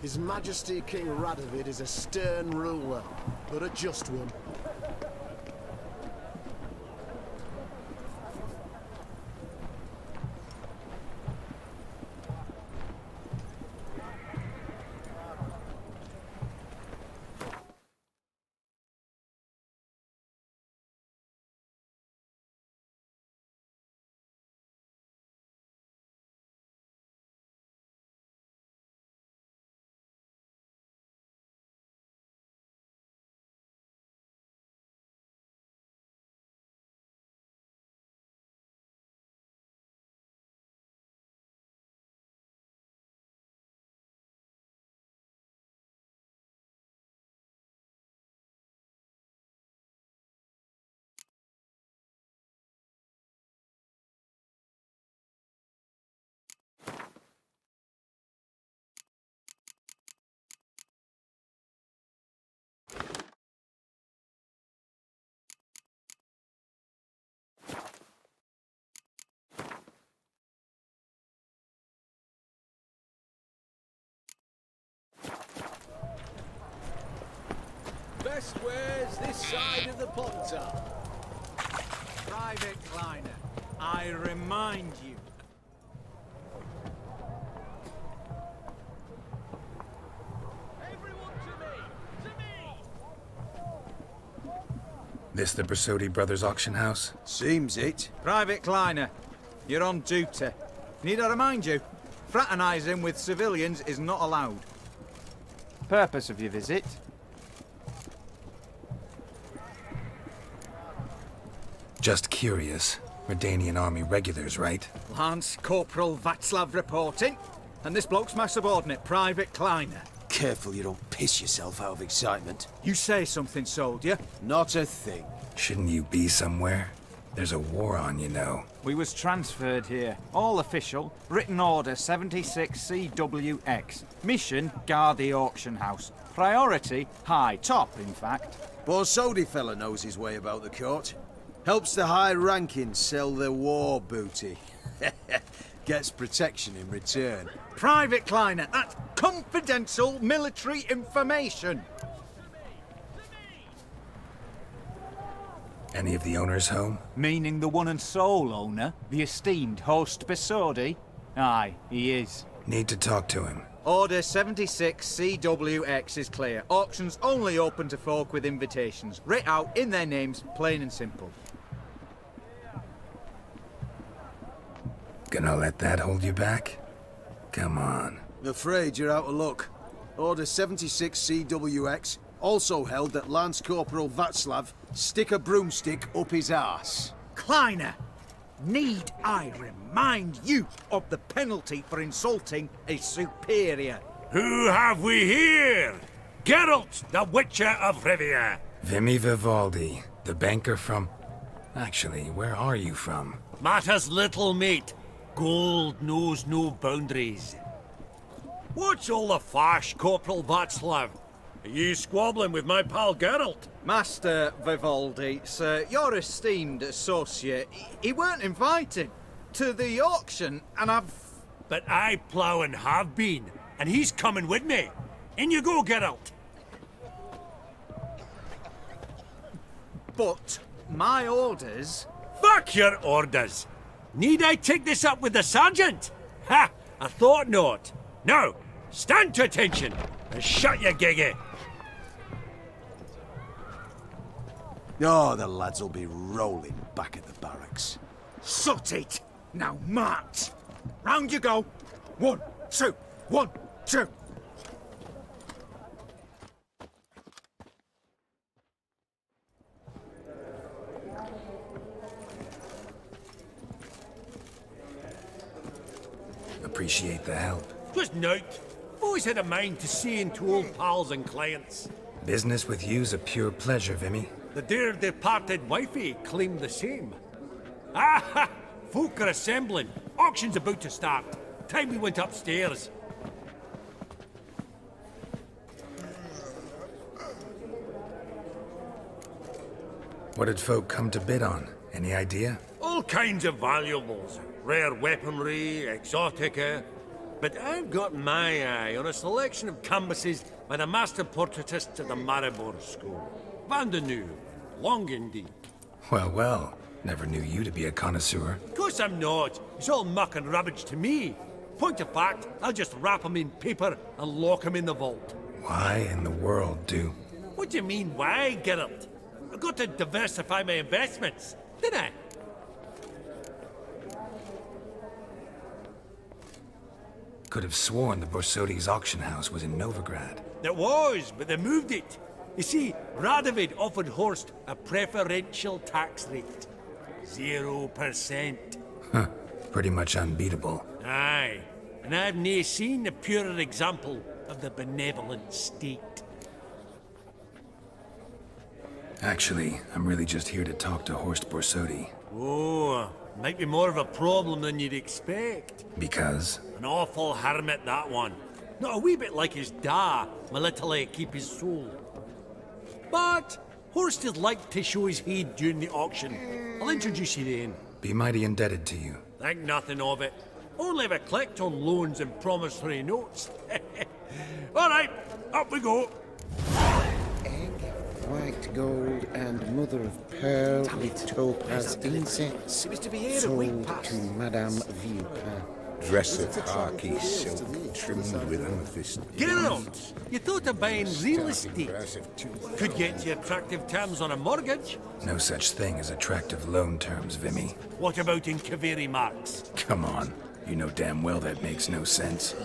His Majesty King Radovid is a stern ruler, but a just one. Best wares this side of the Pontar. Private Kleiner, I remind you. Everyone to me! To me! This the Brasodi Brothers auction house? Seems it. Private Kleiner, you're on duty. Need I remind you? Fraternizing with civilians is not allowed. Purpose of your visit? Just curious. Redanian army regulars, right? Lance Corporal Václav reporting. And this bloke's my subordinate, Private Kleiner. Careful you don't piss yourself out of excitement. You say something, soldier. Not a thing. Shouldn't you be somewhere? There's a war on, you know. We was transferred here. All official. Written order 76 CWX. Mission, guard the auction house. Priority, high. Top, in fact. Borsodi fella knows his way about the court. Helps the high rankings sell their war booty. Gets protection in return. Private Kleiner, that's confidential military information. Any of the owners home? Meaning the one and sole owner, the esteemed host Besodi? Aye, he is. Need to talk to him. Order 76 CWX is clear. Auctions only open to folk with invitations. Writ out in their names, plain and simple. Gonna let that hold you back? Come on. Afraid you're out of luck. Order 76 CWX, also held that Lance Corporal Václav stick a broomstick up his arse. Kleiner, need I remind you of the penalty for insulting a superior? Who have we here? Geralt, the Witcher of Rivia. Vimy Vivaldi, the banker from... Actually, where are you from? Matters little, mate. Gold knows no boundaries. What's all the fash, Corporal Václav? Are you squabbling with my pal Geralt? Master Vivaldi, sir, your esteemed associate, he weren't invited to the auction, and I've... But I plough and have been, and he's coming with me. In you go, Geralt. But my orders... Fuck your orders. Need I take this up with the sergeant? Ha! I thought not. Now, stand to attention and shut your giggy. Oh, the lads will be rolling back at the barracks. Sot it! Now march! Round you go! 1, 2, 1, 2! Appreciate the help. Just note, always had a mind to seeing to old pals and clients. Business with you's a pure pleasure, Vimy. The dear departed wifey claimed the same. Ah! Folk are assembling. Auction's about to start. Time we went upstairs. What did folk come to bid on? Any idea? All kinds of valuables. Rare weaponry, exotica. But I've got my eye on a selection of canvases by the master portraitists of the Maribor School. Van de Nieuw, long indeed. Well, well. Never knew you to be a connoisseur. Of course I'm not. It's all muck and rubbish to me. Point of fact, I'll just wrap 'em in paper and lock 'em in the vault. Why in the world do... What do you mean, why, Geralt? I've got to diversify my investments, didn't I? Could have sworn the Borsodi's auction house was in Novigrad. It was, but they moved it. You see, Radovid offered Horst a preferential tax rate. 0%. Huh. Pretty much unbeatable. Aye, and I've nae seen a purer example of the benevolent state. Actually, I'm really just here to talk to Horst Borsodi. Oh, might be more of a problem than you'd expect. Because? An awful hermit, that one. Not a wee bit like his da, my little keep his soul. But Horst is like to show his head during the auction. I'll introduce you then. Be mighty indebted to you. Think nothing of it. Only if I collect on loans and promissory notes. All right, up we go. Egg, white gold, and mother of pearl with topaz insets Seems to be here a week sold past. to Madame Villepin. Dress of harky silk trimmed with amethyst. Geralt, you thought of buying real estate. Price of 2. Could get you attractive terms on a mortgage. No such thing as attractive loan terms, Vimy. What about in Kaveri Marks? Come on. You know damn well that makes no sense.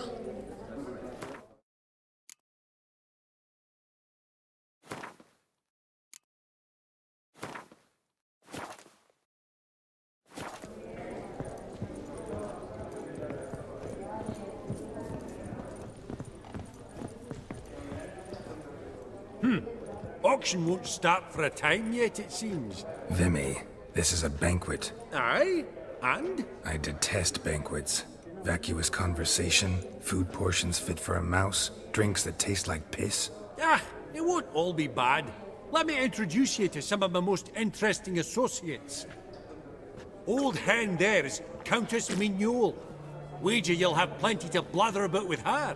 Auction won't start for a time yet, it seems. Vimy, this is a banquet. Aye? And? I detest banquets. Vacuous conversation, food portions fit for a mouse, drinks that taste like piss. Ah, it won't all be bad. Let me introduce you to some of my most interesting associates. Old hen there is Countess Mignol. Wager you'll have plenty to blather about with her.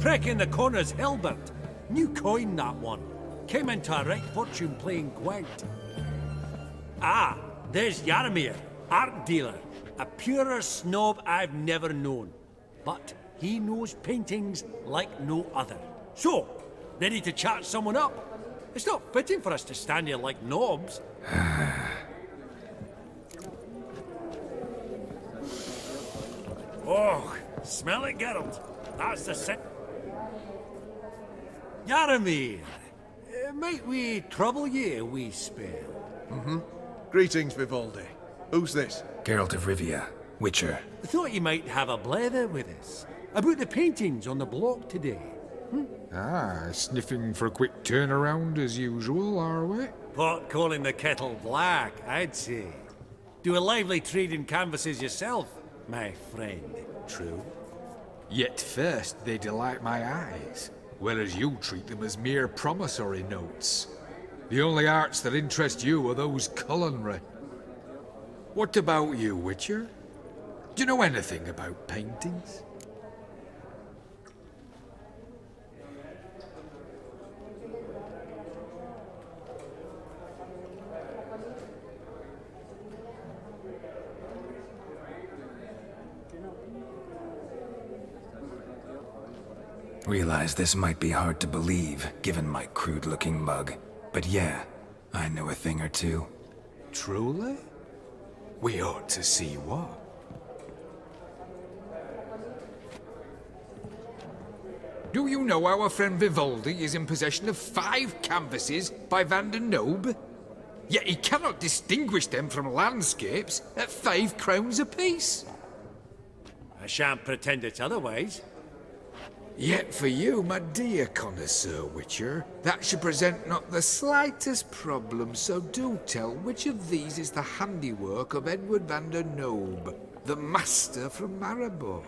Prick in the corner's Hilbert. New coin, that one. Came into a right fortune playing Gwent. Ah, there's Yaramir, art dealer. A purer snob I've never known. But he knows paintings like no other. So, ready to chat someone up? It's not fitting for us to stand here like knobs. Oh, smell it, Geralt. That's the scent. Yaramir, might we trouble ye a wee spell? Greetings, Vivaldi. Who's this? Geralt of Rivia, Witcher. Thought you might have a blether with us. About the paintings on the block today. Ah, sniffing for a quick turnaround as usual, are we? Pot calling the kettle black, I'd say. Do a lively trade in canvases yourself, my friend. True? Yet first they delight my eyes, whereas you treat them as mere promissory notes. The only arts that interest you are those culinary. What about you, Witcher? Do you know anything about paintings? Realize this might be hard to believe, given my crude-looking mug. But yeah, I know a thing or two. Truly? We ought to see what. Do you know our friend Vivaldi is in possession of 5 canvases by Van der Nobe? Yet he cannot distinguish them from landscapes at 5 crowns apiece. I shan't pretend it's otherwise. Yet for you, my dear connoisseur Witcher, that should present not the slightest problem, so do tell which of these is the handiwork of Edward van der Nobe, the master from Maribor.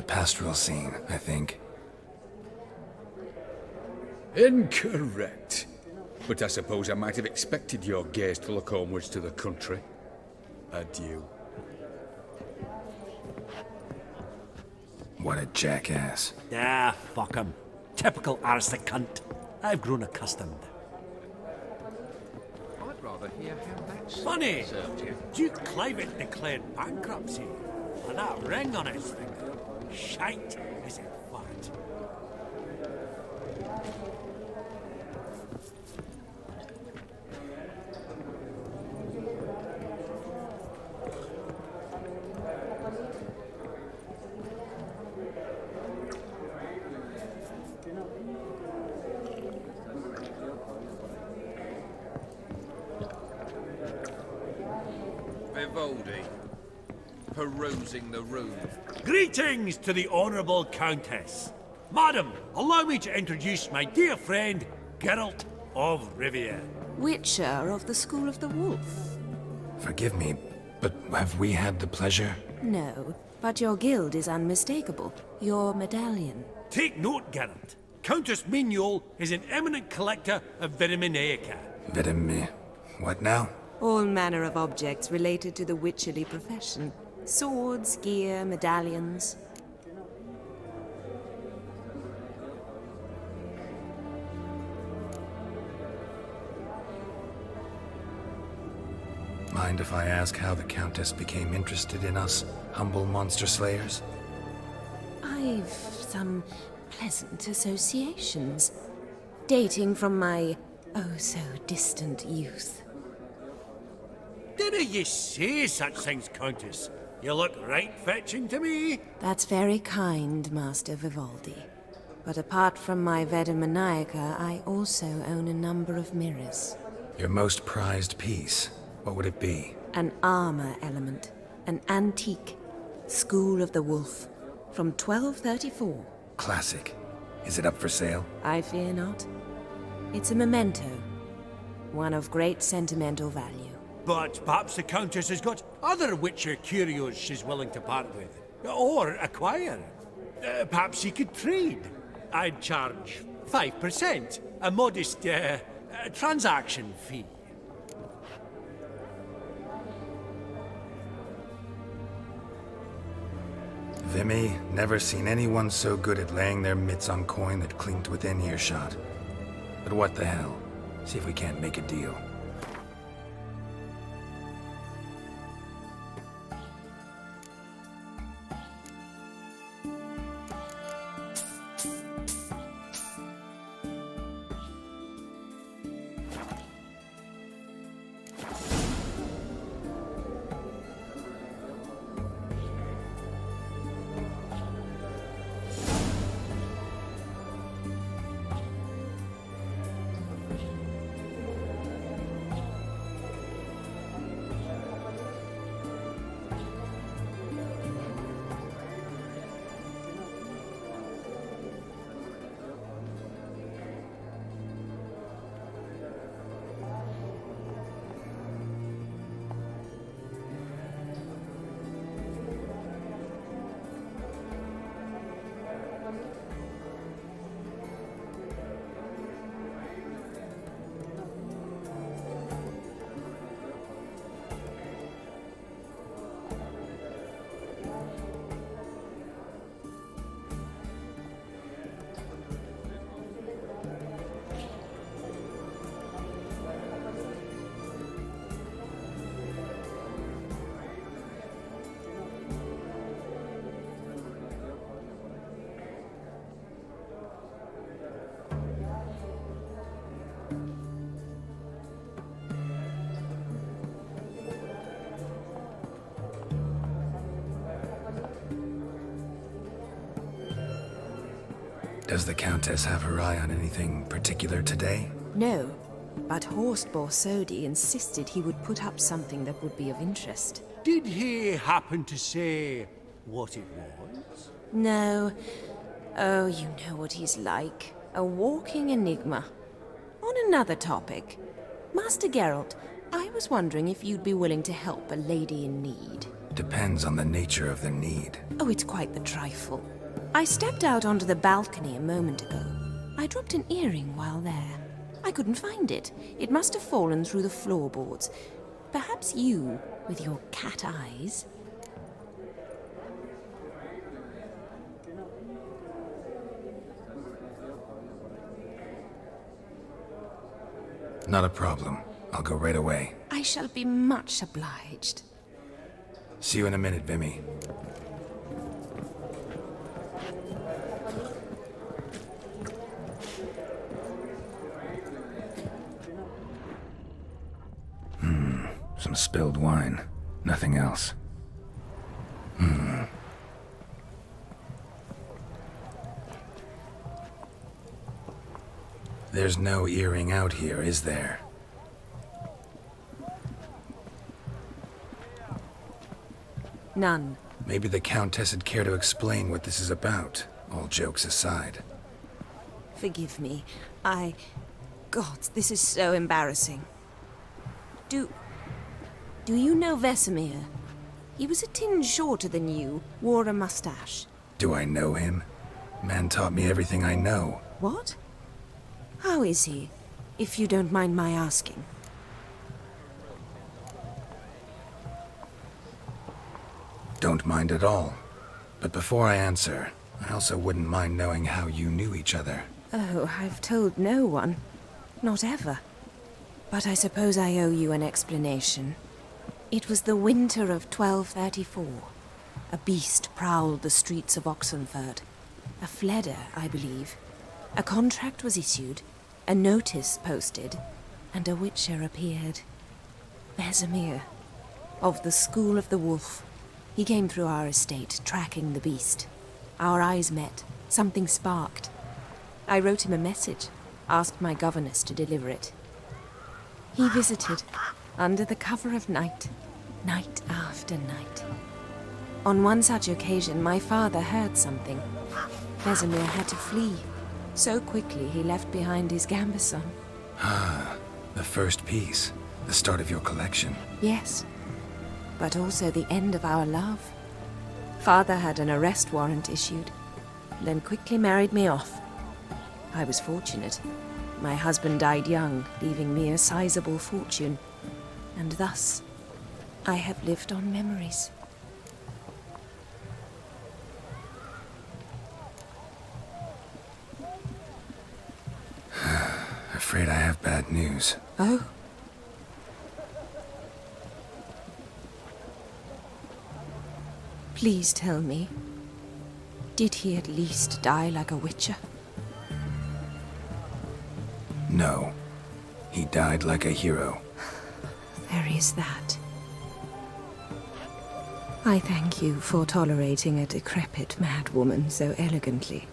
pastoral scene, I think. Incorrect. But I suppose I might have expected your gaze to look homewards to the country. Adieu. What a jackass. Ah, fuck him. Typical arstic cunt. I've grown accustomed. I'd rather hear how that's Funny, served you. Duke Clivet declared bankruptcy. And that ring on his finger. Shite, is it fat? Vivaldi, perusing the room. Greetings to the Honourable Countess. Madam, allow me to introduce my dear friend, Geralt of Rivia. Witcher of the School of the Wolf. Forgive me, but have we had the pleasure? No, but your guild is unmistakable. Your medallion. Take note, Geralt. Countess Mignol is an eminent collector of Vitaminaica. Vitamin... What now? All manner of objects related to the witcherly profession. Swords, gear, medallions. Mind if I ask how the Countess became interested in us, humble monster slayers? I've some pleasant associations, dating from my oh-so-distant youth. Dinna ye say such things, Countess? You look right fetching to me. That's very kind, Master Vivaldi. But apart from my Vitaminaica, I also own a number of mirrors. Your most prized piece, what would it be? An armor element. An antique. School of the Wolf. From 1234. Classic. Is it up for sale? I fear not. It's a memento. One of great sentimental value. But perhaps the Countess has got other Witcher curios she's willing to part with. Or acquire. Perhaps she could trade. I'd charge 5%. A modest, transaction fee. Vimy, never seen anyone so good at laying their mitts on coin that clinked within earshot. But what the hell? See if we can't make a deal. Does the Countess have her eye on anything particular today? No, but Horst Borsodi insisted he would put up something that would be of interest. Did he happen to say what it was? No. Oh, you know what he's like. A walking enigma. On another topic, Master Geralt, I was wondering if you'd be willing to help a lady in need. Depends on the nature of the need. Oh, it's quite the trifle. I stepped out onto the balcony a moment ago. I dropped an earring while there. I couldn't find it. It must have fallen through the floorboards. Perhaps you, with your cat eyes... Not a problem. I'll go right away. I shall be much obliged. See you in a minute, Vimy. Some spilled wine. Nothing else. There's no earring out here, is there? None. Maybe the Countess would care to explain what this is about, all jokes aside. Forgive me. God, this is so embarrassing. Do you know Vesemir? He was a tinge shorter than you, wore a mustache. Do I know him? Man taught me everything I know. What? How is he, if you don't mind my asking? Don't mind at all. But before I answer, I also wouldn't mind knowing how you knew each other. Oh, I've told no one. Not ever. But I suppose I owe you an explanation. It was the winter of 1234. A beast prowled the streets of Oxenford. A Fleder, I believe. A contract was issued, a notice posted, and a witcher appeared. Vesemir, of the School of the Wolf. He came through our estate, tracking the beast. Our eyes met. Something sparked. I wrote him a message, asked my governess to deliver it. He visited, under the cover of night, night after night. On one such occasion, my father heard something. Vesemir had to flee. So quickly, he left behind his gambeson. Ah, the first piece. The start of your collection. Yes, but also the end of our love. Father had an arrest warrant issued, then quickly married me off. I was fortunate. My husband died young, leaving me a sizable fortune. And thus, I have lived on memories. Afraid I have bad news. Oh? Please tell me, did he at least die like a witcher? No. He died like a hero. There is that. I thank you for tolerating a decrepit madwoman so elegantly.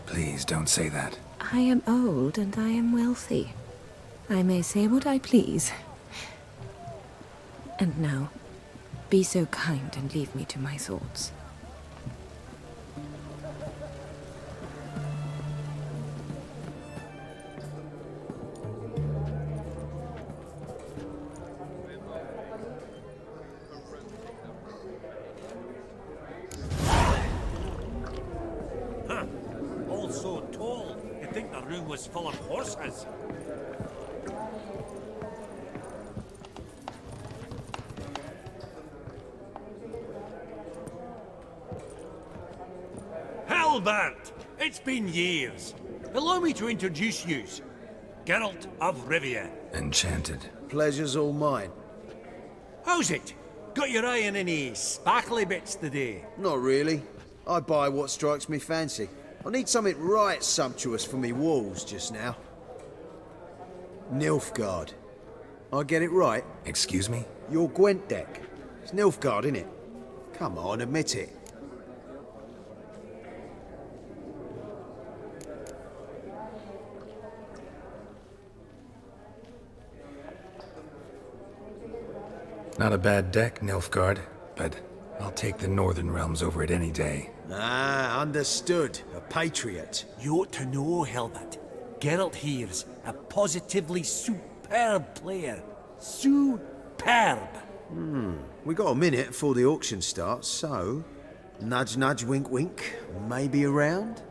Please don't say that. I am old and I am wealthy. I may say what I please. And now, be so kind and leave me to my thoughts. All so tall, you'd think the room was full of horses. Halbert! It's been years. Allow me to introduce yous. Geralt of Rivia. Enchanted. Pleasure's all mine. How's it? Got your eye on any sparkly bits today? Not really. I buy what strikes me fancy. I need something right sumptuous for me walls just now. Nilfgaard. I get it right? Excuse me? Your Gwent deck. It's Nilfgaard, innit? Come on, admit it. Not a bad deck, Nilfgaard, but I'll take the Northern Realms over it any day. Ah, understood. A patriot. You ought to know, Helmut. Geralt here's a positively superb player. Superb. We got a minute before the auction starts, so... Nudge, nudge, wink, wink. Maybe around?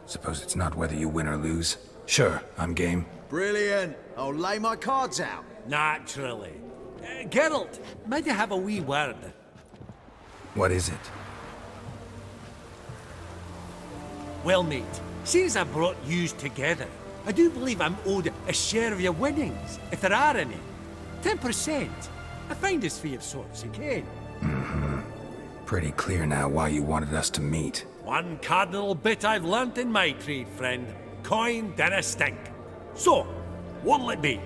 Suppose it's not whether you win or lose. Sure, I'm game. Brilliant. I'll lay my cards out. Naturally. Geralt, might you have a wee word? What is it? Well, mate, since I brought yous together, I do believe I'm owed a share of your winnings, if there are any. 10%. A finder's fee of sorts, again. Pretty clear now why you wanted us to meet. One cardinal bit I've learnt in my trade, friend. Coin dinna stink. So, what'll it be?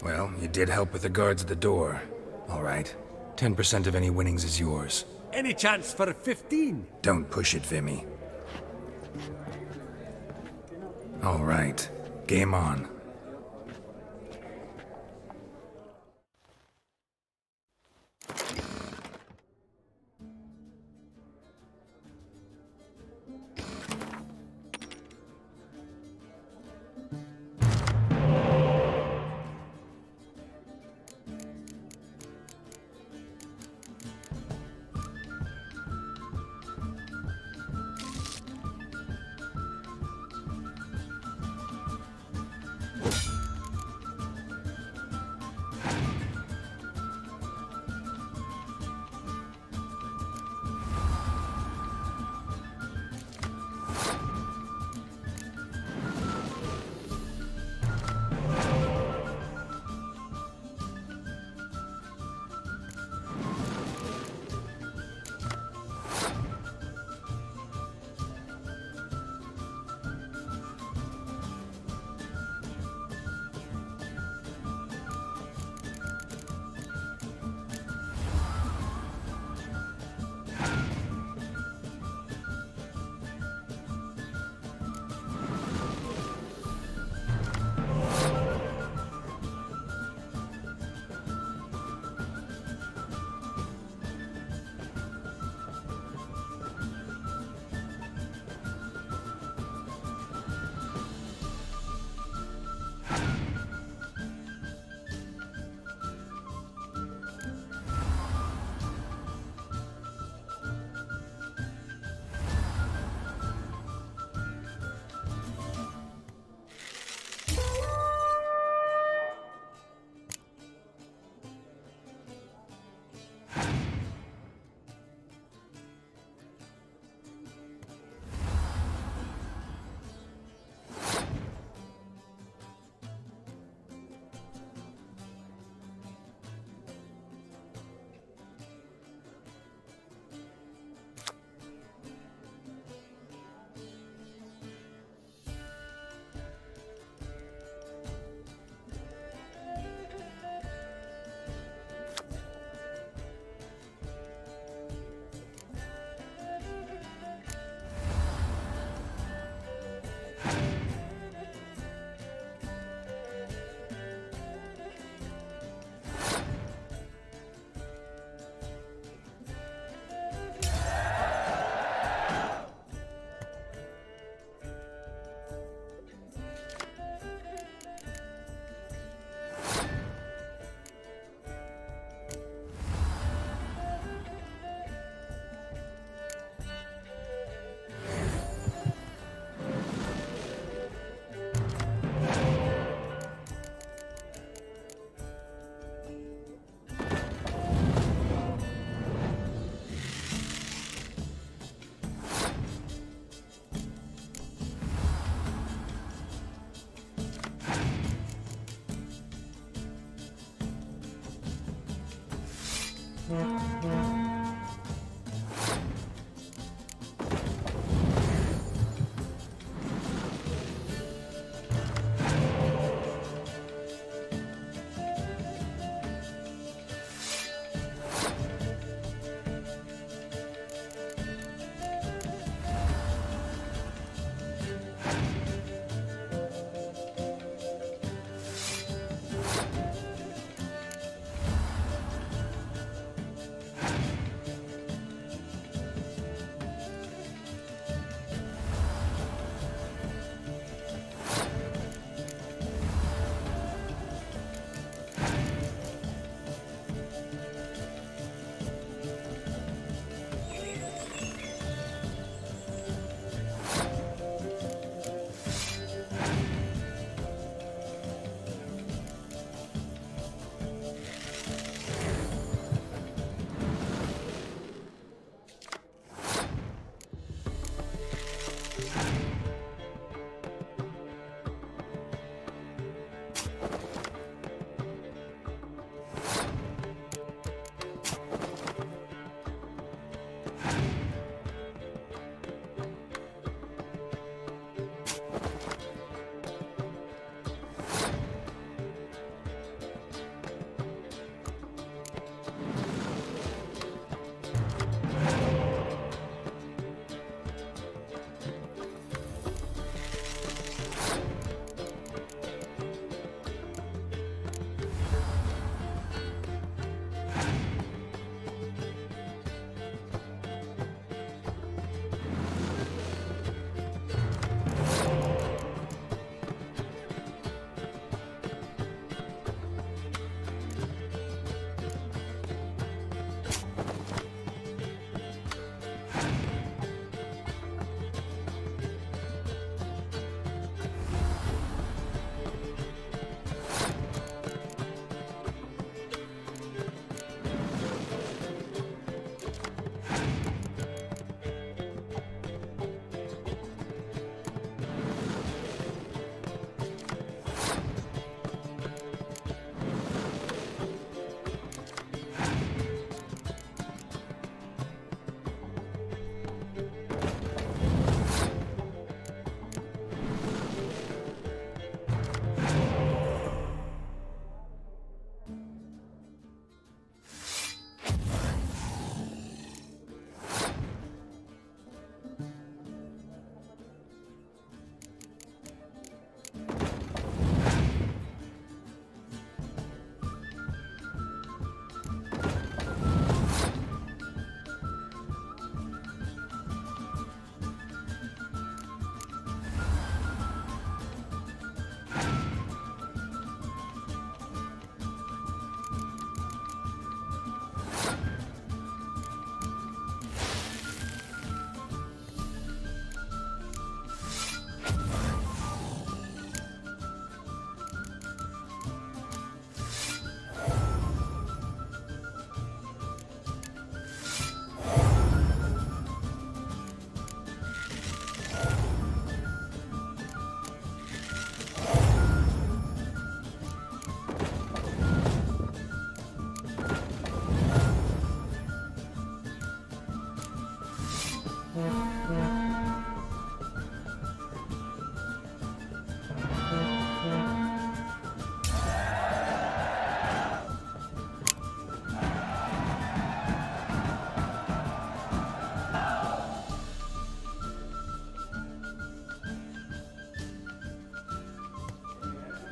Well, you did help with the guards at the door. All right. 10% of any winnings is yours. Any chance for 15? Don't push it, Vimy. All right. Game on.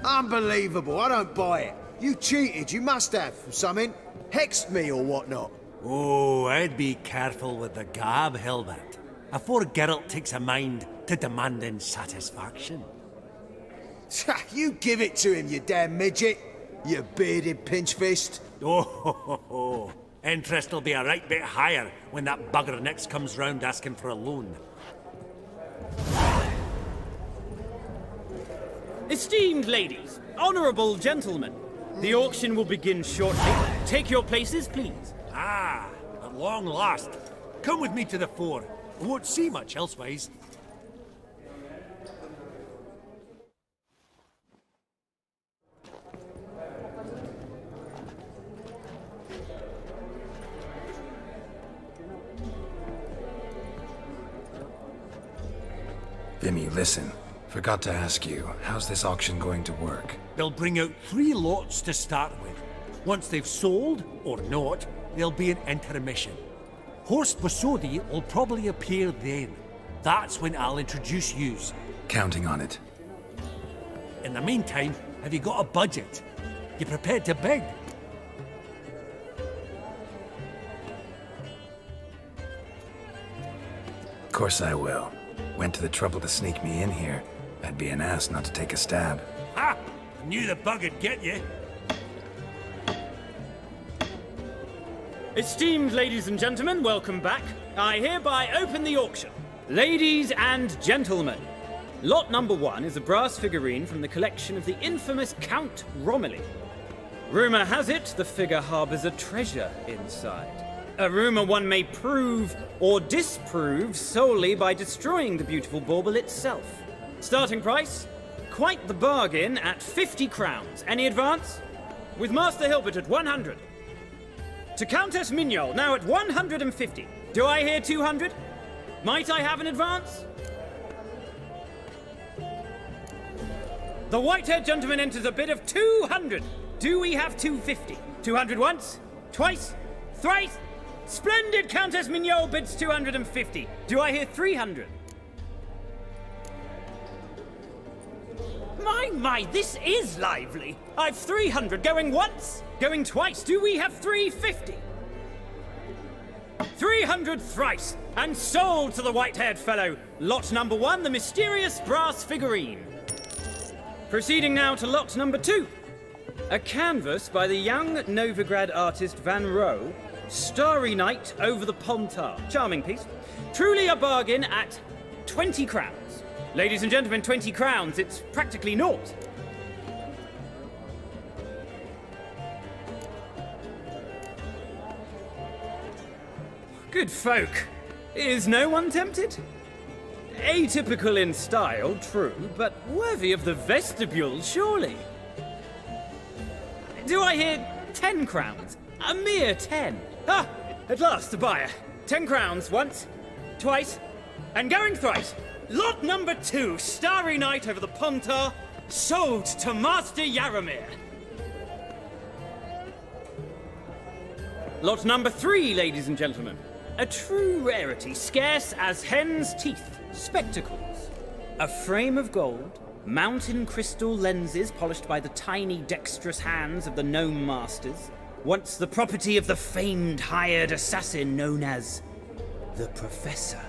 Unbelievable, I don't buy it. You cheated, you must have, for something. Hexed me or whatnot. Oh, I'd be careful with the gab, Hilbert, afore Geralt takes a mind to demanding satisfaction. You give it to him, you damn midget. You bearded pinchfist. Oh, interest will be a right bit higher when that bugger next comes round asking for a loan. Esteemed ladies, honourable gentlemen, the auction will begin shortly. Take your places, please. Ah, at long last. Come with me to the fore. I won't see much elsewise. Vimy, listen. Forgot to ask you, how's this auction going to work? They'll bring out 3 lots to start with. Once they've sold, or not, there'll be an intermission. Horst Bosodi will probably appear then. That's when I'll introduce yous. Counting on it. In the meantime, have you got a budget? You prepared to beg? Of course I will. Went to the trouble to sneak me in here. I'd be an ass not to take a stab. Ha! Knew the bug'd get you. Esteemed ladies and gentlemen, welcome back. I hereby open the auction. Ladies and gentlemen, lot number 1 is a brass figurine from the collection of the infamous Count Romilly. Rumour has it the figure harbours a treasure inside. A rumour one may prove or disprove solely by destroying the beautiful bauble itself. Starting price? Quite the bargain at 50 crowns. Any advance? With Master Hilbert at 100. To Countess Mignol, now at 150. Do I hear 200? Might I have an advance? The white-haired gentleman enters a bid of 200. Do we have 250? 200 once? Twice? Thrice? Splendid! Countess Mignol bids 250. Do I hear 300? My, this is lively. I've 300 going once, going twice. Do we have 350? 300 thrice, and sold to the white-haired fellow. Lot number 1, the mysterious brass figurine. Proceeding now to lot number 2. A canvas by the young Novigrad artist Van Rohe, Starry Night over the Pontar. Charming piece. Truly a bargain at 20 crowns. Ladies and gentlemen, 20 crowns, it's practically naught. Good folk. Is no one tempted? Atypical in style, true, but worthy of the vestibule, surely. Do I hear 10 crowns? A mere 10. Ah, at last a buyer. 10 crowns once, twice, and going thrice. Lot number 2, Starry Night over the Pontar, sold to Master Yaramir. Lot number 3, ladies and gentlemen. A true rarity, scarce as hen's teeth. Spectacles. A frame of gold, mountain crystal lenses polished by the tiny dexterous hands of the gnome masters. Once the property of the famed hired assassin known as the Professor.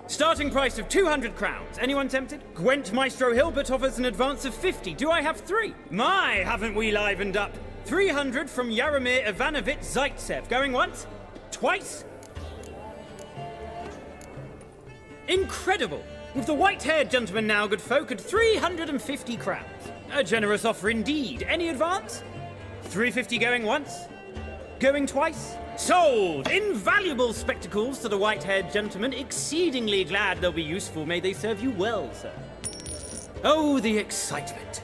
Starting price of 200 crowns. Anyone tempted? Gwent Maestro Hilbert offers an advance of 50. Do I have 3? My, haven't we livened up? 300 from Yaramir Ivanovich Zaitsev. Going once? Twice? Incredible! With the white-haired gentleman now, good folk, at 350 crowns. A generous offer indeed. Any advance? 350 going once? Going twice? Sold! Invaluable spectacles to the white-haired gentleman. Exceedingly glad they'll be useful. May they serve you well, sir. Oh, the excitement.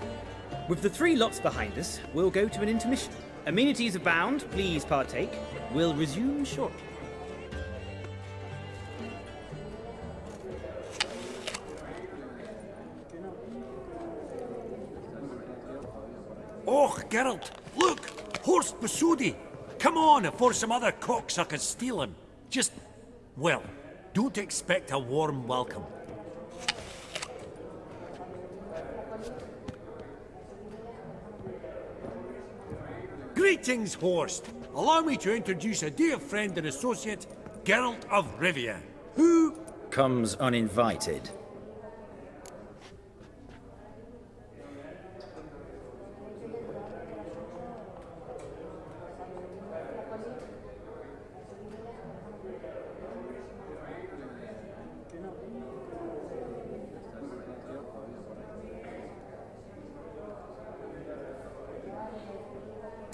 With the 3 lots behind us, we'll go to an intermission. Amenities abound. Please partake. We'll resume shortly. Oh, Geralt, look! Horst Bosodi! Come on, afore some other cocksuckers steal him. Just, well, don't expect a warm welcome. Greetings, Horst. Allow me to introduce a dear friend and associate, Geralt of Rivia, who... comes uninvited.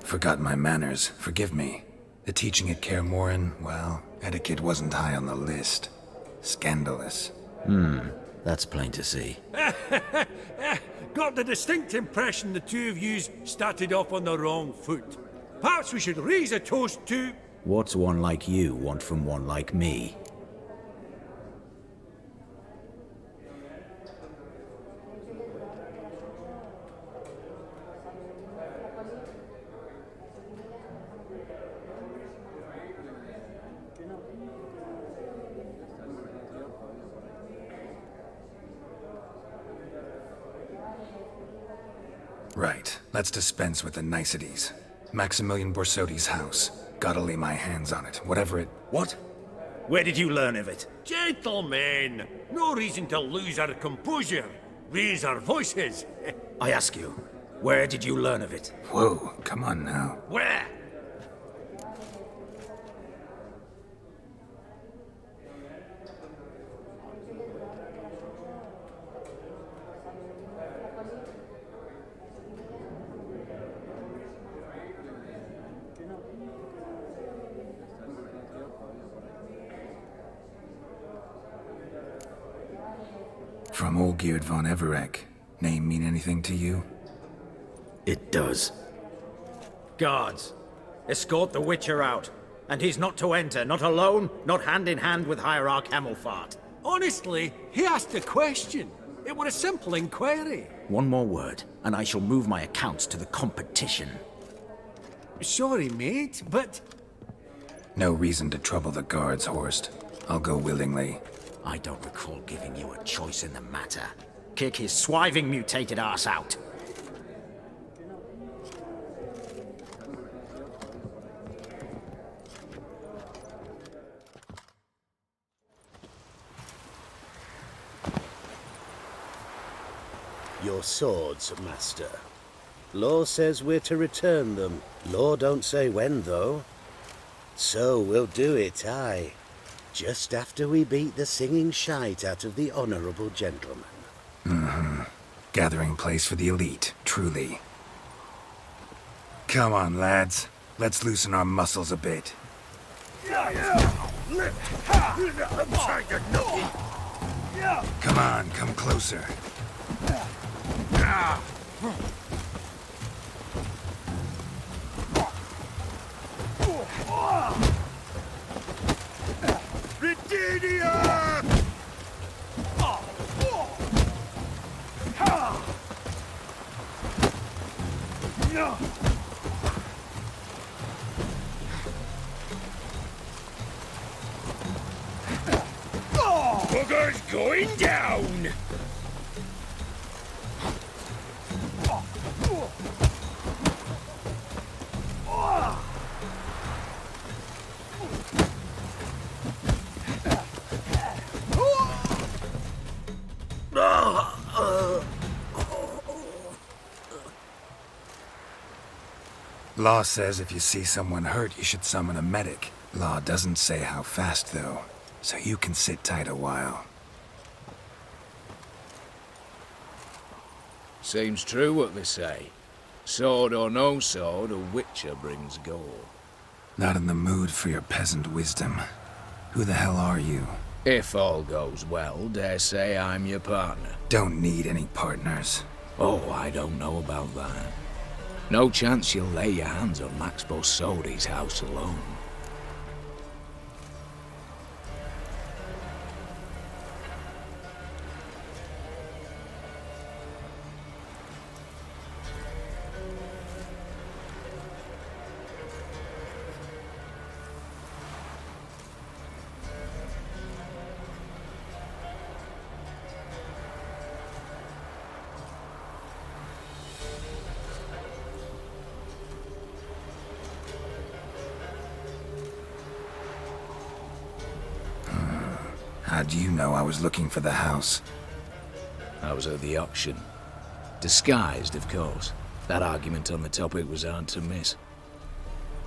Forgot my manners. Forgive me. The teaching at Kaer Morhen, well, etiquette wasn't high on the list. Scandalous. That's plain to see. Got the distinct impression the two of yous started off on the wrong foot. Perhaps we should raise a toast to... What's one like you want from one like me? Right. Let's dispense with the niceties. Maximilian Borsodi's house. Gotta lay my hands on it, whatever it... What? Where did you learn of it? Gentlemen, no reason to lose our composure. Raise our voices. I ask you, where did you learn of it? Whoa, come on now. Where? From Olgierd von Everec. Name mean anything to you? It does. Guards, escort the Witcher out. And he's not to enter, not alone, not hand in hand with Hierarch Hamelfart. Honestly, he asked a question. It was a simple inquiry. One more word, and I shall move my accounts to the competition. Sorry, mate, but... No reason to trouble the guards, Horst. I'll go willingly. I don't recall giving you a choice in the matter. Kick his swiving mutated ass out. Your swords, master. Law says we're to return them. Law don't say when, though. So we'll do it, aye. Just after we beat the singing shite out of the honorable gentleman. Gathering place for the elite, truly. Come on, lads. Let's loosen our muscles a bit. Come on, come closer. Bugger's going down! Law says if you see someone hurt, you should summon a medic. Law doesn't say how fast, though, so you can sit tight a while. Seems true what they say. Sword or no sword, a Witcher brings gold. Not in the mood for your peasant wisdom. Who the hell are you? If all goes well, dare say I'm your partner. Don't need any partners. Oh, I don't know about that. No chance you'll lay your hands on Max Borsodi's house alone. How'd you know I was looking for the house? I was at the auction. Disguised, of course. That argument on the topic was hard to miss.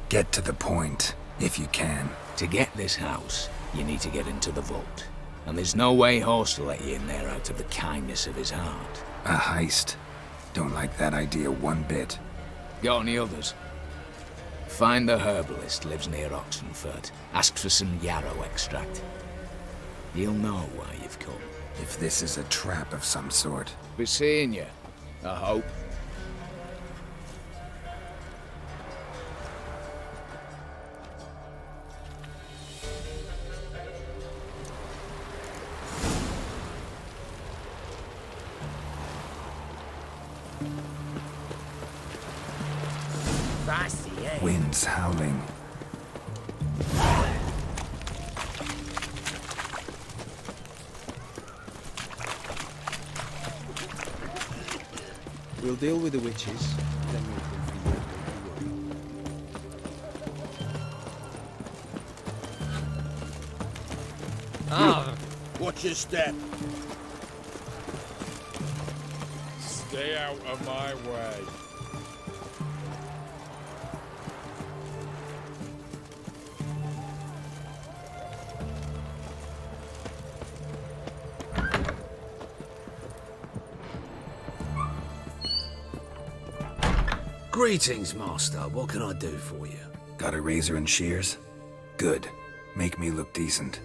Get to the point, if you can. To get this house, you need to get into the vault. And there's no way Horst will let you in there out of the kindness of his heart. A heist. Don't like that idea one bit. Got any others? Find the herbalist lives near Oxenfurt. Ask for some yarrow extract. He'll know why you've come. If this is a trap of some sort. Be seeing you, I hope. Wind's howling. We'll deal with the witches, then we'll come for you. Watch your step. Stay out of my way. Greetings, Master. What can I do for you? Got a razor and shears? Good. Make me look decent.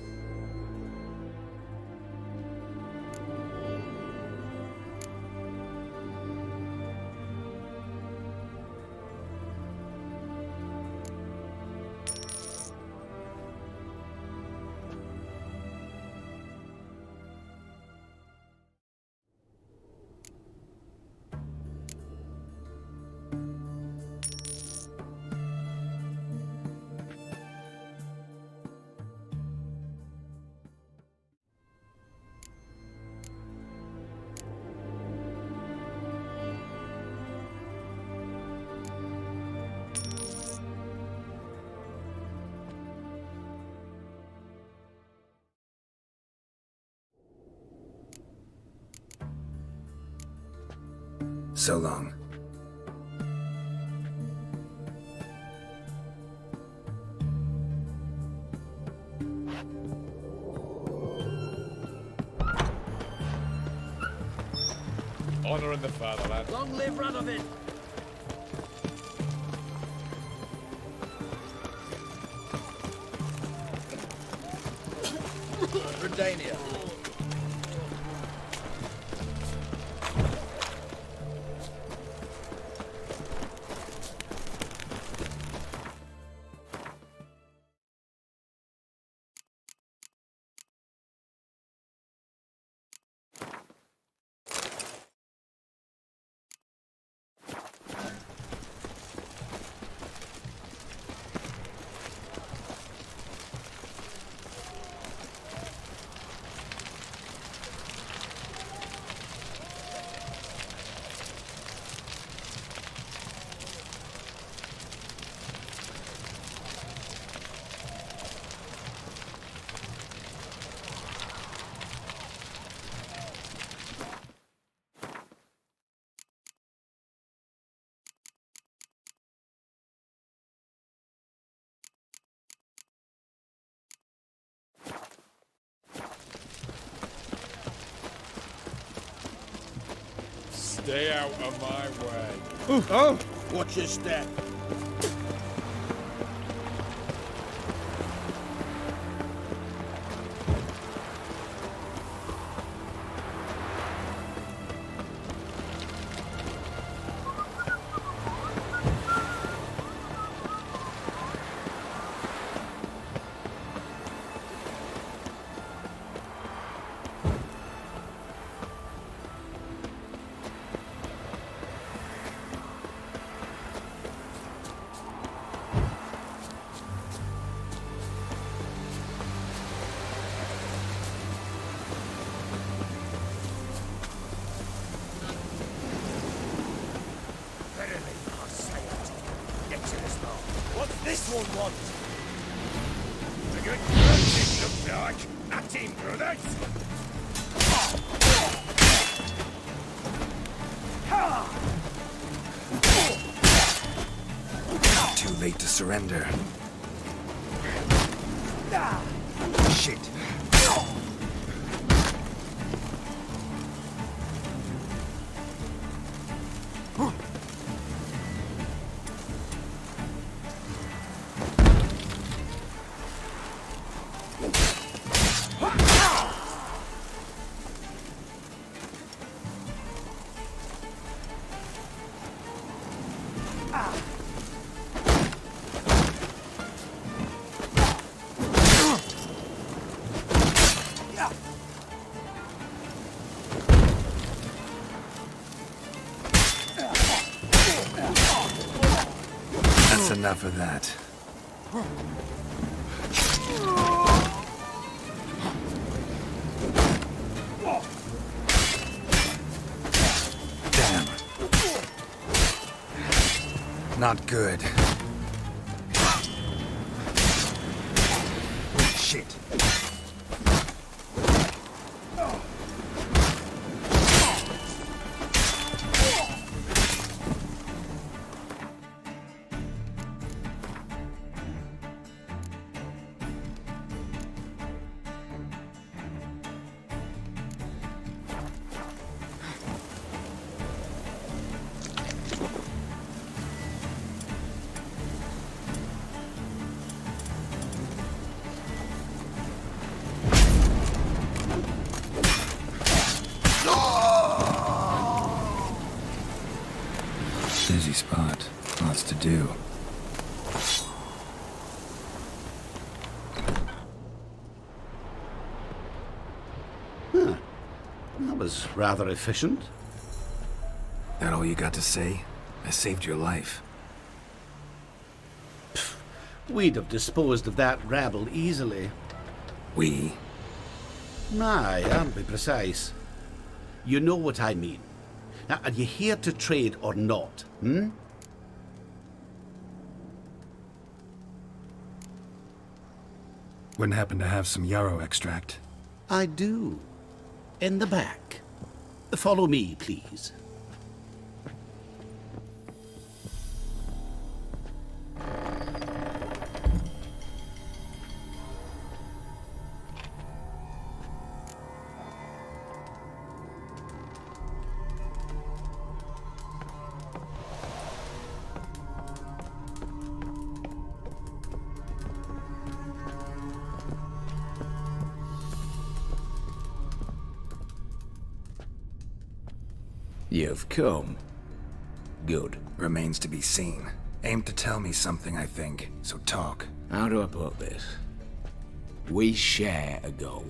So long. Honor in the fatherland. Long live Radovid! Redania. Stay out of my way. Oh! Watch your step. What's this one want? To get it looks like. team through this! Too late to surrender. Shit. That's enough of that. Damn. Not good. Shit. Busy spot. Lots to do. Huh. That was rather efficient. That all you got to say? I saved your life. We'd have disposed of that rabble easily. We? Aye, I'll be precise. You know what I mean. Now, are you here to trade or not, hmm? Wouldn't happen to have some yarrow extract. I do. In the back. Follow me, please. You've come. Good. Remains to be seen. Aim to tell me something, I think. So talk. How do I put this? We share a goal.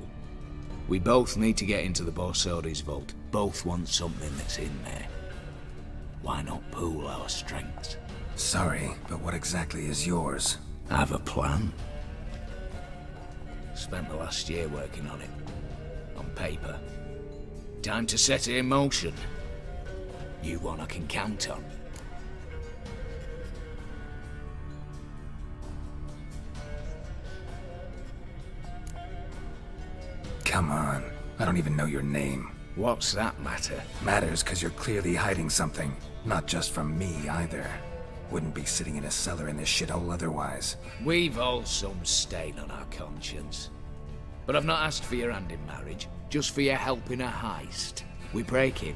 We both need to get into the Borsodi's vault. Both want something that's in there. Why not pool our strengths? Sorry, but what exactly is yours? I have a plan. Spent the last year working on it. On paper. Time to set it in motion. You one I can count on. Come on. I don't even know your name. What's that matter? Matters because you're clearly hiding something. Not just from me, either. Wouldn't be sitting in a cellar in this shithole otherwise. We've all some stain on our conscience. But I've not asked for your hand in marriage, just for your help in a heist. We break in,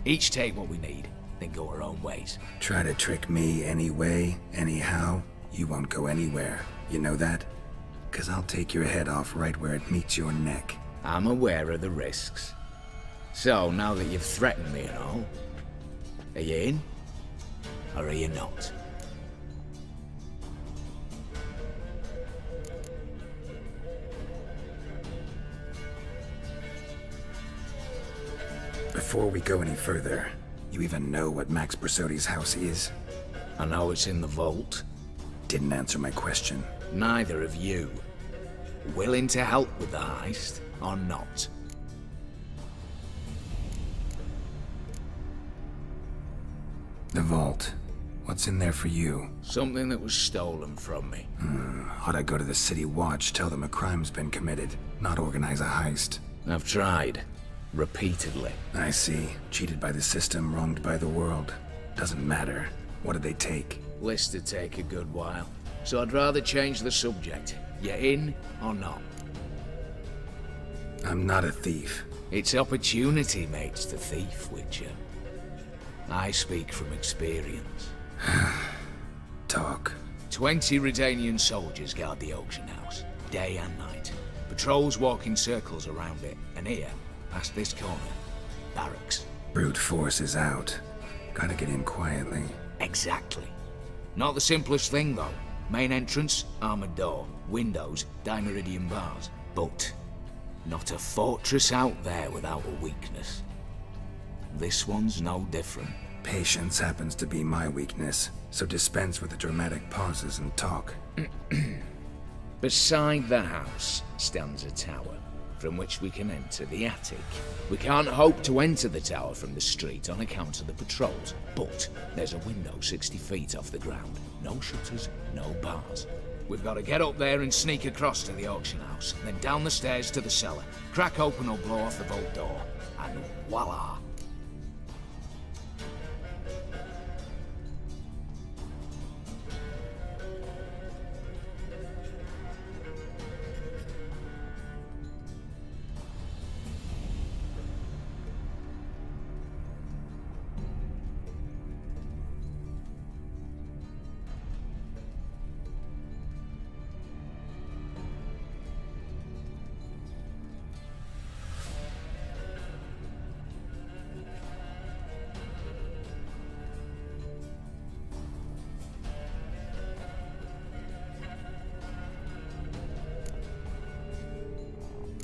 each take what we need, then go our own ways. Try to trick me anyway, anyhow, you won't go anywhere. You know that? 'Cause I'll take your head off right where it meets your neck. I'm aware of the risks. So, now that you've threatened me and all, are you in? Or are you not? Before we go any further, you even know what Max Borsodi's house is? I know it's in the vault. Didn't answer my question. Neither of you. Willing to help with the heist, or not? The vault. What's in there for you? Something that was stolen from me. Ought I go to the City Watch, tell them a crime's been committed, not organize a heist? I've tried. Repeatedly. I see. Cheated by the system, wronged by the world. Doesn't matter. What did they take? List'd take a good while. So I'd rather change the subject. You in or not? I'm not a thief. It's opportunity makes the thief, Witcher. I speak from experience. Talk. 20 Redanian soldiers guard the auction house, day and night. Patrols walk in circles around it, and here, past this corner, barracks. Brute force is out. Gotta get in quietly. Exactly. Not the simplest thing, though. Main entrance, armored door. Windows, dimeridian bars. But not a fortress out there without a weakness. This one's no different. Patience happens to be my weakness, so dispense with the dramatic pauses and talk. Beside the house stands a tower, from which we can enter the attic. We can't hope to enter the tower from the street on account of the patrols, but there's a window 60 feet off the ground. No shutters, no bars. We've got to get up there and sneak across to the auction house, then down the stairs to the cellar, crack open or blow off the vault door, and voila!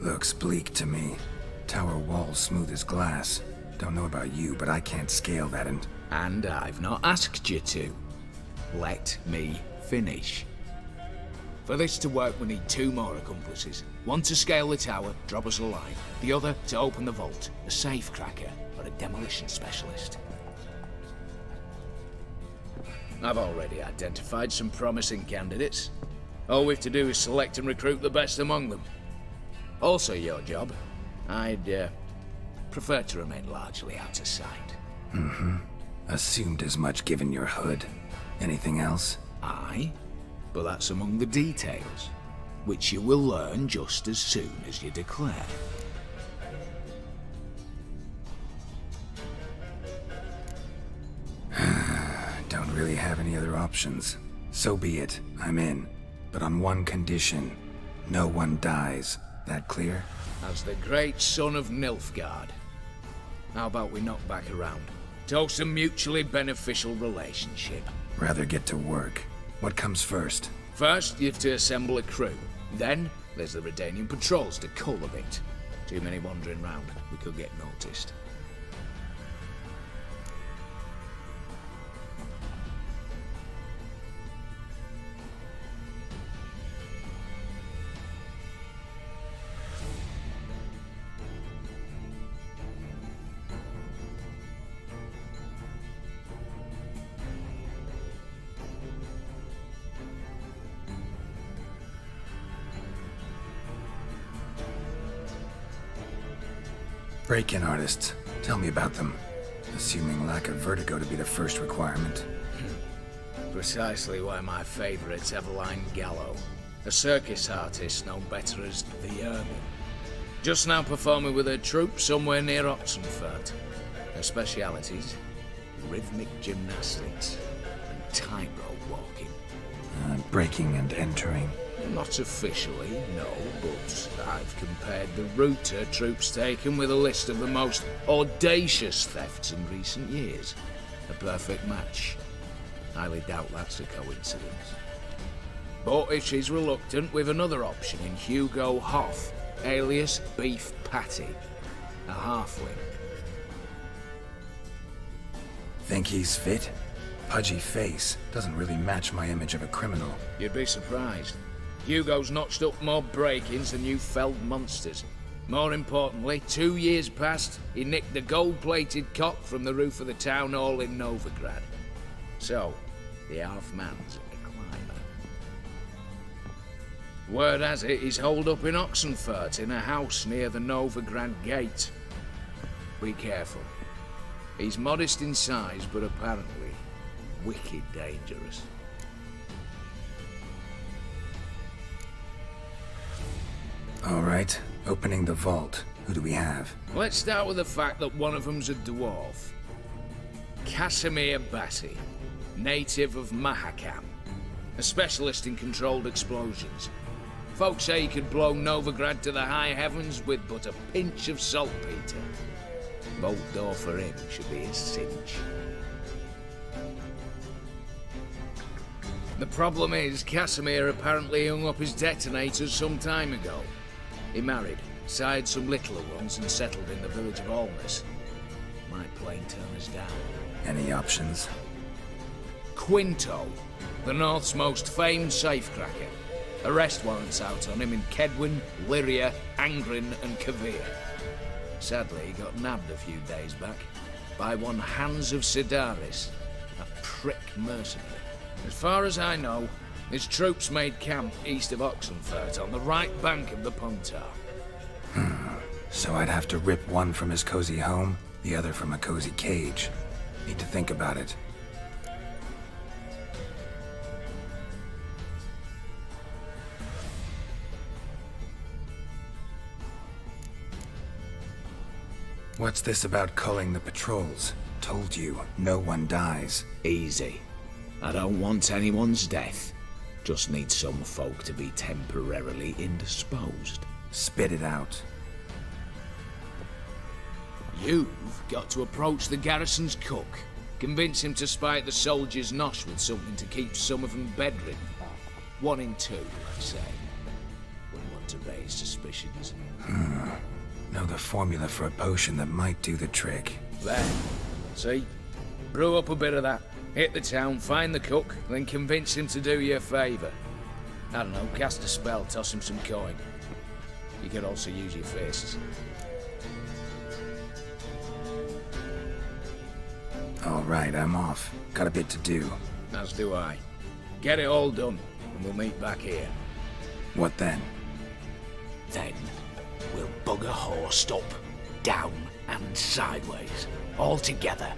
Looks bleak to me. Tower walls smooth as glass. Don't know about you, but I can't scale that and... And I've not asked you to. Let me finish. For this to work, we need 2 more accomplices. One to scale the tower, drop us a line. The other to open the vault, a safe cracker or a demolition specialist. I've already identified some promising candidates. All we have to do is select and recruit the best among them. Also your job. I'd prefer to remain largely out of sight. Assumed as much given your hood. Anything else? Aye, but that's among the details, which you will learn just as soon as you declare. Don't really have any other options. So be it. I'm in. But on one condition. No one dies. That clear? As the great son of Nilfgaard. How about we knock back around? Toast a mutually beneficial relationship. Rather get to work. What comes first? First, you have to assemble a crew. Then, there's the Redanian patrols to cull a bit. Too many wandering round. We could get noticed. Break-in artists. Tell me about them. Assuming lack of vertigo to be the first requirement. Precisely why my favourite's Eveline Gallo. A circus artist known better as the Ermine. Just now performing with her troupe somewhere near Oxenfurt. Her specialities? Rhythmic gymnastics and tightrope walking. Breaking and entering. Not officially, no, but I've compared the route her troops taken with a list of the most audacious thefts in recent years. A perfect match. Highly doubt that's a coincidence. But if she's reluctant, we've another option in Hugo Hoff, alias Beef Patty, a halfling. Think he's fit? Pudgy face. Doesn't really match my image of a criminal. You'd be surprised. Hugo's notched up more break-ins than you felled monsters. More importantly, 2 years past, he nicked the gold-plated cock from the roof of the town hall in Novigrad. So, The half-man's a climber. Word has it he's holed up in Oxenfurt in a house near the Novigrad Gate. Be careful. He's modest in size, but apparently wicked dangerous. All right, opening the vault. Who do we have? Let's start with the fact that one of them's a dwarf. Casimir Bassi, native of Mahakam, a specialist in controlled explosions. Folks say he could blow Novigrad to the high heavens with but a pinch of saltpeter. Bolt door for him should be a cinch. The problem is, Casimir apparently hung up his detonators some time ago. He married, sired some littler ones, and settled in the village of Alness. Might plain turn us down. Any options? Quinto, the North's most famed safecracker. Arrest warrants out on him in Kedwin, Lyria, Angrin, and Kavir. Sadly, he got nabbed a few days back by one Hans of Sidaris, a prick mercenary. As far as I know, his troops made camp east of Oxenfurt on the right bank of the Pontar. So I'd have to rip one from his cozy home, the other from a cozy cage. Need to think about it. What's this about culling the patrols? Told you, no one dies. Easy. I don't want anyone's death. Just need some folk to be temporarily indisposed. Spit it out. You've got to approach the garrison's cook. Convince him to spike the soldiers' nosh with something to keep some of them bedridden. 1 in 2, I say. Wouldn't want to raise suspicions. Know the formula for a potion that might do the trick. There. See? Brew up a bit of that. Hit the town, find the cook, then convince him to do you a favour. I don't know, cast a spell, toss him some coin. You could also use your fists. All right, I'm off. Got a bit to do. As do I. Get it all done, and we'll meet back here. What then? Then, we'll bugger Horst up, down and sideways, all together.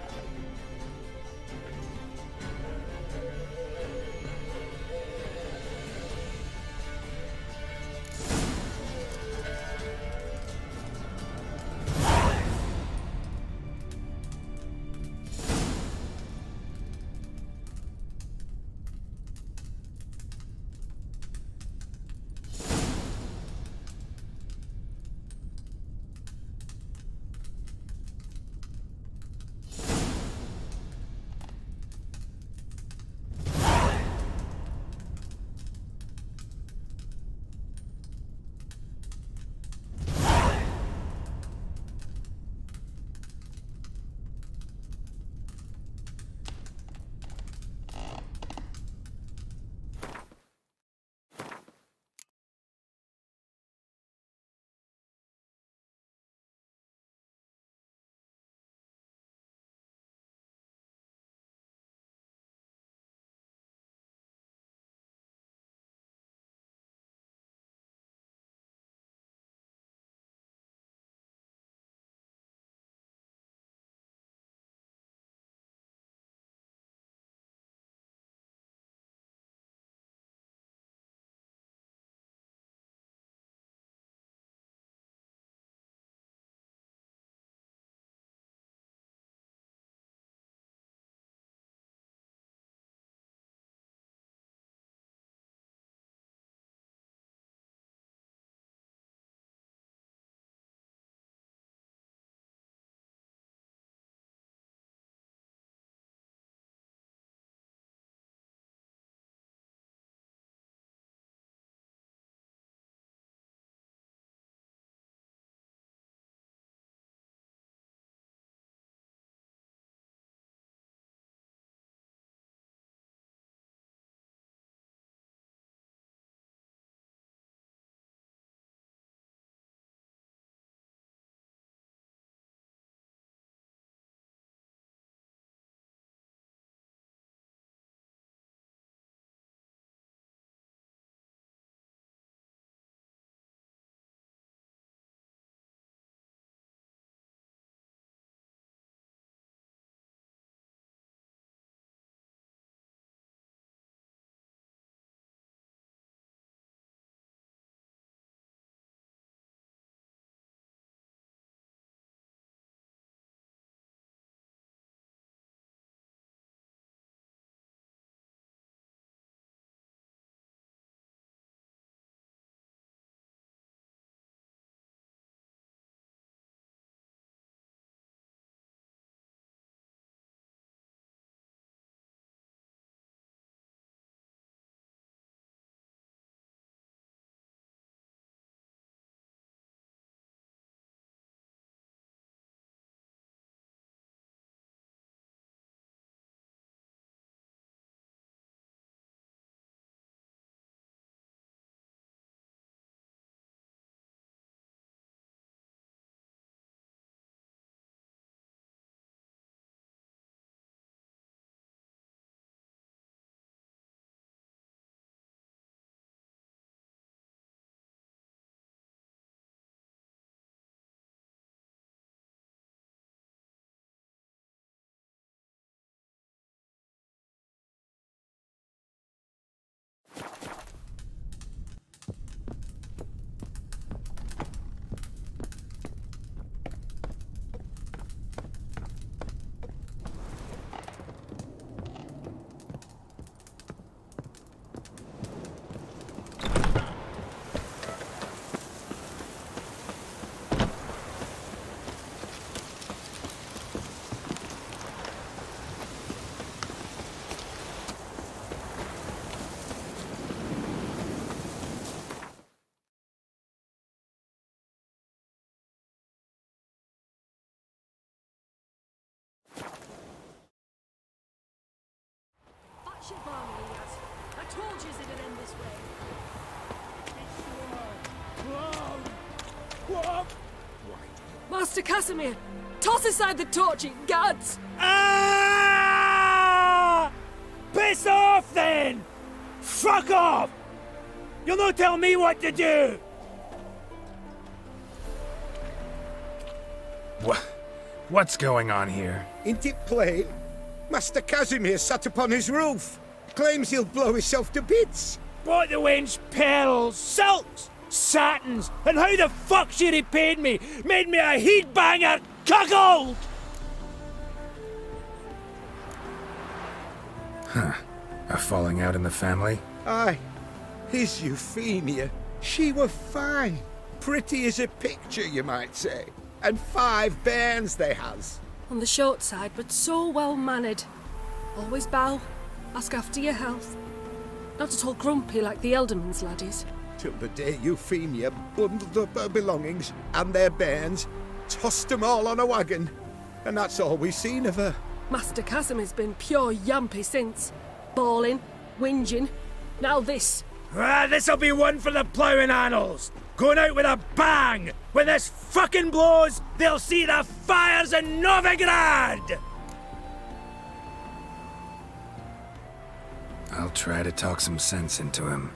Shit, Barney, Elias. I told you it'd end this way. Master Casimir, toss aside the torching guards! Ah! Piss off then! Fuck off! You'll not tell me what to do! What's going on here? Ain't it plain? Master Casimir sat upon his roof. Claims he'll blow himself to bits. Bought the wench pearls, silks, satins, and how the fuck she repaid me? Made me a heat-banger cuckold! Huh. A falling out in the family? Aye. His Euphemia. She were fine. Pretty as a picture, you might say. And 5 bairns they has. On the short side, but so well mannered. Always bow, ask after your health. Not at all grumpy like the Elderman's laddies. Till the day Euphemia bundled up her belongings and their bairns, tossed them all on a wagon. And that's all we've seen of her. Master Casimir's been pure yampy since. Bawling, whinging, now this. Ah, this'll be one for the ploughing annals! Going out with a bang! When this fucking blows, they'll see the fires in Novigrad! I'll try to talk some sense into him.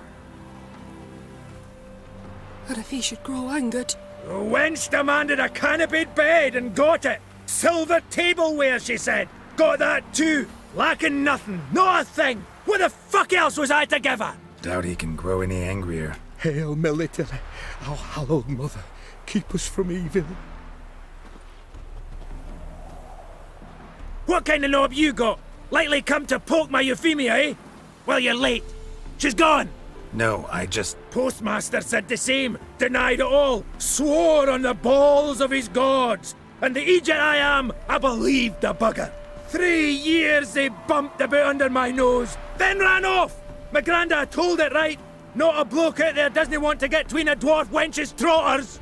But if he should grow angered... The wench demanded a canopied bed and got it! Silver tableware, she said! Got that too! Lacking nothing, not a thing! What the fuck else was I to give her? Doubt he can grow any angrier. Hail Melitele, our hallowed mother, keep us from evil. What kind of knob you got? Likely come to poke my Euphemia, eh? Well, you're late. She's gone. No, I just... Postmaster said the same. Denied it all. Swore on the balls of his gods. And the Egypt I am, I believed the bugger. 3 years they bumped about under my nose, then ran off. My granda told it right. Not a bloke out there doesn't want to get between a dwarf wench's trotters.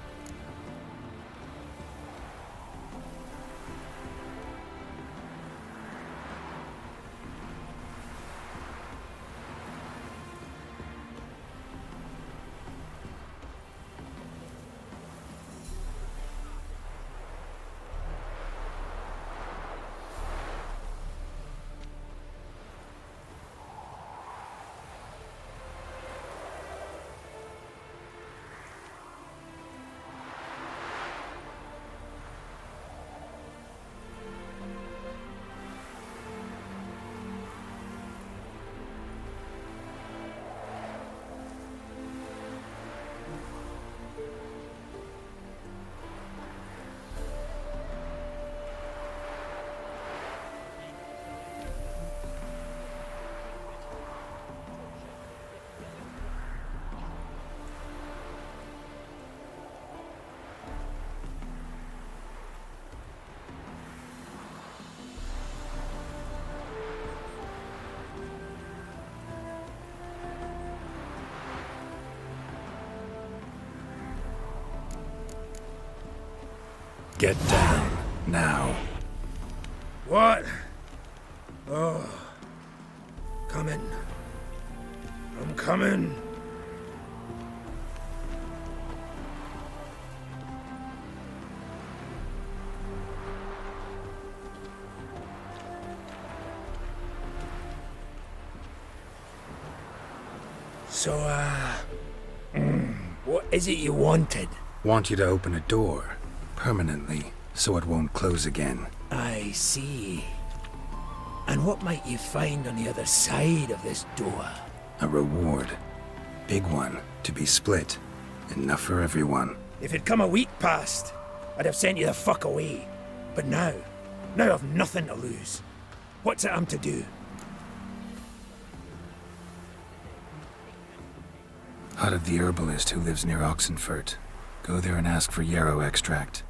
Get down, now. What? Oh. Coming. I'm coming. So, what is it you wanted? Want you to open a door, permanently, so it won't close again. I see. And what might you find on the other side of this door? A reward. Big one, to be split. Enough for everyone. If it'd come a week past, I'd have sent you the fuck away. But now I've nothing to lose. What's it I'm to do? Hut of the herbalist who lives near Oxenfurt. Go there and ask for yarrow extract.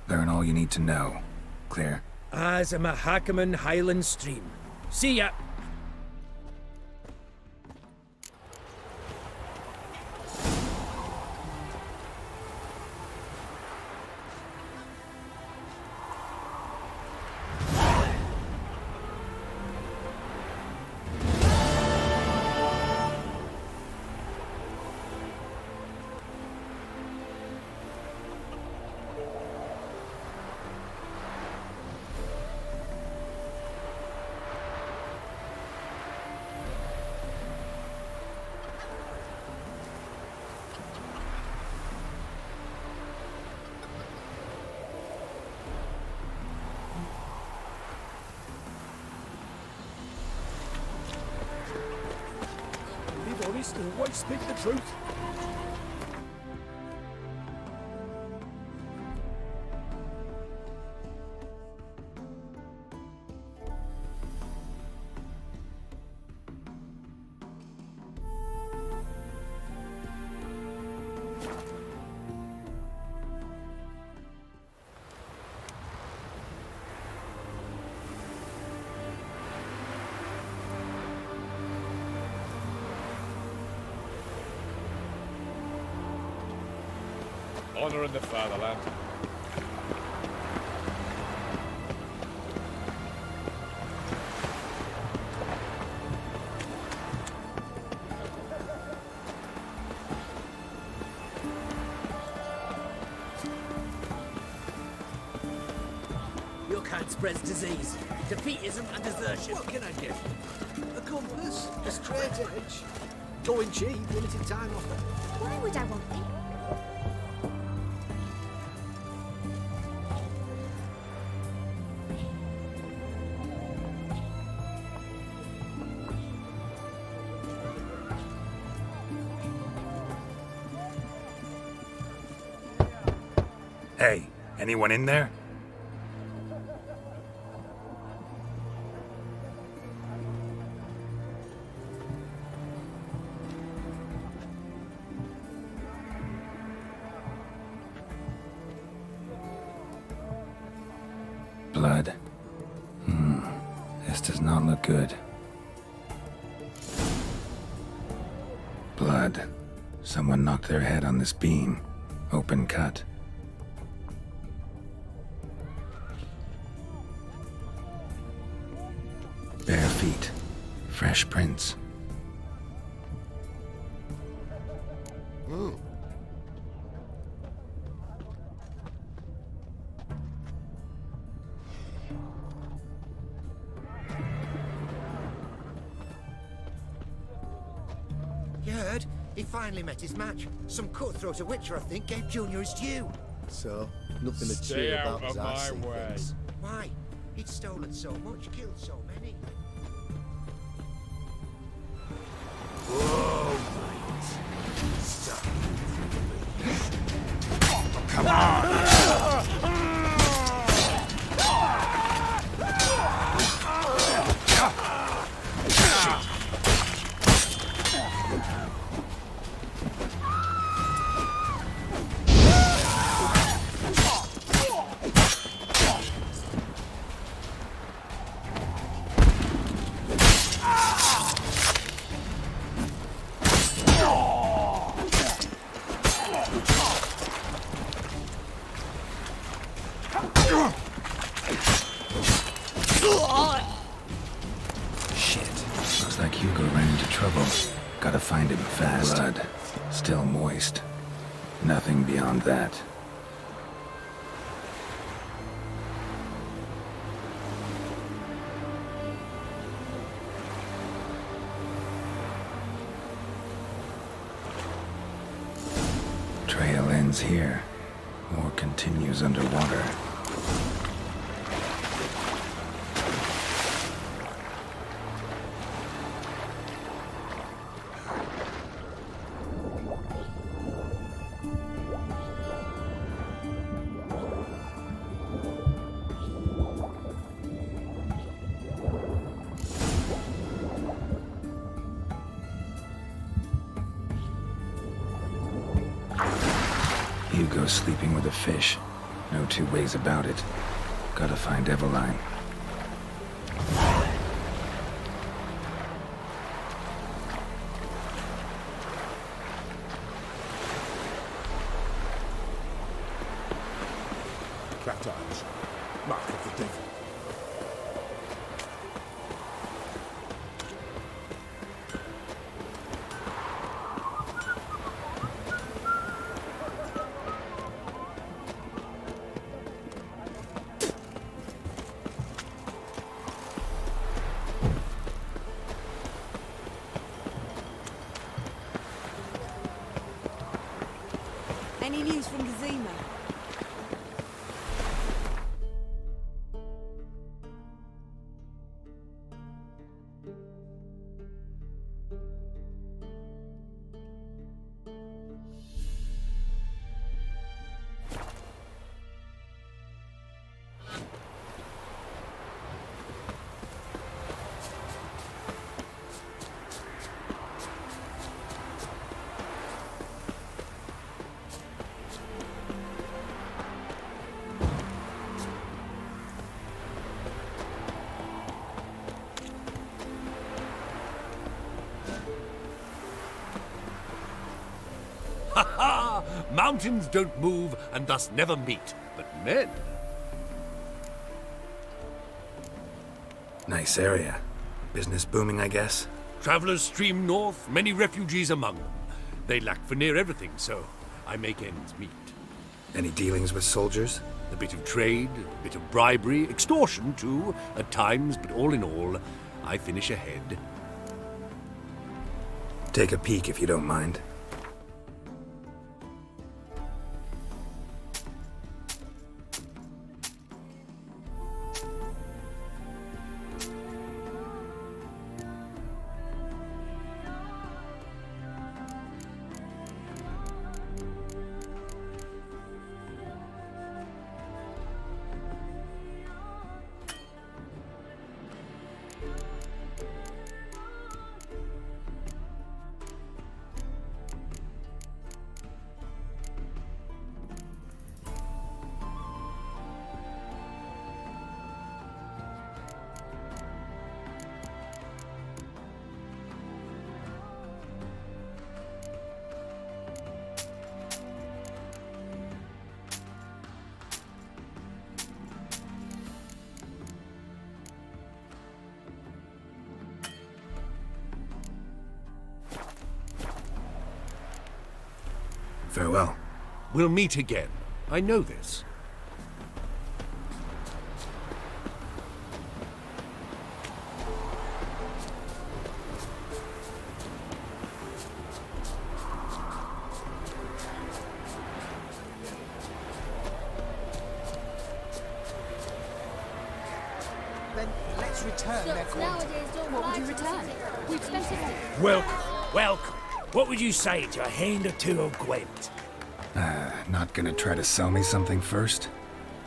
Learn all you need to know. Clear? As a Mahakaman Highland Stream. See ya! priest always speak the truth. Honor in the fatherland. Your kind spreads disease, defeatism and desertion. What can I get? A compass, a straight edge, going cheap, limited time offer. Why would I want it? Hey, anyone in there? Blood. This does not look good. Blood. Someone knocked their head on this beam. Open cut. Bare feet. Fresh prints. You heard? He finally met his match. Some cutthroat, a witcher, I think, gave Junior his due. So, nothing to Stay cheer out about of as I my see way. things. Why? He'd stolen so much, killed so many. Come on! Shit. Looks like Hugo ran into trouble. Gotta find him fast. Blood. Still moist. Nothing beyond that. Trail ends here, or continues underwater. Hugo's sleeping with a fish. No two ways about it. Gotta find Eveline. Cat eyes. Mark of the devil. Any news from Gazima? Mountains don't move and thus never meet, but men. Nice area. Business booming, I guess? Travelers stream north, many refugees among them. They lack for near everything, so I make ends meet. Any dealings with soldiers? A bit of trade, a bit of bribery, extortion too, at times, but all in all, I finish ahead. Take a peek if you don't mind. Farewell. We'll meet again. I know this. Then let's return their coin. What would you return? We've spent it. Welcome, welcome. What would you say to a hand or two of Gwent? Not gonna try to sell me something first?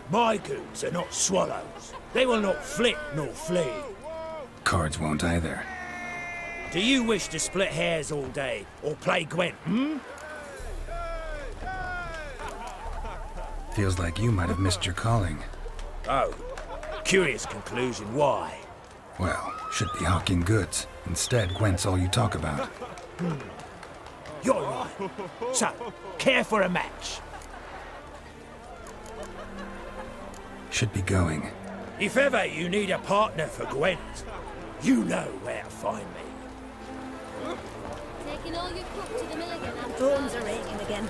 My goods are not swallows. They will not flit nor flee. Cards won't either. Do you wish to split hairs all day or play Gwent, hmm? Feels like you might have missed your calling. Oh, curious conclusion. Why? Well, should be hawking goods. Instead, Gwent's all you talk about. You're right. So, care for a match? Should be going. If ever you need a partner for Gwent, you know where to find me. Taking all your cook to the mill again. Thorns are aching again.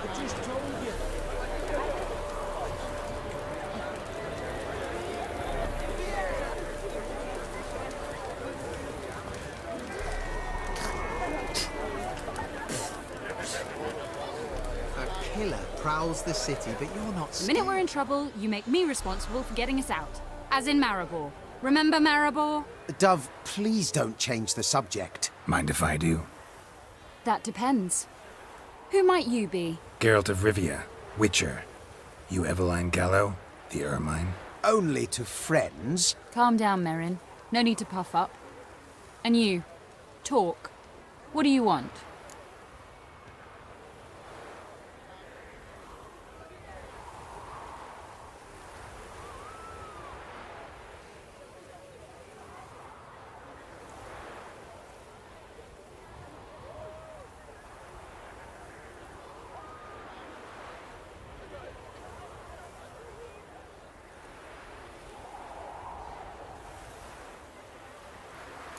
A killer prowls the city, but you're not The minute we're in trouble, you make me responsible for getting us out. As in Maribor. Remember Maribor? Dove, please don't change the subject. Mind if I do? That depends. Who might you be? Geralt of Rivia, Witcher. You Eveline Gallo, the Ermine. Only to friends. Calm down, Merrin. No need to puff up. And you, talk. What do you want?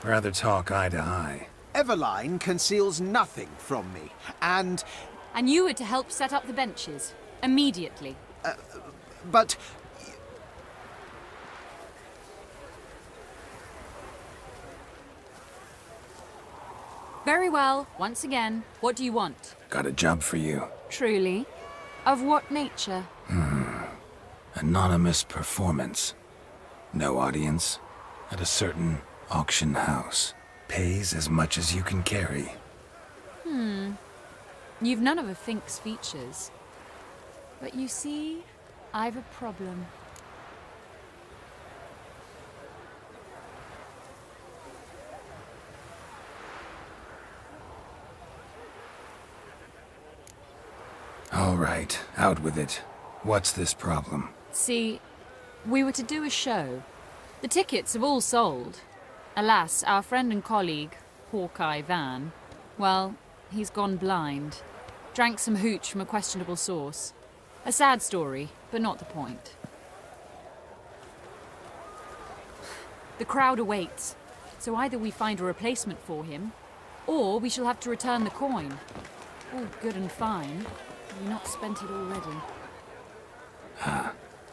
Rather talk eye to eye. Eveline conceals nothing from me, and... And you were to help set up the benches. Immediately. But... Very well. Once again, what do you want? Got a job for you. Truly? Of what nature? Anonymous performance. No audience. At a certain auction house. Pays as much as you can carry. You've none of a Fink's features. But you see, I've a problem. All right, out with it. What's this problem? See, we were to do a show. The tickets have all sold. Alas, our friend and colleague, Hawkeye Van, well, he's gone blind. Drank some hooch from a questionable source. A sad story, but not the point. The crowd awaits, so either we find a replacement for him, or we shall have to return the coin. All good and fine. Have you not spent it already?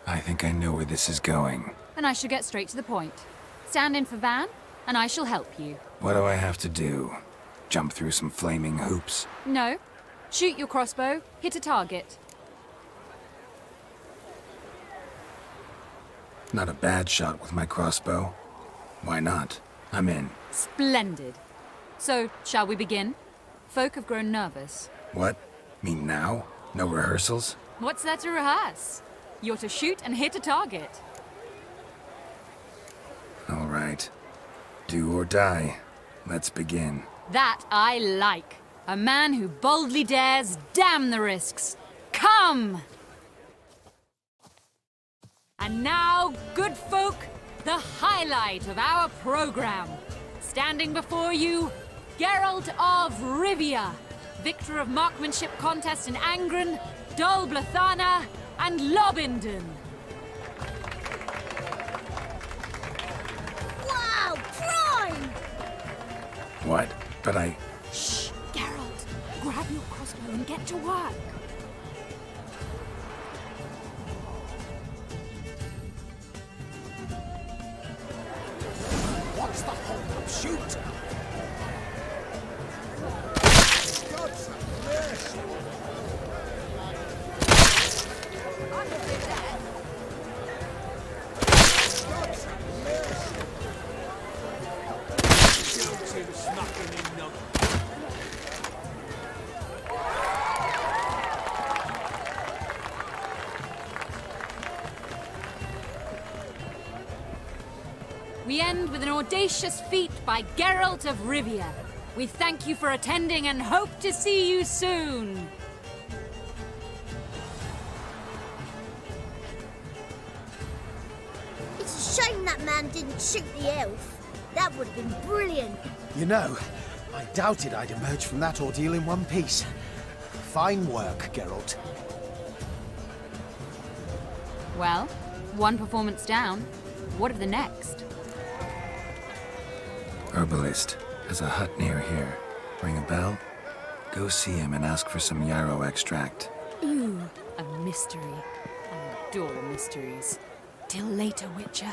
I think I know where this is going. Then I shall get straight to the point. Stand in for Van, and I shall help you. What do I have to do? Jump through some flaming hoops? No. Shoot your crossbow, hit a target. Not a bad shot with my crossbow. Why not? I'm in. Splendid. So, shall we begin? Folk have grown nervous. What? Me now? No rehearsals? What's there to rehearse? You're to shoot and hit a target. All right. Do or die. Let's begin. That I like. A man who boldly dares, damn the risks. Come! And now, good folk, the highlight of our program. Standing before you, Geralt of Rivia, victor of marksmanship contest in Angren, Dol Blathana, and Lobindon. Wow, prime! What? But I... Shh, Geralt, grab your crossbow and get to work. What's the hold-up? Shoot! God's mercy! God's mercy! Guilty of smacking in them. We end with an audacious feat by Geralt of Rivia. We thank you for attending and hope to see you soon. It's a shame that man didn't shoot the elf. That would have been brilliant. You know, I doubted I'd emerge from that ordeal in one piece. Fine work, Geralt. Well, one performance down. What of the next? Herbalist has a hut near here. Ring a bell? Go see him and ask for some yarrow extract. Ooh, a mystery. I adore mysteries. Till later, Witcher.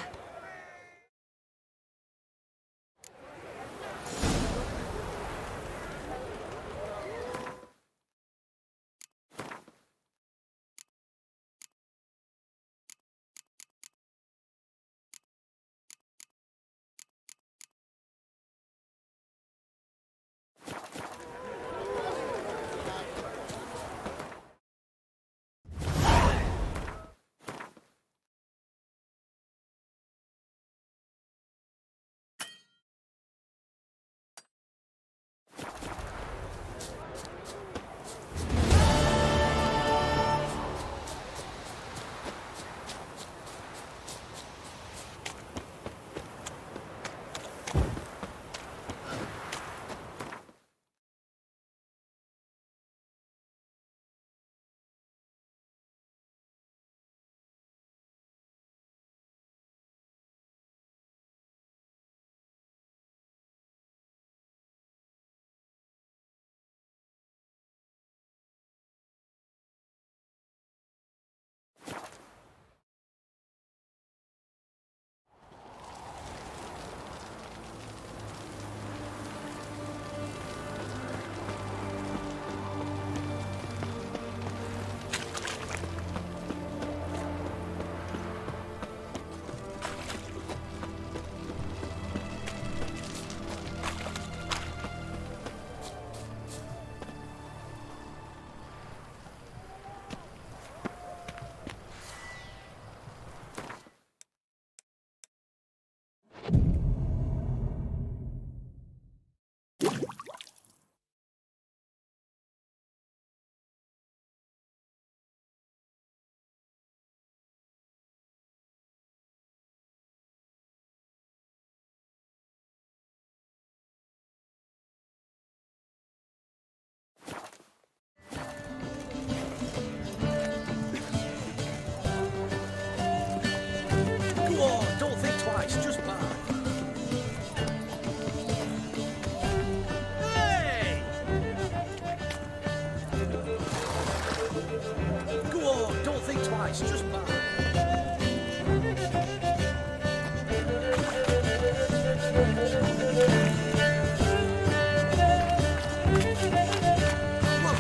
it's just What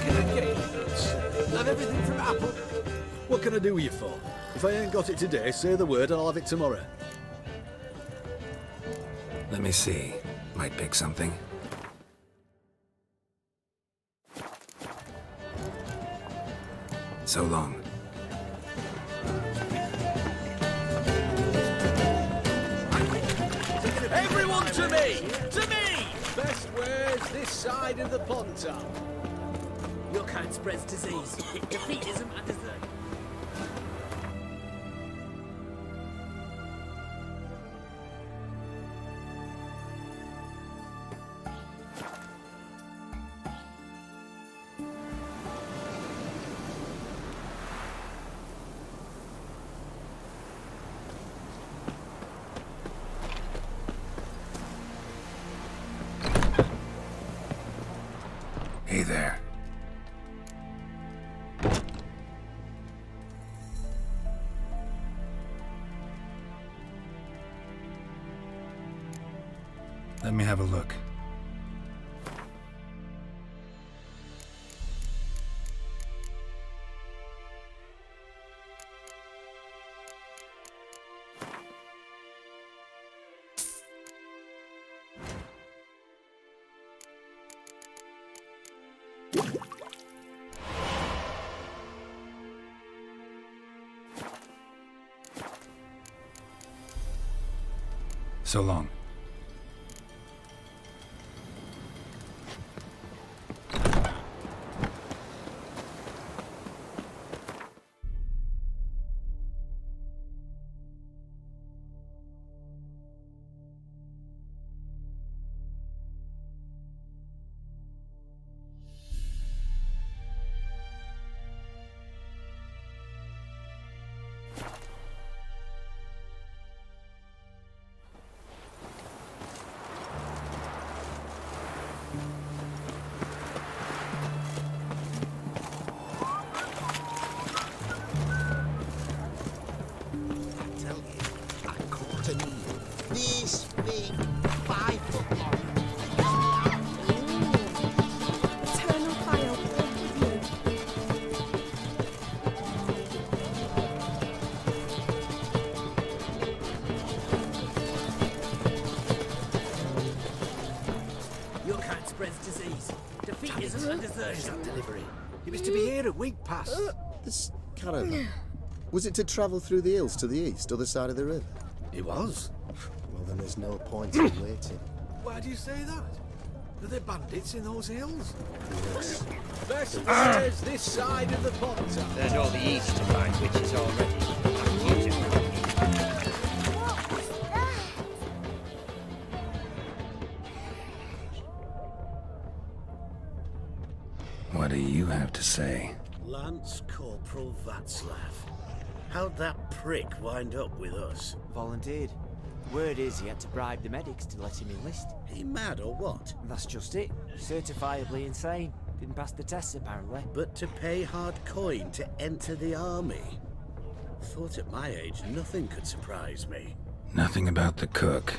can I get you? Have everything from Apple. What can I do with you for? If I ain't got it today, say the word and I'll have it tomorrow. Let me see. Might pick something. So long. Everyone to me! To me! Best wares this side of the pond top. Your kind spreads disease, defeatism, and desert. Hey there. Let me have a look. So long. This big, 5 foot long. Eternal fire walk with you. Your kind spreads disease, defeatism, and There's desertion. that delivery. He was to be here a week past. This caravan. Was it to travel through the hills to the east, other side of the river? He was. Well, then there's no point in waiting. Why do you say that? Are there bandits in those hills? Yes. Best wares this side of the pond top. There's all the east to find witches already. What do you have to say? Lance Corporal Václav. How'd that prick wind up with us? Volunteered. Word is he had to bribe the medics to let him enlist. He mad or what? That's just it. Certifiably insane. Didn't pass the tests apparently. But to pay hard coin to enter the army? Thought at my age nothing could surprise me. Nothing about the cook.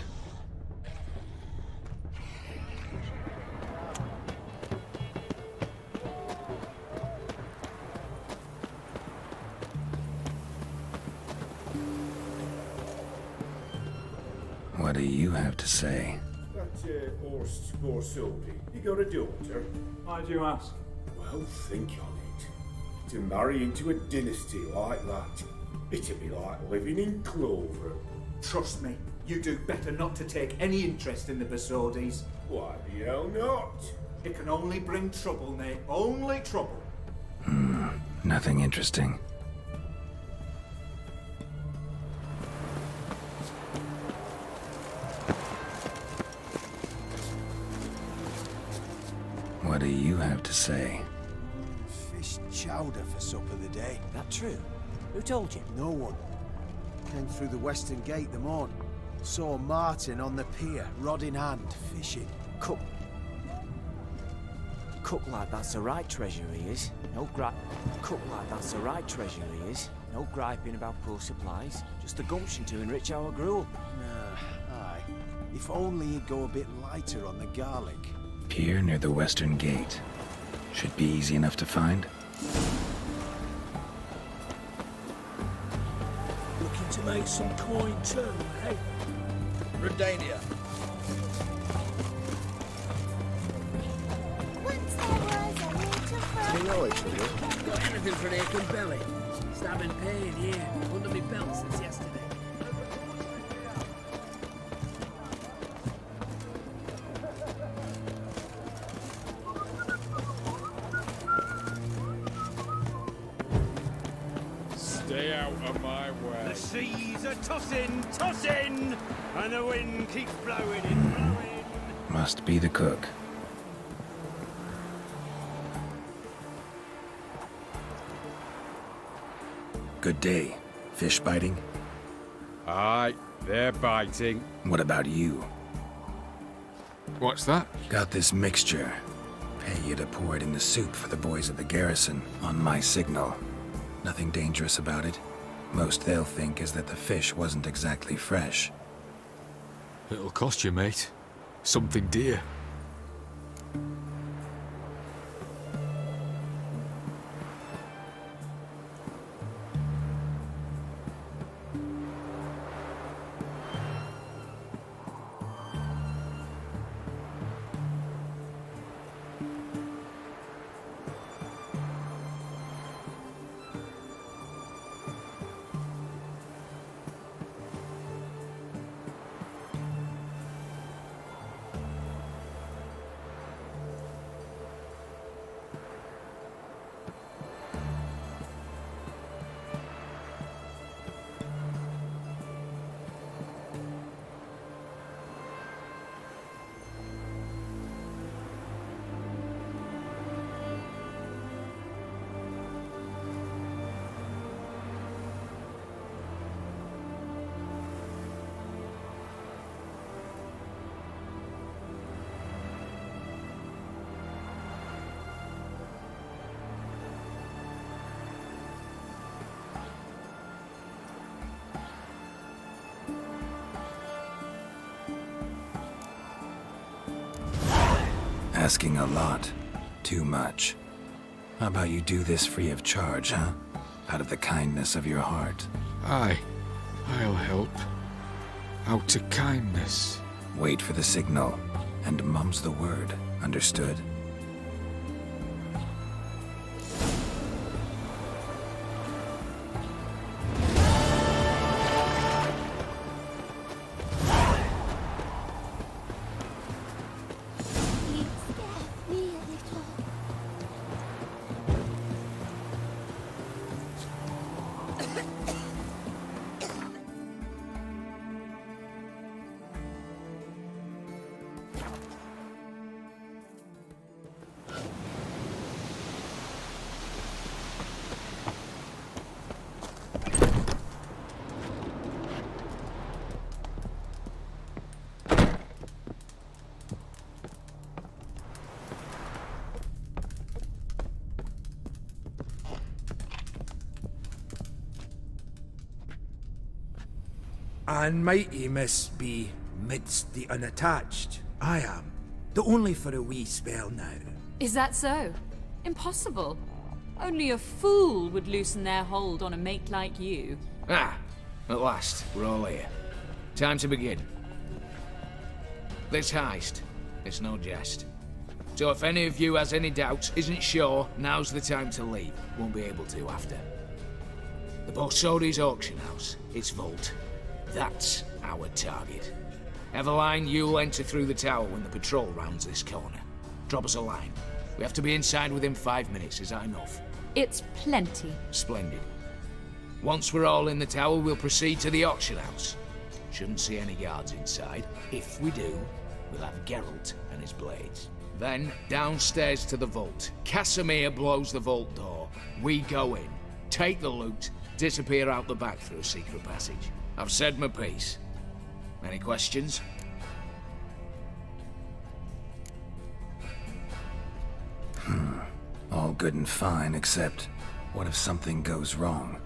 What do you have to say? That Horst Borsodi, you got a daughter? Why do you ask? Well, think on it. To marry into a dynasty like that, it'd be like living in clover. Trust me, you do better not to take any interest in the Borsodis. Why the hell not? It can only bring trouble, Nate. Only trouble. Nothing interesting. What do you have to say? Fish chowder for supper the day. That true? Who told you? No one. Came through the western gate the morn. Saw Martin on the pier, rod in hand, fishing. Cook like that's the right treasure he is. No Cook like that's the right treasure he is. No griping about poor supplies. Just the gumption to enrich our gruel. Aye. If only he'd go a bit lighter on the garlic. Pier near the western gate. Should be easy enough to find. Looking to make some coin too, eh? Redania. Got anything for an aching belly? Stabbing pain here, under my belt since yesterday. Stay out of my way. The seas are tossing, tossing, and the wind keeps blowing and blowing. Must be the cook. Good day. Fish biting? Aye, they're biting. What about you? What's that? Got this mixture. Pay you to pour it in the soup for the boys at the garrison, on my signal. Nothing dangerous about it. Most they'll think is that the fish wasn't exactly fresh. It'll cost you, mate. Something dear. Asking a lot. Too much. How about you do this free of charge, huh? Out of the kindness of your heart. Aye, I'll help. Out of kindness. Wait for the signal, and mum's the word. Understood? And mighty must be midst the unattached. I am, though only for a wee spell now. Is that so? Impossible. Only a fool would loosen their hold on a mate like you. Ah, at last, we're all here. Time to begin. This heist, it's no jest. So if any of you has any doubts, isn't sure, now's the time to leave. Won't be able to after. The Borsodi's auction house, its vault. That's our target. Eveline, you'll enter through the tower when the patrol rounds this corner. Drop us a line. We have to be inside within 5 minutes, is that enough? It's plenty. Splendid. Once we're all in the tower, we'll proceed to the auction house. Shouldn't see any guards inside. If we do, we'll have Geralt and his blades. Then, downstairs to the vault. Casimir blows the vault door. We go in, take the loot, disappear out the back through a secret passage. I've said my piece. Any questions? All good and fine, except what if something goes wrong?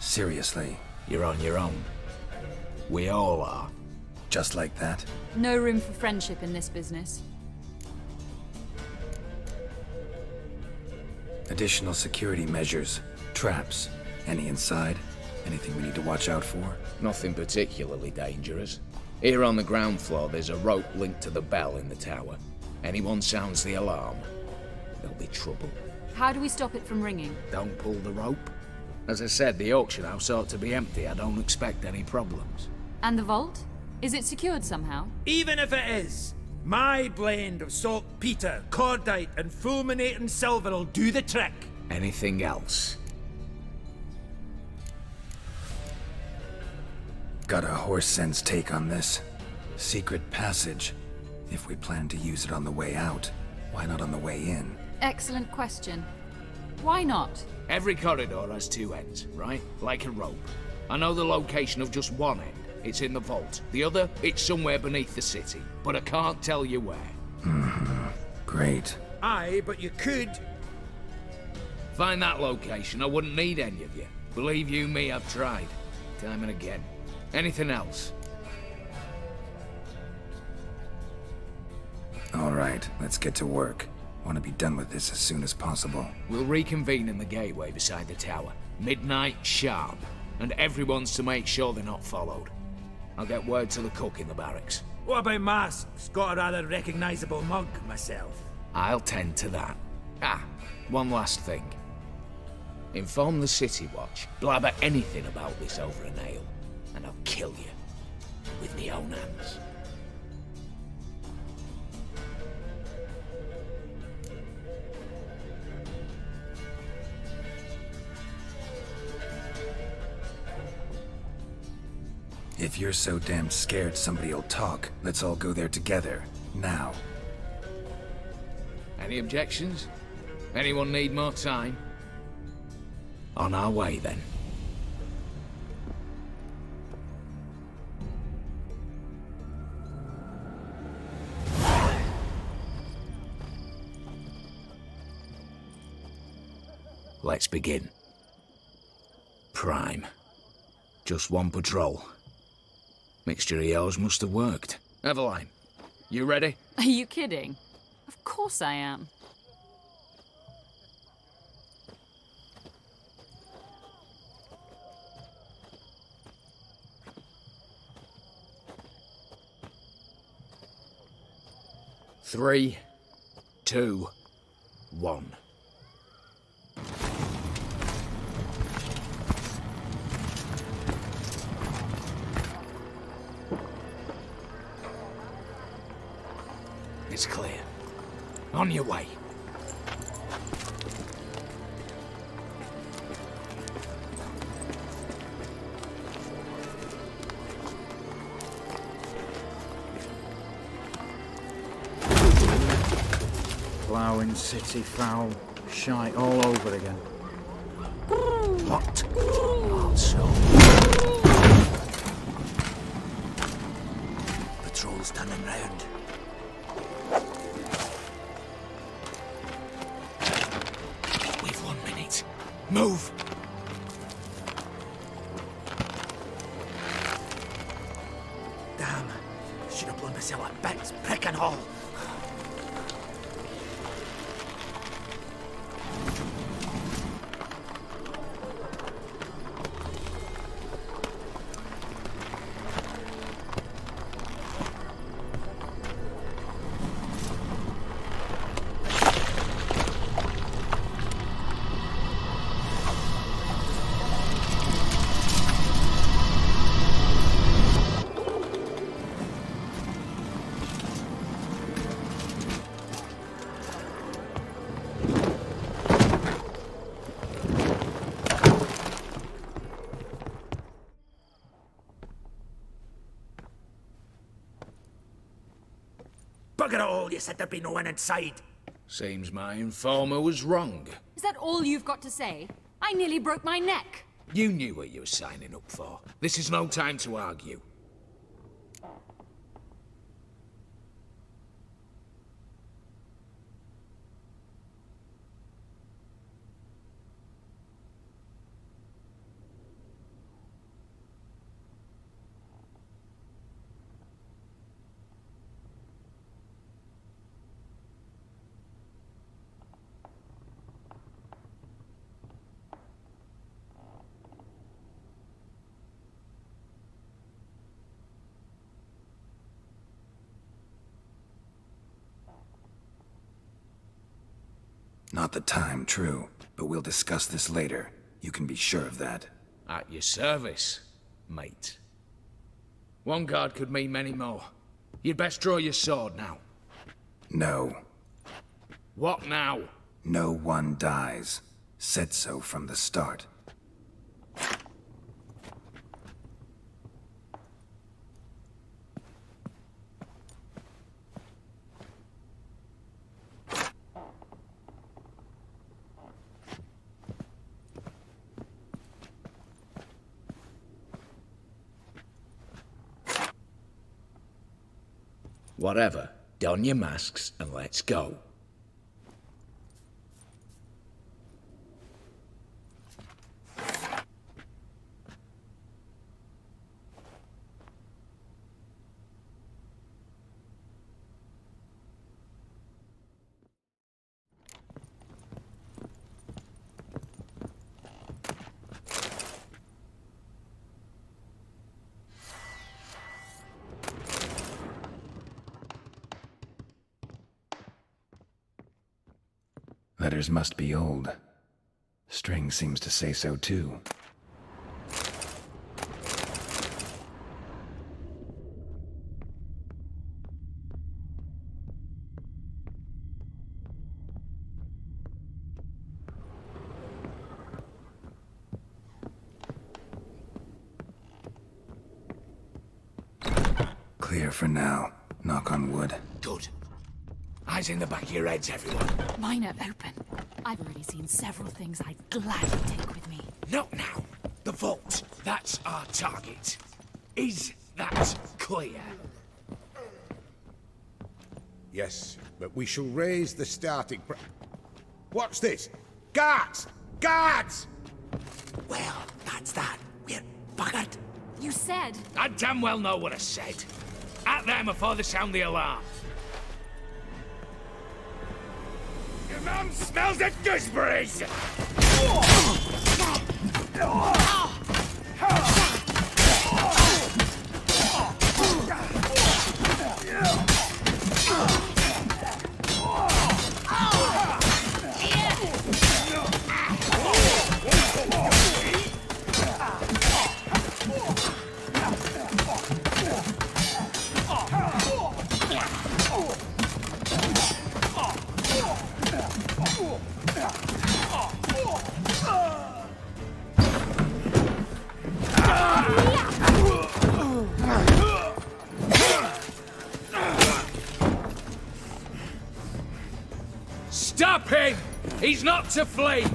Seriously. You're on your own. We all are. Just like that? No room for friendship in this business. Additional security measures. Traps. Any inside? Anything we need to watch out for? Nothing particularly dangerous. Here on the ground floor, there's a rope linked to the bell in the tower. Anyone sounds the alarm, there'll be trouble. How do we stop it from ringing? Don't pull the rope. As I said, the auction house ought to be empty. I don't expect any problems. And the vault? Is it secured somehow? Even if it is, my blend of saltpeter, cordite, and fulminating silver will do the trick. Anything else? Got a horse sense take on this. Secret passage. If we plan to use it on the way out, why not on the way in? Excellent question. Why not? Every corridor has two ends, right? Like a rope. I know the location of just one end. It's in the vault. The other, it's somewhere beneath the city. But I can't tell you where. Great. Aye, but you could. Find that location, I wouldn't need any of you. Believe you me, I've tried. Time and again. Anything else? All right, let's get to work. Want to be done with this as soon as possible. We'll reconvene in the gateway beside the tower. Midnight sharp. And everyone's to make sure they're not followed. I'll get word to the cook in the barracks. What about masks? Got a rather recognizable mug myself. I'll tend to that. Ah, one last thing. Inform the City Watch. Blabber anything about this over a nail, and I'll kill you. With my own hands. If you're so damn scared somebody'll talk, let's all go there together. Now. Any objections? Anyone need more time? On our way, then. Let's begin. Prime. Just one patrol. Mixture of yours must have worked. Eveline, you ready? Are you kidding? Of course I am. Three, two, one. It's clear. On your way. Ploughing city foul. Shite all over again. What? Also. Patrol's turning round. We've 1 minute. Move! Damn. Should have blown myself a bits, prick and all. Bugger it all, you said there'd be no one inside. Seems my informer was wrong. Is that all you've got to say? I nearly broke my neck. You knew what you were signing up for. This is no time to argue. Not the time, true. But we'll discuss this later. You can be sure of that. At your service, mate. One guard could mean many more. You'd best draw your sword now. No. What now? No one dies. Said so from the start. Whatever. Don your masks and let's go. Letters must be old. String seems to say so too. Clear for now. Knock on wood. Good. Eyes in the back of your heads, everyone. Mine are open. I've already seen several things I'd gladly take with me. Not now. The vault. That's our target. Is that clear? Yes, but we shall raise the starting What's this? Guards! Guards! Well, that's that. We're buggered. You said... I damn well know what I said. At them before they sound the alarm. Your mum smells of gooseberries! Stop him! He's not to flee!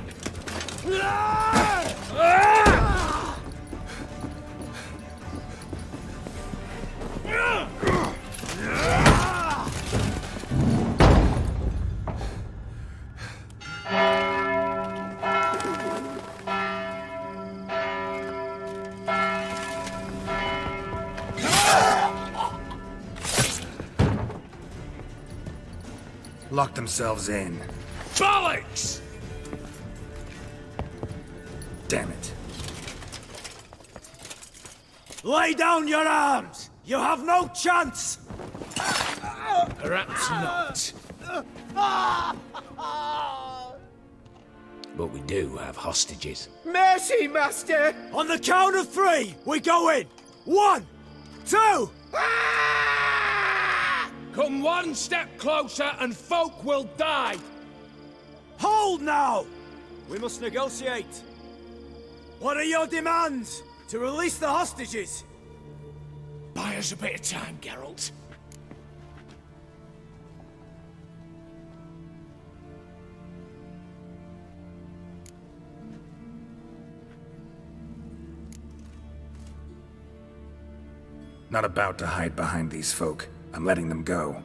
Lock themselves in. Bollocks! Damn it. Lay down your arms! You have no chance! Perhaps not. But we do have hostages. Mercy, Master! On the count of 3, we go in! 1, 2... Come one step closer and folk will die! Hold now! We must negotiate. What are your demands? To release the hostages? Buy us a bit of time, Geralt. Not about to hide behind these folk. I'm letting them go.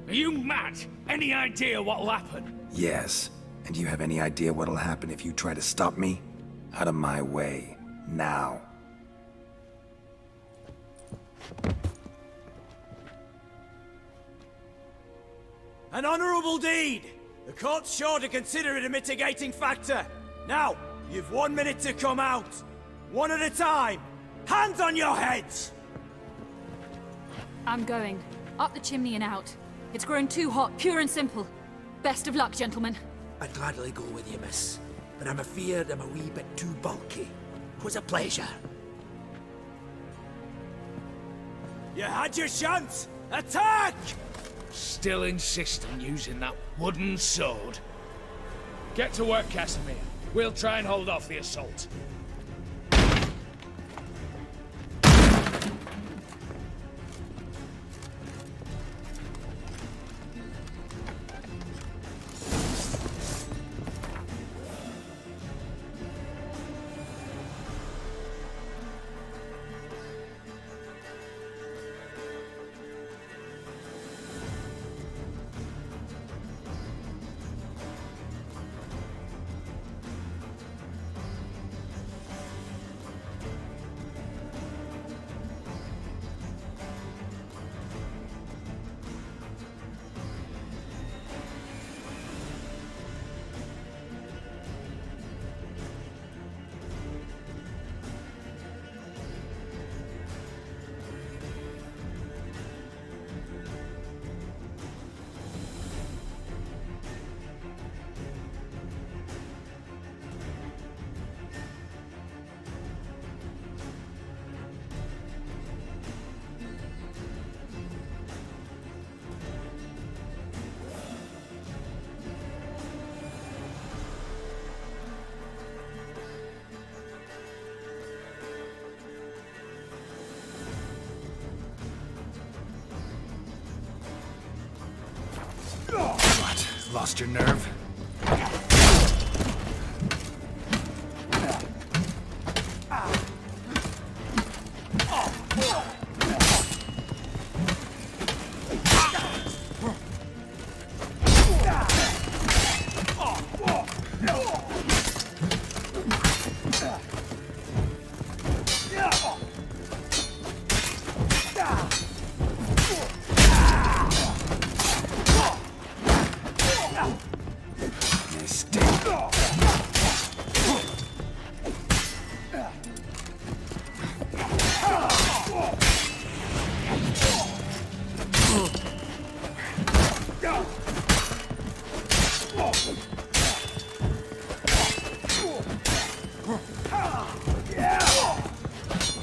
Are you mad? Any idea what'll happen? Yes. And do you have any idea what'll happen if you try to stop me? Out of my way. Now. An honorable deed! The court's sure to consider it a mitigating factor. Now, you've 1 minute to come out. One at a time. Hands on your heads! I'm going. Up the chimney and out. It's grown too hot, pure and simple. Best of luck, gentlemen. I'd gladly go with you, miss, but I'm afeard I'm a wee bit too bulky. 'Twas a pleasure. You had your chance! Attack! Still insist on using that wooden sword? Get to work, Casimir. We'll try and hold off the assault. What? Lost your nerve?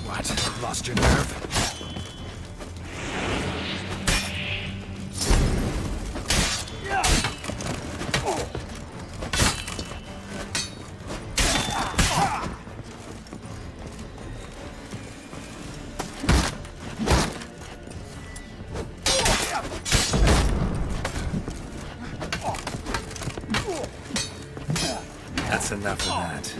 What? Lost your nerve? That's enough of that.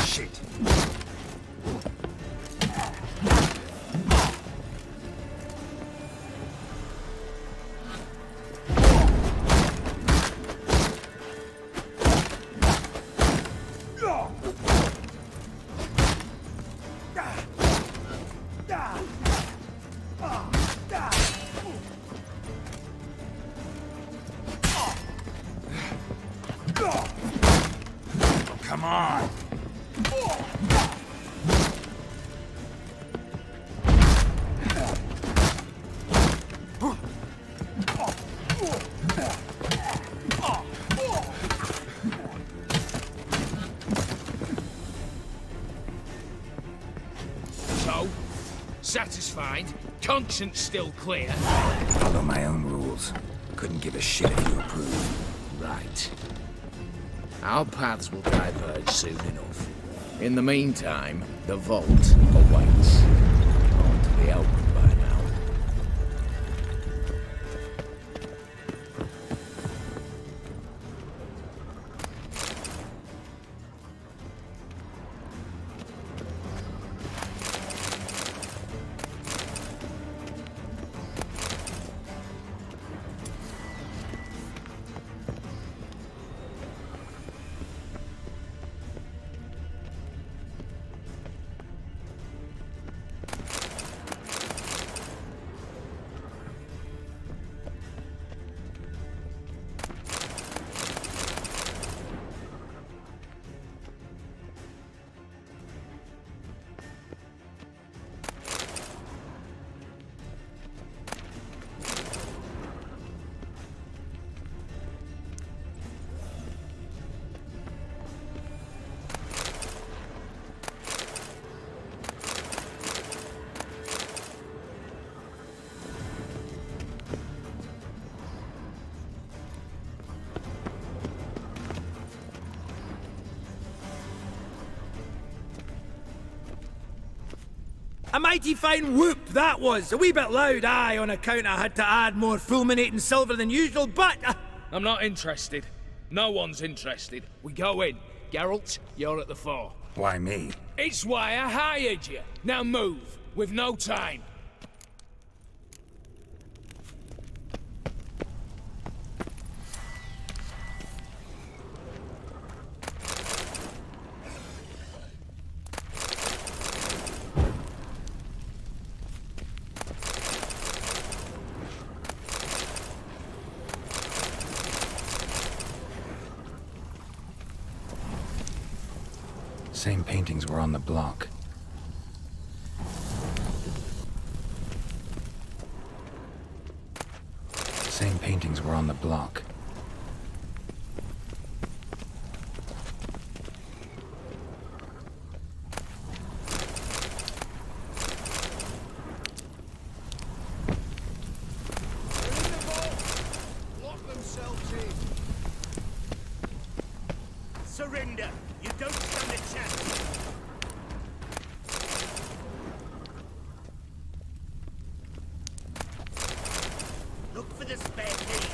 Shit. Come on! So, satisfied? Conscience still clear? Follow my own rules. Couldn't give a shit if you approve. Right. Our paths will diverge soon enough. In the meantime, the vault awaits. On to be opened by now. A mighty fine whoop that was. A wee bit loud, aye, on account I had to add more fulminating silver than usual, but... I'm not interested. No one's interested. We go in. Geralt, you're at the fore. Why me? It's why I hired you. Now move. We've no time. Same paintings were on the block. Same paintings were on the block. Lock themselves in. Surrender. You don't stand a chance. Look for the spare key.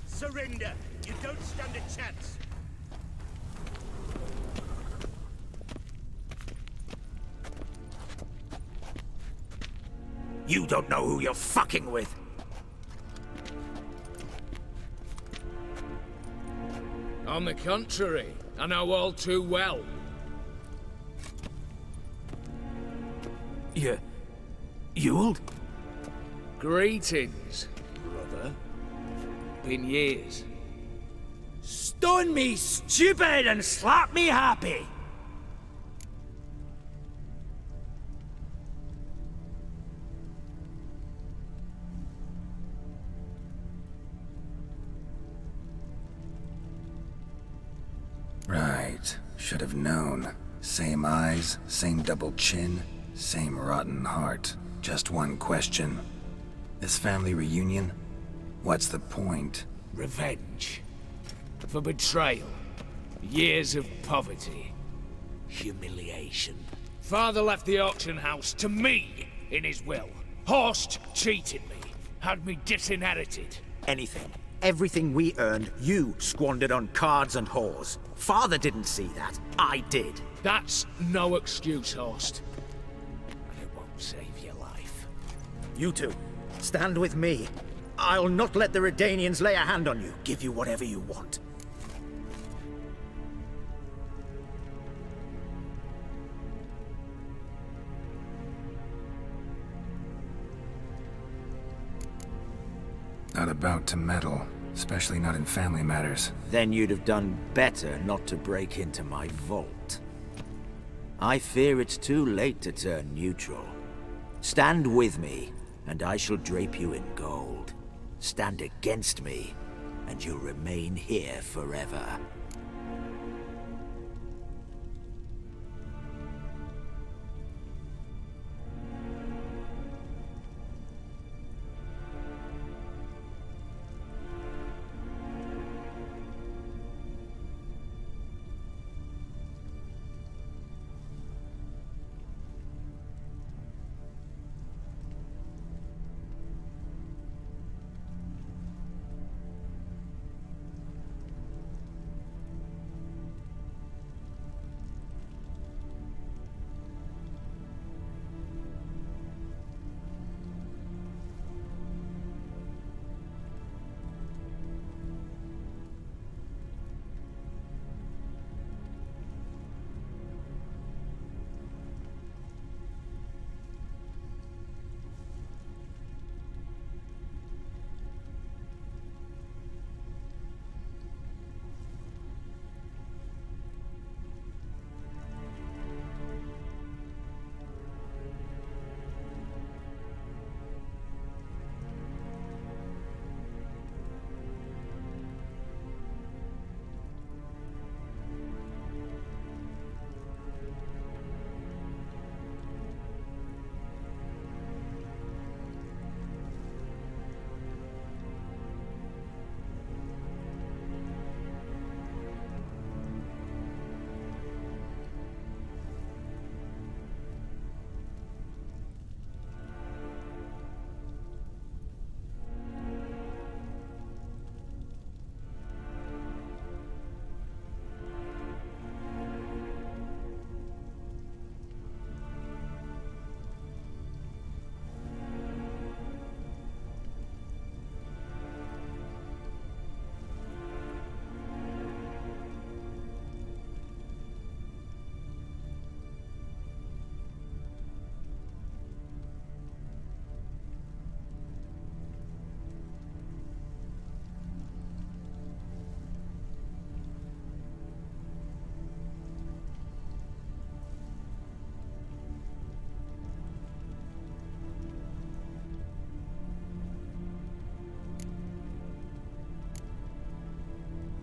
Surrender. You don't stand a chance. You don't know who you're fucking with. On the contrary, I know all too well. Ewald? Greetings, brother. Been years. Stone me stupid and slap me happy! Right. Should have known. Same eyes, same double chin, same rotten heart. Just one question. This family reunion? What's the point? Revenge. For betrayal. Years of poverty. Humiliation. Father left the auction house to me in his will. Horst cheated me. Had me disinherited. Anything. Everything we earned, you squandered on cards and whores. Father didn't see that. I did. That's no excuse, Horst. And it won't save your life. You two, stand with me. I'll not let the Redanians lay a hand on you. Give you whatever you want. Not about to meddle, especially not in family matters. Then you'd have done better not to break into my vault. I fear it's too late to turn neutral. Stand with me, and I shall drape you in gold. Stand against me, and you'll remain here forever.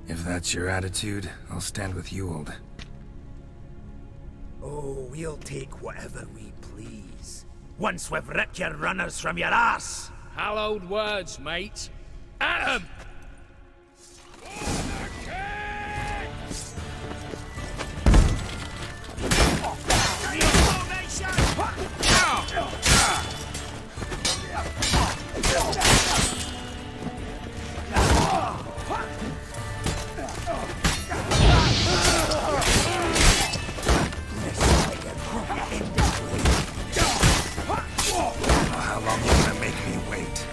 If that's your attitude, I'll stand with Ewald. Oh, we'll take whatever we please. Once we've ripped your runners from your arse! Hallowed words, mate. At 'em! How long are you gonna make me wait?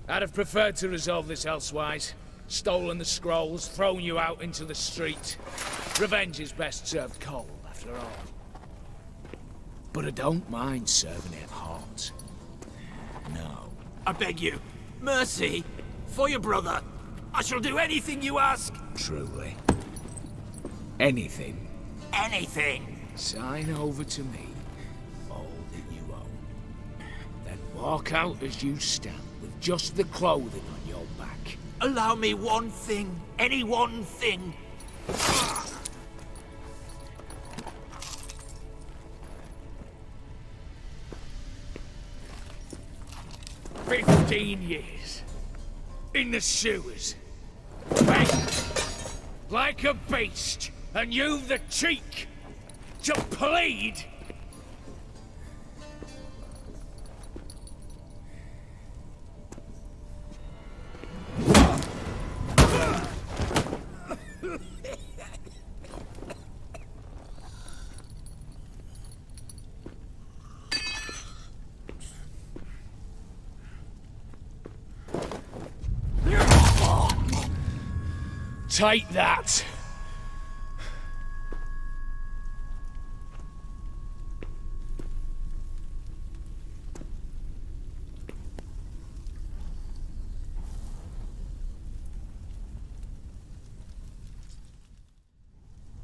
I'd have preferred to resolve this elsewise. Stolen the scrolls, thrown you out into the street. Revenge is best served cold, after all. But I don't mind serving it hot. No. I beg you, mercy, for your brother. I shall do anything you ask. Truly. Anything. Anything. Sign over to me all that you own. Then walk out as you stand, with just the clothing on your back. Allow me one thing, any one thing. 15 years. In the sewers. Begging. Like a beast. And you've the cheek to plead. Take that.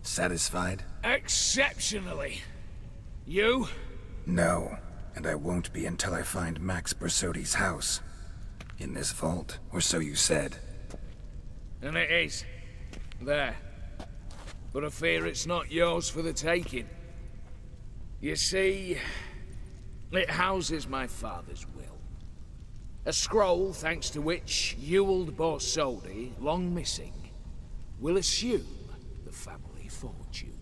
Satisfied? Exceptionally. You? No, and I won't be until I find Max Bersodi's house. In this vault, or so you said. And it is. There. But I fear it's not yours for the taking. You see, it houses my father's will. A scroll thanks to which Ewald Borsodi, long missing, will assume the family fortune.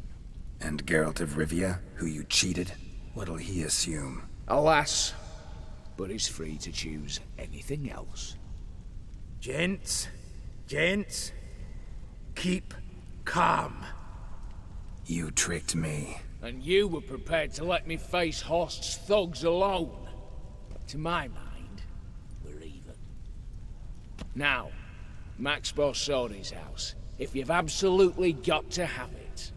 And Geralt of Rivia, who you cheated, what'll he assume? Alas, but he's free to choose anything else. Gents, keep calm. You tricked me. And you were prepared to let me face Horst's thugs alone. To my mind, we're even. Now, Max Borsodi's house. If you've absolutely got to have it,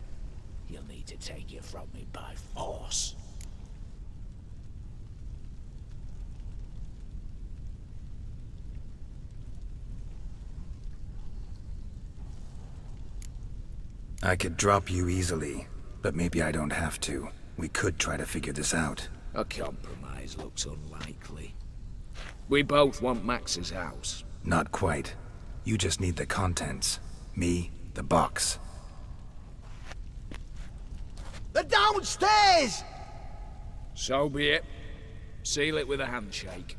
you'll need to take it from me by force. I could drop you easily, but maybe I don't have to. We could try to figure this out. A compromise looks unlikely. We both want Max's house. Not quite. You just need the contents. Me, the box. They're downstairs! So be it. Seal it with a handshake.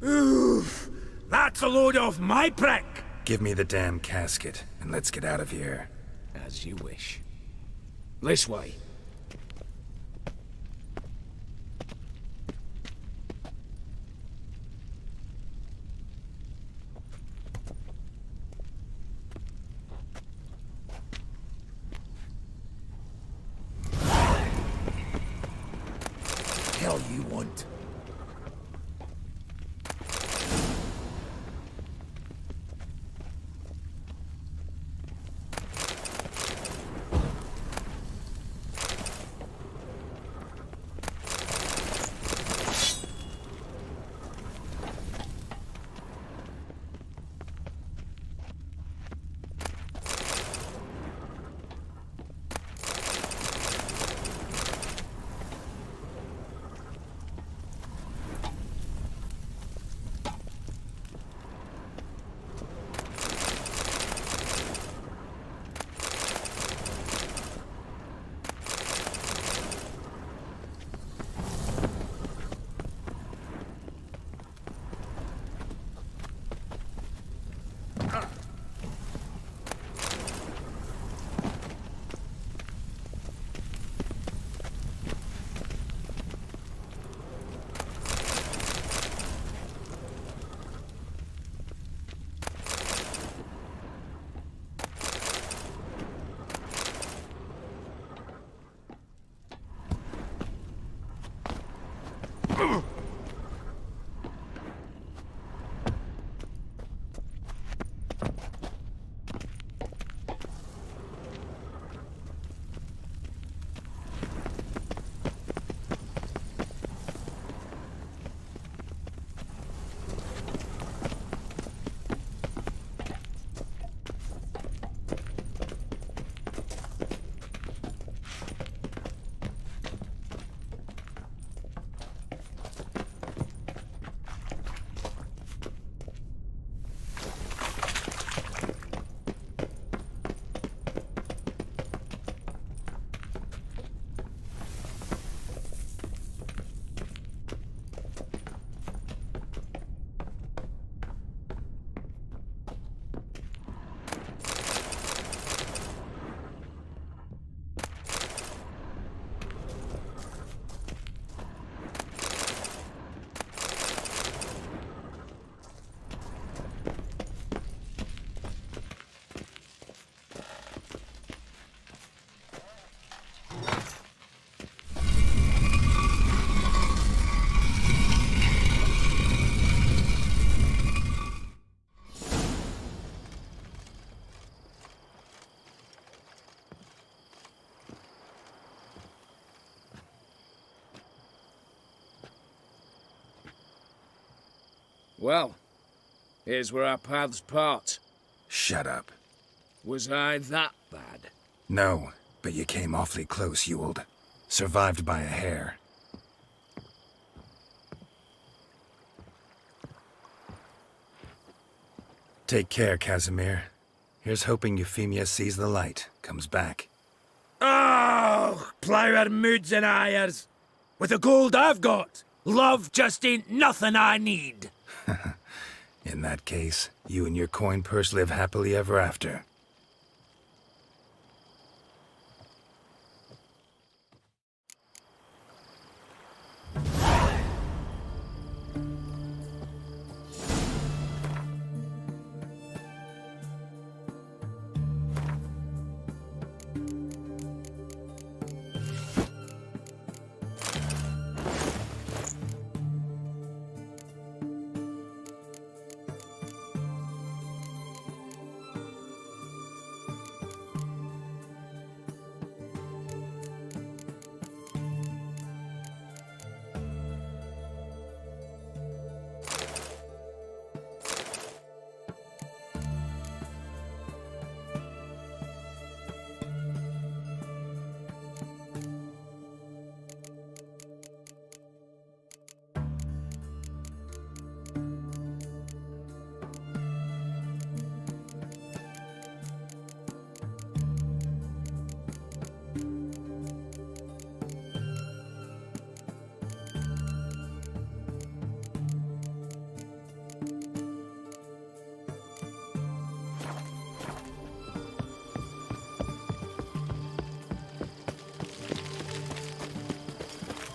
Oof! That's a load off my prick! Give me the damn casket, and let's get out of here. As you wish. This way. Hell you want? Well, here's where our paths part. Shut up. Was I that bad? No, but you came awfully close, Ewald. Survived by a hair. Take care, Casimir. Here's hoping Euphemia sees the light, comes back. Oh, plougher moods and ires. With the gold I've got, love just ain't nothing I need. In that case, you and your coin purse live happily ever after.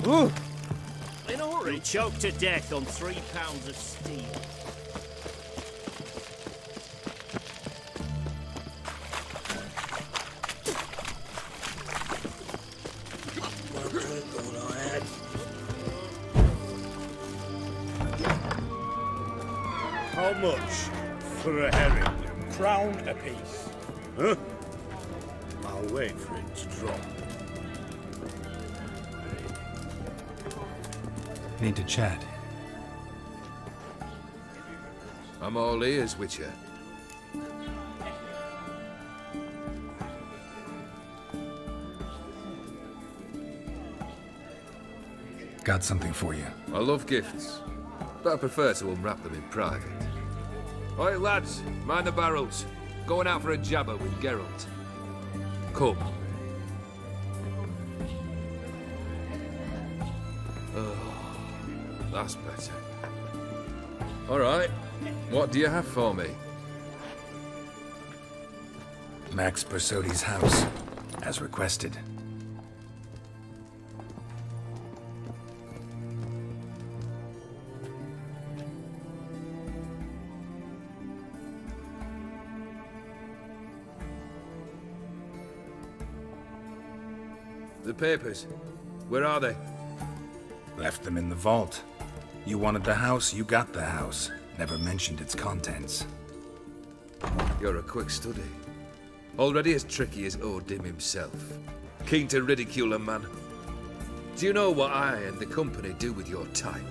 Ooh. In a hurry, choked to death on 3 pounds of steel. How much for a herring? Crown apiece. Huh? I'll wait for it to drop. Need to chat. I'm all ears, Witcher. Got something for you. I love gifts, but I prefer to unwrap them in private. Oi, lads, mind the barrels. Going out for a jabber with Geralt. Come. Oh, that's better. All right, what do you have for me? Max Bersodi's house, as requested. The papers, where are they? Left them in the vault. You wanted the house, you got the house. Never mentioned its contents. You're a quick study. Already as tricky as Odin himself. Keen to ridicule a man. Do you know what I and the company do with your type?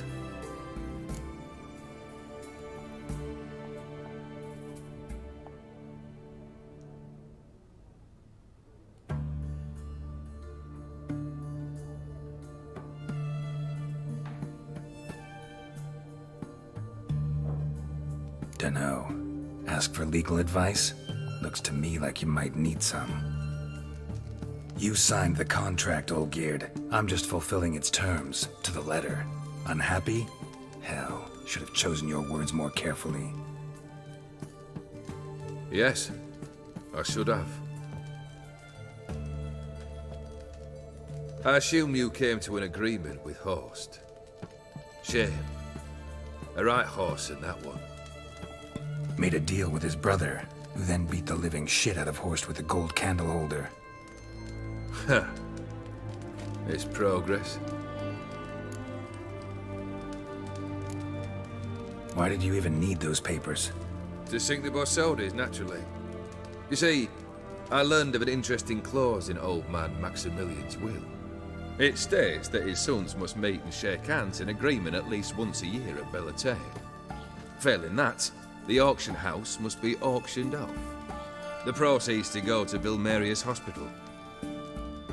Dunno. Ask for legal advice? Looks to me like you might need some. You signed the contract, Olgierd. I'm just fulfilling its terms, to the letter. Unhappy? Hell, should have chosen your words more carefully. Yes, I should have. I assume you came to an agreement with Horst. Shame. A right horse in that one. Made a deal with his brother, who then beat the living shit out of Horst with a gold candle holder. Huh. It's progress. Why did you even need those papers? To sink the Borsodis, naturally. You see, I learned of an interesting clause in old man Maximilian's will. It states that his sons must meet and shake hands in agreement at least once a year at Bellatane. Failing that, the auction house must be auctioned off. The proceeds to go to Bill Marius Hospital.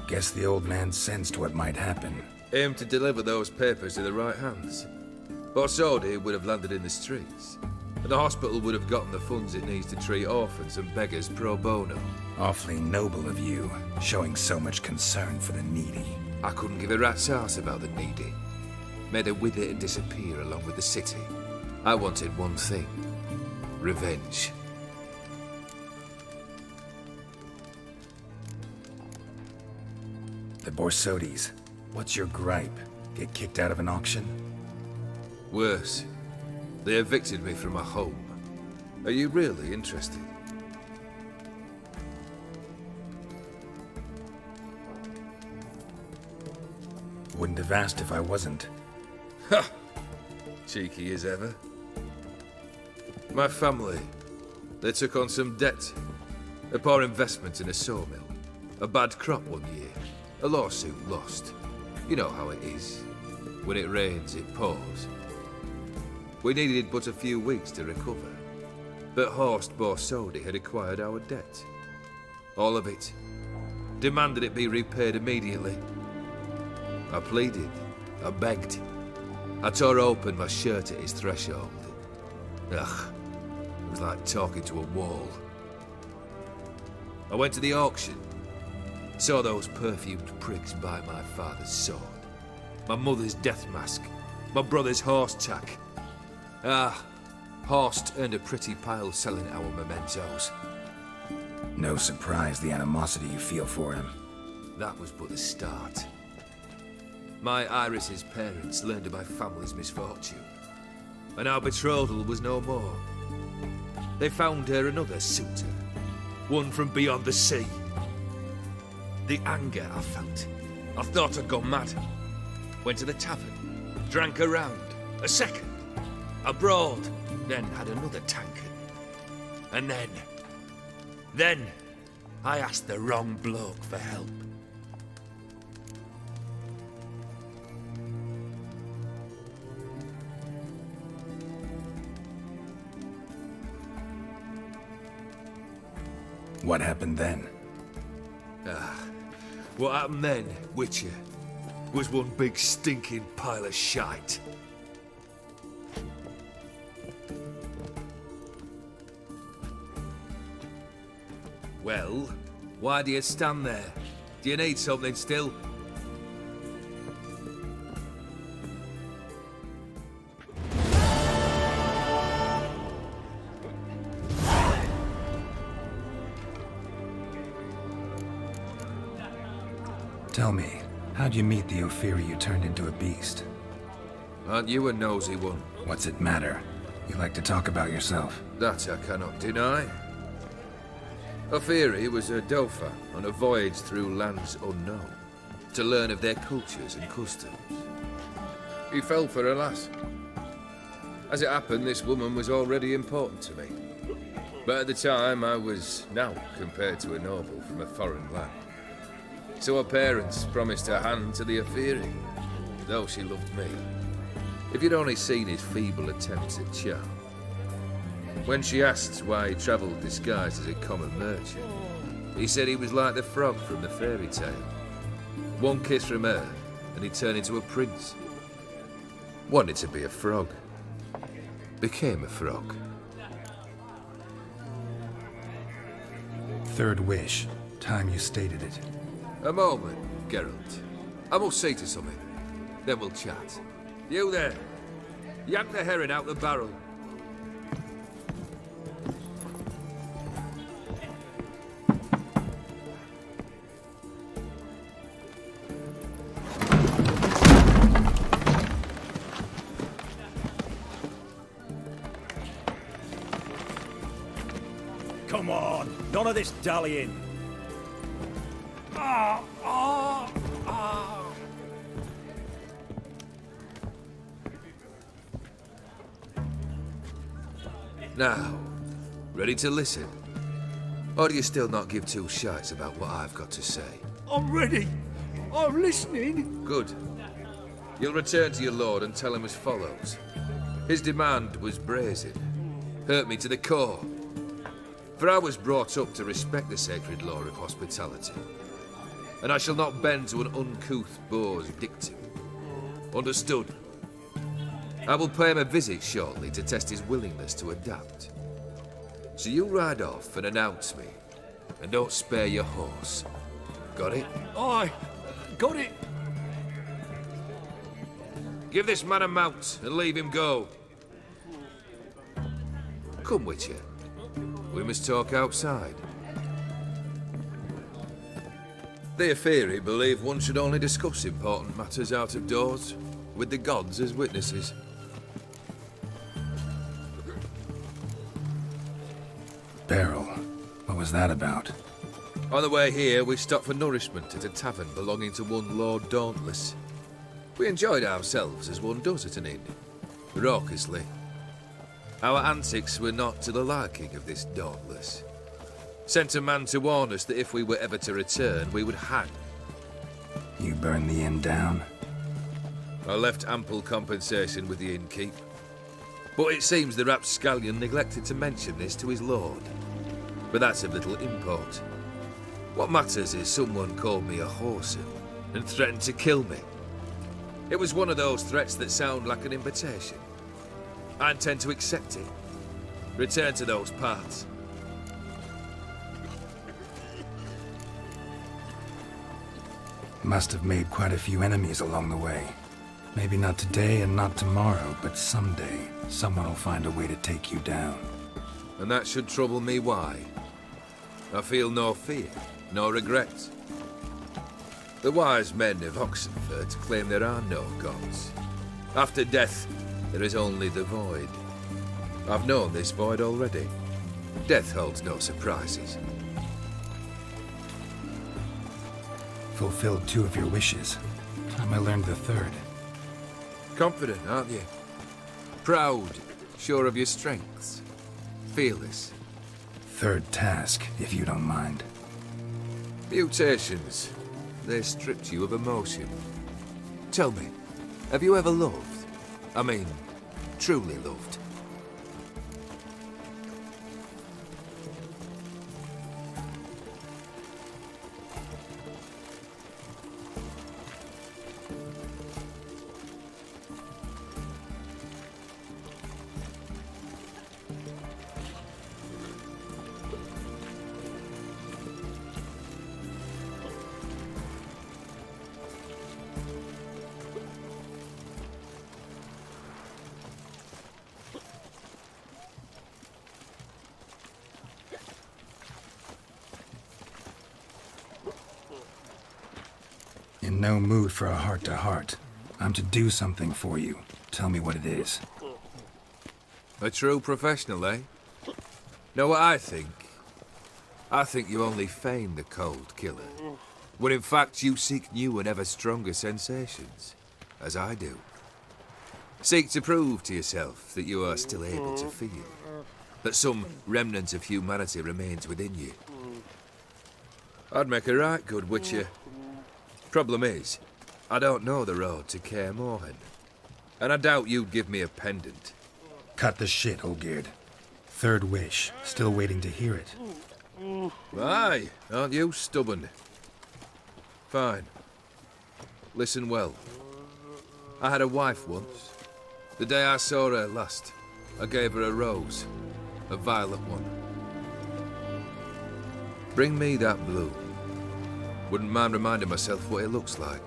Guess the old man sensed what might happen. Aim to deliver those papers to the right hands. Borsodi would have landed in the streets, and the hospital would have gotten the funds it needs to treat orphans and beggars pro bono. Awfully noble of you, showing so much concern for the needy. I couldn't give a rat's ass about the needy. Made her with it and disappear along with the city. I wanted one thing. Revenge. The Borsodis. What's your gripe? Get kicked out of an auction? Worse. They evicted me from my home. Are you really interested? Wouldn't have asked if I wasn't. Ha! Cheeky as ever. My family, they took on some debt. A poor investment in a sawmill. A bad crop one year. A lawsuit lost. You know how it is. When it rains, it pours. We needed but a few weeks to recover. But Horst Borsodi had acquired our debt. All of it. Demanded it be repaid immediately. I pleaded. I begged. I tore open my shirt at his threshold. Ugh. It was like talking to a wall. I went to the auction. Saw those perfumed prigs buy my father's sword. My mother's death mask. My brother's horse tack. Ah, Horst earned a pretty pile selling our mementos. No surprise the animosity you feel for him. That was but the start. My Iris's parents learned of my family's misfortune, and our betrothal was no more. They found her another suitor, one from beyond the sea. The anger I felt, I thought I'd gone mad. Went to the tavern, drank a round, a second, abroad, then had another tankard. And then, I asked the wrong bloke for help. What happened then? What happened then, Witcher, was one big stinking pile of shite. Well, why do you stand there? Do you need something still? Tell me, how'd you meet the Ophiri you turned into a beast? Aren't you a nosy one? What's it matter? You like to talk about yourself. That I cannot deny. Ophiri was a Dauphin on a voyage through lands unknown, to learn of their cultures and customs. He fell for a lass. As it happened, this woman was already important to me. But at the time, I was now compared to a noble from a foreign land. So her parents promised her hand to the Ophiri, though she loved me. If you'd only seen his feeble attempts at charm. When she asked why he travelled disguised as a common merchant, he said he was like the frog from the fairy tale. One kiss from her, and he turned into a prince. Wanted to be a frog. Became a frog. Third wish. Time you stated it. A moment, Geralt. I must see to something. Then we'll chat. You there. Yank the herring out the barrel. Come on, none of this dallying. Now, ready to listen? Or do you still not give two shites about what I've got to say? I'm ready. I'm listening. Good. You'll return to your lord and tell him as follows. His demand was brazen. Hurt me to the core. For I was brought up to respect the sacred law of hospitality. And I shall not bend to an uncouth boor's dictum. Understood? I will pay him a visit shortly to test his willingness to adapt. So you ride off and announce me. And don't spare your horse. Got it? Aye, got it. Give this man a mount and leave him go. Come, Witcher. We must talk outside. The Aetheri believe one should only discuss important matters out of doors, with the gods as witnesses. Beryl, what was that about? On the way here, we stopped for nourishment at a tavern belonging to one Lord Dauntless. We enjoyed ourselves as one does at an inn, raucously. Our antics were not to the liking of this Dauntless. Sent a man to warn us that if we were ever to return, we would hang. You burned the inn down? I left ample compensation with the innkeep. But it seems the rapscallion neglected to mention this to his lord. But that's of little import. What matters is someone called me a whoreson and threatened to kill me. It was one of those threats that sound like an invitation. I intend to accept it. Return to those parts. Must have made quite a few enemies along the way. Maybe not today and not tomorrow, but someday, someone will find a way to take you down. And that should trouble me why? I feel no fear, no regrets. The wise men of Oxenfurt claim there are no gods. After death, there is only the void. I've known this void already. Death holds no surprises. Fulfilled 2 of your wishes. Time I learned the 3rd. Confident, aren't you? Proud, sure of your strengths. Fearless. 3rd task, if you don't mind. Mutations. They stripped you of emotion. Tell me, have you ever loved? I mean, truly loved? In no mood for a heart-to-heart. I'm to do something for you. Tell me what it is. A true professional, eh? Know what I think? I think you only feign the cold killer, when in fact you seek new and ever stronger sensations, as I do. Seek to prove to yourself that you are still able to feel, that some remnant of humanity remains within you. I'd make a right good Witcher. Problem is, I don't know the road to Kaer Morhen, and I doubt you'd give me a pendant. Cut the shit, Olgierd. 3rd wish. Still waiting to hear it. Aye, aren't you stubborn? Fine. Listen well. I had a wife once. The day I saw her last, I gave her a rose. A violet one. Bring me that blue. Wouldn't mind reminding myself what it looks like.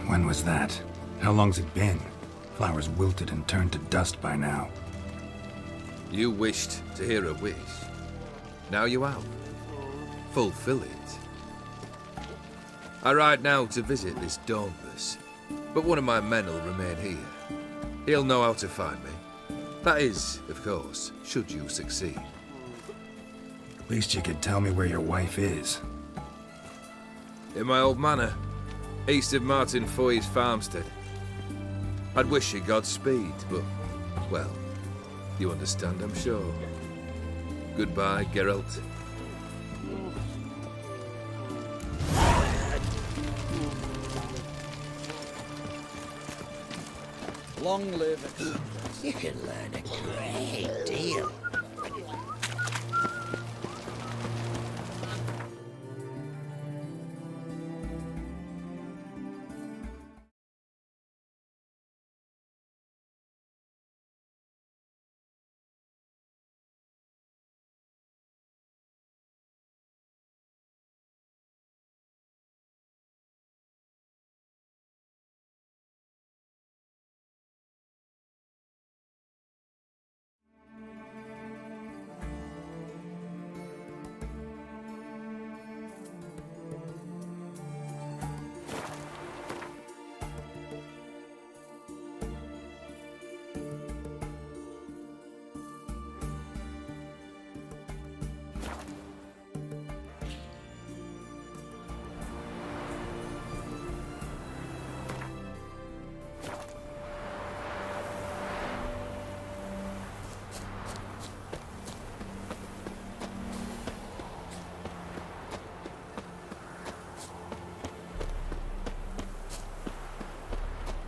When was that? How long's it been? Flowers wilted and turned to dust by now. You wished to hear a wish. Now you have. Fulfill it. I ride now to visit this Dauntless, but one of my men will remain here. He'll know how to find me. That is, of course, should you succeed. At least you could tell me where your wife is. In my old manor, east of Martin Foy's farmstead. I'd wish you Godspeed, but, well, you understand, I'm sure. Goodbye, Geralt. Long live Exodus. You can learn a great deal.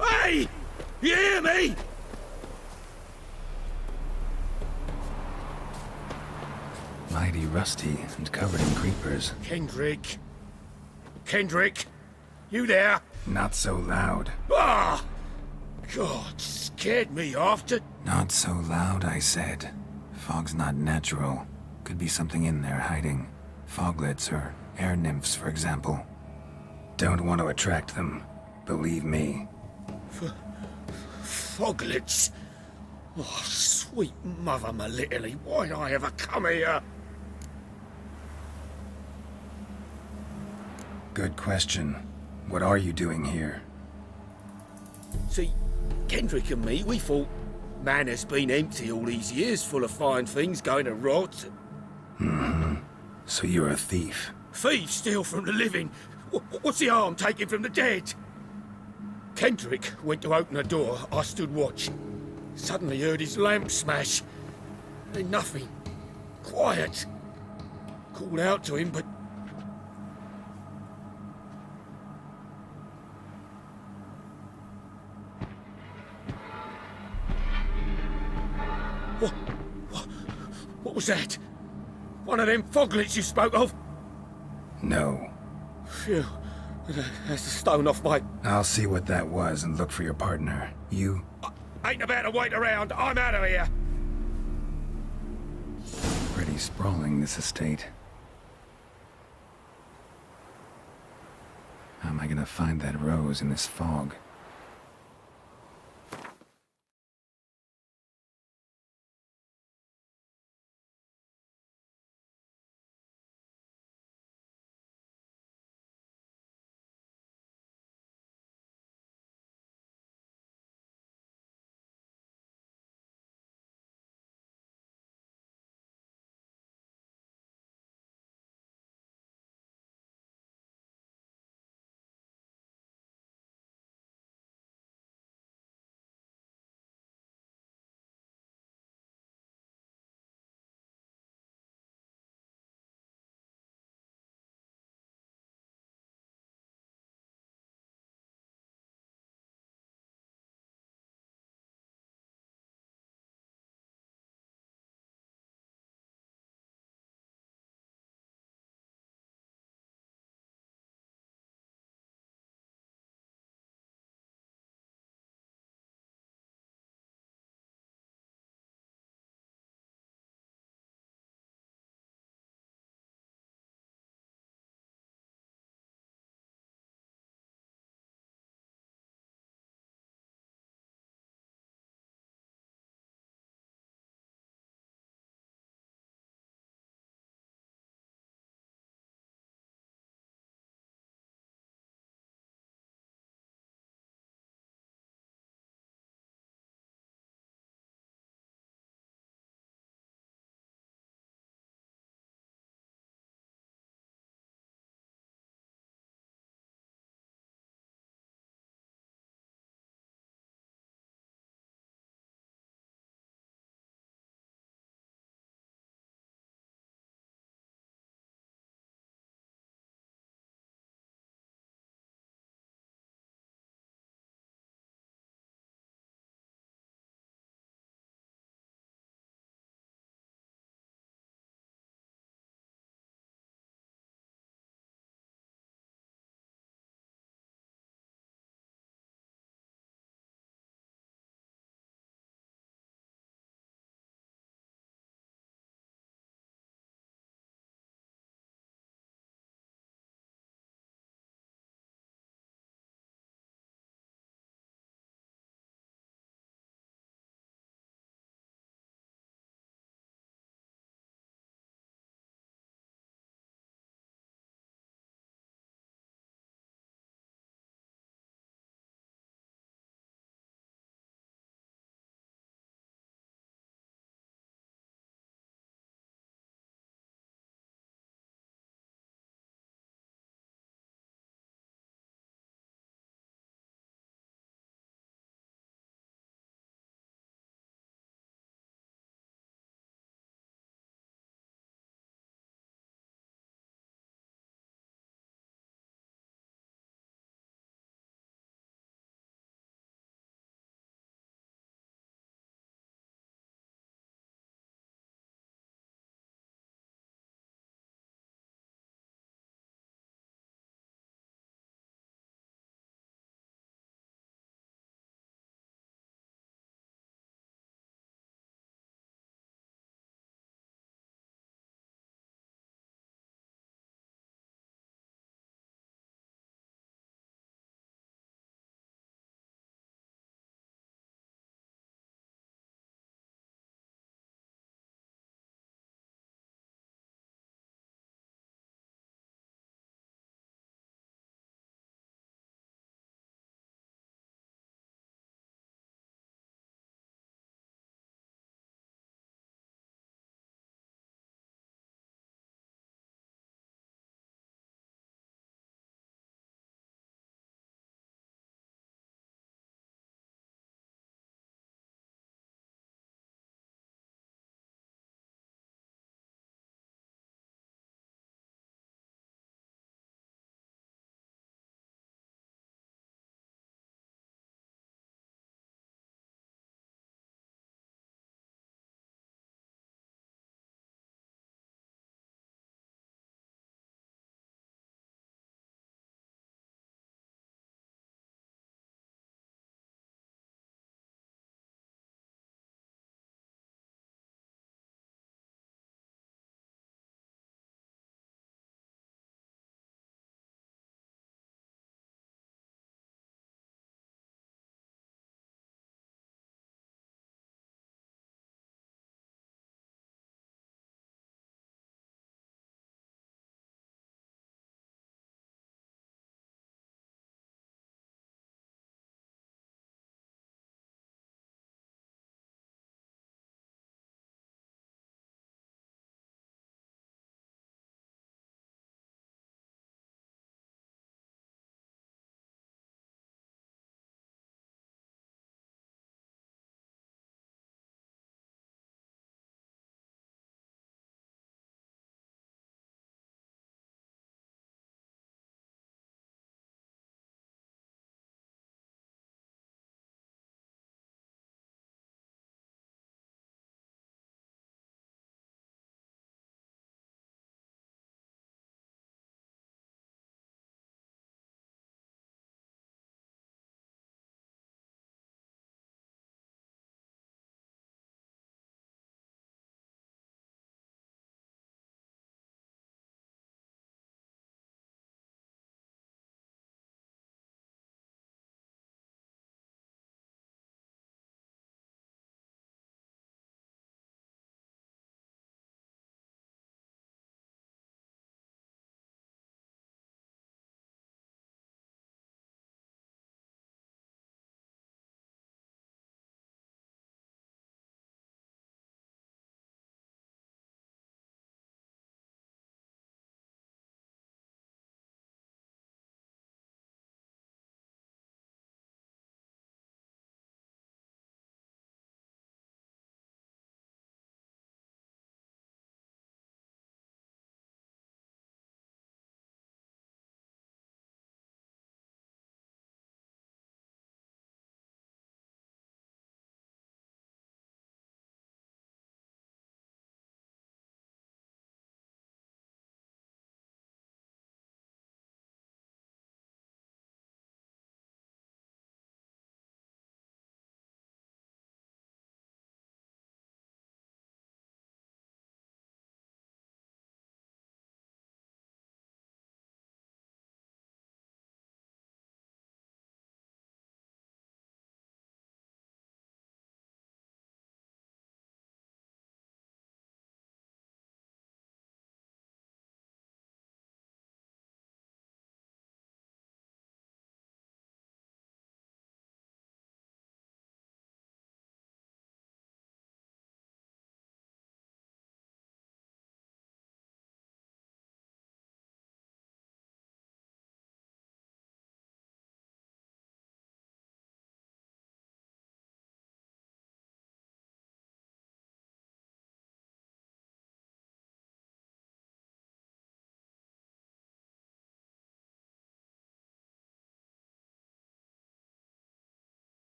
Hey! You hear me? Mighty rusty and covered in creepers. Kendrick. Kendrick, you there? Not so loud. Ah! God, scared me off to... Not so loud, I said. Fog's not natural. Could be something in there hiding. Foglets or air nymphs, for example. Don't want to attract them. Believe me. Foglets? Oh, sweet mother Melitele, why'd I ever come here? Good question. What are you doing here? See, Kendrick and me, we thought Manor's been empty all these years, full of fine things going to rot. Mm-hmm. So you're a thief. Thieves steal from the living. What's the harm taken from the dead? Kendrick went to open the door. I stood watch. Suddenly heard his lamp smash. Then nothing. Quiet. Called out to him, but... What was that? One of them foglets you spoke of? No. Phew. That's the stone off my... I'll see what that was and look for your partner. You... Ain't about to wait around. I'm out of here. Pretty sprawling, this estate. How am I gonna find that rose in this fog?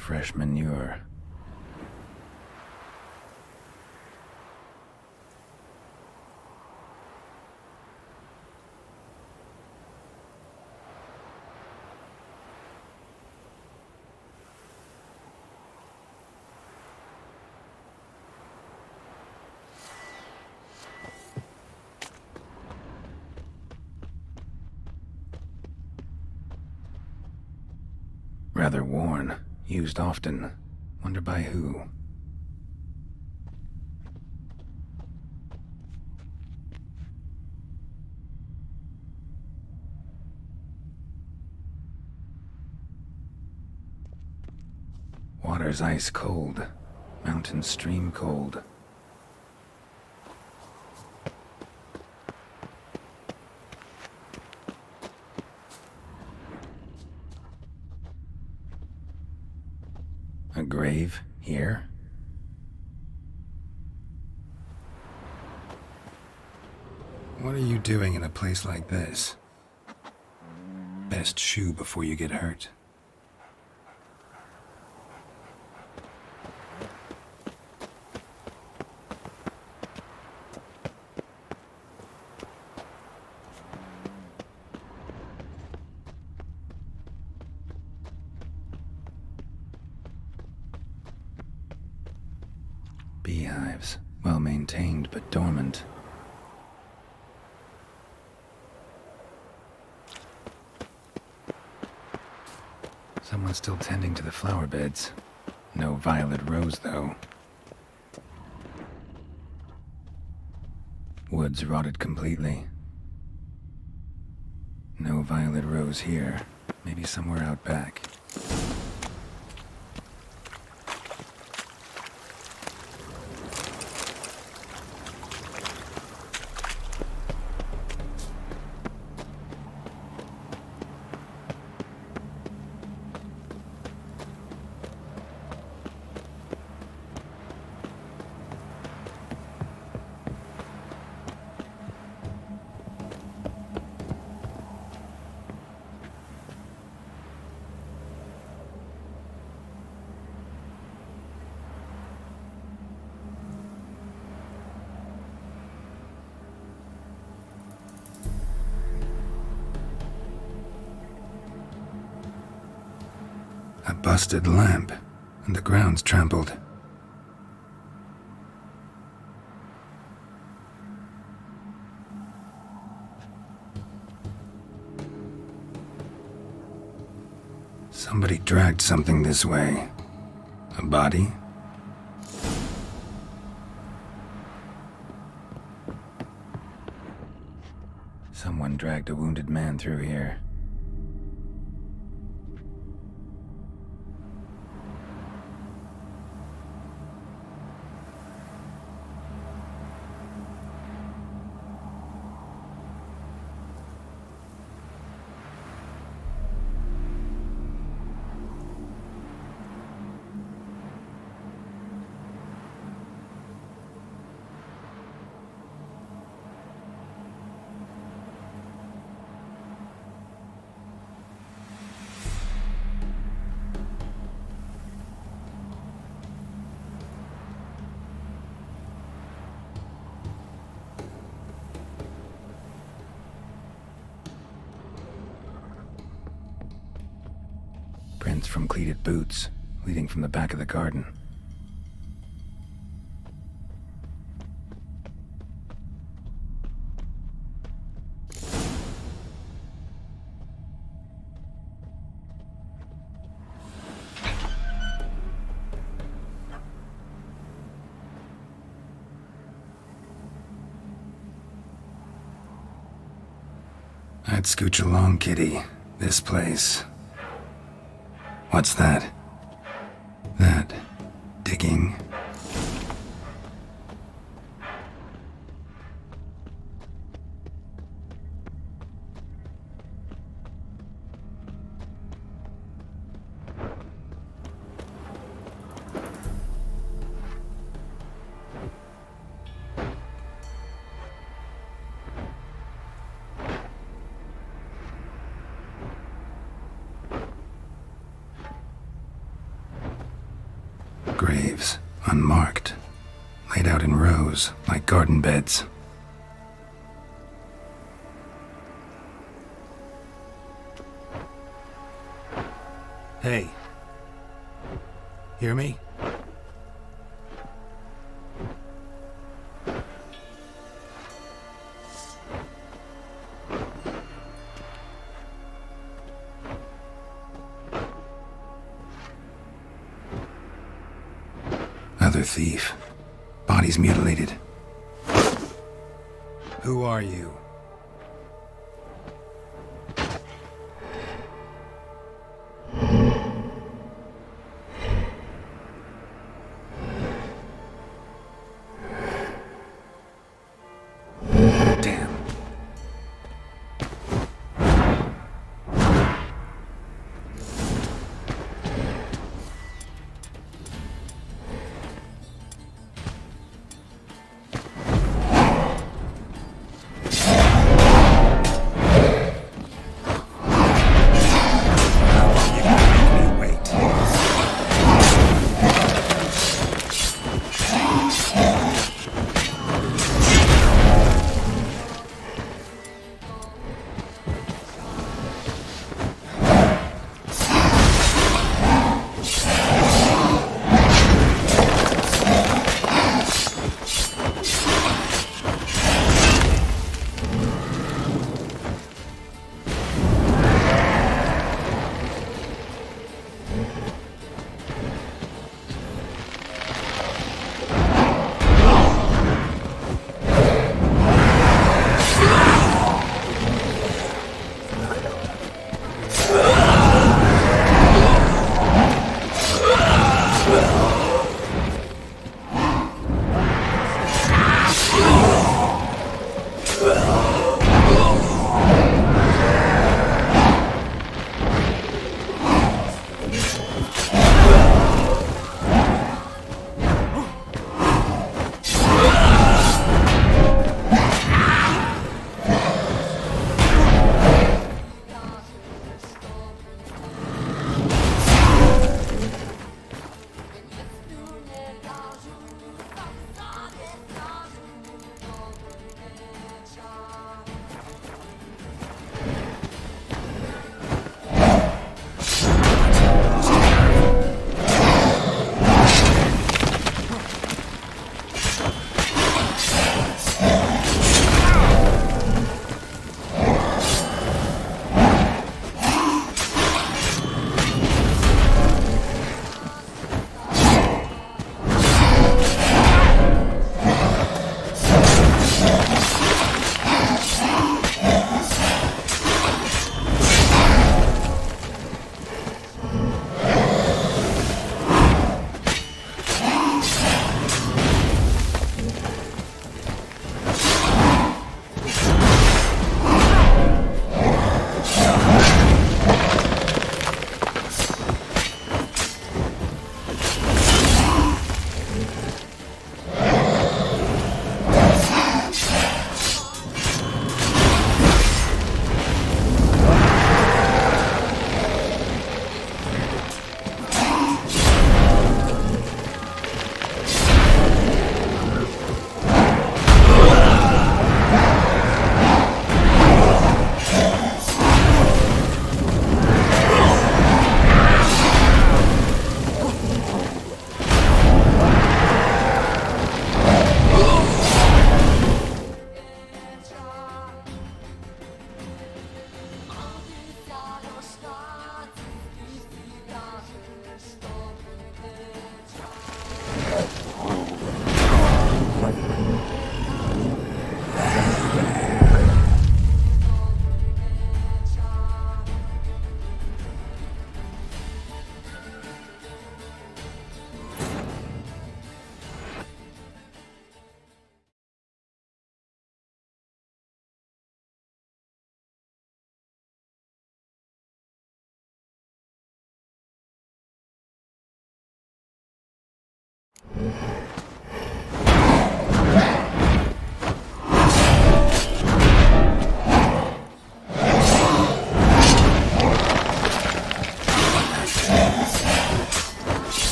Fresh manure. Rather worn. Used often. Wonder by who. Water's ice cold. Mountain stream cold. A grave here? What are you doing in a place like this? Best shoe before you get hurt. Beehives, well maintained but dormant. Someone's still tending to the flower beds. No violet rose, though. Woods rotted completely. No violet rose here. Maybe somewhere out back. A busted lamp, and the ground's trampled. Somebody dragged something this way. A body? Someone dragged a wounded man through here. Prints from cleated boots, leading from the back of the garden. I'd scooch along, kitty. This place. What's that? That digging? unmarked, laid out in rows like garden beds. Hey. Hear me? Other thief. Bodies mutilated. Who are you? Damn.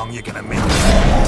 long you gonna make it?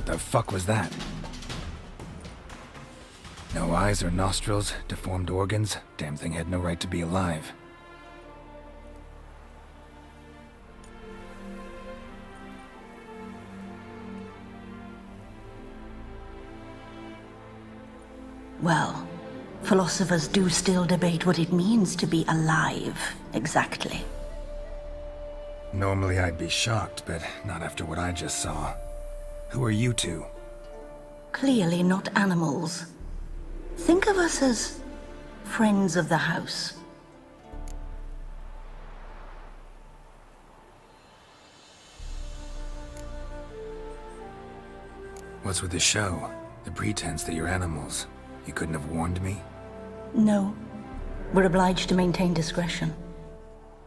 What the fuck was that? No eyes or nostrils, deformed organs. Damn thing had no right to be alive. Well, philosophers do still debate what it means to be alive, exactly. Normally I'd be shocked, but not after what I just saw. Who are you two? Clearly not animals. Think of us as friends of the house. What's with the show? The pretense that you're animals. You couldn't have warned me? No. We're obliged to maintain discretion.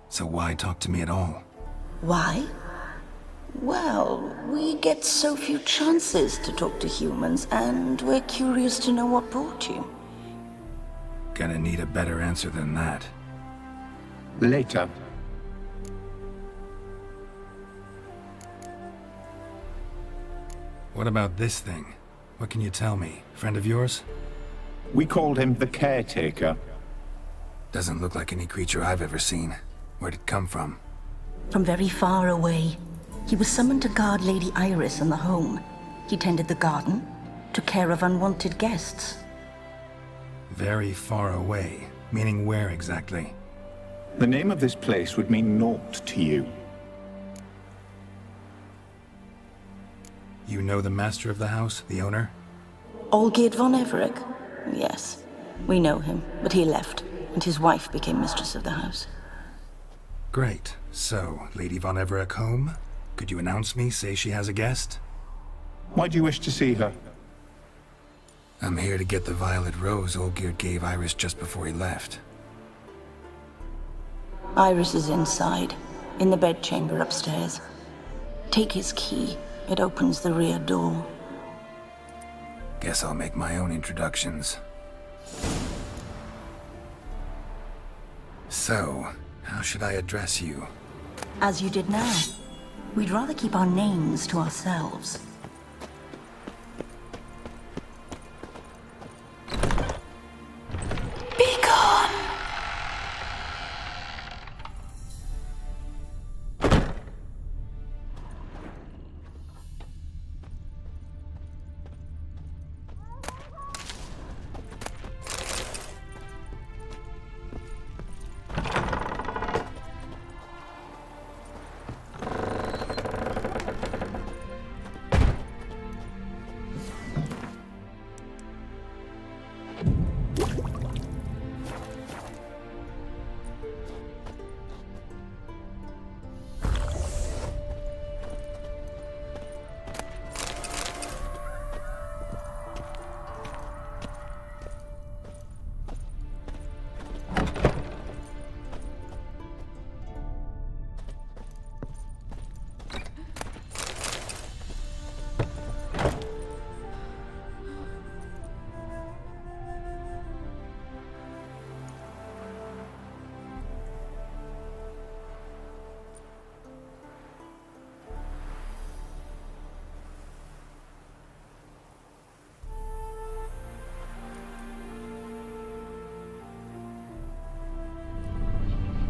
So why talk to me at all? Why? Well, we get so few chances to talk to humans, and we're curious to know what brought you. Gonna need a better answer than that. Later. What about this thing? What can you tell me? Friend of yours? We called him the Caretaker. Doesn't look like any creature I've ever seen. Where'd it come from? From very far away. He was summoned to guard Lady Iris in the home. He tended the garden, took care of unwanted guests. Very far away. Meaning where exactly? The name of this place would mean naught to you. You know the master of the house, the owner? Olgierd von Everec? Yes. We know him, but he left, and his wife became mistress of the house. Great. So, Lady von Everec home? Could you announce me, say she has a guest? Why do you wish to see her? I'm here to get the violet rose Olgierd gave Iris just before he left. Iris is inside, in the bedchamber upstairs. Take his key. It opens the rear door. Guess I'll make my own introductions. So, how should I address you? As you did now. We'd rather keep our names to ourselves. Be gone!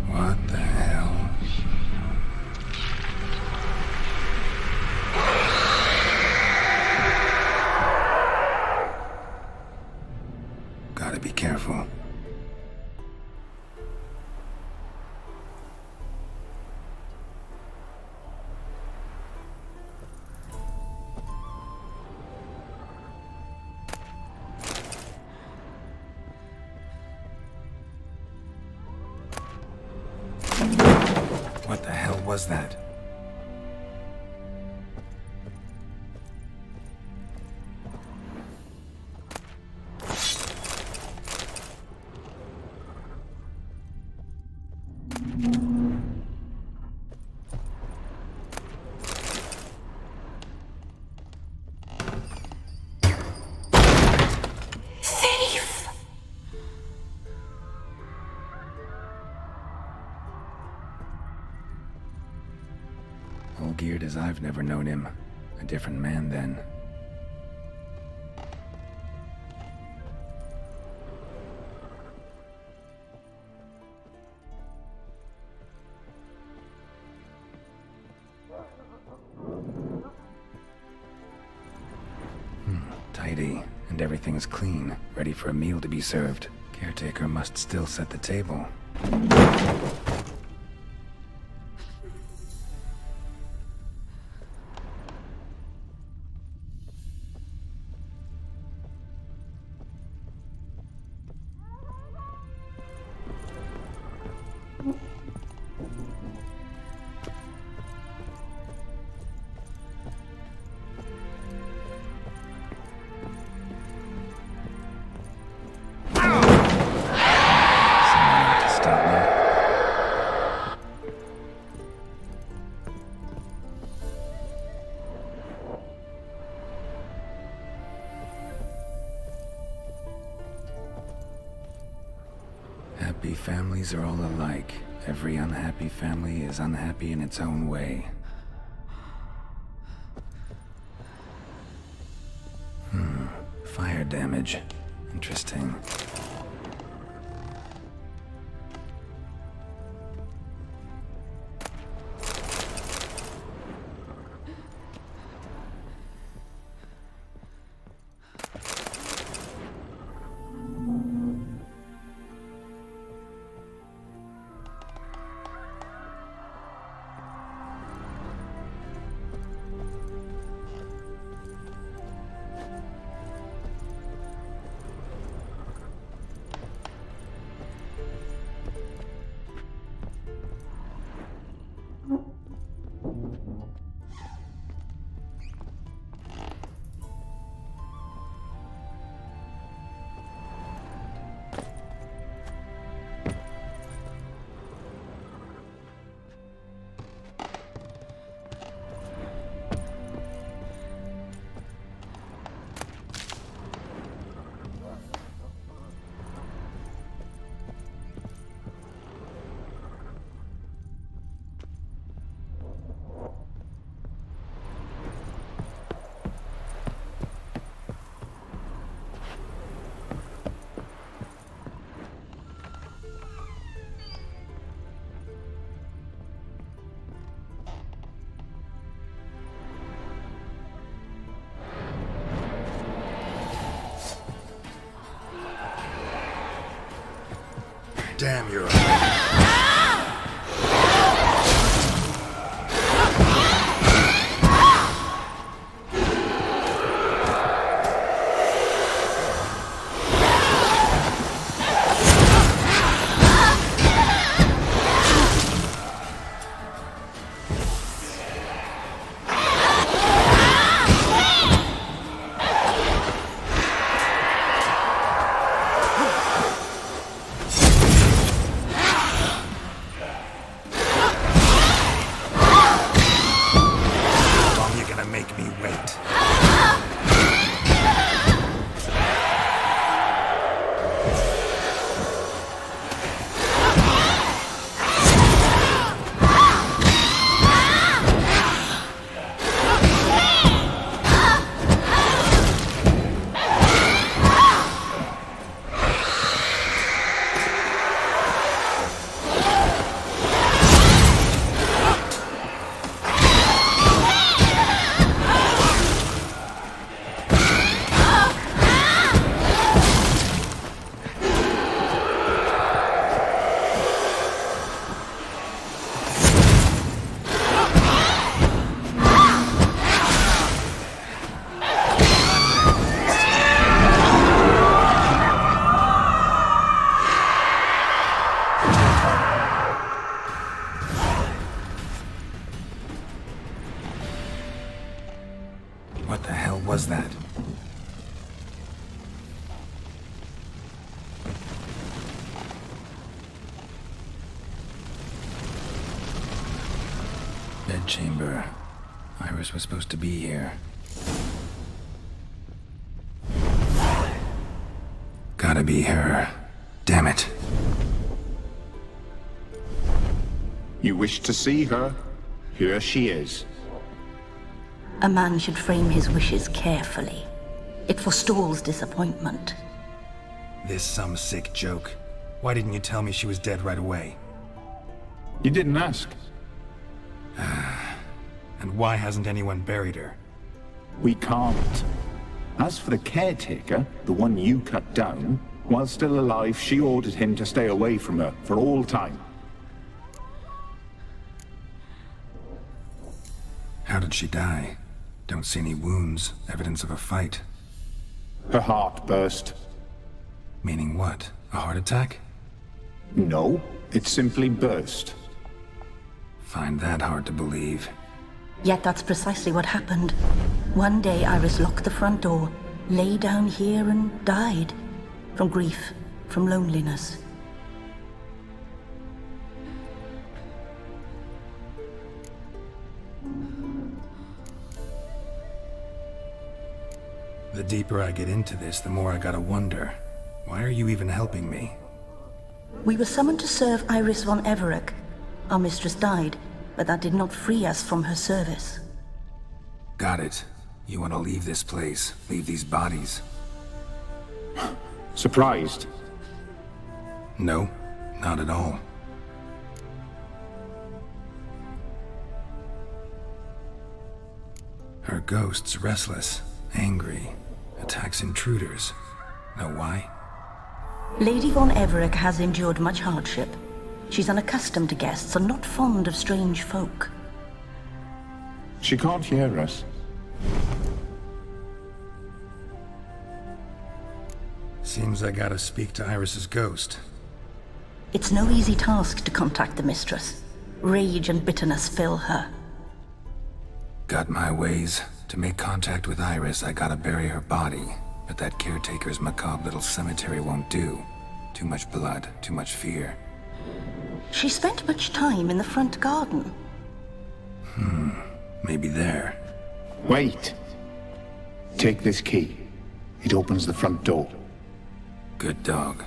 What the hell? Gotta be careful. What the hell was that? Thief! Olgierd as I've never known him. A different man then. and everything's clean, ready for a meal to be served. Caretaker must still set the table. Happy families are all alike. Every unhappy family is unhappy in its own way. Fire damage. Interesting. Damn, you're alive. What the hell was that? Bedchamber. Iris was supposed to be here. Gotta be her. Damn it. You wish to see her? Here she is. A man should frame his wishes carefully. It forestalls disappointment. This some sick joke. Why didn't you tell me she was dead right away? You didn't ask. And why hasn't anyone buried her? We can't. As for the caretaker, the one you cut down, while still alive, she ordered him to stay away from her for all time. How did she die? Don't see any wounds, evidence of a fight. Her heart burst. Meaning what? A heart attack? No, it simply burst. Find that hard to believe. Yet that's precisely what happened. One day Iris locked the front door, lay down here and died. From grief, from loneliness. The deeper I get into this, the more I gotta wonder. Why are you even helping me? We were summoned to serve Iris von Everec. Our mistress died, but that did not free us from her service. Got it. You want to leave this place, leave these bodies. Surprised? No, not at all. Her ghost's restless, angry, attacks intruders. Know why? Lady von Everec has endured much hardship. She's unaccustomed to guests and not fond of strange folk. She can't hear us. Seems I gotta speak to Iris's ghost. It's no easy task to contact the mistress. Rage and bitterness fill her. Got my ways. To make contact with Iris, I gotta bury her body. But that caretaker's macabre little cemetery won't do. Too much blood, too much fear. She spent much time in the front garden. Maybe there. Wait! Take this key. It opens the front door. Good dog.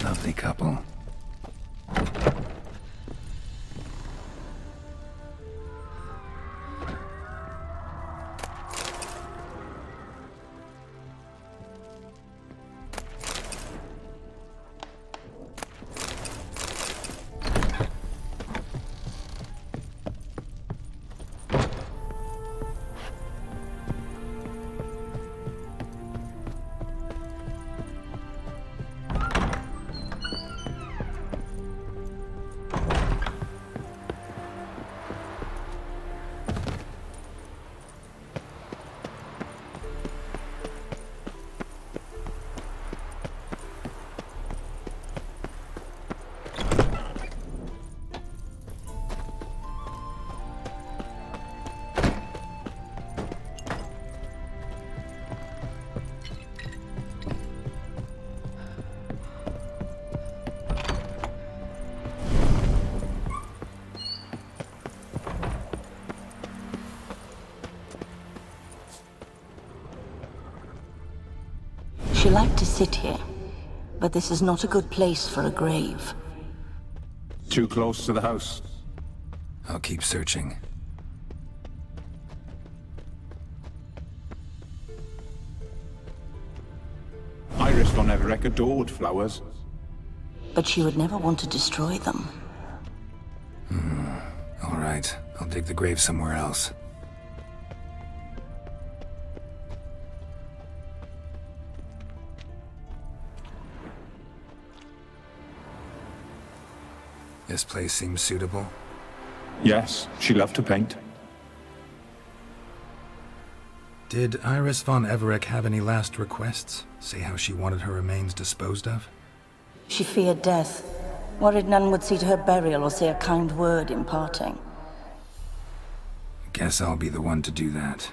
Lovely couple. She liked to sit here, but this is not a good place for a grave. Too close to the house. I'll keep searching. Iris von Everec adored flowers. But she would never want to destroy them. All right, I'll dig the grave somewhere else. This place seems suitable. Yes, she loved to paint. Did Iris von Everec have any last requests? Say how she wanted her remains disposed of? She feared death, worried none would see to her burial or say a kind word in parting. Guess I'll be the one to do that.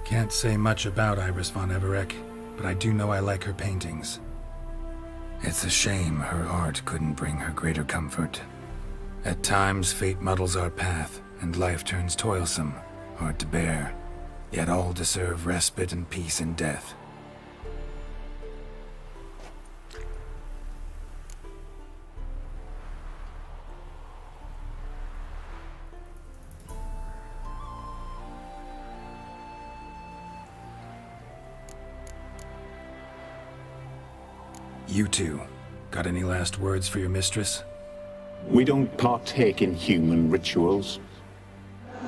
Can't say much about Iris von Everec, but I do know I like her paintings. It's a shame her art couldn't bring her greater comfort. At times, fate muddles our path, and life turns toilsome, hard to bear. Yet all deserve respite and peace in death. You two, got any last words for your mistress? We don't partake in human rituals.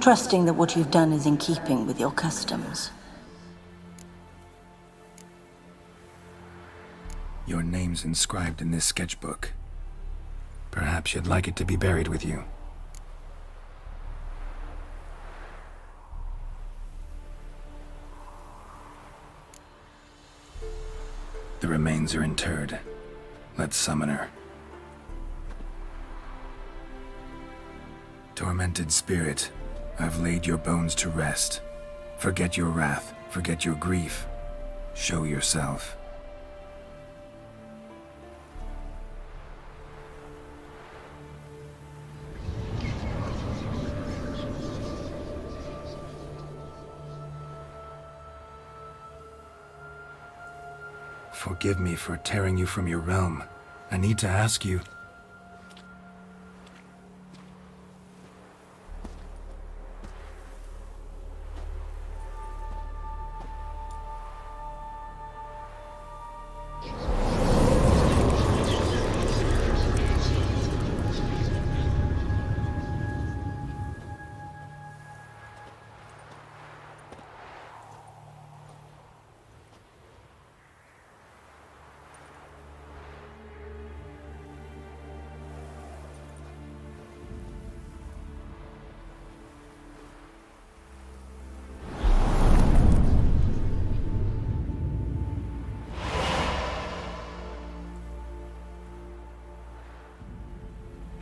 Trusting that what you've done is in keeping with your customs. Your name's inscribed in this sketchbook. Perhaps you'd like it to be buried with you. The remains are interred. Let's summon her. Tormented spirit, I've laid your bones to rest. Forget your wrath, forget your grief. Show yourself. Forgive me for tearing you from your realm. I need to ask you...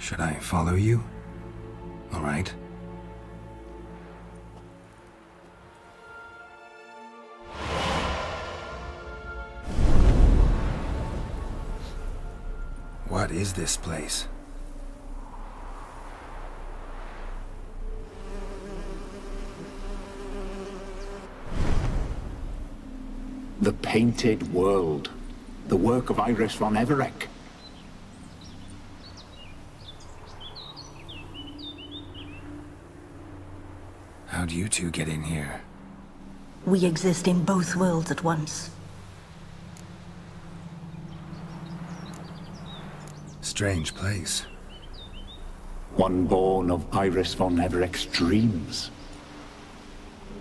Should I follow you? All right. What is this place? The Painted World. The work of Iris von Everec. How'd you two get in here? We exist in both worlds at once. Strange place. One born of Iris von Everec's dreams.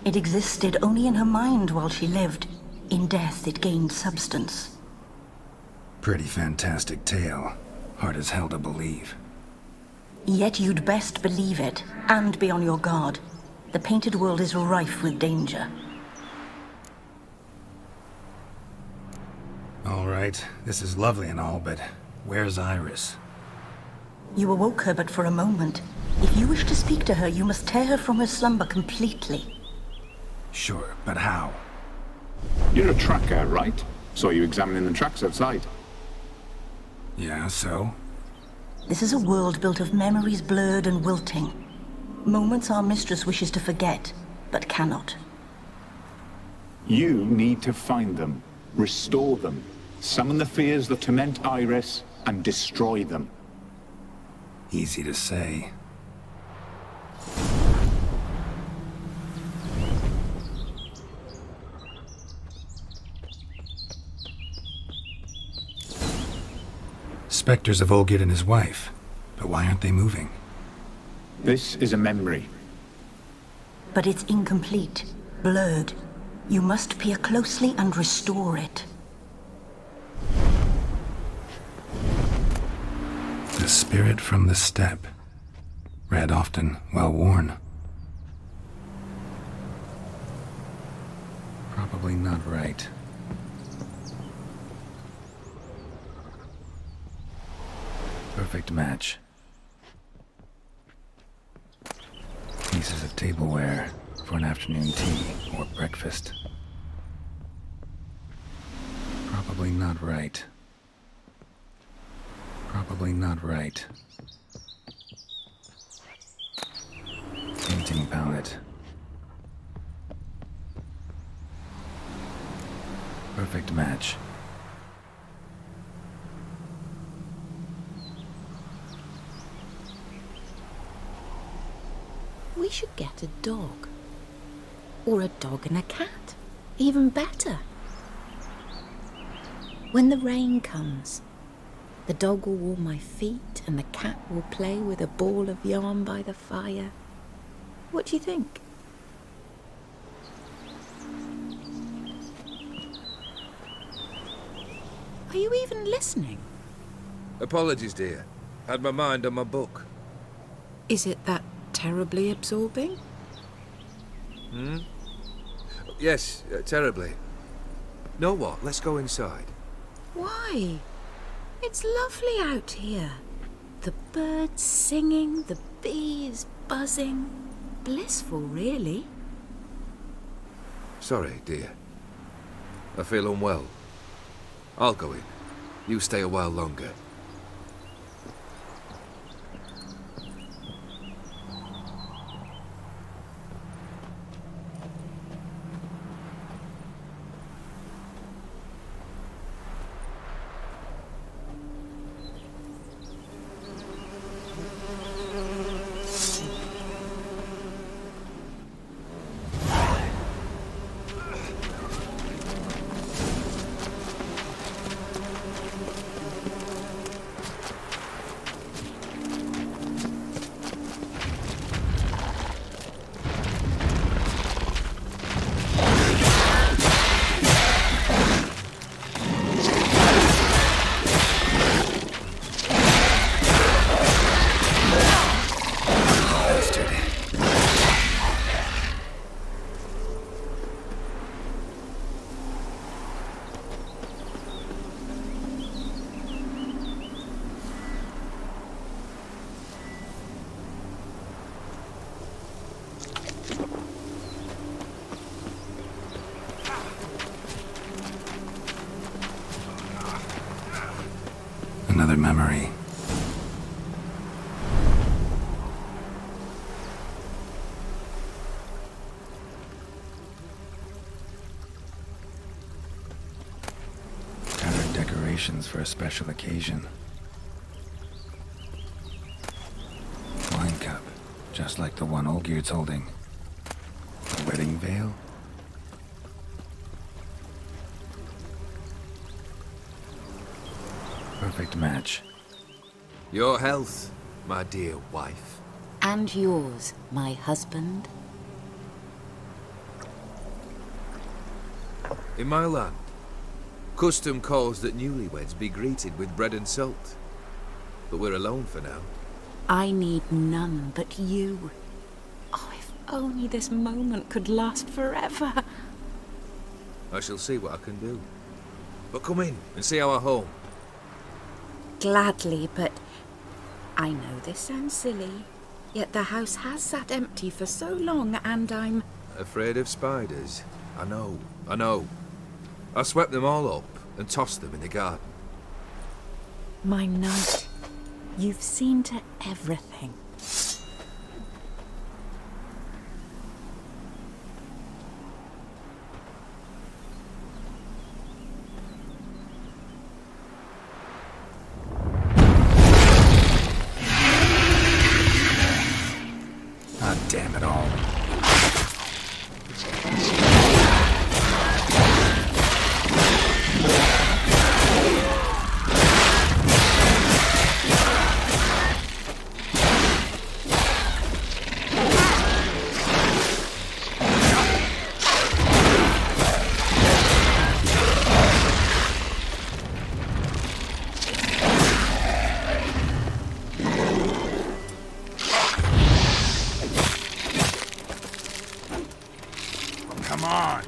It existed only in her mind while she lived. In death, it gained substance. Pretty fantastic tale. Hard as hell to believe. Yet you'd best believe it, and be on your guard. The Painted World is rife with danger. All right, this is lovely and all, but where's Iris? You awoke her but for a moment. If you wish to speak to her, you must tear her from her slumber completely. Sure, but how? You're a tracker, right? Saw you examining the tracks outside. Yeah, so? This is a world built of memories blurred and wilting. Moments our mistress wishes to forget, but cannot. You need to find them, restore them, summon the fears that torment Iris, and destroy them. Easy to say. Spectres of Olgierd and his wife. But why aren't they moving? This is a memory. But it's incomplete, blurred. You must peer closely and restore it. The spirit from the steppe. Read often, well worn. Probably not right. Perfect match. Pieces of tableware, for an afternoon tea or breakfast. Probably not right. Probably not right. Painting palette. Perfect match. We should get a dog. Or a dog and a cat. Even better. When the rain comes, the dog will warm my feet and the cat will play with a ball of yarn by the fire. What do you think? Are you even listening? Apologies, dear. Had my mind on my book. Is it that terribly absorbing? Yes, terribly. Know what? Let's go inside. Why? It's lovely out here. The birds singing, the bees buzzing. Blissful, really. Sorry, dear. I feel unwell. I'll go in. You stay a while longer. Another memory. Tattered decorations for a special occasion. Wine cup, just like the one Olgierd's holding. A wedding veil? Perfect match. Your health, my dear wife. And yours, my husband. In my land, custom calls that newlyweds be greeted with bread and salt. But we're alone for now. I need none but you. Oh, if only this moment could last forever. I shall see what I can do. But come in and see our home. Gladly, but I know this sounds silly, yet the house has sat empty for so long and I'm... Afraid of spiders? I know. I swept them all up and tossed them in the garden. My knight, you've seen to everything. Damn it all. Come on.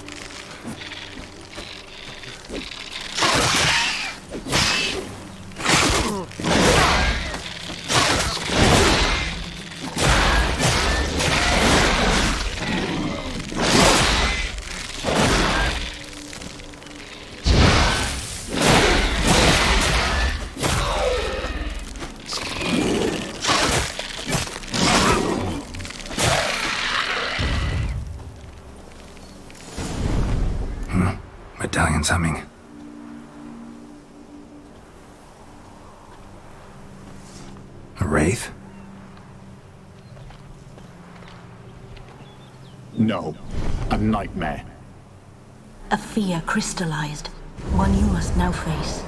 Medallion's humming. A wraith? No. A nightmare. A fear crystallized, one you must now face.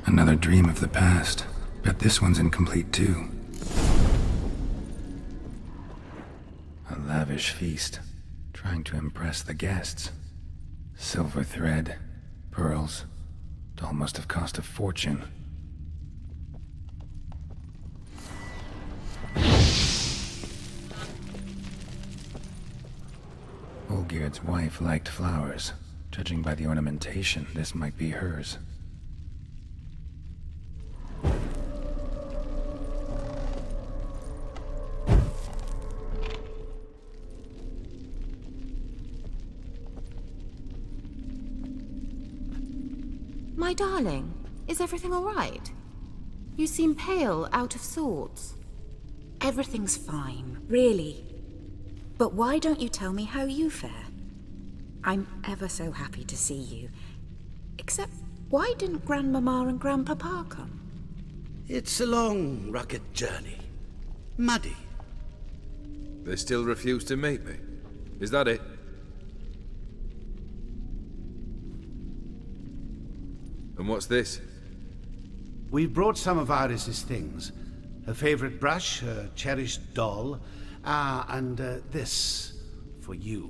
Another dream of the past. Bet this one's incomplete too. A lavish feast, trying to impress the guests. Silver thread, pearls. It all must have cost a fortune. Olgierd's wife liked flowers. Judging by the ornamentation, this might be hers. My darling, is everything all right? You seem pale, out of sorts. Everything's fine, really. But why don't you tell me how you fare? I'm ever so happy to see you. Except, why didn't Grandmama and Grandpapa come? It's a long, rugged journey. Muddy. They still refuse to meet me. Is that it? And what's this? We've brought some of Iris's things. Her favorite brush, her cherished doll, and this for you.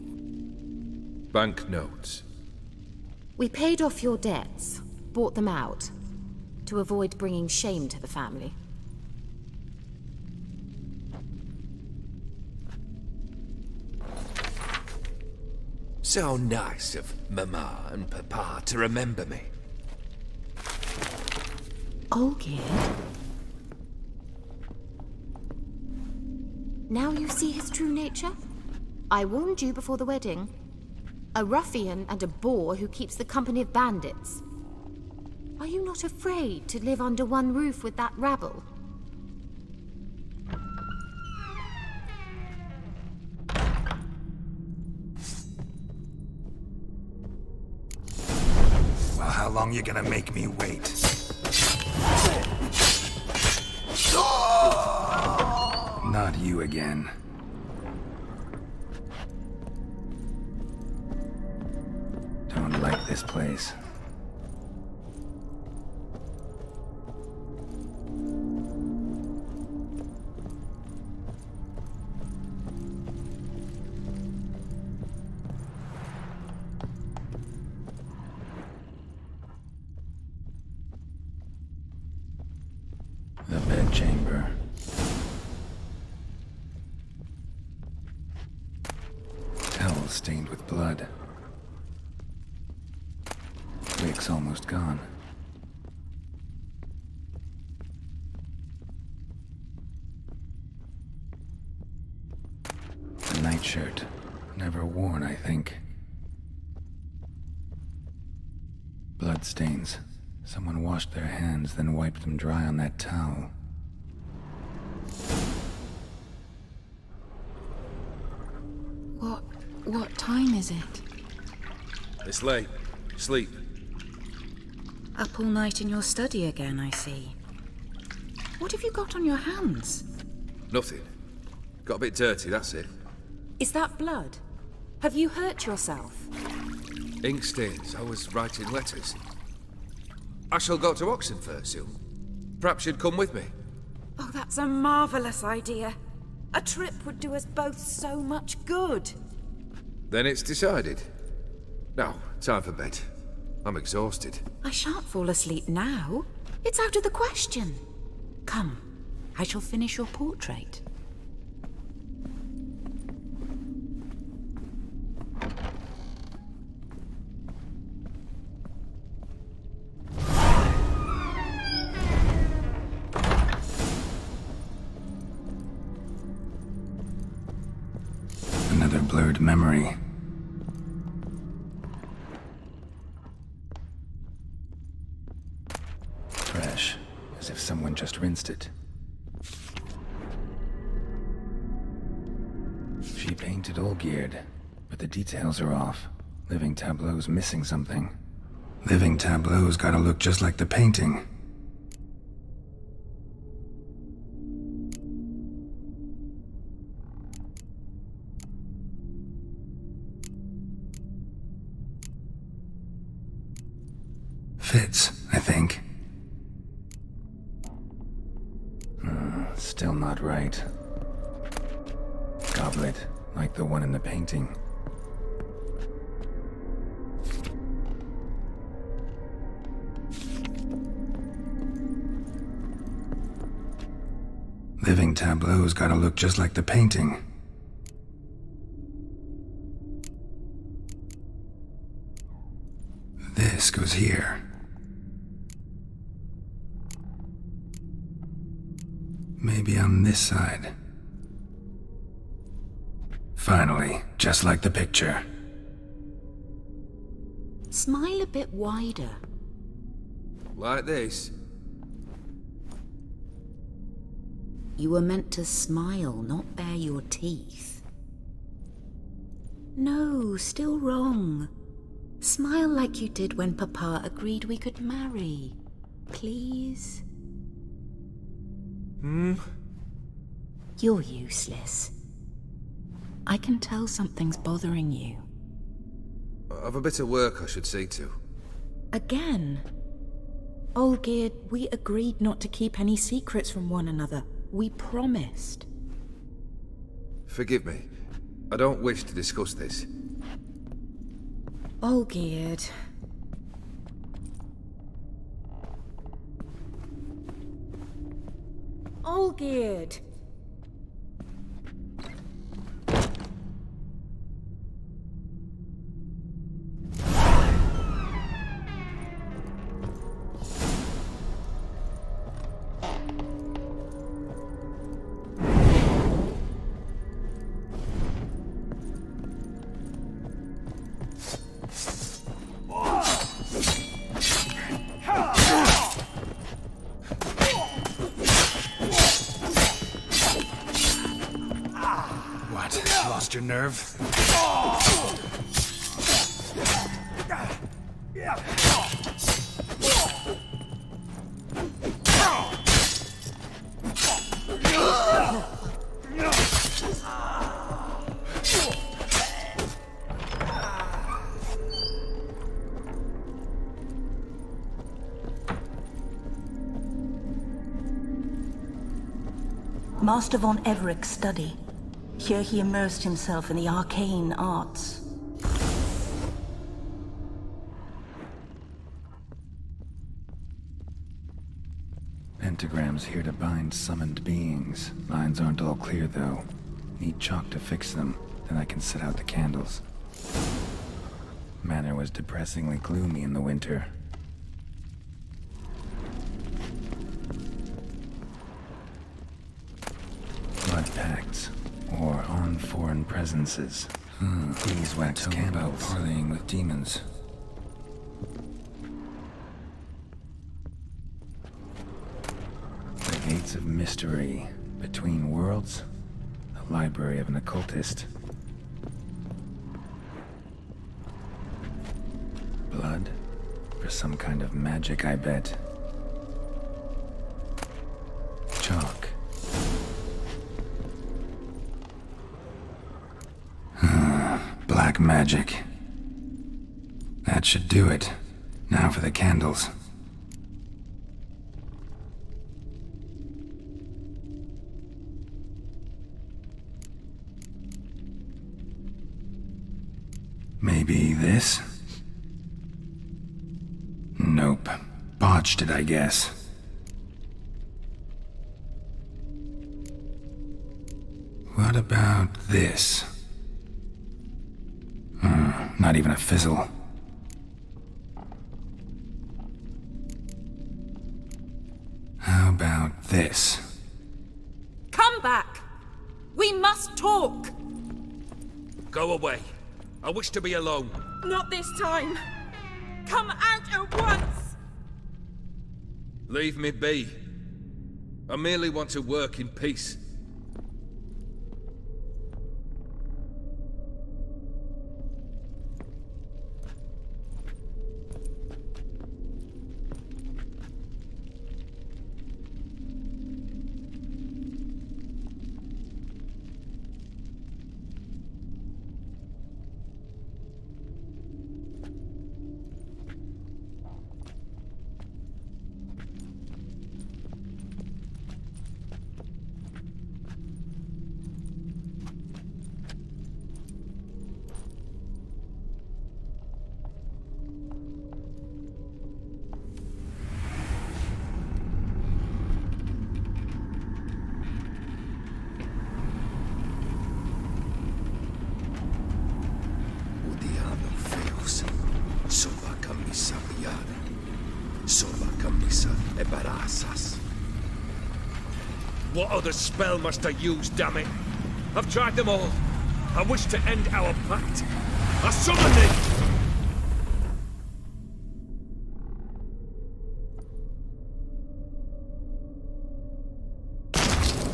Banknotes. We paid off your debts, bought them out, to avoid bringing shame to the family. So nice of Mama and Papa to remember me. Olgierd? Now you see his true nature? I warned you before the wedding. A ruffian and a boor who keeps the company of bandits. Are you not afraid to live under one roof with that rabble? Well, how long you gonna make me wait? Not you again. Don't like this place. The bedchamber. Towel stained with blood. Wick's almost gone. The nightshirt. Never worn, I think. Bloodstains. Someone washed their hands, then wiped them dry on that towel. What time is it? It's late. Sleep. Up all night in your study again, I see. What have you got on your hands? Nothing. Got a bit dirty, that's it. Is that blood? Have you hurt yourself? Ink stains. I was writing letters. I shall go to Oxenfurt soon. Perhaps you'd come with me. Oh, that's a marvelous idea. A trip would do us both so much good. Then it's decided. Now, time for bed. I'm exhausted. I shan't fall asleep now. It's out of the question. Come, I shall finish your portrait. another blurred memory. Fresh, as if someone just rinsed it. She painted Olgierd, but the details are off. Living Tableau's missing something. Living Tableau's gotta look just like the painting. Fits, I think. Still not right. Goblet, like the one in the painting. Living Tableau's gotta look just like the painting. This goes here. Maybe on this side. Finally, just like the picture. Smile a bit wider. Like this? You were meant to smile, not bare your teeth. No, still wrong. Smile like you did when Papa agreed we could marry. Please? You're useless. I can tell something's bothering you. I've a bit of work I should see to. Again? Olgierd, we agreed not to keep any secrets from one another. We promised. Forgive me. I don't wish to discuss this. Olgierd. Olgierd. Lost your nerve? Master von Everek's study. Here he immersed himself in the arcane arts. Pentagrams here to bind summoned beings. Lines aren't all clear, though. Need chalk to fix them, then I can set out the candles. Manor was depressingly gloomy in the winter. Blood pacts, or on foreign presences. Beeswax candles. Parleying with demons. The Gates of Mystery. Between Worlds. The library of an occultist. Blood? For some kind of magic, I bet. Chalk. Black magic. That should do it. Now for the candles. Maybe this? Nope. Botched it, I guess. What about this? Not even a fizzle. How about this? Come back! We must talk! Go away. I wish to be alone. Not this time. Come out at once! Leave me be. I merely want to work in peace. What other spell must I use, damn it? I've tried them all. I wish to end our pact. I summon thee!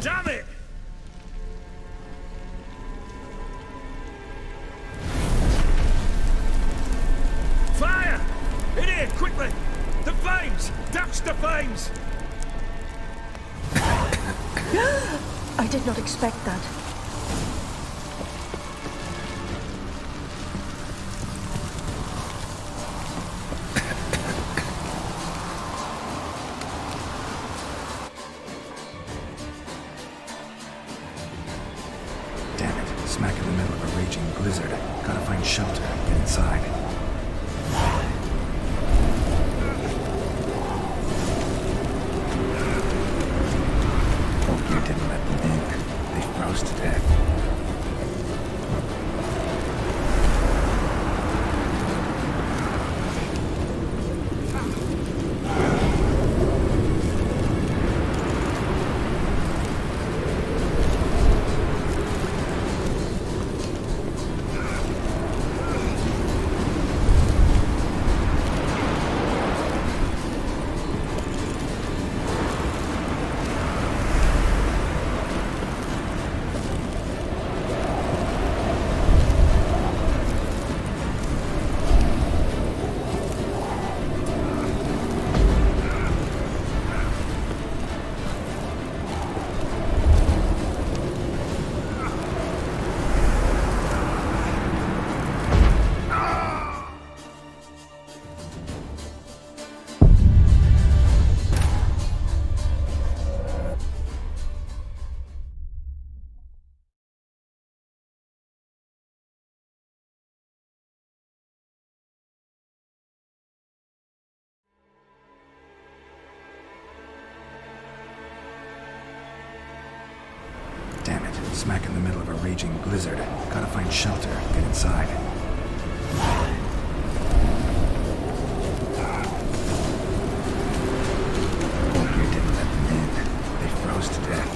Damn it! Fire! In here, quickly! The flames! Douse the flames! I did not expect that. Damn it, smack in the middle of a raging blizzard. Gotta find shelter, get inside. To death. Smack in the middle of a raging blizzard. Gotta find shelter, get inside. You didn't let them in. They froze to death.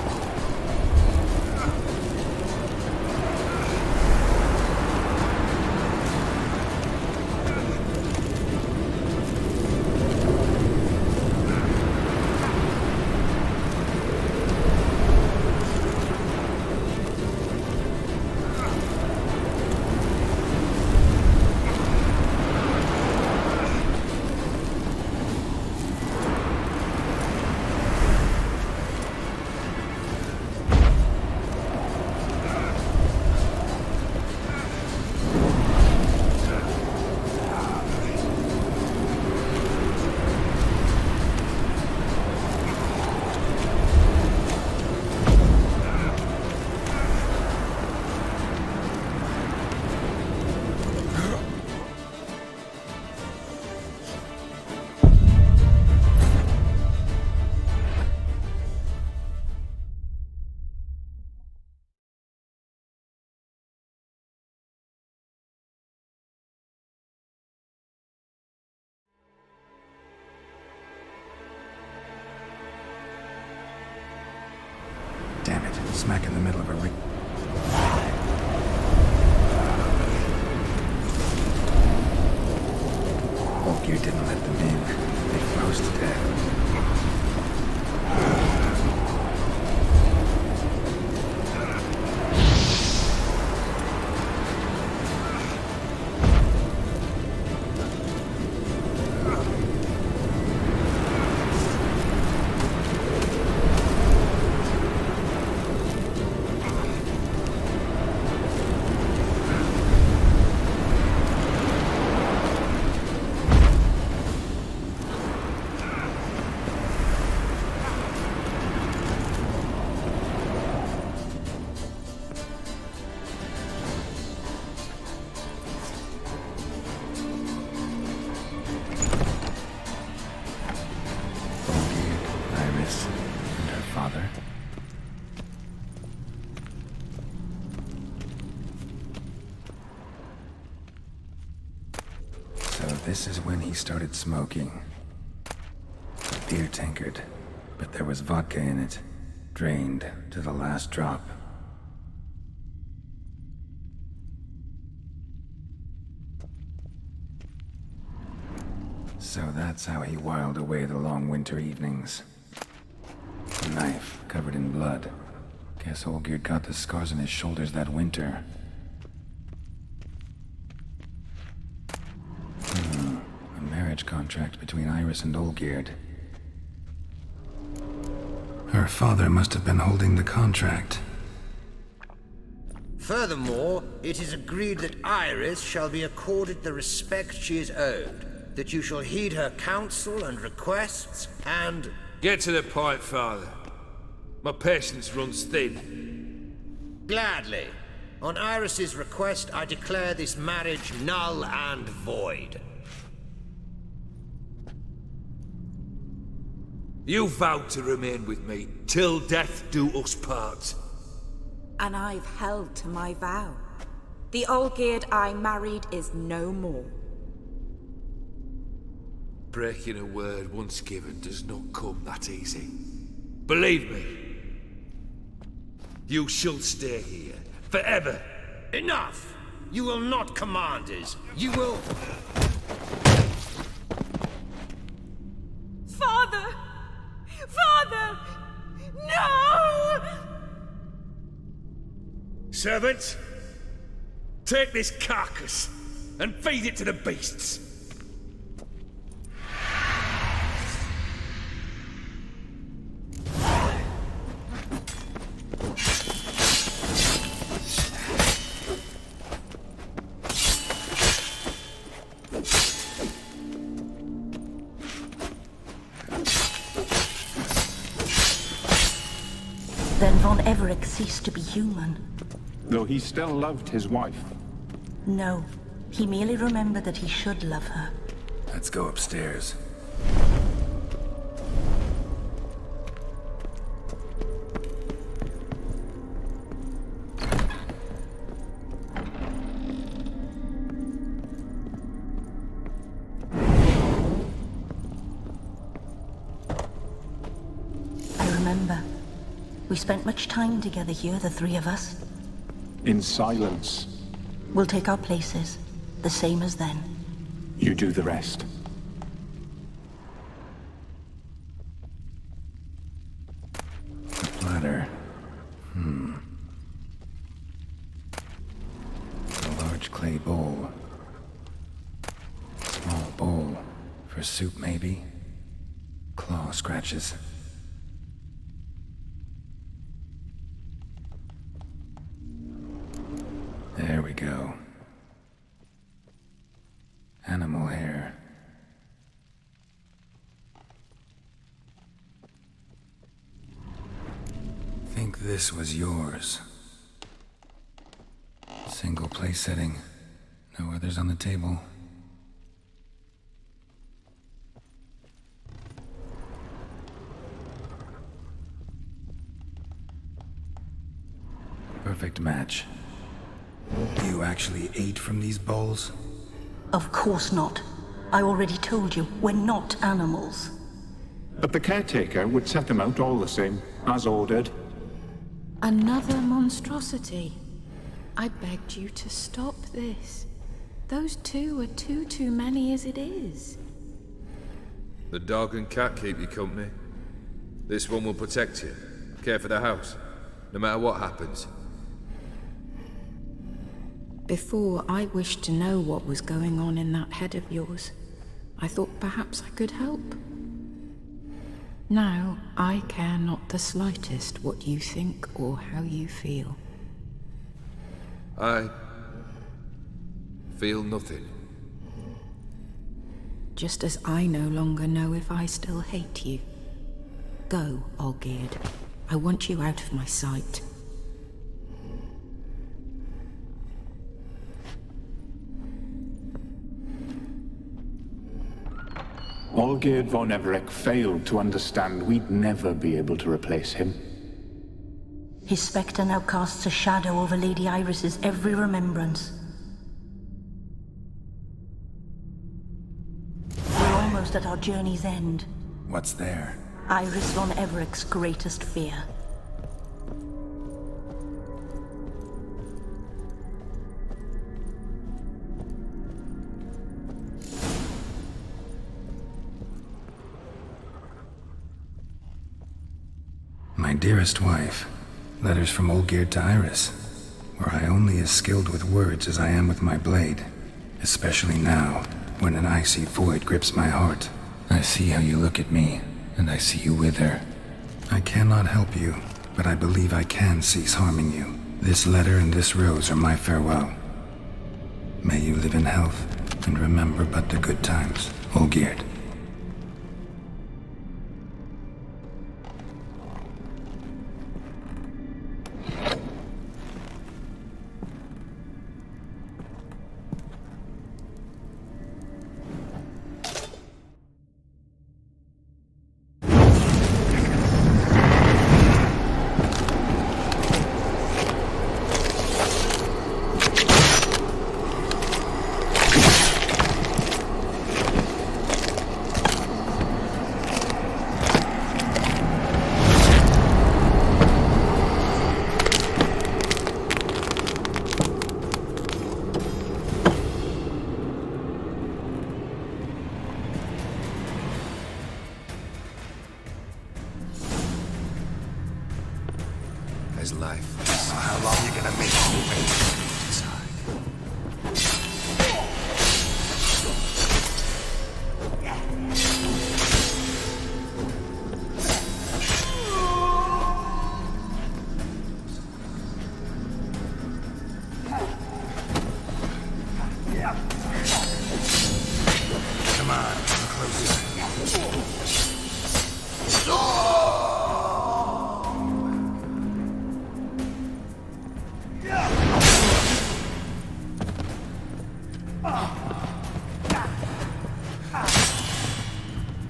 Damn it, smack in the middle of a ring. this is when he started smoking. A beer tankard, but there was vodka in it, drained to the last drop. So that's how he whiled away the long winter evenings. A knife covered in blood. Guess Olgierd got the scars on his shoulders that winter. A marriage contract between Iris and Olgierd. Her father must have been holding the contract. Furthermore, it is agreed that Iris shall be accorded the respect she is owed, that you shall heed her counsel and requests, and... Get to the point, Father. My patience runs thin. Gladly. On Iris's request, I declare this marriage null and void. You vowed to remain with me, till death do us part. And I've held to my vow. The Olgierd I married is no more. Breaking a word once given does not come that easy. Believe me. You shall stay here, forever. Enough! You will not command us. You will... Father! Father! No! Servants, take this carcass and feed it to the beasts. Then Von Everec ceased to be human. Though he still loved his wife. No, he merely remembered that he should love her. Let's go upstairs. I remember. We spent much time together here, the three of us. In silence. We'll take our places, the same as then. You do the rest. Ladder. A large clay bowl. Small bowl. For soup, maybe? Claw scratches. There we go. Animal hair. Think this was yours. Single place setting. No others on the table. Perfect match. You actually ate from these bowls? Of course not. I already told you, we're not animals. But the caretaker would set them out all the same, as ordered. Another monstrosity. I begged you to stop this. Those two are too many as it is. The dog and cat keep you company. This one will protect you, care for the house, no matter what happens. Before, I wished to know what was going on in that head of yours. I thought perhaps I could help. Now, I care not the slightest what you think or how you feel. I feel nothing. Just as I no longer know if I still hate you. Go, Olgierd. I want you out of my sight. Olgierd von Everec failed to understand we'd never be able to replace him. His spectre now casts a shadow over Lady Iris's every remembrance. almost at our journey's end. What's there? Iris von Everec's greatest fear. My dearest wife, letters from Olgierd to Iris. Were I only as skilled with words as I am with my blade, especially now, when an icy void grips my heart. I see how you look at me, and I see you wither. I cannot help you, but I believe I can cease harming you. This letter and this rose are my farewell. May you live in health, and remember but the good times, Olgierd. As life. How long are you gonna make me wait? Come on, closer.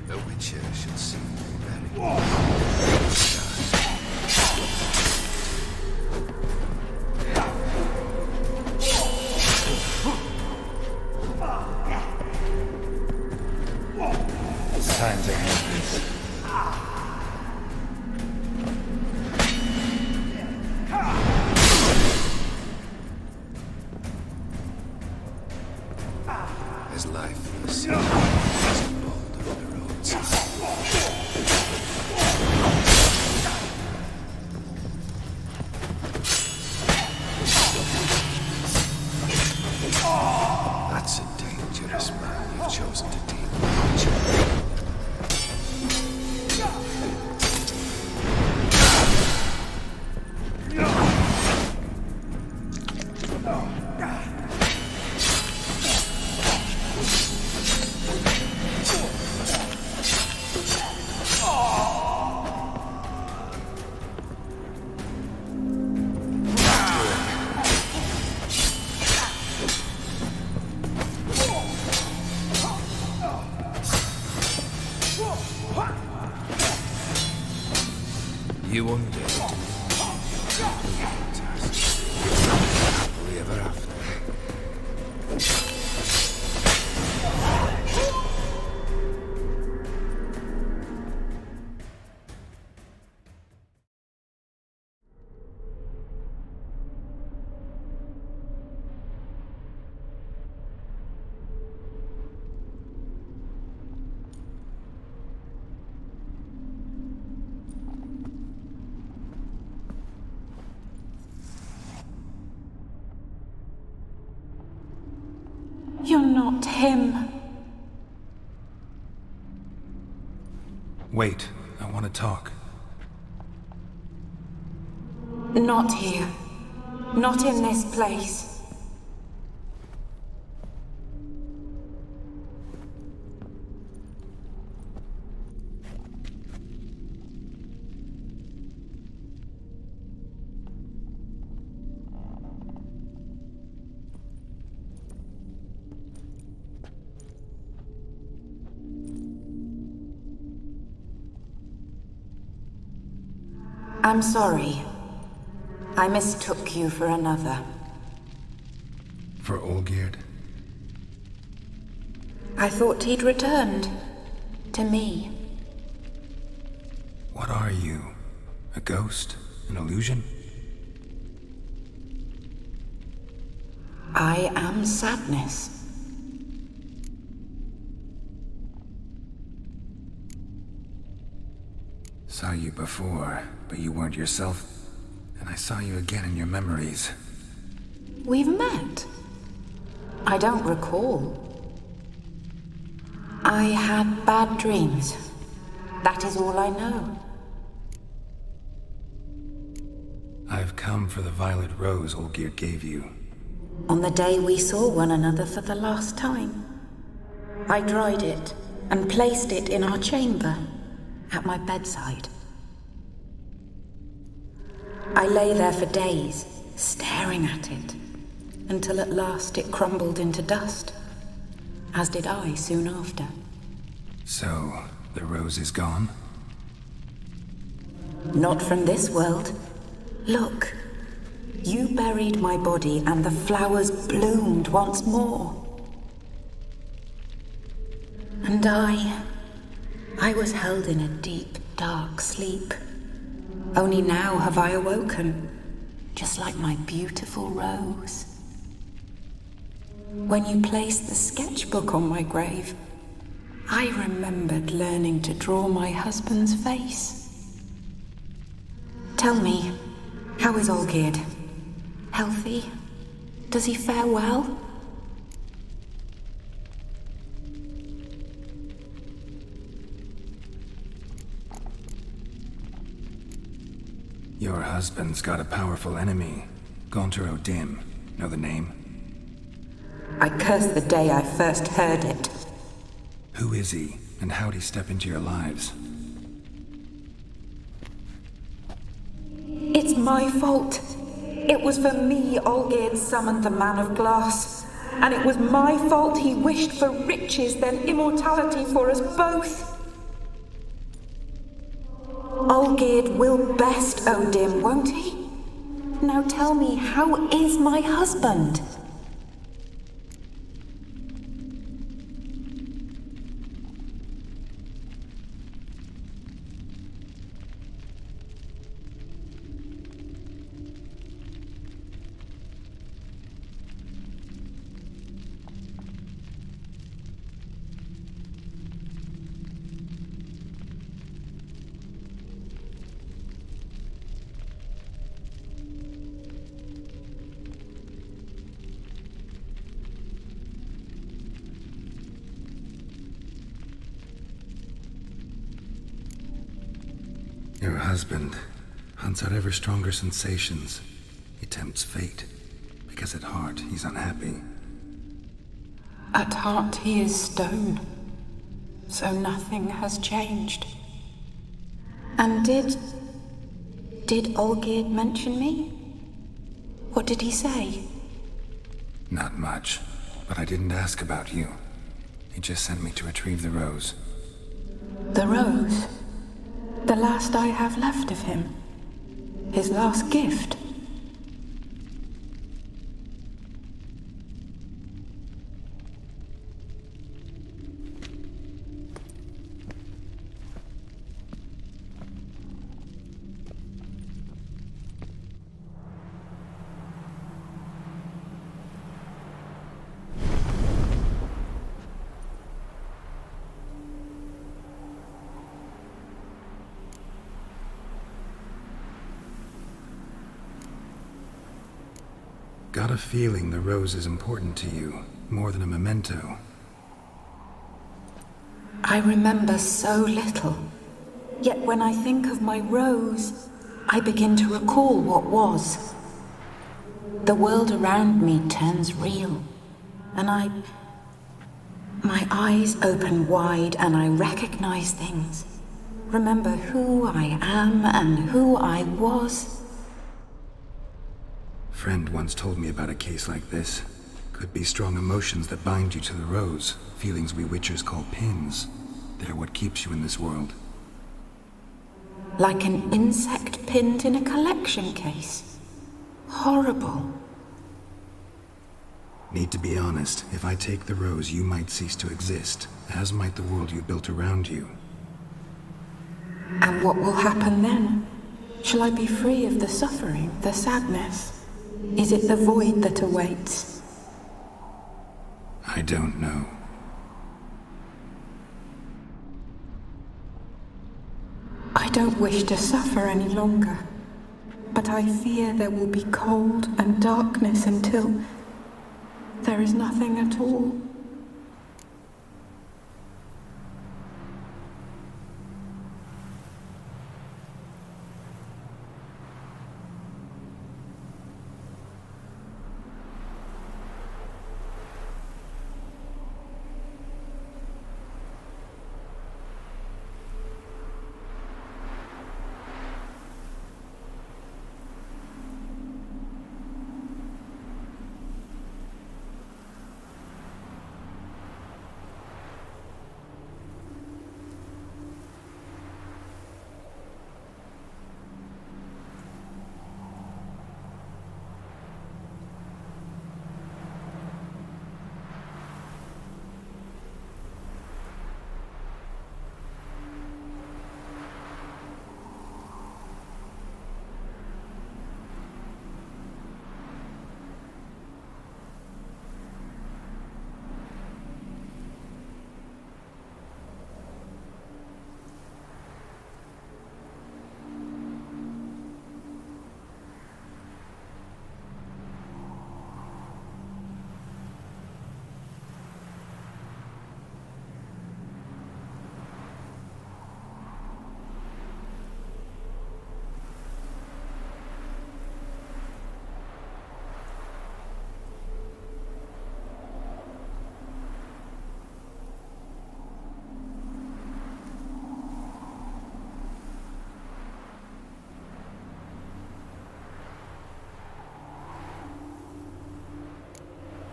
The Witcher should soon be ready. It's time to end this. As life is seen as a boulder on the roadside. That's a dangerous man you've chosen to deal with. You undead. Happily ever after. You're not him. Wait, I want to talk. Not here. Not in this place. I'm sorry. I mistook you for another. For Olgierd? I thought he'd returned. To me. What are you? A ghost? An illusion? I am sadness. Saw you before, but you weren't yourself. And I saw you again in your memories. We've met. I don't recall. I had bad dreams. That is all I know. I've come for the violet rose Olgierd gave you. On the day we saw one another for the last time, I dried it and placed it in our chamber, at my bedside. I lay there for days, staring at it, until at last it crumbled into dust, as did I soon after. So, the rose is gone? Not from this world. Look, you buried my body and the flowers bloomed once more. And I was held in a deep, dark sleep. Only now have I awoken, just like my beautiful rose. When you placed the sketchbook on my grave, I remembered learning to draw my husband's face. Tell me, how is Olgierd? Healthy? Does he fare well? Your husband's got a powerful enemy. Gaunter O'Dim. Know the name? I curse the day I first heard it. Who is he, and how'd he step into your lives? It's my fault. It was for me Olgierd summoned the Man of Glass. And it was my fault he wished for riches, then immortality for us both. Olgierd will best O'Dim, won't he? Now tell me, how is my husband? Your husband hunts out ever stronger sensations. He tempts fate, because at heart he's unhappy. At heart he is stone, so nothing has changed. And did Olgierd mention me? What did he say? Not much, but I didn't ask about you. He just sent me to retrieve the rose. The rose? The last I have left of him. His last gift. Got a feeling the rose is important to you, more than a memento. I remember so little. Yet when I think of my rose, I begin to recall what was. The world around me turns real, and my eyes open wide and I recognize things. Remember who I am and who I was. Friend once told me about a case like this. Could be strong emotions that bind you to the rose, feelings we witchers call pins. They're what keeps you in this world. Like an insect pinned in a collection case. Horrible. Need to be honest. If I take the rose, you might cease to exist, as might the world you built around you. And what will happen then? Shall I be free of the suffering, the sadness? Is it the void that awaits? I don't know. I don't wish to suffer any longer, but I fear there will be cold and darkness until there is nothing at all.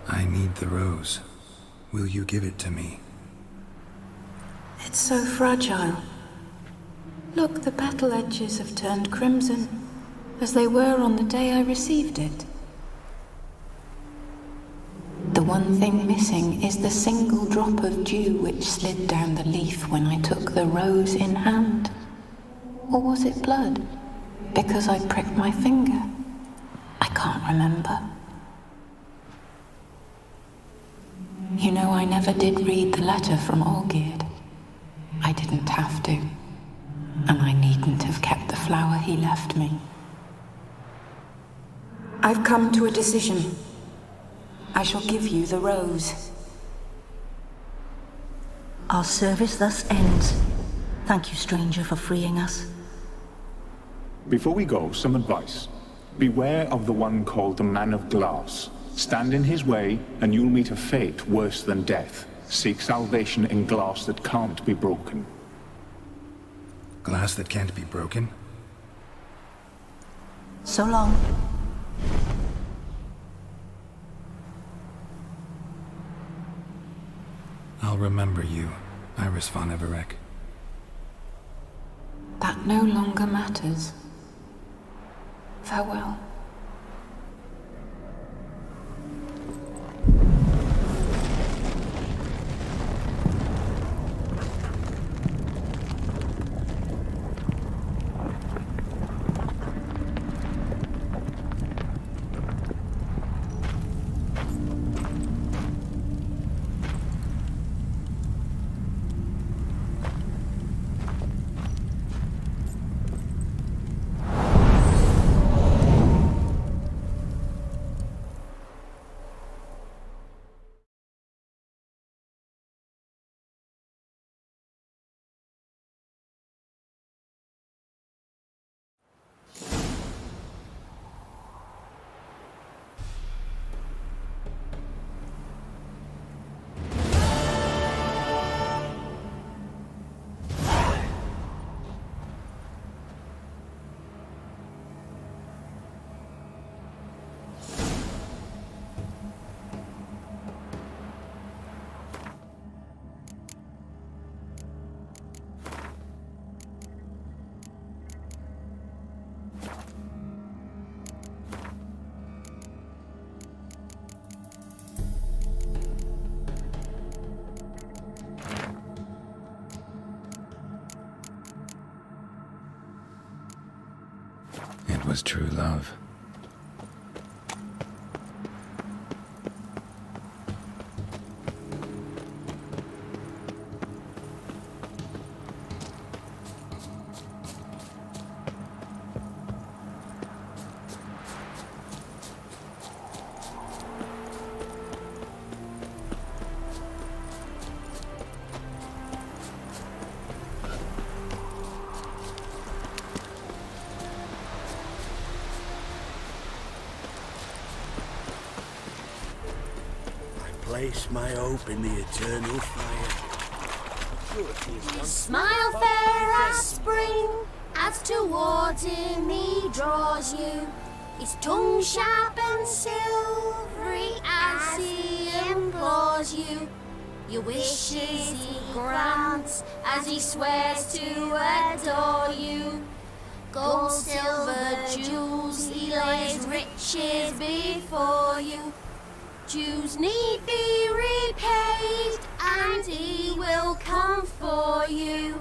I need the rose. Will you give it to me? It's so fragile. Look, the petal edges have turned crimson, as they were on the day I received it. The one thing missing is the single drop of dew which slid down the leaf when I took the rose in hand. Or was it blood? Because I pricked my finger. I can't remember. You know, I never did read the letter from Olgierd. I didn't have to. And I needn't have kept the flower he left me. I've come to a decision. I shall give you the rose. Our service thus ends. Thank you, stranger, for freeing us. Before we go, some advice. Beware of the one called the Man of Glass. Stand in his way, and you'll meet a fate worse than death. Seek salvation in glass that can't be broken. Glass that can't be broken? So long. I'll remember you, Iris von Everec. That no longer matters. Farewell. was true love. Place my hope in the eternal fire. Smile fair as spring, as towards him he draws you. His tongue sharp and silvery as he implores you. Your wishes he grants as he swears to adore you. Gold, silver, jewels, he lays riches before you. Dues need be repaid, and he will come for you.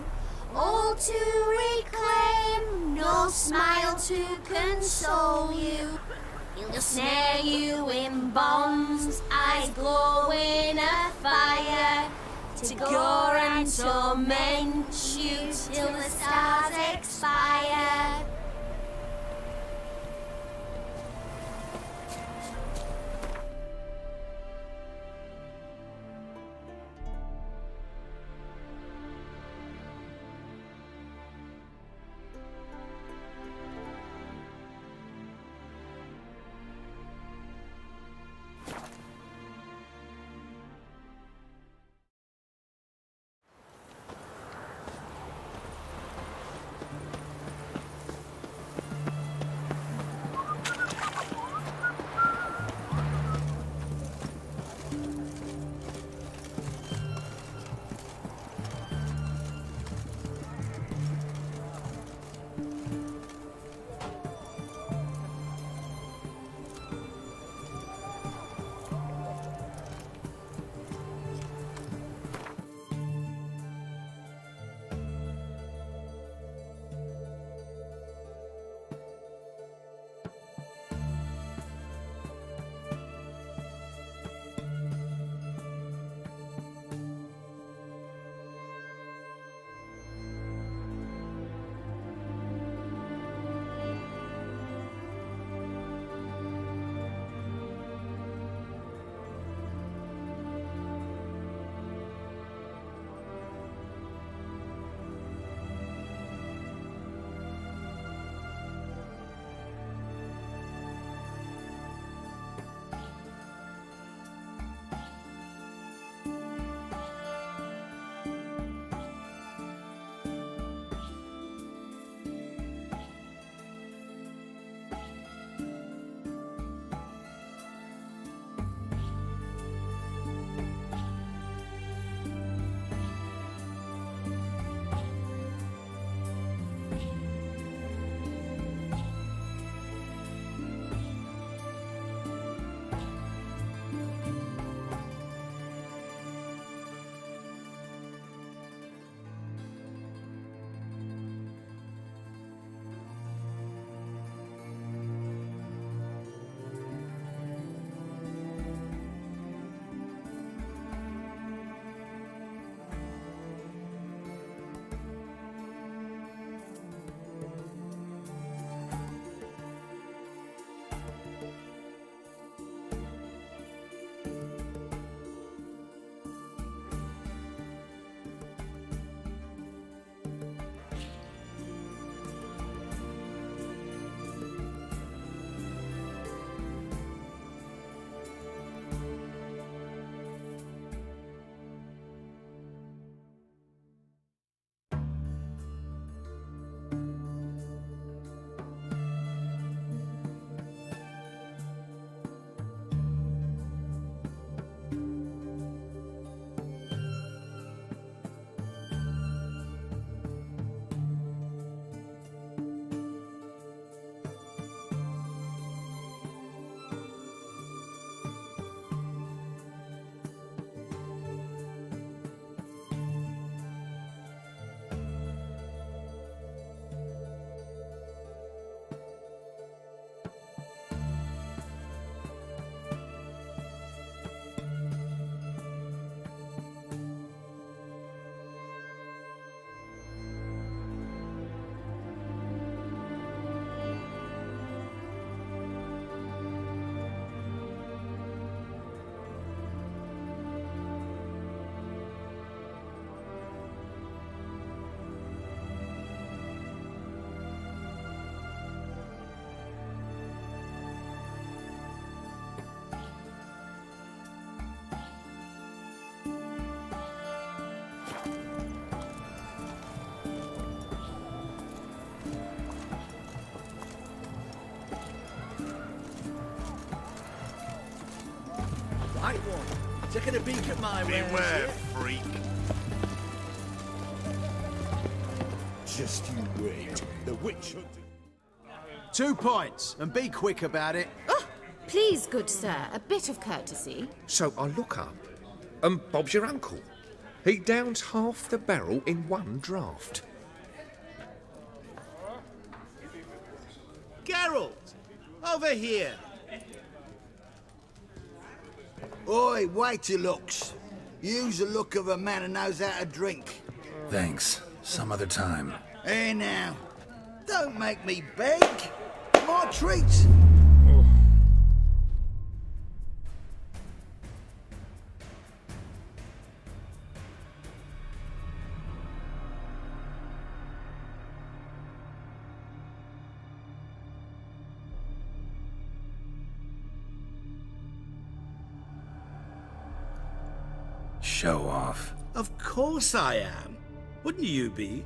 All to reclaim, no smile to console you. He'll snare you in bonds, eyes glow in a fire, to gore and torment you till the stars expire. right one. Taking a peek at my wares. Beware, freak. Just you wait. The witch hunter. 2 points, and be quick about it. Oh, please, good sir, a bit of courtesy. So I look up, and Bob's your uncle. He downs half the barrel in one draught. Geralt! Over here! Oi, wait your looks. Use the look of a man who knows how to drink. Thanks. Some other time. Hey now, don't make me beg. My treat. Show off. Of course I am. Wouldn't you be?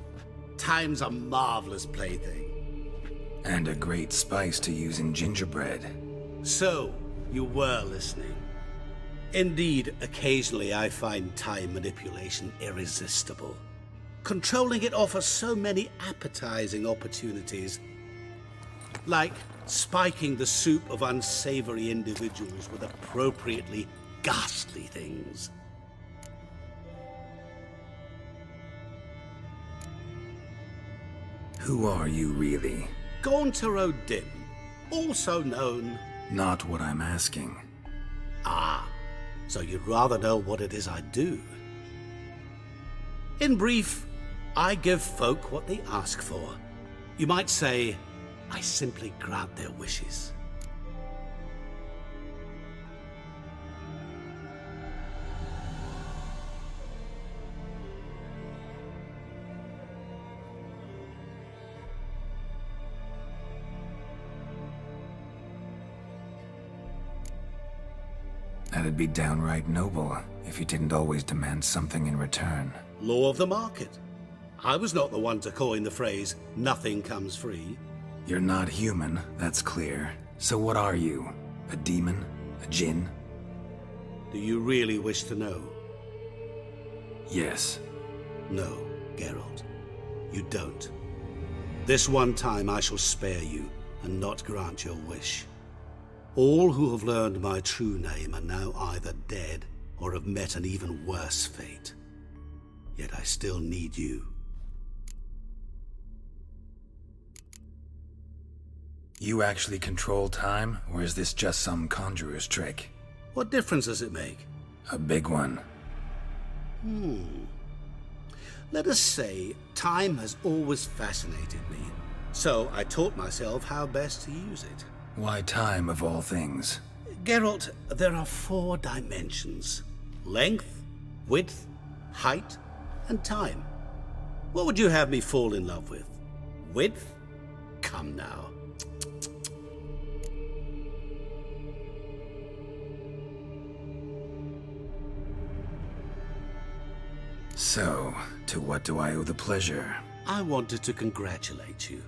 Time's a marvelous plaything. And a great spice to use in gingerbread. So, you were listening. Indeed, occasionally I find time manipulation irresistible. Controlling it offers so many appetizing opportunities. Like spiking the soup of unsavory individuals with appropriately ghastly things. Who are you really? Gaunter O'Dim, also known... Not what I'm asking. Ah, so you'd rather know what it is I do. In brief, I give folk what they ask for. You might say, I simply grant their wishes. That'd be downright noble if you didn't always demand something in return. Law of the market. I was not the one to coin the phrase, nothing comes free. You're not human, that's clear. So what are you? A demon? A djinn? Do you really wish to know? Yes. No, Geralt. You don't. This one time I shall spare you and not grant your wish. All who have learned my true name are now either dead or have met an even worse fate. Yet I still need you. You actually control time, or is this just some conjurer's trick? What difference does it make? A big one. Let us say time has always fascinated me, so I taught myself how best to use it. Why time, of all things? Geralt, there are 4 dimensions. Length, width, height, and time. What would you have me fall in love with? Width? Come now. So, to what do I owe the pleasure? I wanted to congratulate you.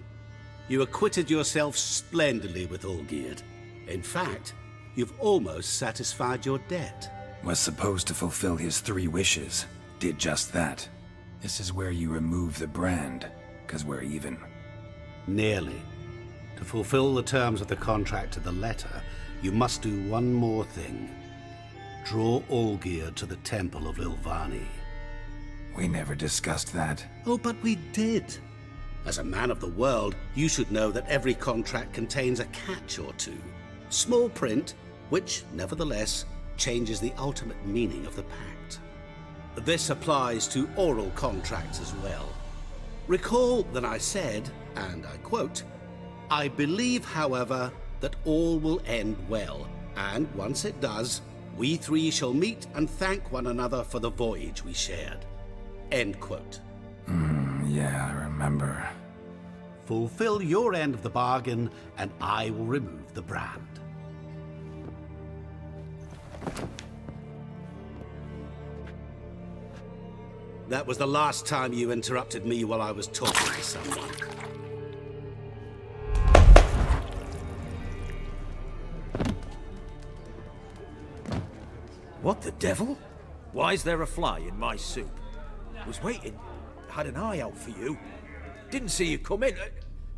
You acquitted yourself splendidly with Olgierd. In fact, you've almost satisfied your debt. Was supposed to fulfill his 3 wishes. Did just that. This is where you remove the brand, 'cause we're even. Nearly. To fulfill the terms of the contract to the letter, you must do one more thing. Draw Olgierd to the Temple of Lilvani. We never discussed that. Oh, but we did. As a man of the world, you should know that every contract contains a catch or two. Small print, which, nevertheless, changes the ultimate meaning of the pact. This applies to oral contracts as well. Recall that I said, and I quote, "I believe, however, that all will end well, and once it does, we 3 shall meet and thank one another for the voyage we shared." End quote. Yeah, I remember. Fulfill your end of the bargain, and I will remove the brand. That was the last time you interrupted me while I was talking to someone. What the devil? Why is there a fly in my soup? Was waiting. Had an eye out for you. Didn't see you come in.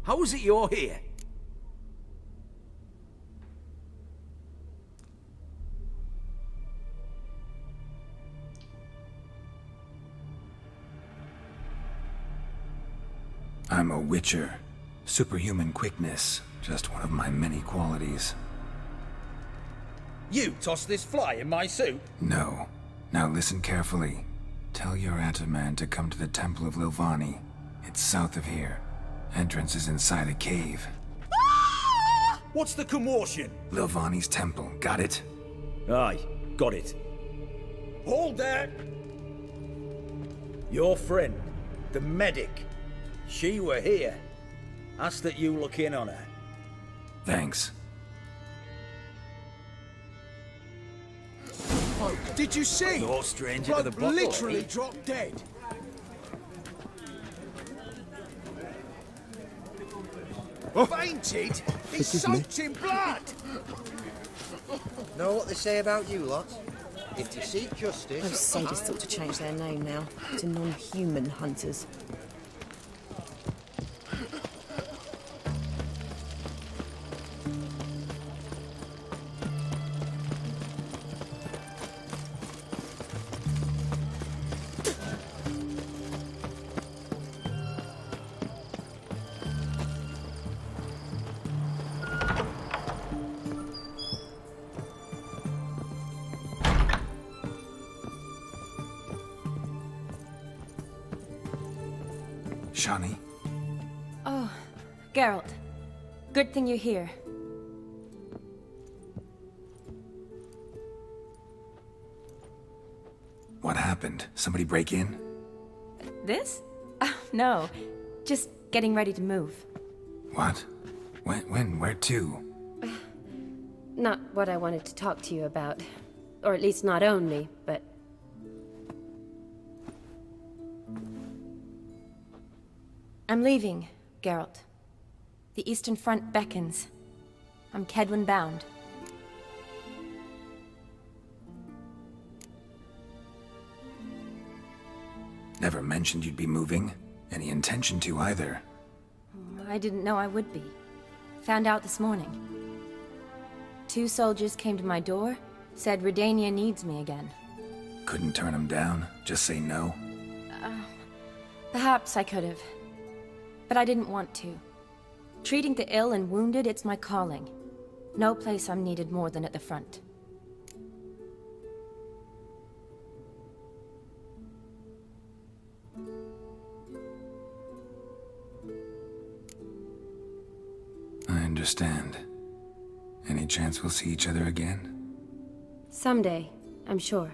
How is it you're here? I'm a witcher. Superhuman quickness, just one of my many qualities. You tossed this fly in my soup? No. Now listen carefully. Tell your Ataman to come to the Temple of Lilvani. It's south of here. Entrance is inside a cave. What's the commotion? Lilvani's temple, got it? Aye, got it. Hold that! Your friend, the medic, she were here. Ask that you look in on her. Thanks. Oh, did you see? No stranger to Blood the bottle. literally dropped dead. Fainted? He's soaked in blood! Know what they say about you lot? If you seek justice... Those sadists ought to change their name now to non-human hunters. Shani? Oh, Geralt. Good thing you're here. What happened? Somebody break in? This? No. Just getting ready to move. What? When? Where to? Not what I wanted to talk to you about. Or at least not only, but... I'm leaving, Geralt. The Eastern Front beckons. I'm Kedwen bound. Never mentioned you'd be moving. Any intention to either. I didn't know I would be. Found out this morning. 2 soldiers came to my door, said Redania needs me again. Couldn't turn him down? Just say no? Perhaps I could have. But I didn't want to. Treating the ill and wounded, it's my calling. No place I'm needed more than at the front. I understand. Any chance we'll see each other again? Someday, I'm sure.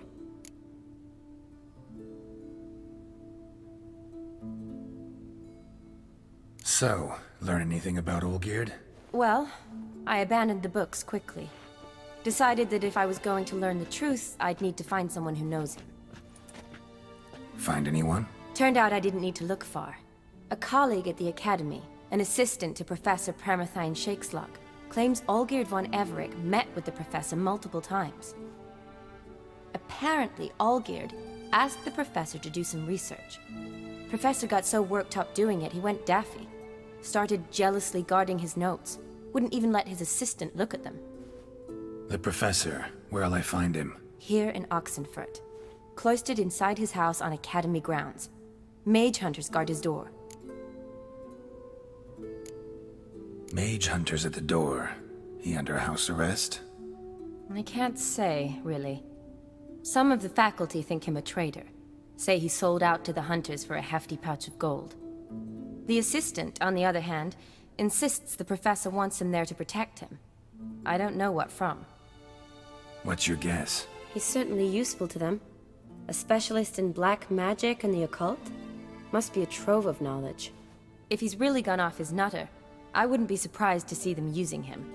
So, learn anything about Olgierd? Well, I abandoned the books quickly. Decided that if I was going to learn the truth, I'd need to find someone who knows him. Find anyone? Turned out I didn't need to look far. A colleague at the Academy, an assistant to Professor Permathine Shakeslug, claims Olgierd von Everec met with the professor multiple times. Apparently, Olgierd asked the professor to do some research. Professor got so worked up doing it, he went daffy. Started jealously guarding his notes. Wouldn't even let his assistant look at them. The professor. Where'll I find him? Here in Oxenfurt. Cloistered inside his house on Academy grounds. Mage hunters guard his door. Mage hunters at the door. He under house arrest? I can't say, really. Some of the faculty think him a traitor. Say he sold out to the hunters for a hefty pouch of gold. The assistant, on the other hand, insists the professor wants him there to protect him. I don't know what from. What's your guess? He's certainly useful to them. A specialist in black magic and the occult? Must be a trove of knowledge. If he's really gone off his nutter, I wouldn't be surprised to see them using him.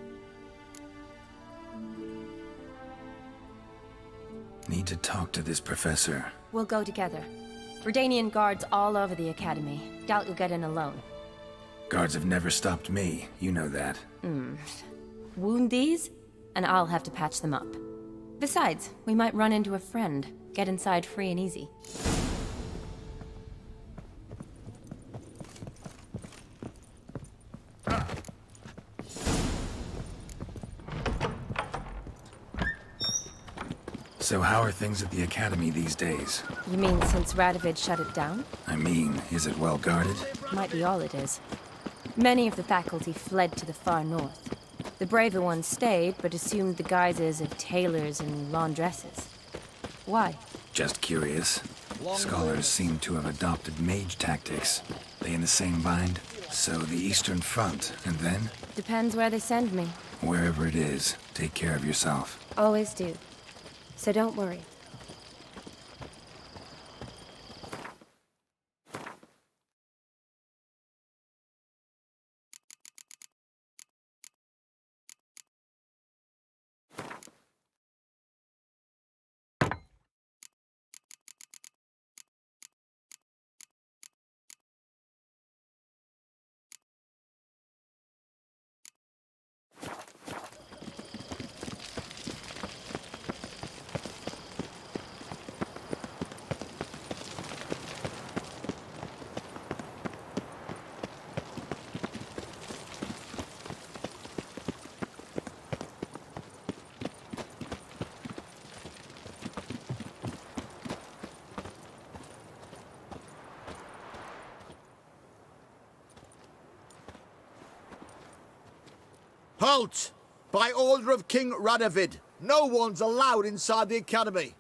Need to talk to this professor. We'll go together. Redanian guards all over the Academy. Doubt you'll get in alone. Guards have never stopped me, you know that. Wound these, and I'll have to patch them up. Besides, we might run into a friend. Get inside free and easy. So how are things at the Academy these days? You mean since Radovid shut it down? I mean, is it well guarded? Might be all it is. Many of the faculty fled to the far north. The braver ones stayed, but assumed the guises of tailors and laundresses. Why? Just curious. Scholars seem to have adopted mage tactics. They in the same bind? So the Eastern Front, and then? Depends where they send me. Wherever it is, take care of yourself. Always do. So don't worry. Halt! By order of King Radovid, no one's allowed inside the Academy.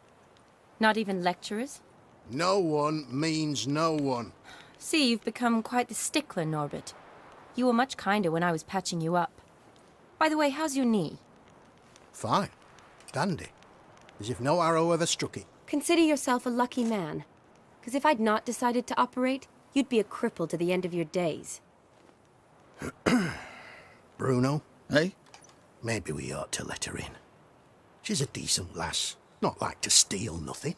Not even lecturers? No one means no one. See, you've become quite the stickler, Norbert. You were much kinder when I was patching you up. By the way, how's your knee? Fine. Dandy. As if no arrow ever struck it. Consider yourself a lucky man. Because if I'd not decided to operate, you'd be a cripple to the end of your days. Bruno? Eh? Maybe we ought to let her in. She's a decent lass. Not like to steal nothing.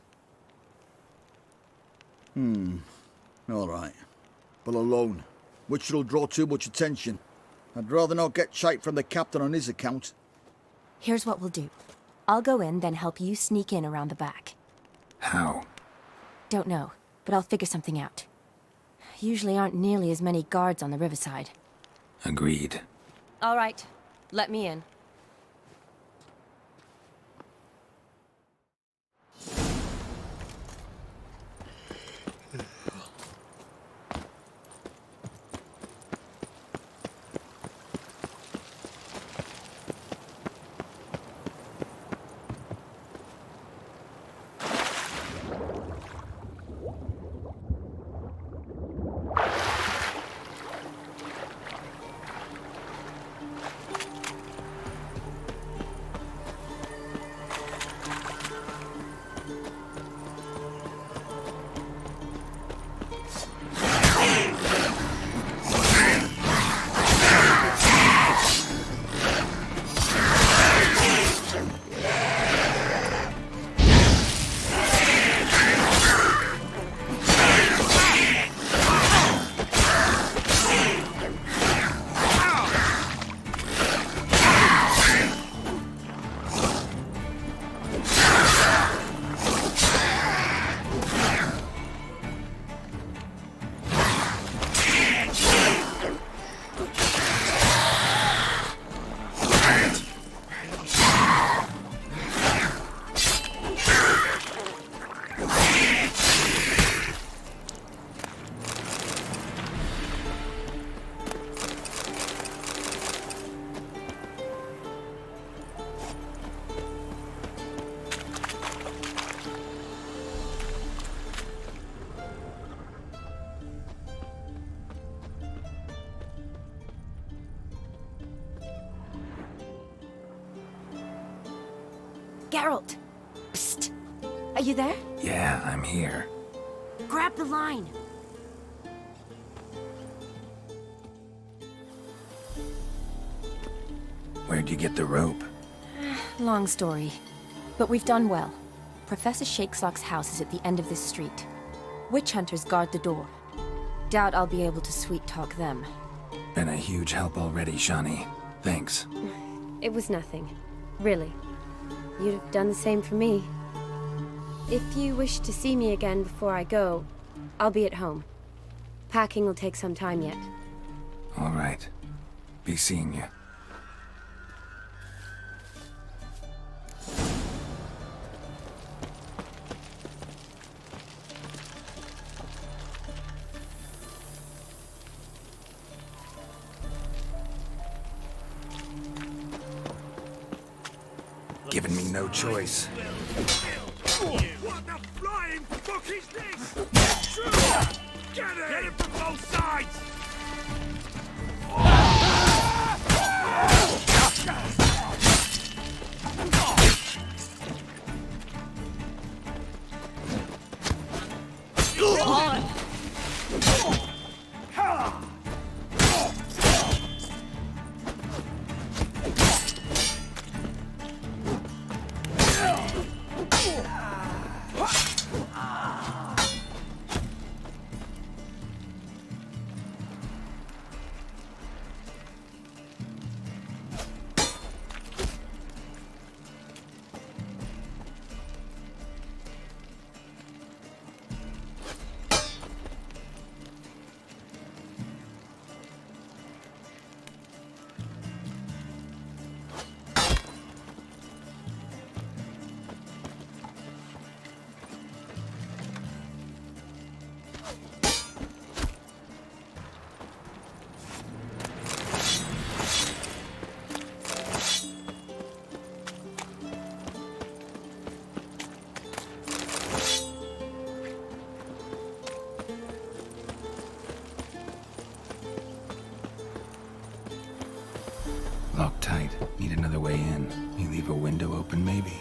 All right. But alone, which will draw too much attention. I'd rather not get shite from the captain on his account. Here's what we'll do. I'll go in, then help you sneak in around the back. How? Don't know, but I'll figure something out. Usually aren't nearly as many guards on the riverside. Agreed. All right. Let me in. Geralt! Psst! Are you there? Yeah, I'm here. Grab the line! Where'd you get the rope? Long story. But we've done well. Professor Shakesock's house is at the end of this street. Witch hunters guard the door. Doubt I'll be able to sweet-talk them. Been a huge help already, Shani. Thanks. It was nothing. Really. you'd have done the same for me. If you wish to see me again before I go, I'll be at home. Packing will take some time yet. All right. Be seeing you. Giving me no choice. What the flying fuck is this? Get him from both sides! Locked tight. Need another way in. You leave a window open, maybe?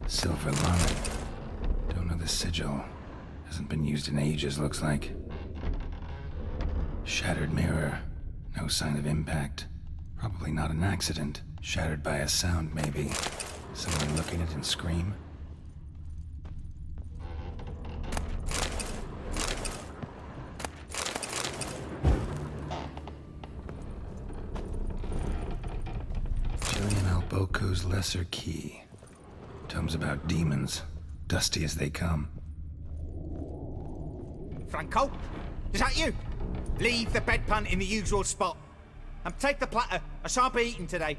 Silver line. Don't know the sigil. Hasn't been used in ages, looks like. Shattered mirror. No sign of impact. Probably not an accident. Shattered by a sound, maybe. Someone look at it and scream. Julian Alboco's Lesser Key. Tomes about demons, dusty as they come. Franco? Is that you? Leave the bedpan in the usual spot. And take the platter. I shan't be eating today.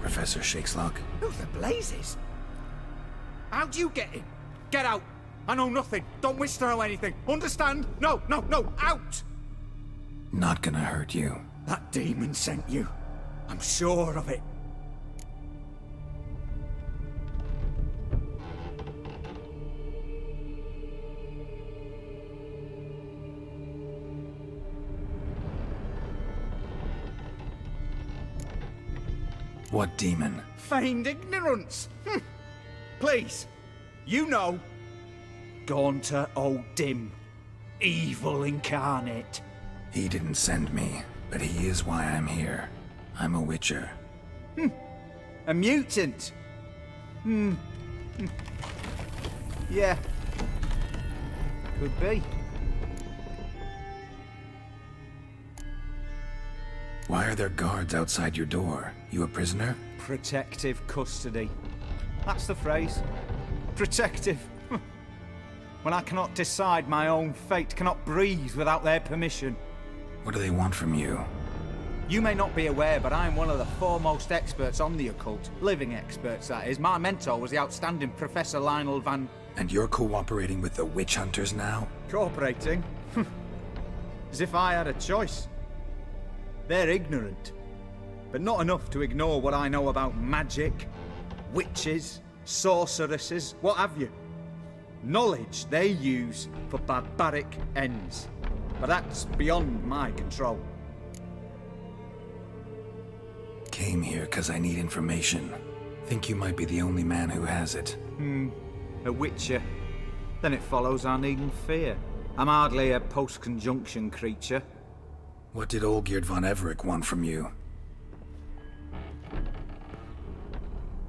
Professor Shakeslock. Who the blazes? How'd you get in? Get out. I know nothing. Don't wish to know anything. Understand? No, no, no. Out! Not gonna hurt you. That demon sent you. I'm sure of it. What demon? Feigned ignorance. Please. You know. Gaunter O'Dim. Evil incarnate. He didn't send me, but he is why I'm here. I'm a witcher. A mutant. Yeah. Could be. Why are there guards outside your door? You a prisoner? Protective custody. That's the phrase. Protective. When I cannot decide my own fate, cannot breathe without their permission. What do they want from you? You may not be aware, but I am one of the foremost experts on the occult. Living experts, that is. My mentor was the outstanding Professor Lionel Van... And you're cooperating with the witch hunters now? Cooperating? As if I had a choice. They're ignorant, but not enough to ignore what I know about magic, witches, sorceresses, what have you. Knowledge they use for barbaric ends. But that's beyond my control. Came here because I need information. Think you might be the only man who has it. A witcher. Then it follows I needn't fear. I'm hardly a post-conjunction creature. What did Olgierd von Everec want from you?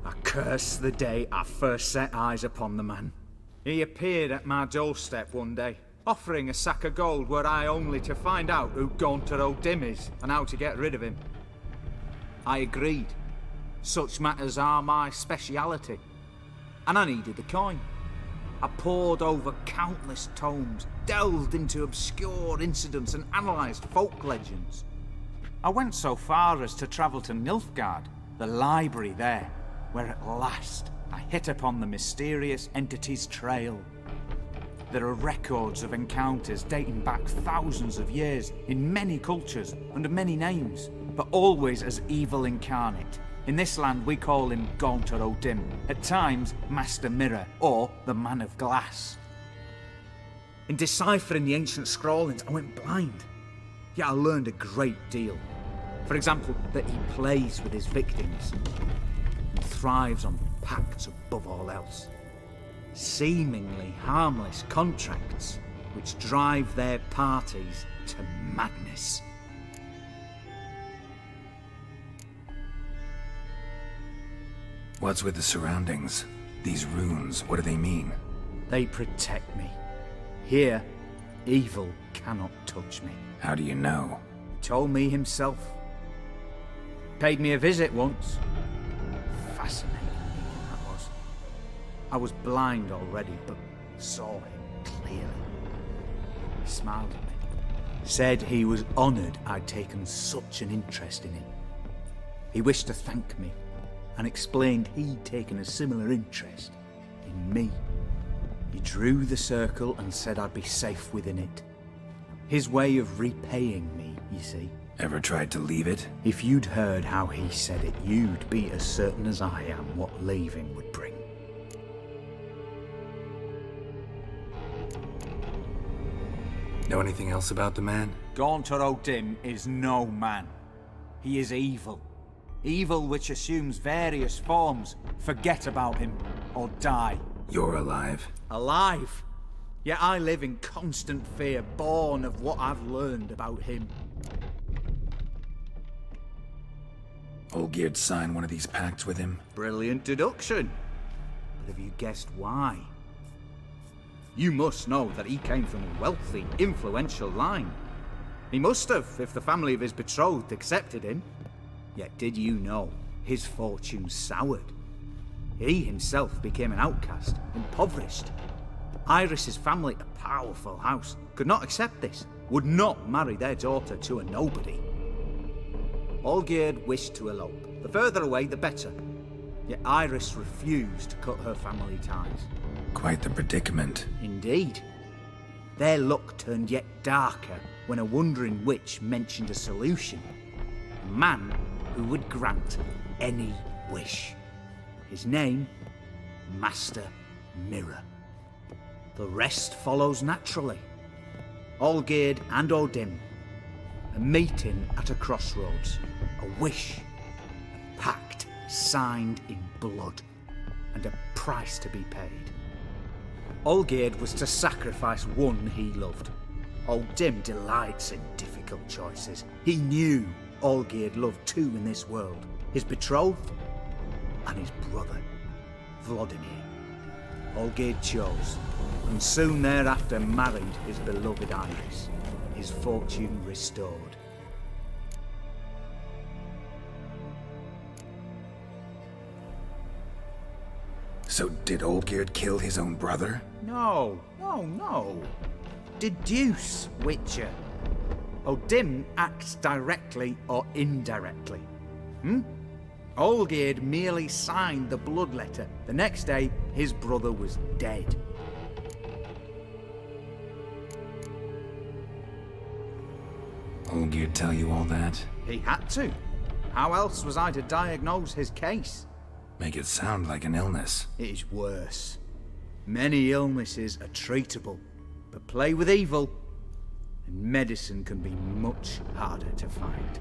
I curse the day I first set eyes upon the man. He appeared at my doorstep one day, offering a sack of gold were I only to find out who Gaunter O'Dim is and how to get rid of him. I agreed. Such matters are my speciality. And I needed the coin. I pored over countless tomes, delved into obscure incidents and analysed folk legends. I went so far as to travel to Nilfgaard, the library there, where at last I hit upon the mysterious entity's trail. There are records of encounters dating back thousands of years in many cultures under many names, but always as evil incarnate. In this land we call him Gaunter O'Dim, at times Master Mirror or the Man of Glass. In deciphering the ancient scrawlings I went blind, yet I learned a great deal. For example, that he plays with his victims and thrives on pacts above all else. Seemingly harmless contracts which drive their parties to madness. What's with the surroundings? These runes, what do they mean? They protect me. Here, evil cannot touch me. How do you know? Told me himself. Paid me a visit once. Fascinating meeting that was. I was blind already, but saw him clearly. He smiled at me. Said he was honoured I'd taken such an interest in him. He wished to thank me, and explained he'd taken a similar interest in me. He drew the circle and said I'd be safe within it. His way of repaying me, you see. Ever tried to leave it? If you'd heard how he said it, you'd be as certain as I am what leaving would bring. Know anything else about the man? Gaunter O'Dim is no man. He is evil. Evil which assumes various forms. Forget about him, or die. You're alive? Alive? Yet I live in constant fear, born of what I've learned about him. Olgierd signed one of these pacts with him? Brilliant deduction. But have you guessed why? You must know that he came from a wealthy, influential line. He must have, if the family of his betrothed accepted him. Yet did you know his fortune soured? He himself became an outcast, impoverished. Iris's family, a powerful house, could not accept this, would not marry their daughter to a nobody. Olgierd wished to elope. The further away, the better. Yet Iris refused to cut her family ties. Quite the predicament. Indeed. Their luck turned yet darker when a wandering witch mentioned a solution. A man who would grant any wish. His name, Master Mirror. The rest follows naturally. Olgierd and O'Dim, a meeting at a crossroads, a wish, a pact signed in blood, and a price to be paid. Olgierd was to sacrifice one he loved. O'Dim delights in difficult choices. He knew Olgierd loved two in this world, his betrothed and his brother, Vladimir. Olgierd chose, and soon thereafter married his beloved Iris, his fortune restored. So did Olgierd kill his own brother? No. Deduce, Witcher. O'Dim acts directly or indirectly. Olgierd merely signed the blood letter. The next day, his brother was dead. Olgierd tell you all that? He had to. How else was I to diagnose his case? Make it sound like an illness. It is worse. Many illnesses are treatable, but play with evil, and medicine can be much harder to find.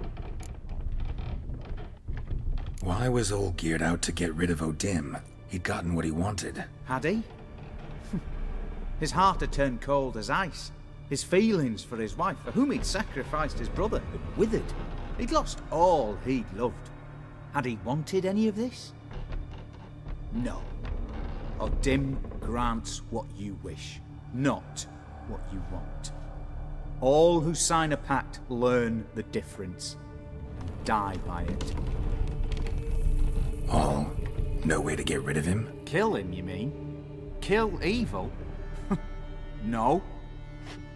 Why was Olgierd out to get rid of O'Dim? He'd gotten what he wanted. Had he? His heart had turned cold as ice. His feelings for his wife, for whom he'd sacrificed his brother, had withered. He'd lost all he'd loved. Had he wanted any of this? No. O'Dim grants what you wish, not what you want. All who sign a pact learn the difference and die by it. All? No way to get rid of him? Kill him, you mean? Kill evil? No.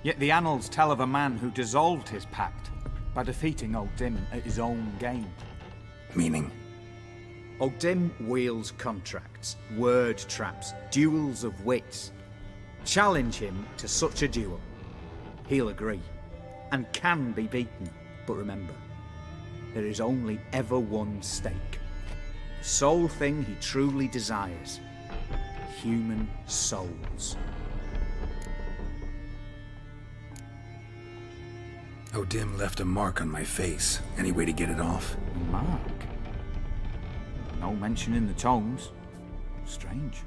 Yet the annals tell of a man who dissolved his pact by defeating O'Dim at his own game. Meaning? O'Dim wields contracts, word traps, duels of wits. Challenge him to such a duel. He'll agree, and can be beaten. But remember, there is only ever one stake. The sole thing he truly desires. Human souls. O'Dim left a mark on my face. Any way to get it off? A mark? No mention in the tomes. Strange.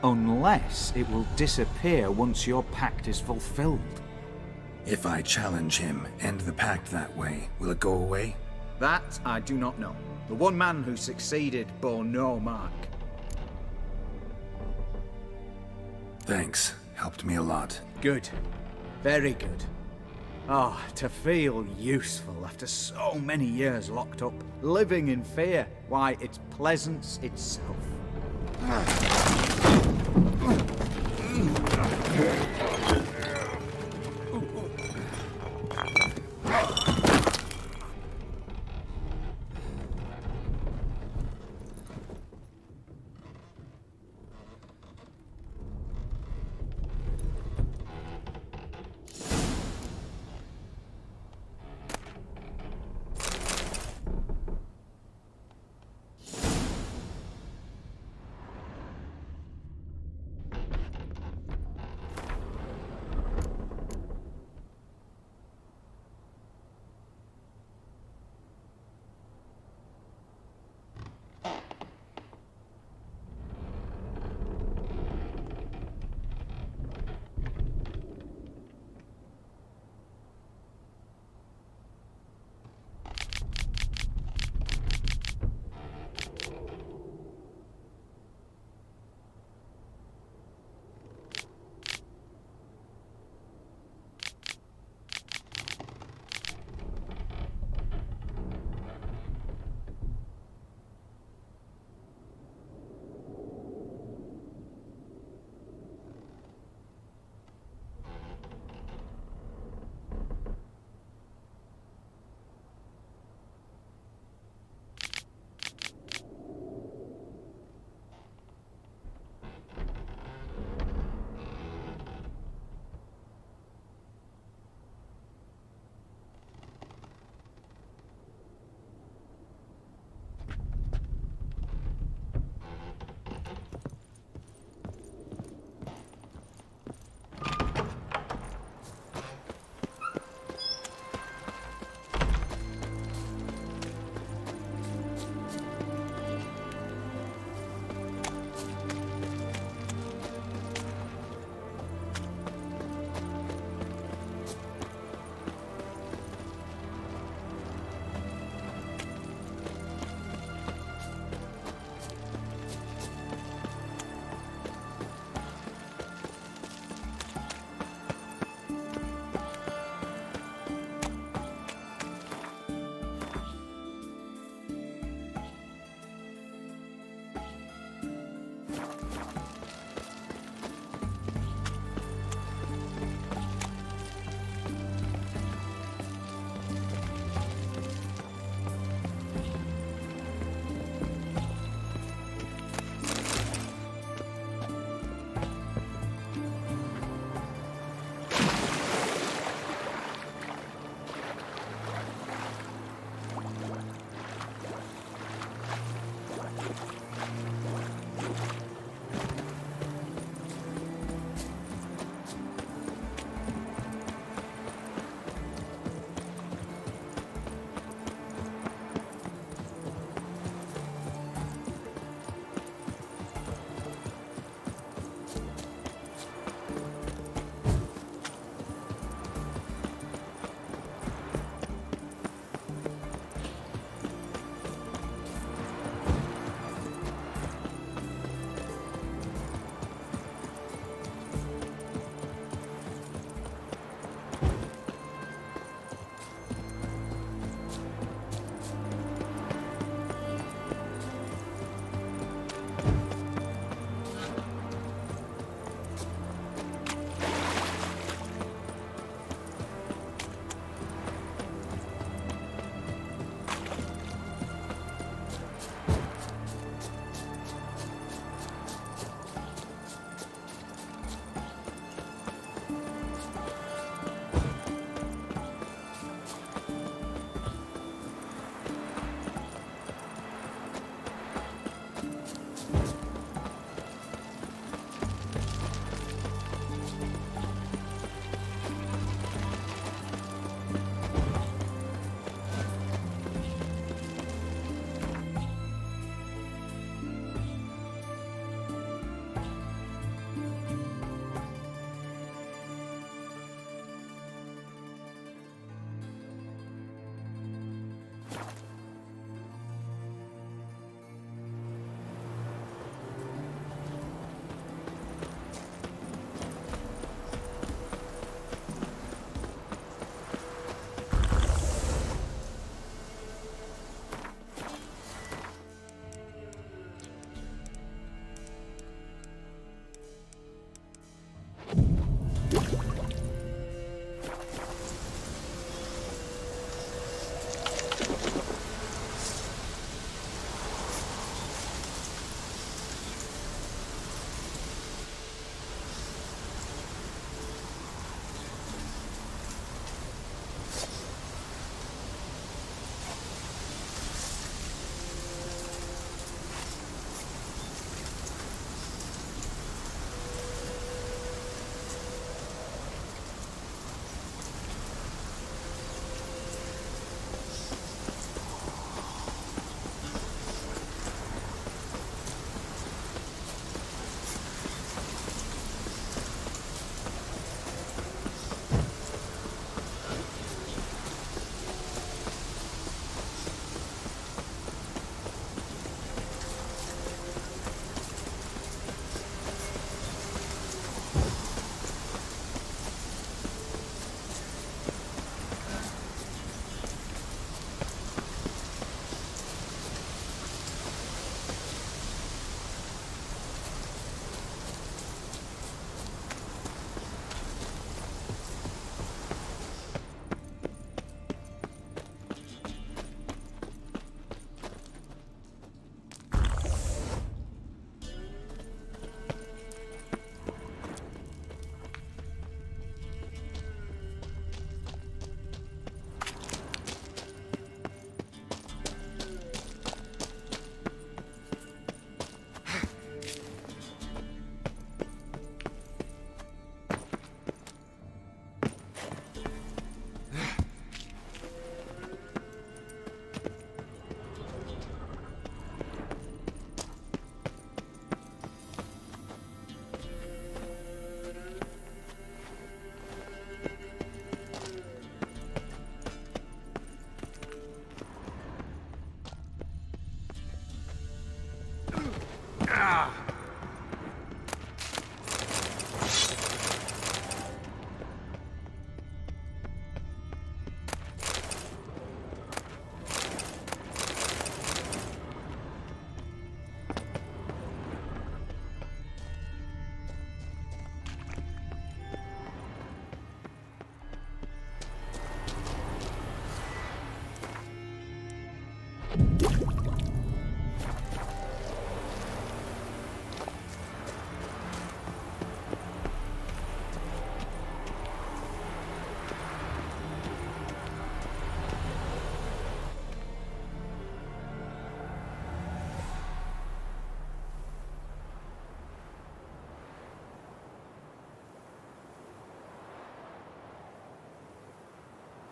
Unless it will disappear once your pact is fulfilled. If I challenge him, end the pact that way, will it go away? That I do not know. The one man who succeeded bore no mark. Thanks. Helped me a lot. Good. Very good. Ah, to feel useful after so many years locked up, living in fear. Why, it's pleasance itself.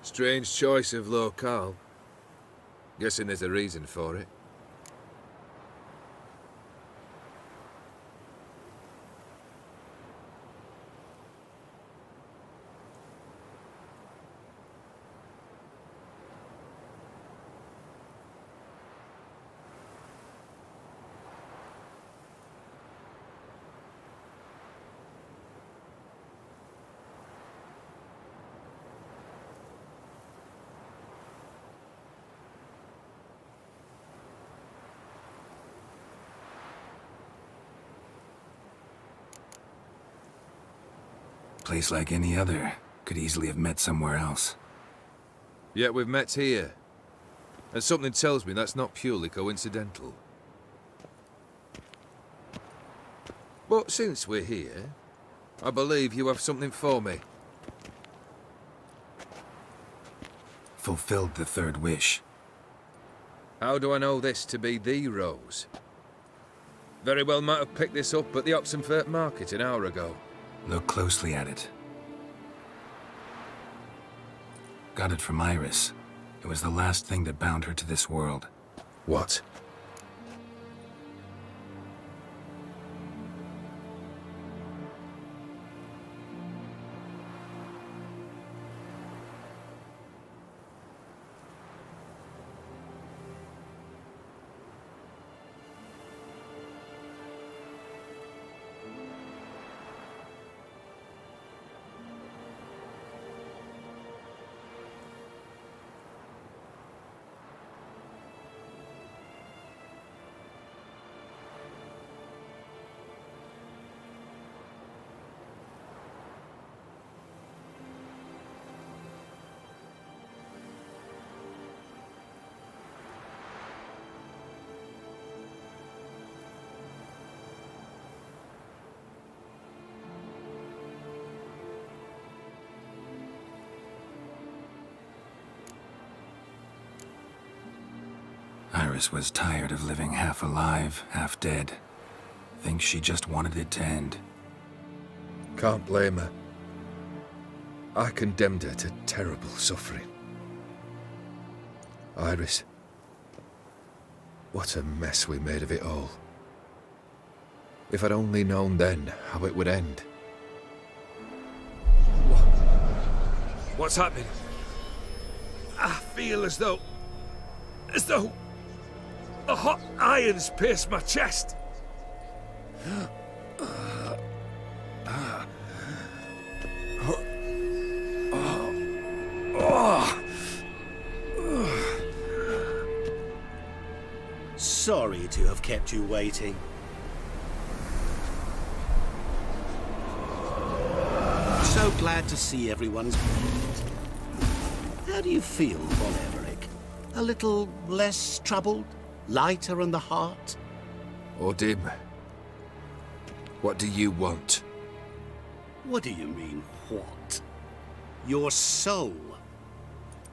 Strange choice of locale. Guessing there's a reason for it. Place like any other. Could easily have met somewhere else. Yet we've met here. And something tells me that's not purely coincidental. But since we're here, I believe you have something for me. Fulfilled the third wish. How do I know this to be the rose? Very well might have picked this up at the Oxenfurt market an hour ago. Look closely at it. Got it from Iris. It was the last thing that bound her to this world. What? Iris was tired of living half alive, half dead. Thinks she just wanted it to end. Can't blame her. I condemned her to terrible suffering. Iris, what a mess we made of it all. If I'd only known then how it would end. What's happening? I feel as though the hot irons pierce my chest. Sorry to have kept you waiting. So glad to see everyone's pleased. How do you feel, Von Emmerich? A little less troubled? Lighter in the heart? Odim, what do you want? What do you mean, what? Your soul.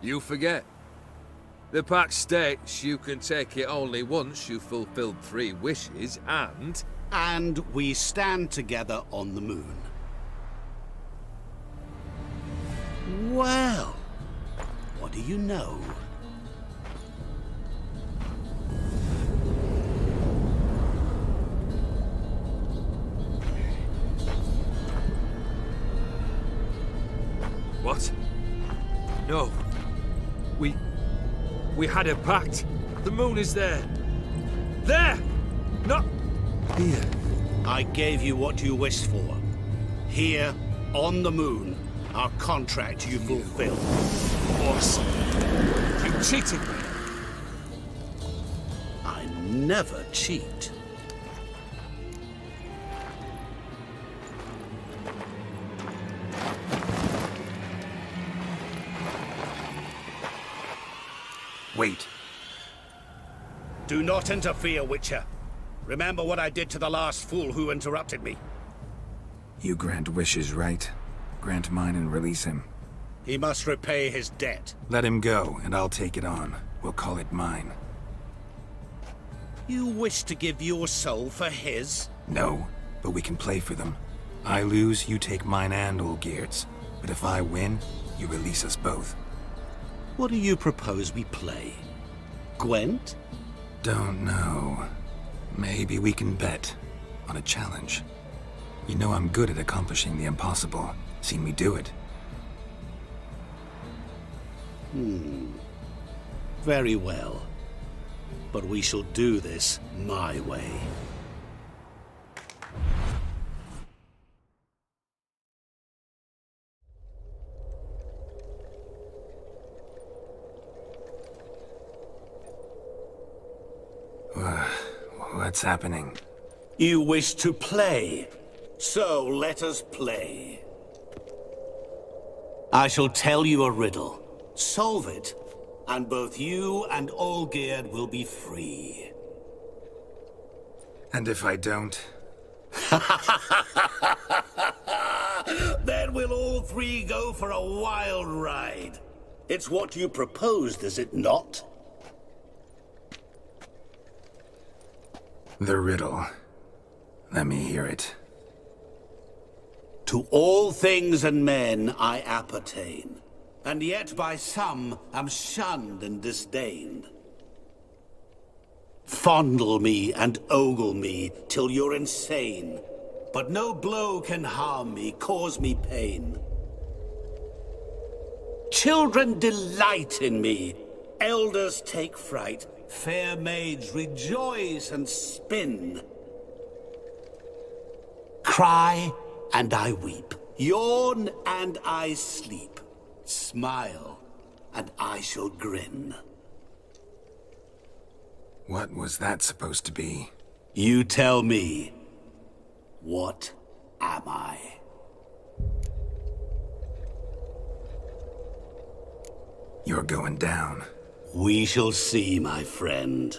You forget. The pact states you can take it only once you've fulfilled 3 wishes, and... And we stand together on the moon. Well, what do you know? What? No. We had a pact. The moon is there. There! Not here. I gave you what you wished for. Here, on the moon, our contract you fulfilled. Boss, you cheated me. I never cheat. Wait. Do not interfere, Witcher. Remember what I did to the last fool who interrupted me. You grant wishes, right? Grant mine and release him. He must repay his debt. Let him go, and I'll take it on. We'll call it mine. You wish to give your soul for his? No, but we can play for them. I lose, you take mine and Olgierd's. But if I win, you release us both. What do you propose we play? Gwent? Don't know. Maybe we can bet on a challenge. You know I'm good at accomplishing the impossible. Seen me do it. Very well. But we shall do this my way. What's happening? You wish to play, so let us play. I shall tell you a riddle. Solve it, and both you and Olgierd will be free. And if I don't? Then we'll all three go for a wild ride. It's what you proposed, is it not? The riddle. Let me hear it. To all things and men I appertain, and yet by some am shunned and disdained. Fondle me and ogle me till you're insane, but no blow can harm me, cause me pain. Children delight in me, elders take fright, fair maids rejoice and spin. Cry and I weep, yawn and I sleep, smile and I shall grin. What was that supposed to be? You tell me, what am I? You're going down. We shall see, my friend.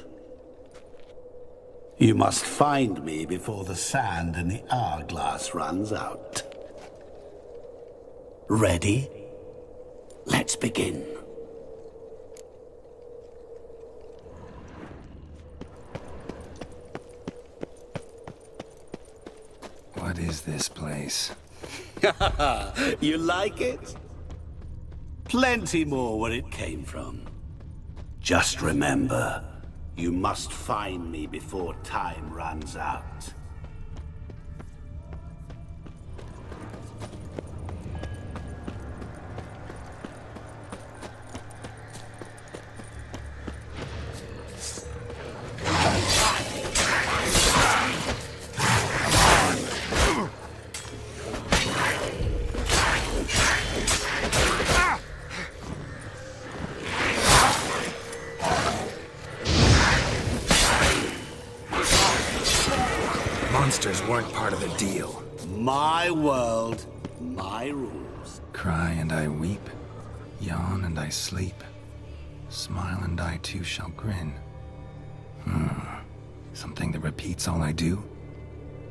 You must find me before the sand in the hourglass runs out. Ready? Let's begin. What is this place? You like it? Plenty more where it came from. Just remember, you must find me before time runs out. Monsters weren't part of the deal. My world, my rules. Cry and I weep, yawn and I sleep, smile and I too shall grin. Something that repeats all I do?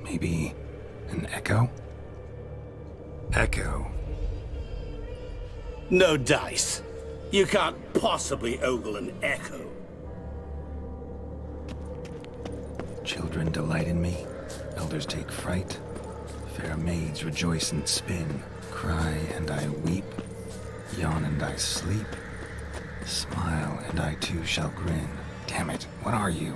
Maybe an echo? Echo. No dice. You can't possibly ogle an echo. Children delight in me, elders take fright, fair maids rejoice and spin, cry and I weep, yawn and I sleep, smile and I too shall grin. Damn it, what are you?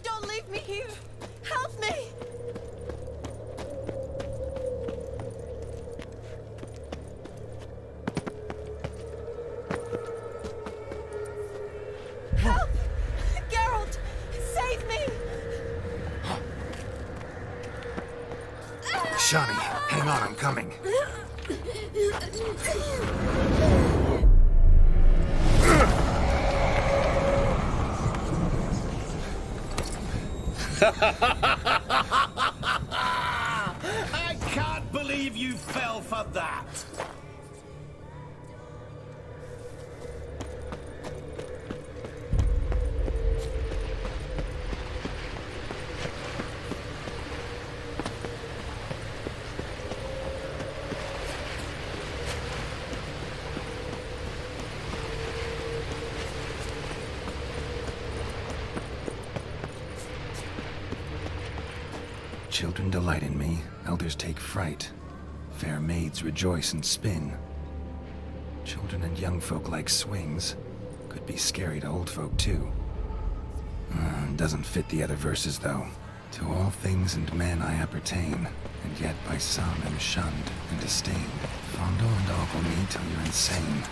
Don't leave me here! Help me! Help! Geralt! Save me! Shani, Hang on, I'm coming. I can't believe you fell for that! Children delight in me, elders take fright. Fair maids rejoice and spin. Children and young folk like swings. Could be scary to old folk too. Doesn't fit the other verses though. To all things and men I appertain, and yet by some am shunned and disdained. Fondle and ogle me till you're insane.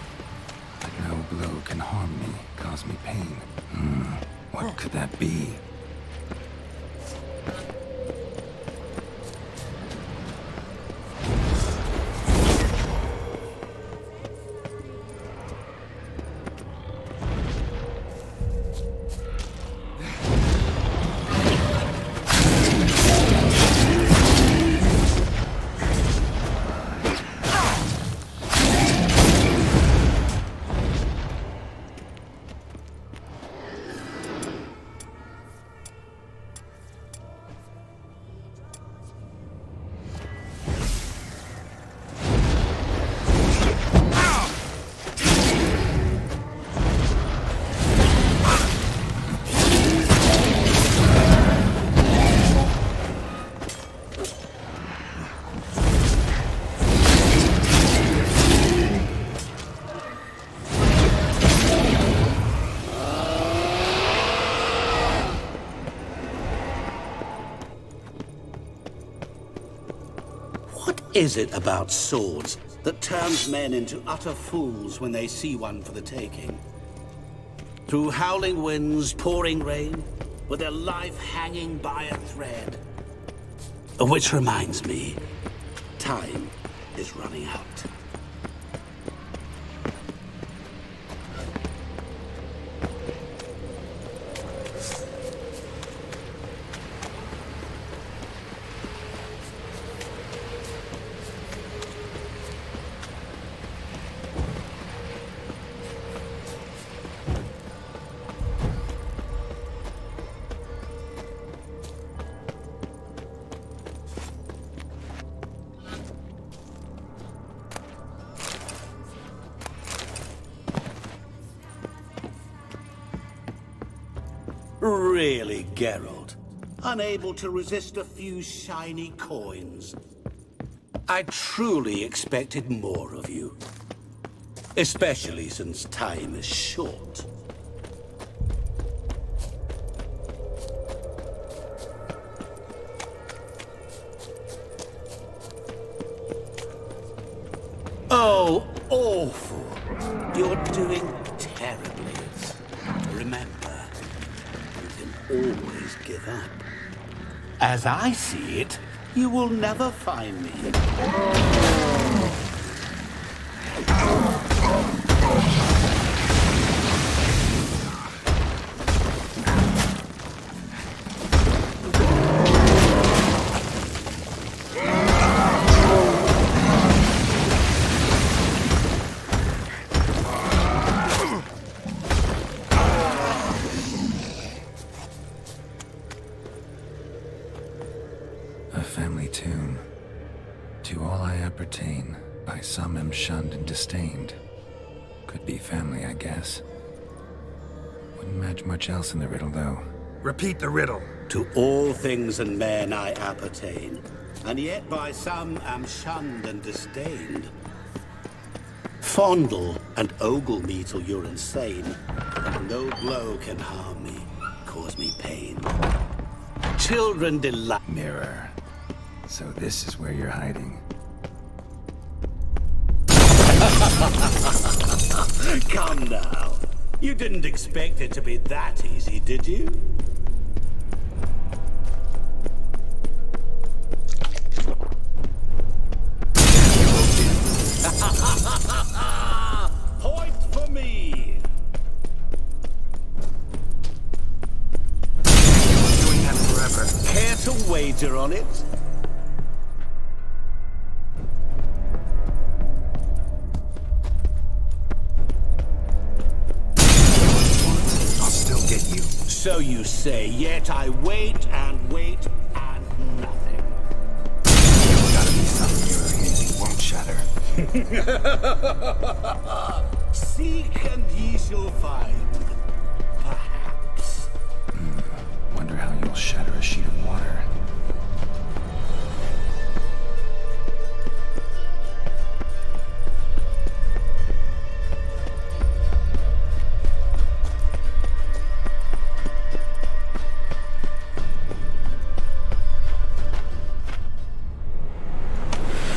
But no blow can harm me, cause me pain. What could that be? What is it about swords that turns men into utter fools when they see one for the taking? Through howling winds, pouring rain, with their life hanging by a thread. Which reminds me, time is running out. Really, Geralt? Unable to resist a few shiny coins? I truly expected more of you. Especially since time is short. Oh, awful. You're doing terribly. Remember, always give up. As I see it, you will never find me. A family tune. To all I appertain, by some am shunned and disdained. Could be family, I guess. Wouldn't match much else in the riddle, though. Repeat the riddle. To all things and men I appertain, and yet by some am shunned and disdained. Fondle and ogle me till you're insane, and no blow can harm me, cause me pain. Children delight. Mirror. So this is where you're hiding. Come now. You didn't expect it to be that easy, did you? bet a wager on it? I'll still get you. So you say, yet I wait and wait and nothing. Gotta be some mirror anything won't shatter. Seek and ye shall find. Perhaps. Wonder how you'll shatter a sheet of water.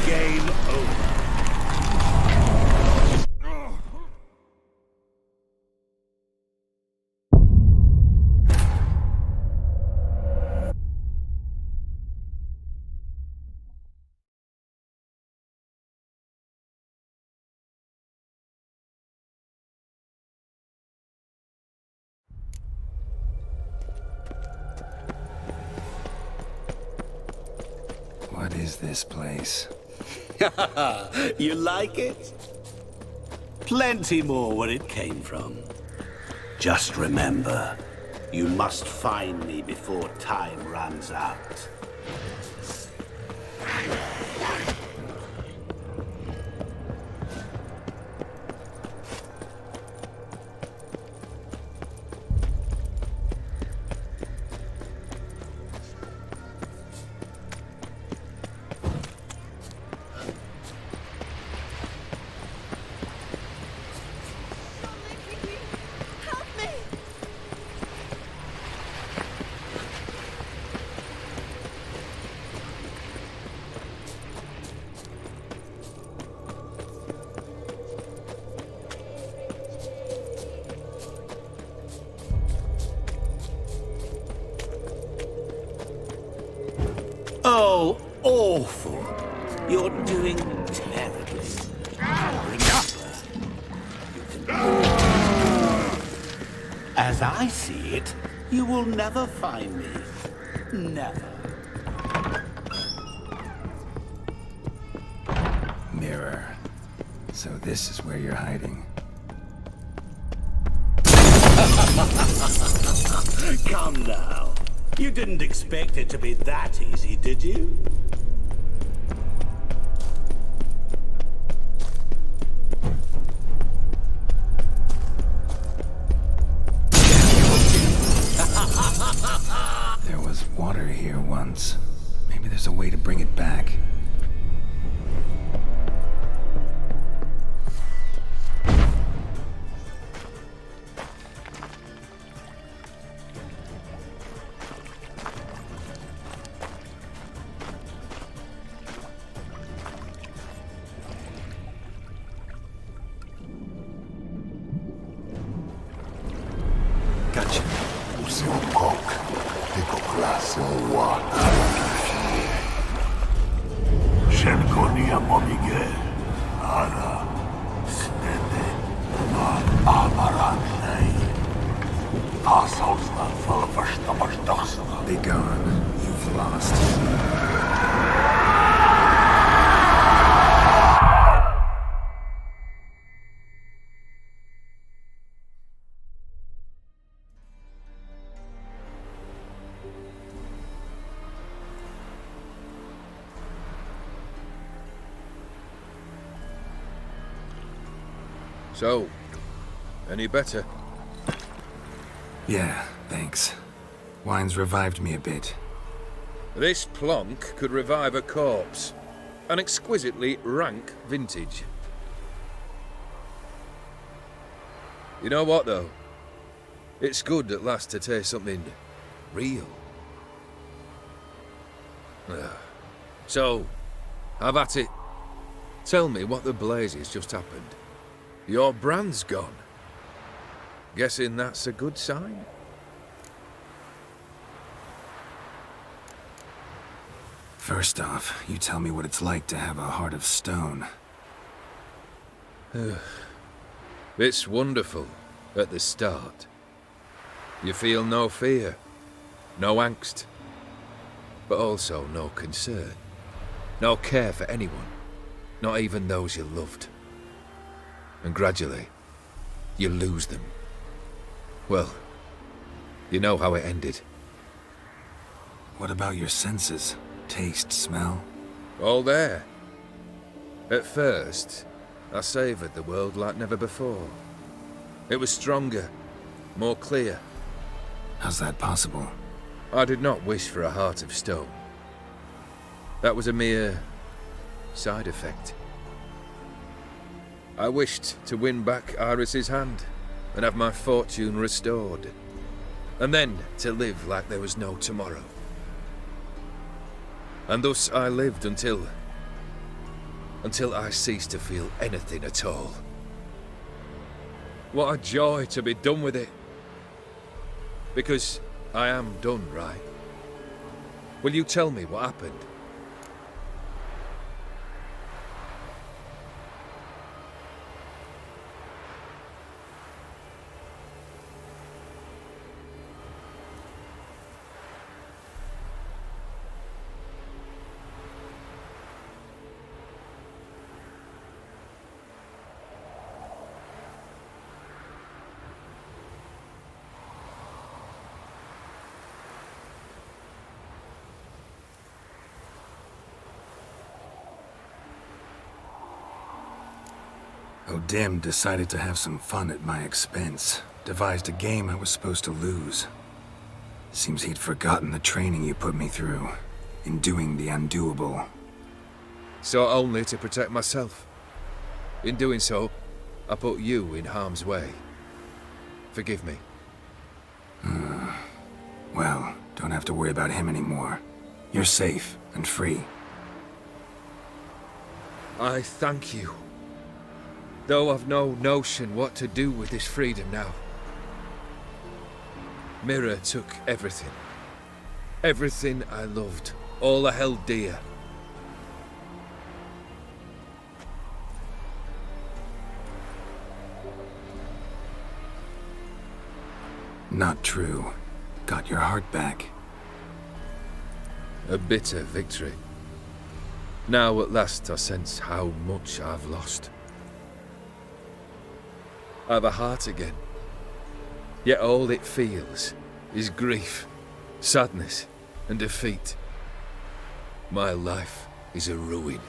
Game over. What is this place? You like it? Plenty more where it came from. Just remember, you must find me before time runs out. Oh, awful. You're doing terribly. As I see it, you will never find me. Never. Mirror. So this is where you're hiding. Come now. You didn't expect it to be that easy, did you? There was water here once. Maybe there's a way to bring it back. Gotcha. Shenkonia momige, ara, stede, na amaranei. Asosna falverstamasdagsna. Be gone. You've lost. So, any better? Yeah, thanks. Wine's revived me a bit. This plonk could revive a corpse. An exquisitely rank vintage. You know what, though? It's good at last to taste something real. So, have at it. Tell me what the blazes just happened. Your brand's gone. Guessing that's a good sign? First off, you tell me what it's like to have a heart of stone. It's wonderful at the start. You feel no fear, no angst. but also no concern. No care for anyone, not even those you loved. And gradually, you lose them. Well, you know how it ended. What about your senses? Taste, smell? All there. At first, I savoured the world like never before. It was stronger, more clear. How's that possible? I did not wish for a heart of stone. That was a mere side effect. I wished to win back Iris's hand and have my fortune restored. And then to live like there was no tomorrow. And thus I lived until I ceased to feel anything at all. What a joy to be done with it. Because I am done, right? Will you tell me what happened? O'Dim decided to have some fun at my expense. Devised a game I was supposed to lose. Seems he'd forgotten the training you put me through in doing the undoable. So only to protect myself. In doing so, I put you in harm's way. Forgive me. Well, don't have to worry about him anymore. You're safe and free. I thank you. Though I've no notion what to do with this freedom now. Mira took everything. Everything I loved. All I held dear. Not true. Got your heart back. A bitter victory. Now at last I sense how much I've lost. I've a heart again. Yet all it feels is grief, sadness, and defeat. My life is a ruin.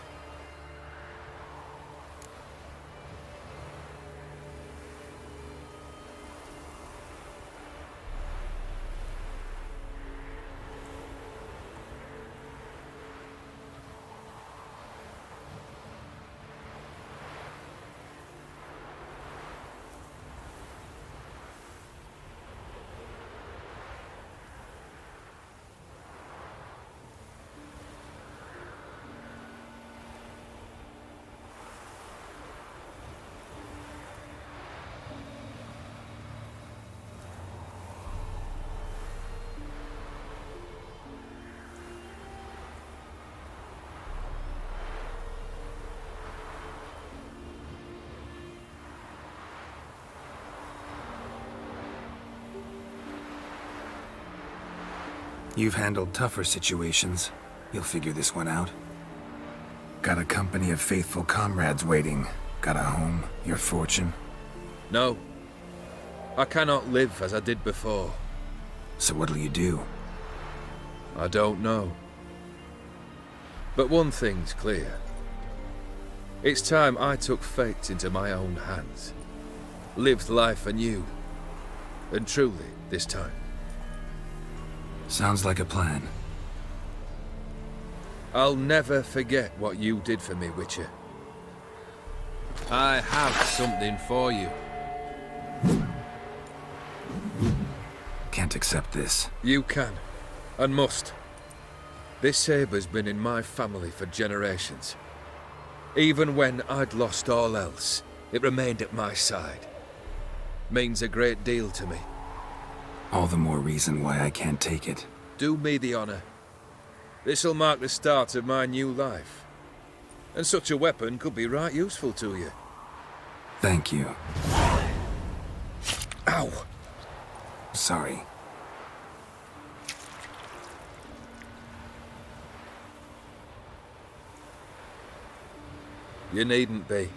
You've handled tougher situations. You'll figure this one out. Got a company of faithful comrades waiting. Got a home, your fortune. No. I cannot live as I did before. So what'll you do? I don't know. But one thing's clear. It's time I took fate into my own hands. Lived life anew. And truly, this time. Sounds like a plan. I'll never forget what you did for me, Witcher. I have something for you. Can't accept this. You can, and must. This sabre's been in my family for generations. Even when I'd lost all else, it remained at my side. Means a great deal to me. All the more reason why I can't take it. Do me the honor. This'll mark the start of my new life. And such a weapon could be right useful to you. Thank you. Ow! Sorry. You needn't be.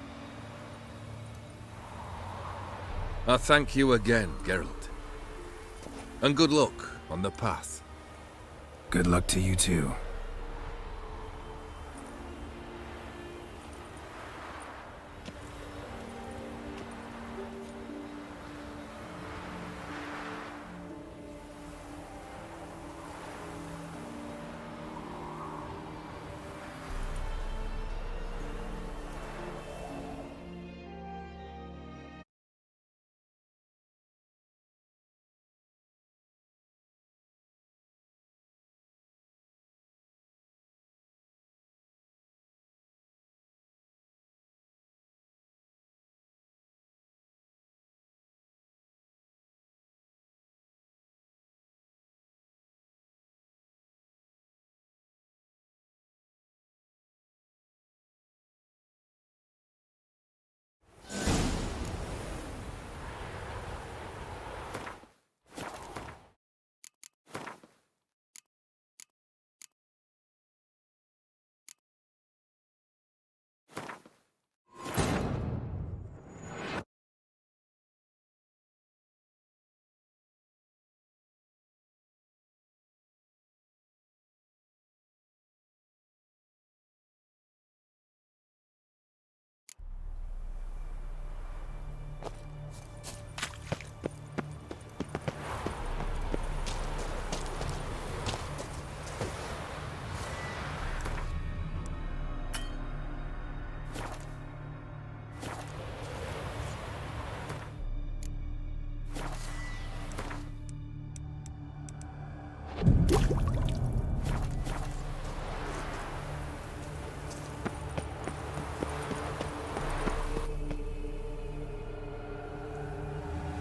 I thank you again, Geralt. And good luck on the path. Good luck to you too.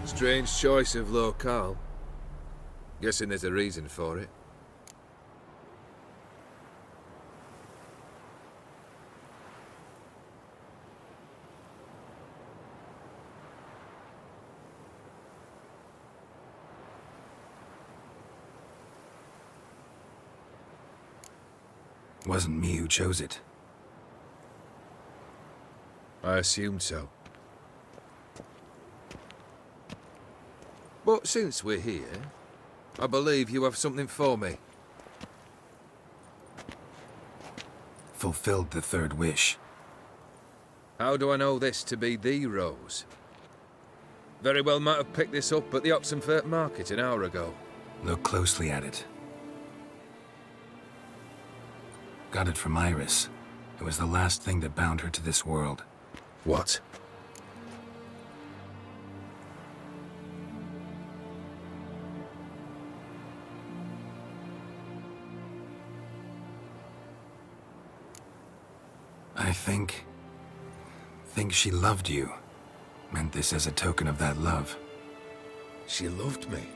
Strange choice of locale. Guessing there's a reason for it. Wasn't me who chose it. I assumed so. But since we're here, I believe you have something for me. Fulfilled the third wish. How do I know this to be the rose? Very well might have picked this up at the Oxenfurt market an hour ago. Look closely at it. Got it from Iris. It was the last thing that bound her to this world. What? I think she loved you. Meant this as a token of that love. She loved me.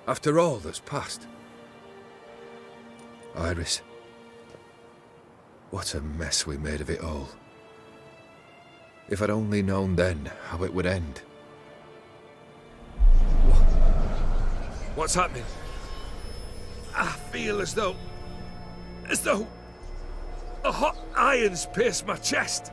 After all that's passed. Iris. What a mess we made of it all. If I'd only known then how it would end. What's happening? I feel as though a hot iron's pierced my chest.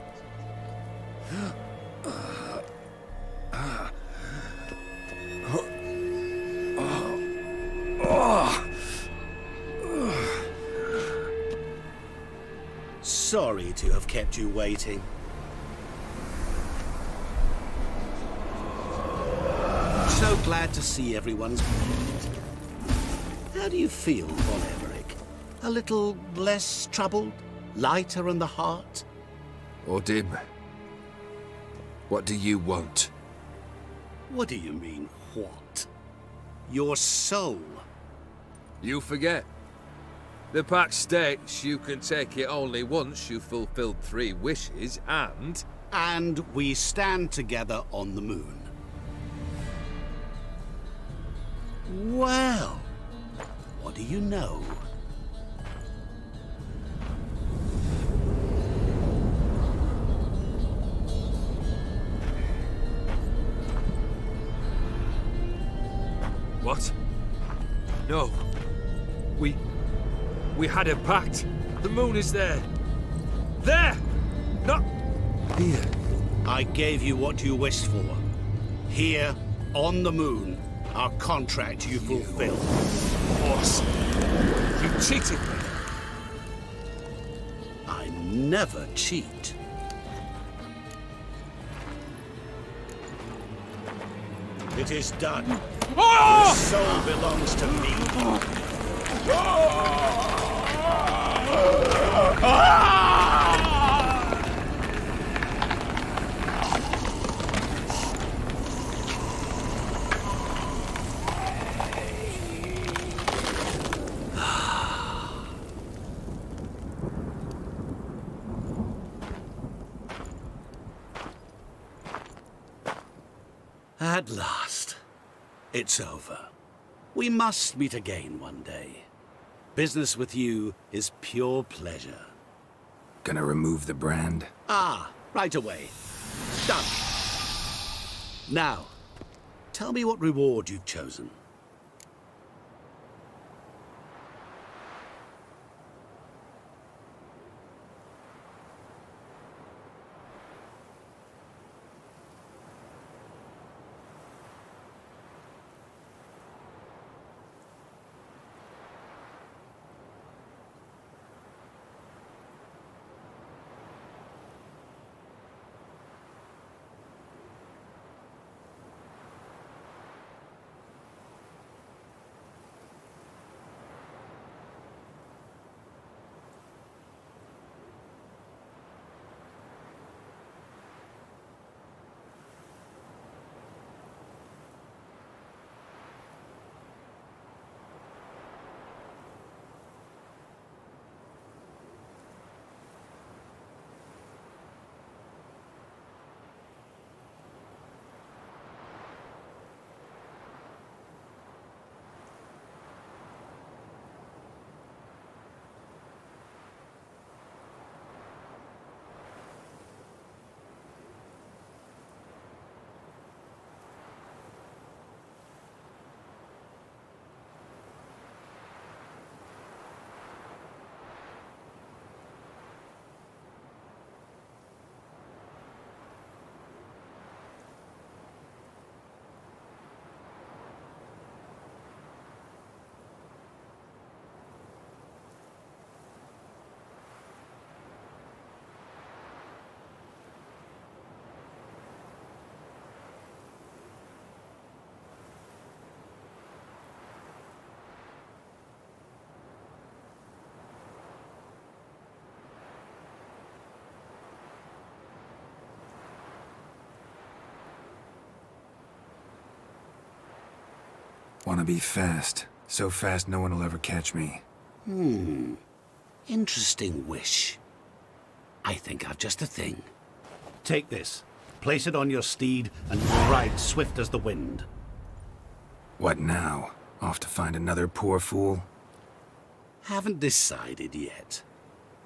Sorry to have kept you waiting. So glad to see everyone's... How do you feel, Von Everett? A little less troubled? Lighter on the heart? Odim, what do you want? What do you mean, what? Your soul. You forget. The pact states you can take it only once you've fulfilled 3 wishes, and... And we stand together on the moon. Well, what do you know? What? No. We had a pact. The moon is there. There! Not here. I gave you what you wished for. Here, on the moon, our contract you fulfilled. Boss, you cheated me. I never cheat. It is done. Your soul belongs to me. At last. It's over. We must meet again one day. Business with you is pure pleasure. Gonna remove the brand? Ah, right away. Done. Now, tell me what reward you've chosen. Wanna be fast. So fast no one will ever catch me. Interesting wish. I think I've just the thing. Take this. Place it on your steed and we'll ride swift as the wind. What now? Off to find another poor fool? Haven't decided yet.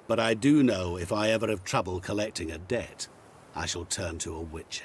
But I do know if I ever have trouble collecting a debt, I shall turn to a witcher.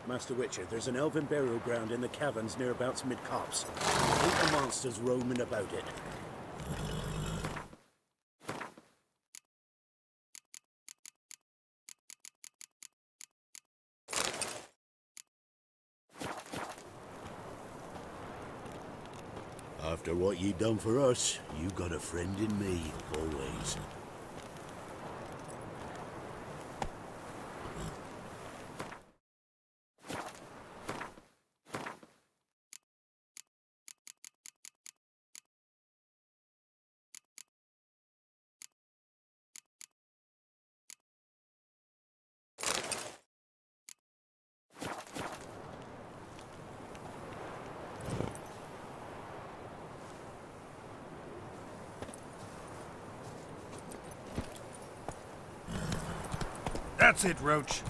Master Witcher, there's an elven burial ground in the caverns nearabouts mid-copse. Ain't the monsters roaming about it. After what ye done for us, you got a friend in me, always. That's it, Roach.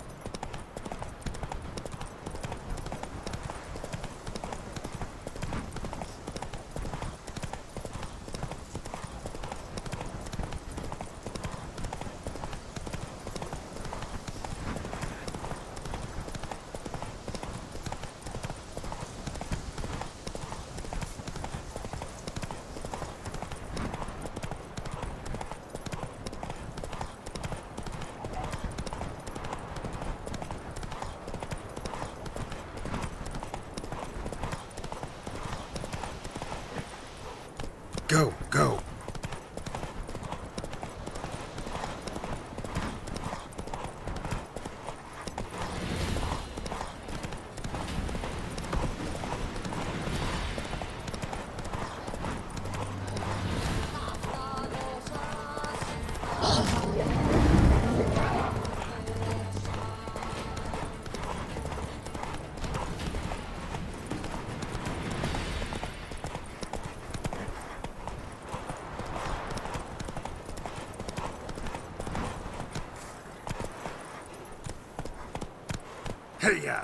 Go, go. Hey-ya!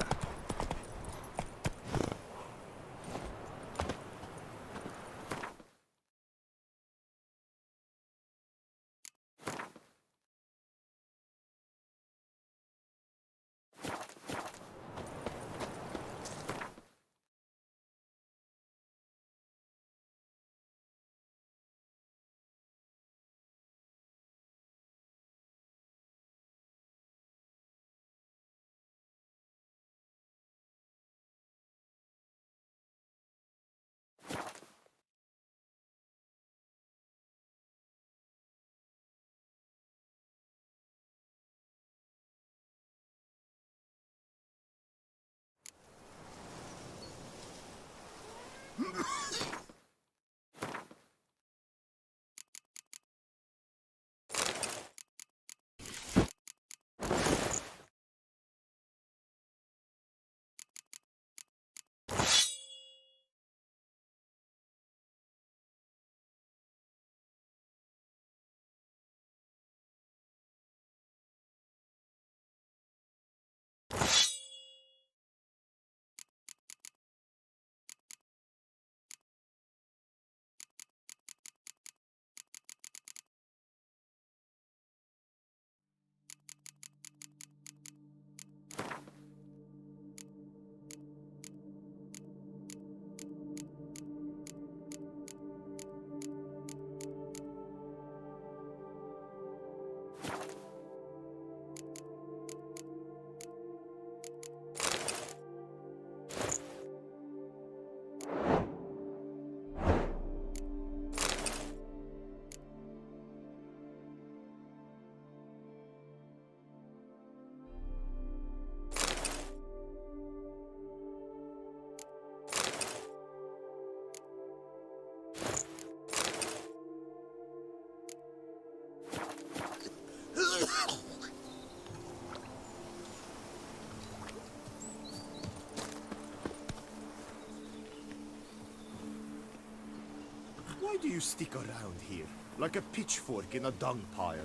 Why do you stick around here, like a pitchfork in a dung pile?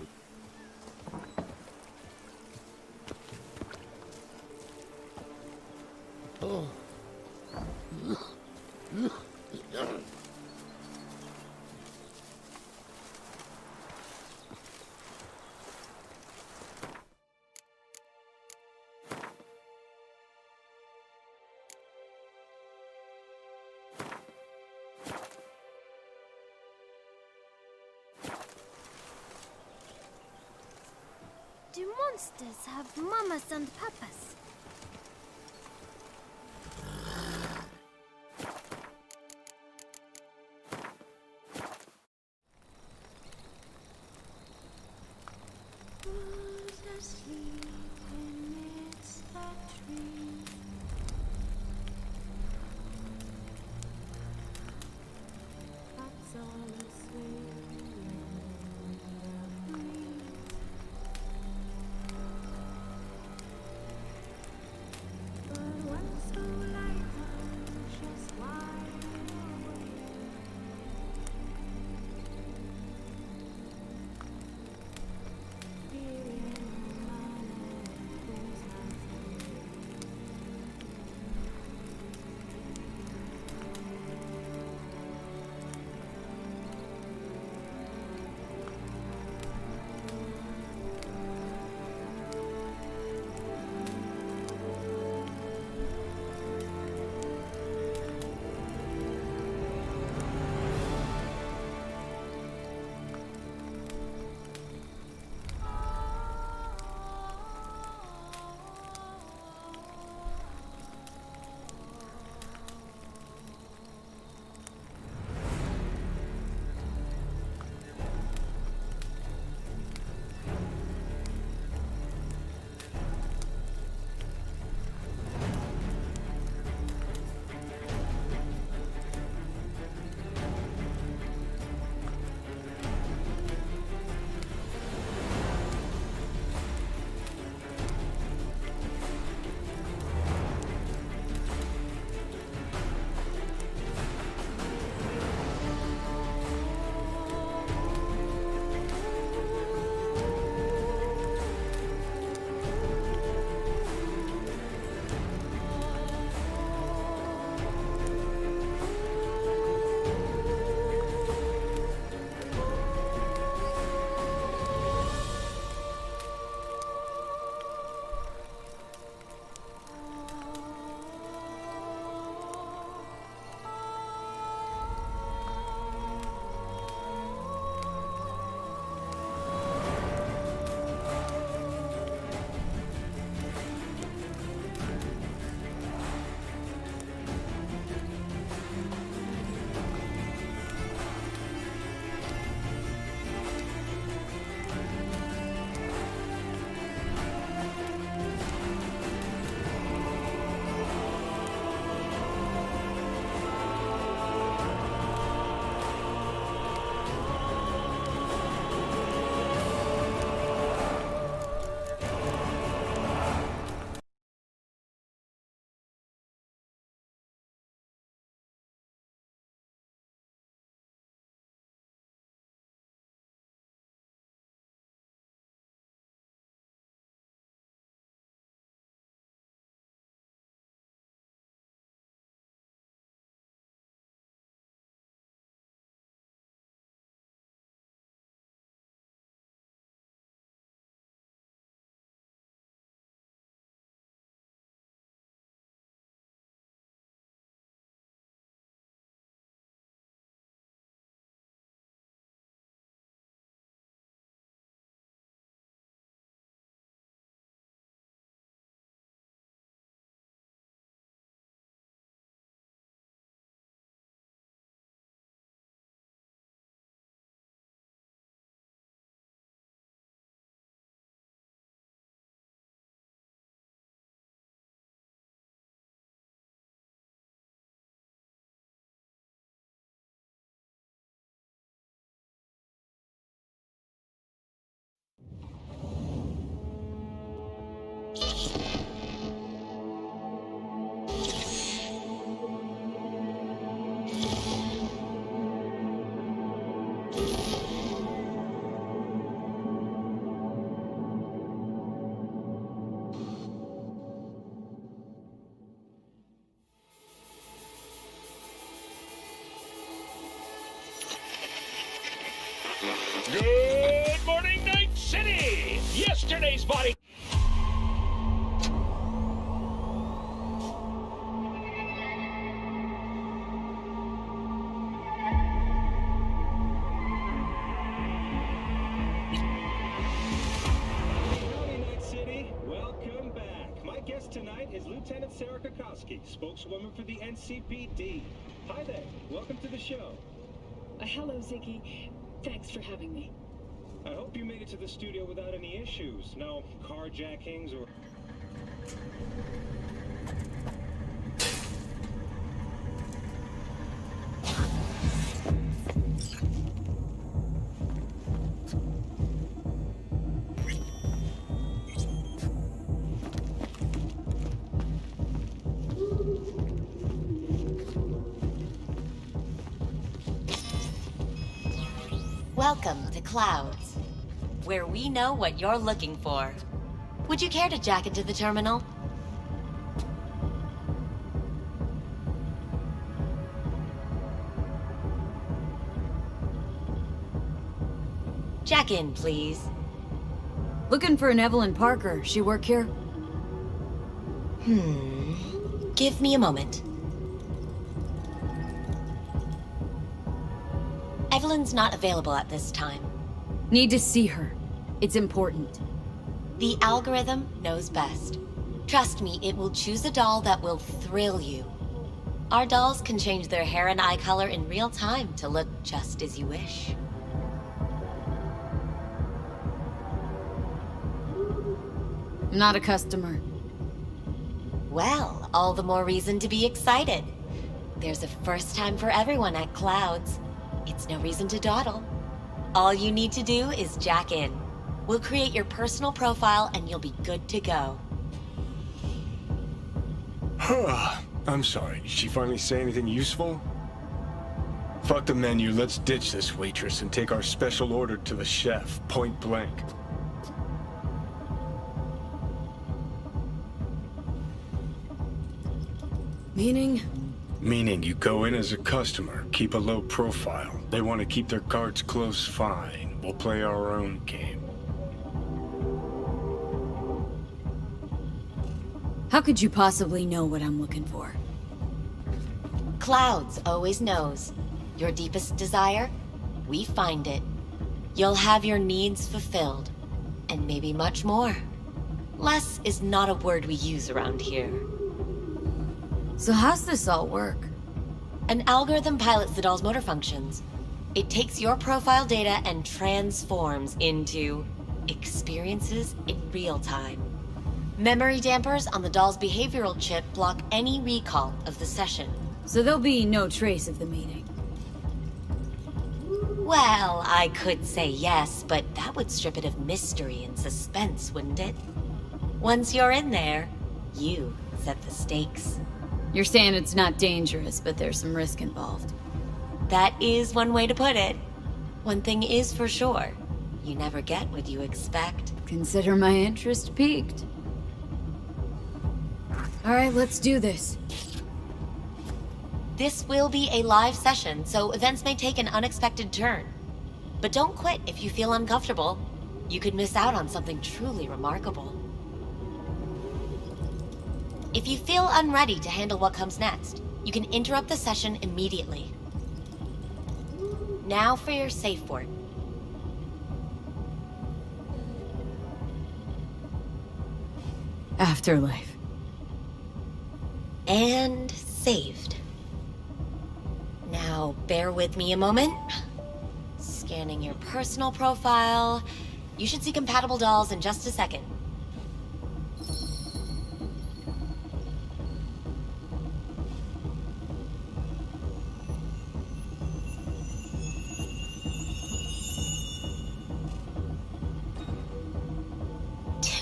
Oh. monsters have mamas and papas. Good morning, Night City! Yesterday's body... Sarah Kokoski, spokeswoman for the NCPD. Hi there. Welcome to the show. Hello, Ziggy. Thanks for having me. I hope you made it to the studio without any issues. No carjackings or... Welcome to Clouds, where we know what you're looking for. Would you care to jack into the terminal? Jack in, please. Looking for an Evelyn Parker. She work here? Give me a moment. Evelyn's not available at this time. Need to see her. It's important. The algorithm knows best. Trust me, it will choose a doll that will thrill you. Our dolls can change their hair and eye color in real time to look just as you wish. I'm not a customer. Well, all the more reason to be excited. There's a first time for everyone at Clouds. It's no reason to dawdle. All you need to do is jack in. We'll create your personal profile and you'll be good to go. I'm sorry, did she finally say anything useful? Fuck the menu, let's ditch this waitress and take our special order to the chef, point blank. Meaning? Meaning you go in as a customer, keep a low profile. They want to keep their cards close, fine. We'll play our own game. How could you possibly know what I'm looking for? Clouds always knows. Your deepest desire, we find it. You'll have your needs fulfilled, and maybe much more. Less is not a word we use around here. So how's this all work? An algorithm pilots the doll's motor functions. It takes your profile data and transforms into experiences in real time. Memory dampers on the doll's behavioral chip block any recall of the session. So there'll be no trace of the meeting? Well, I could say yes, but that would strip it of mystery and suspense, wouldn't it? Once you're in there, you set the stakes. You're saying it's not dangerous, but there's some risk involved. That is one way to put it. One thing is for sure, you never get what you expect. Consider my interest piqued. Alright, let's do this. This will be a live session, so events may take an unexpected turn. But don't quit if you feel uncomfortable. You could miss out on something truly remarkable. If you feel unready to handle what comes next, you can interrupt the session immediately. Now for your safe word. Afterlife. And saved. Now, bear with me a moment. Scanning your personal profile. You should see compatible dolls in just a second.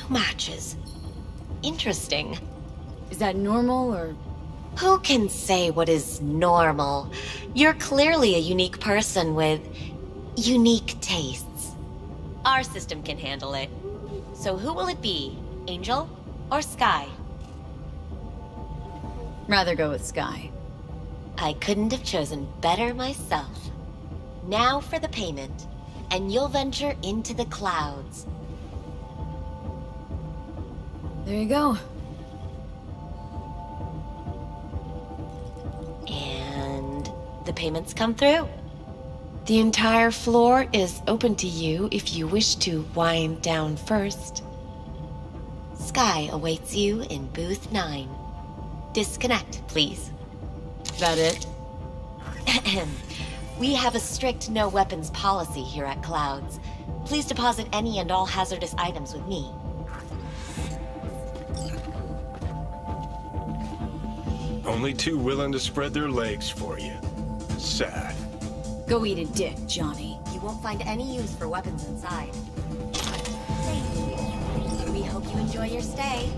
Matches. Interesting. Is that normal, or...? Who can say what is normal? You're clearly a unique person with unique tastes. Our system can handle it. So who will it be? Angel or Sky? Rather go with Sky. I couldn't have chosen better myself. Now for the payment, and you'll venture into the clouds. There you go. And the payments come through. The entire floor is open to you if you wish to wind down first. Sky awaits you in booth 9. Disconnect, please. That it? We have a strict no weapons policy here at Clouds. Please deposit any and all hazardous items with me. Only two willing to spread their legs for you. Sad. Go eat a dick, Johnny. You won't find any use for weapons inside. Thank you. We hope you enjoy your stay.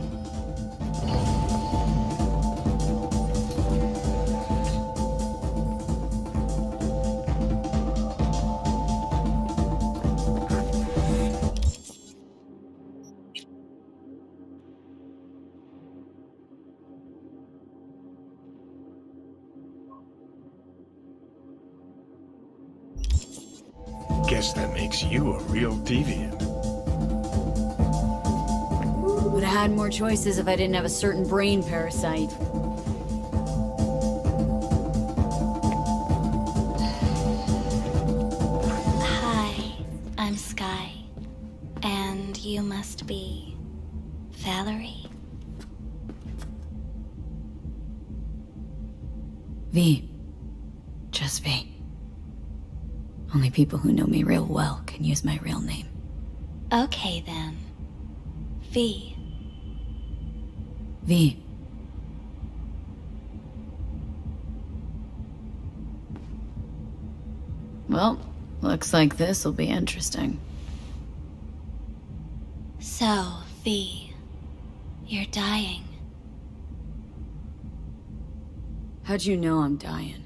Guess that makes you a real deviant. Would have had more choices if I didn't have a certain brain parasite. Hi, I'm Sky. And you must be Valerie? V. Just V. Only people who know me real well can use my real name. Okay then. V. V. Well, looks like this'll be interesting. So, V, you're dying. How'd you know I'm dying?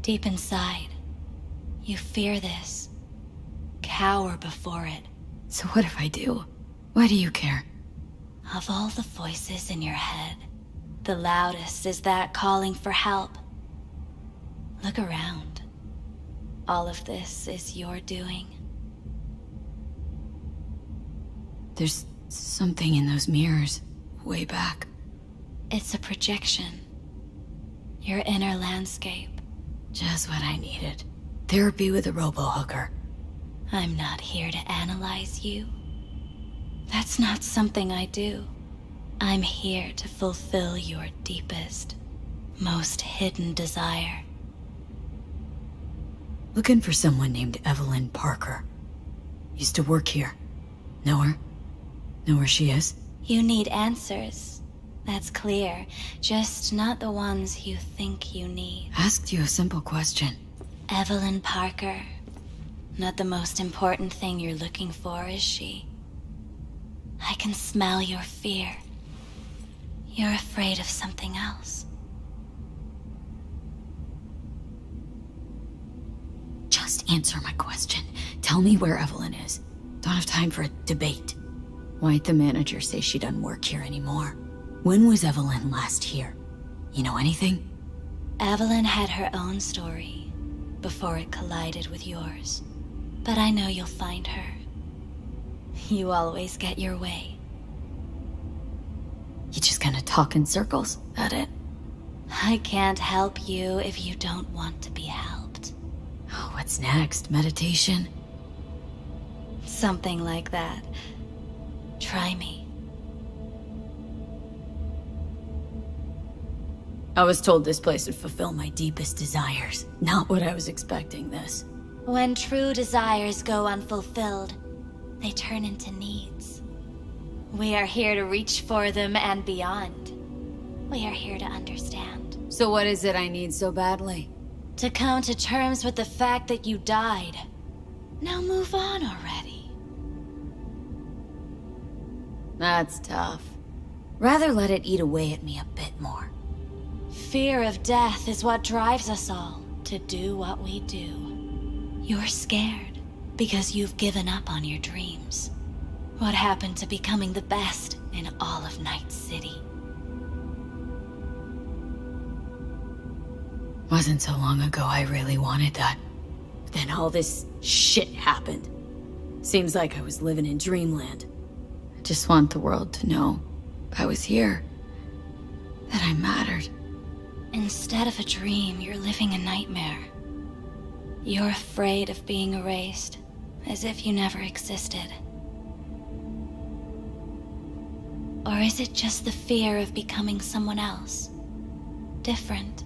Deep inside, you fear this. Cower before it. So what if I do? Why do you care? Of all the voices in your head, the loudest is that calling for help. Look around. All of this is your doing. There's something in those mirrors, way back. It's a projection. Your inner landscape. Just what I needed. Therapy with a robo-hooker. I'm not here to analyze you. That's not something I do. I'm here to fulfill your deepest, most hidden desire. Looking for someone named Evelyn Parker. Used to work here. Know her? Know where she is? You need answers. That's clear. Just not the ones you think you need. Asked you a simple question. Evelyn Parker. Not the most important thing you're looking for, is she? I can smell your fear. You're afraid of something else. Just answer my question. Tell me where Evelyn is. Don't have time for a debate. Why'd the manager say she doesn't work here anymore? When was Evelyn last here? You know anything? Evelyn had her own story before it collided with yours. But I know you'll find her. You always get your way. You just gonna talk in circles? That it? I can't help you if you don't want to be helped. Oh, what's next? Meditation? Something like that. Try me. I was told this place would fulfill my deepest desires. Not what I was expecting this. When true desires go unfulfilled, they turn into needs. We are here to reach for them and beyond. We are here to understand. So what is it I need so badly? To come to terms with the fact that you died. Now move on already. That's tough. Rather let it eat away at me a bit more. Fear of death is what drives us all to do what we do. You're scared because you've given up on your dreams. What happened to becoming the best in all of Night City? Wasn't so long ago I really wanted that. But then all this shit happened. Seems like I was living in dreamland. I just want the world to know I was here. That I mattered. Instead of a dream, you're living a nightmare. You're afraid of being erased, as if you never existed. Or is it just the fear of becoming someone else? different.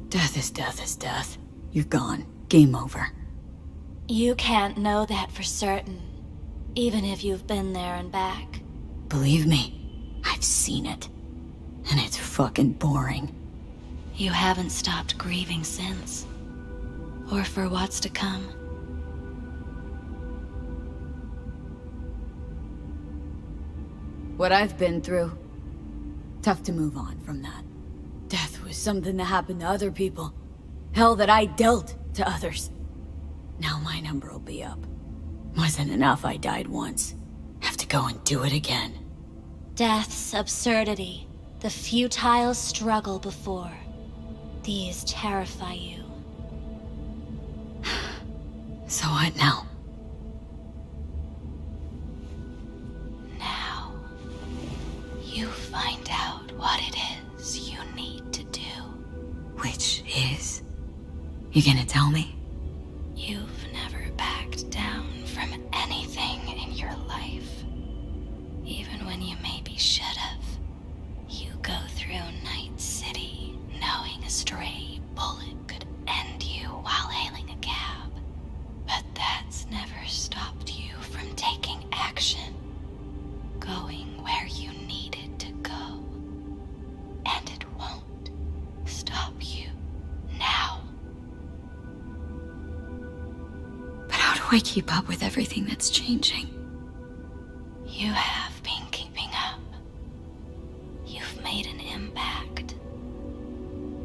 Death is death is death. You're gone. Game over. You can't know that for certain, even if you've been there and back. Believe me, I've seen it. And it's fucking boring. You haven't stopped grieving since. Or for what's to come. What I've been through, tough to move on from that. Death was something that happened to other people. Hell that I dealt to others. Now my number will be up. Wasn't enough I died once. Have to go and do it again. Death's absurdity, the futile struggle before. These terrify you. So what now? Now, you find out what it is you need to do. Which is? You gonna tell me? You've never backed down from anything in your life. Even when you maybe should have. You go through Night City knowing a stray bullet could end you while hailing a cab. But that's never stopped you from taking action. Going where you needed to go. And it won't stop you now. But how do I keep up with everything that's changing? You have been keeping up. You've made an impact.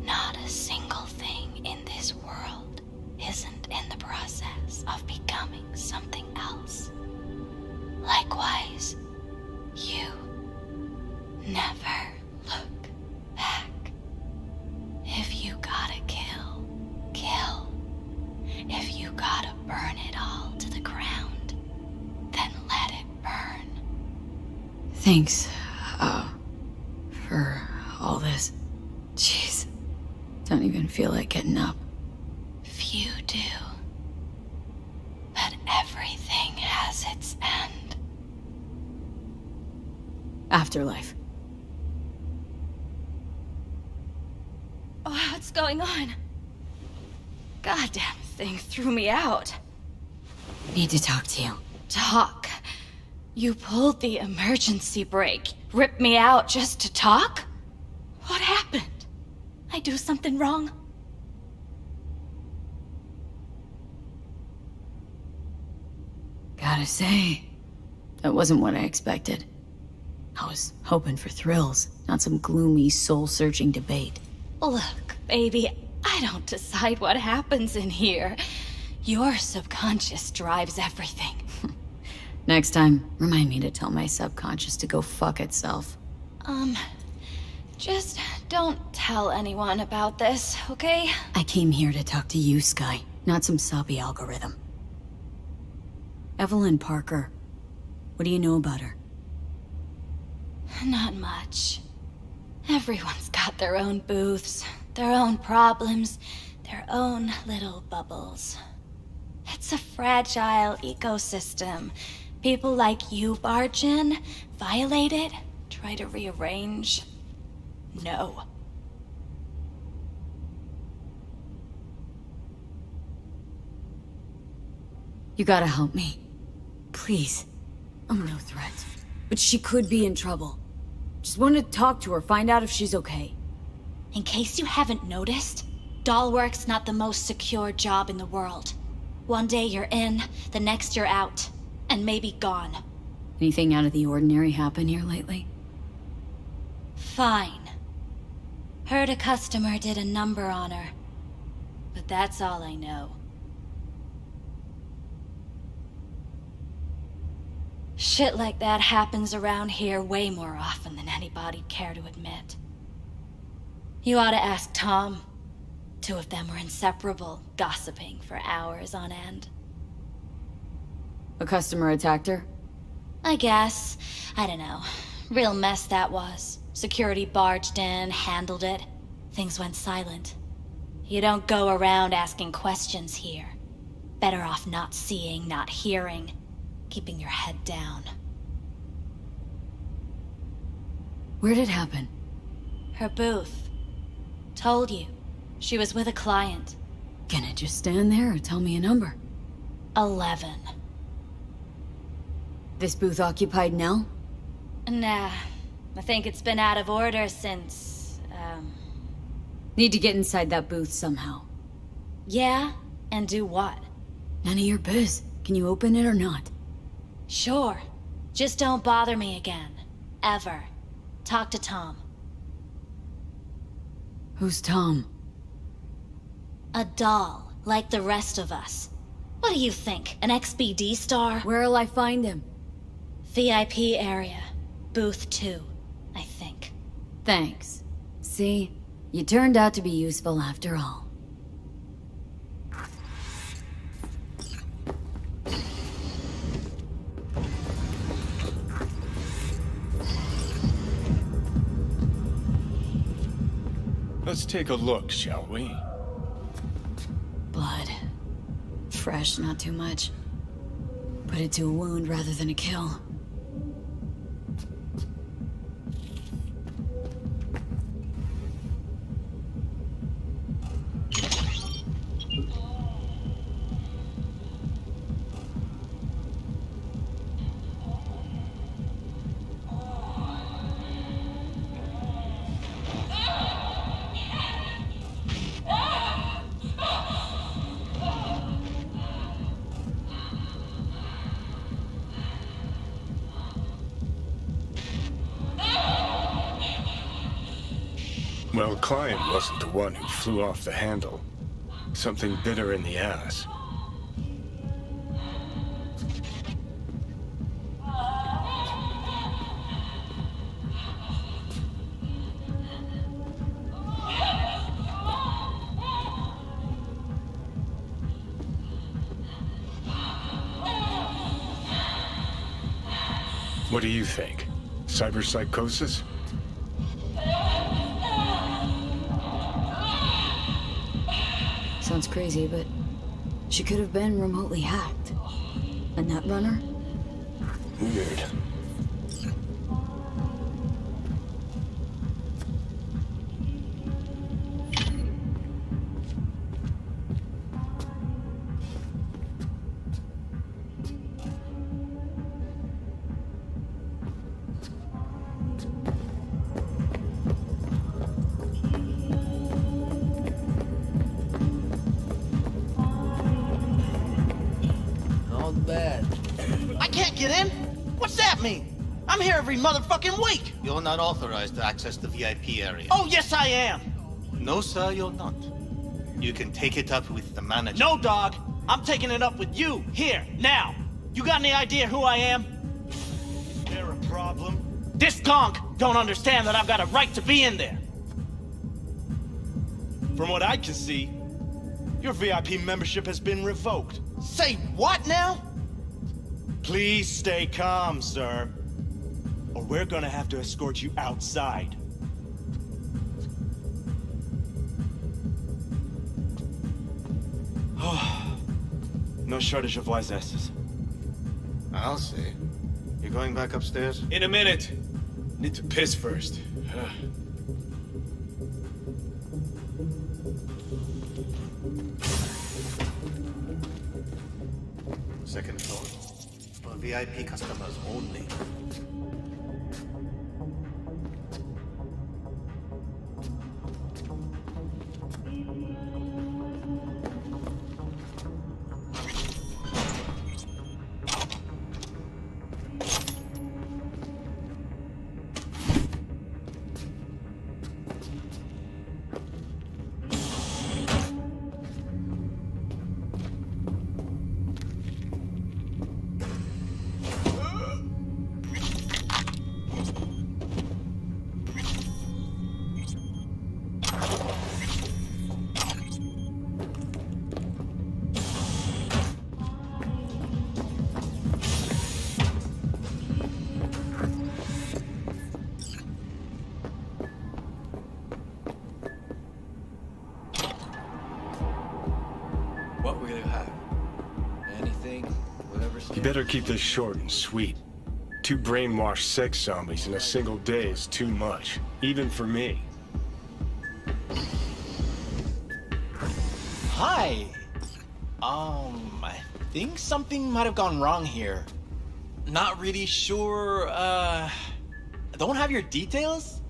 Not a single thing in this world isn't in the process of becoming something else. Likewise, you never look back. If you gotta kill, kill. If you gotta burn it all to the ground, then let it burn. Thanks, for all this. Jeez, don't even feel like getting up. Few do. But everything has its end. Afterlife. Oh, what's going on? Goddamn thing threw me out. Need to talk to you. Talk? You pulled the emergency brake, ripped me out just to talk? What happened? I do something wrong? Gotta say, that wasn't what I expected. I was hoping for thrills, not some gloomy, soul-searching debate. Look, baby, I don't decide what happens in here. Your subconscious drives everything. Next time, remind me to tell my subconscious to go fuck itself. Just don't tell anyone about this, okay? I came here to talk to you, Sky, not some soppy algorithm. Evelyn Parker. What do you know about her? Not much. Everyone's got their own booths, their own problems, their own little bubbles. It's a fragile ecosystem. People like you barge in, violate it, try to rearrange. No. You gotta help me. Please. I'm no threat. But she could be in trouble. Just want to talk to her, find out if she's okay. In case you haven't noticed, Dollwork's not the most secure job in the world. One day you're in, the next you're out. And maybe gone. Anything out of the ordinary happen here lately? Fine. Heard a customer did a number on her. But that's all I know. Shit like that happens around here way more often than anybody'd care to admit. You ought to ask Tom. Two of them were inseparable, gossiping for hours on end. A customer attacked her? I guess. I don't know. Real mess that was. Security barged in, handled it. Things went silent. You don't go around asking questions here. Better off not seeing, not hearing. Keeping your head down. Where'd it happen? Her booth. Told you. She was with a client. Can I just stand there or tell me a number? 11. This booth occupied now? Nah. I think it's been out of order since, Need to get inside that booth somehow. Yeah? And do what? None of your biz. Can you open it or not? Sure. Just don't bother me again. Ever. Talk to Tom. Who's Tom? A doll, like the rest of us. What do you think, an XBD star? Where'll I find him? VIP area. Booth 2, I think. Thanks. See? You turned out to be useful after all. Let's take a look, shall we? Blood. Fresh, not too much. Put it to a wound rather than a kill. Well, Client wasn't the one who flew off the handle. Something bit her in the ass. What do you think? Cyberpsychosis? Sounds crazy, but she could have been remotely hacked. A netrunner? Weird. I can't get in? What's that mean? I'm here every motherfucking week. You're not authorized to access the VIP area. Oh, yes, I am. No, sir, you're not. You can take it up with the manager. No, dog. I'm taking it up with you, here, now. You got any idea who I am? Is there a problem? This gonk don't understand that I've got a right to be in there. From what I can see, your VIP membership has been revoked. Say what now? Please stay calm, sir. Or we're gonna have to escort you outside. No shortage of wise asses. I'll see. You going back upstairs? In a minute. Need to piss first. Second floor. For VIP customers only. What will you have? Anything? Whatever. You better keep this short and sweet. 2 brainwashed sex zombies in a single day is too much, even for me. Hi. I think something might have gone wrong here. Not really sure, don't have your details?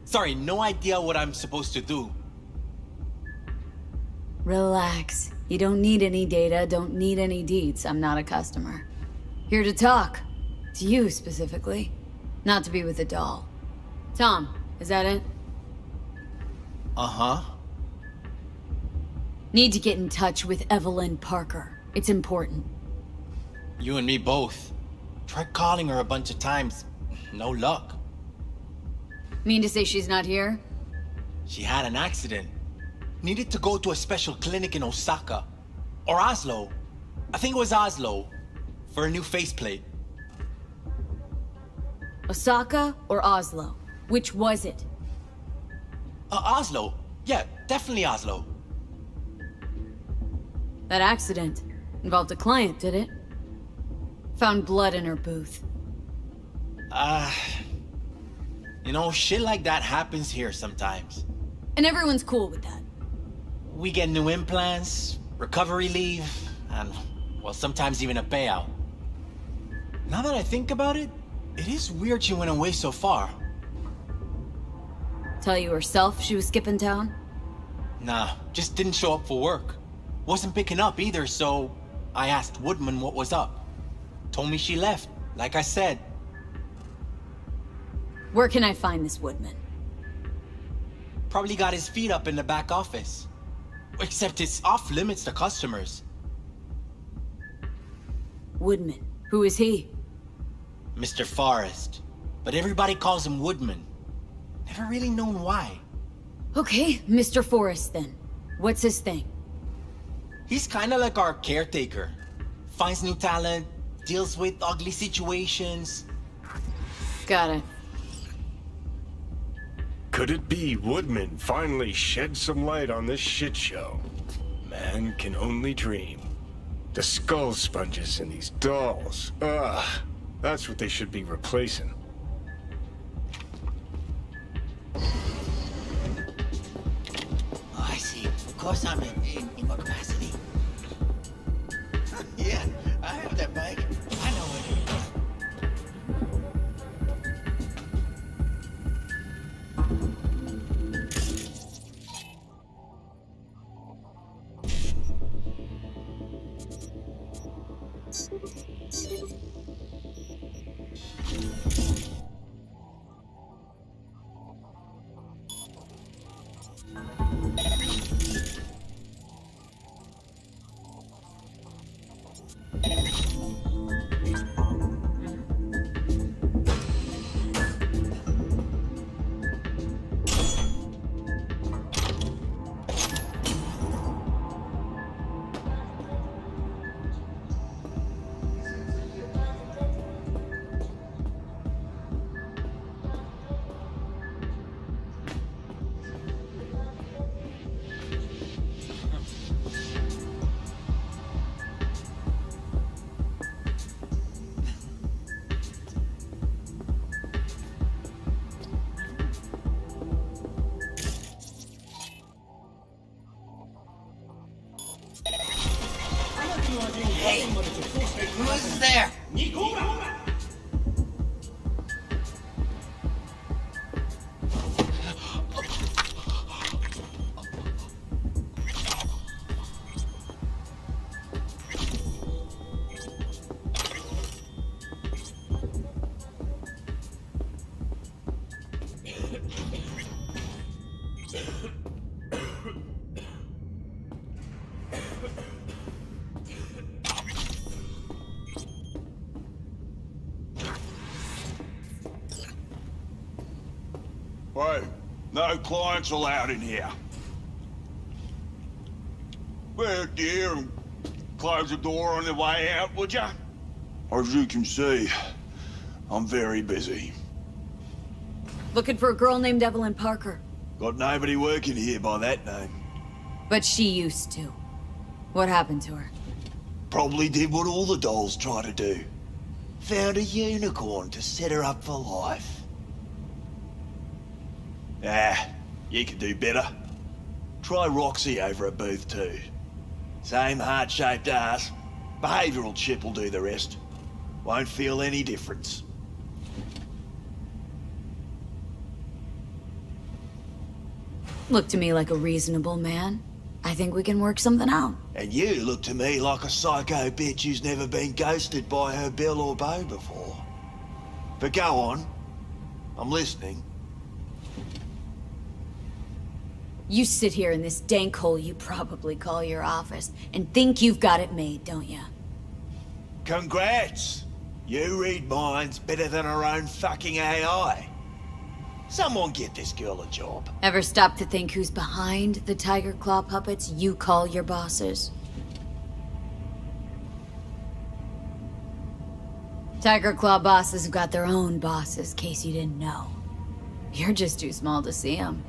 Sorry, no idea what I'm supposed to do. Relax. You don't need any data, don't need any deeds. I'm not a customer. Here to talk. To you, specifically. Not to be with a doll. Tom, is that it? Uh-huh. Need to get in touch with Evelyn Parker. It's important. You and me both. Tried calling her a bunch of times. No luck. Mean to say she's not here? She had an accident. Needed to go to a special clinic in Osaka. Or Oslo. I think it was Oslo. For a new faceplate. Osaka or Oslo? Which was it? Oslo. Yeah, definitely Oslo. That accident involved a client, did it? Found blood in her booth. You know, shit like that happens here sometimes. And everyone's cool with that. We get new implants, recovery leave, and, well, sometimes even a payout. Now that I think about it, it is weird she went away so far. Tell you herself she was skipping town? Nah, just didn't show up for work. Wasn't picking up either, so I asked Woodman what was up. Told me she left, like I said. Where can I find this Woodman? Probably got his feet up in the back office. Except it's off limits to customers. Woodman. Who is he? Mr. Forrest. But everybody calls him Woodman. Never really known why. Okay, Mr. Forrest then. What's his thing? He's kinda like our caretaker. Finds new talent, deals with ugly situations. Got it. Could it be Woodman finally shed some light on this shit show? Man can only dream. The skull sponges in these dolls. Ugh. That's what they should be replacing. Oh, I see. Of course I'm in what capacity? Yeah, I have that bike. I know what it is. Hey, who's there? Wait, no clients allowed in here. Well, dear, and close the door on the way out, would ya? As you can see, I'm very busy. Looking for a girl named Evelyn Parker. Got nobody working here by that name. But she used to. What happened to her? Probably did what all the dolls try to do. found a unicorn to set her up for life. Ah, you could do better. Try Roxy over at Booth 2. Same heart-shaped ass. Behavioural chip will do the rest. Won't feel any difference. Look to me like a reasonable man. I think we can work something out. And you look to me like a psycho bitch who's never been ghosted by her belle or beau before. But go on. I'm listening. You sit here in this dank hole you probably call your office and think you've got it made, don't ya? Congrats! You read minds better than her own fucking AI. Someone get this girl a job. Ever stop to think who's behind the Tiger Claw puppets you call your bosses? Tiger Claw bosses have got their own bosses, case you didn't know. You're just too small to see them.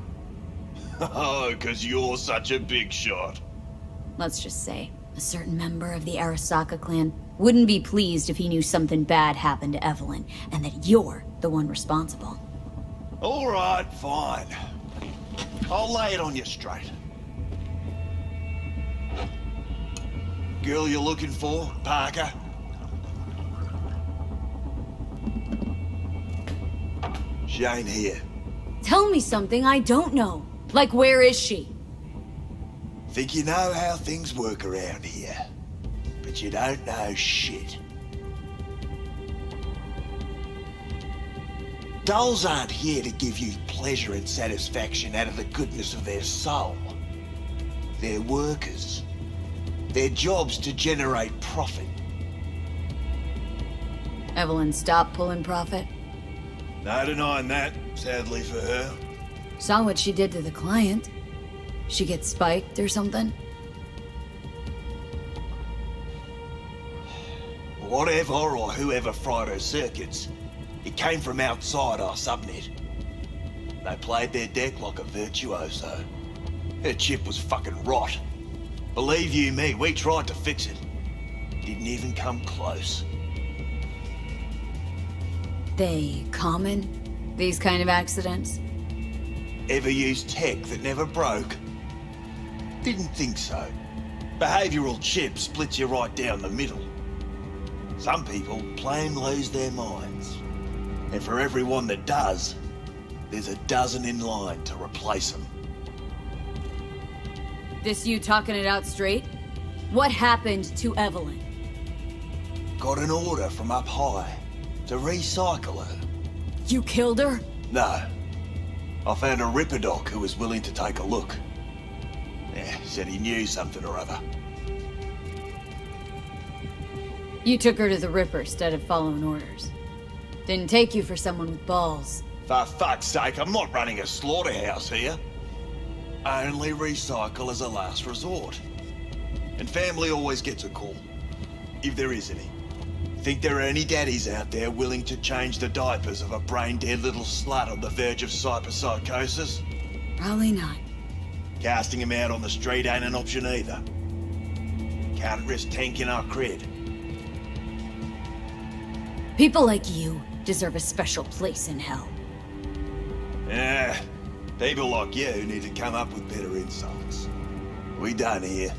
Oh, 'cause you're such a big shot. Let's just say, a certain member of the Arasaka clan wouldn't be pleased if he knew something bad happened to Evelyn, and that you're the one responsible. All right, fine. I'll lay it on you straight. Girl you're looking for, Parker? She ain't here. Tell me something I don't know. Like, where is she? Think you know how things work around here, but you don't know shit. Dolls aren't here to give you pleasure and satisfaction out of the goodness of their soul. They're workers. Their job's to generate profit. Evelyn stopped pulling profit? No denying that, sadly for her. Saw what she did to the client. She gets spiked or something? Whatever or whoever fried her circuits, it came from outside our subnet. They played their deck like a virtuoso. Her chip was fucking rot. Believe you me, we tried to fix it. Didn't even come close. They common? These kind of accidents? Ever used tech that never broke? Didn't think so. Behavioural chip splits you right down the middle. Some people plain lose their minds. And for everyone that does, there's a dozen in line to replace them. This you talking it out straight? What happened to Evelyn? Got an order from up high to recycle her. You killed her? No. I found a Ripper doc who was willing to take a look. Yeah, said he knew something or other. You took her to the Ripper instead of following orders. Didn't take you for someone with balls. For fuck's sake, I'm not running a slaughterhouse here. Only recycle as a last resort. And family always gets a call. If there is any. Think there are any daddies out there willing to change the diapers of a brain-dead little slut on the verge of hyperpsychosis? Probably not. Casting him out on the street ain't an option either. Can't risk tanking our cred. People like you deserve a special place in hell. People like you need to come up with better insults. We done here.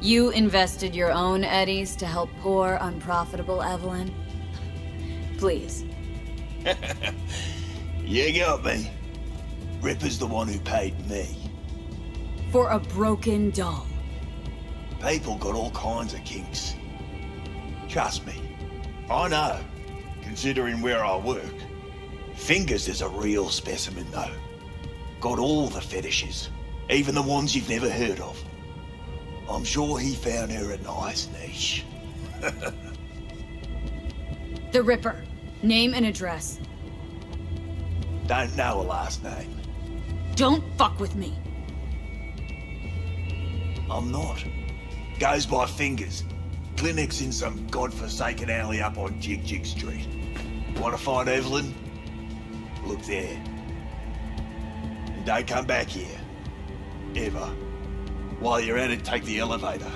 You invested your own eddies to help poor, unprofitable Evelyn? Please. You got me. Ripper's the one who paid me. For a broken doll. People got all kinds of kinks. Trust me. I know, considering where I work. Fingers is a real specimen, though. Got all the fetishes, even the ones you've never heard of. I'm sure he found her a nice niche. The Ripper. Name and address. Don't know a last name. Don't fuck with me. I'm not. Goes by Fingers. Clinic's in some godforsaken alley up on Jig Jig Street. Want to find Evelyn? Look there. And don't come back here. Ever. While you're at it, take the elevator.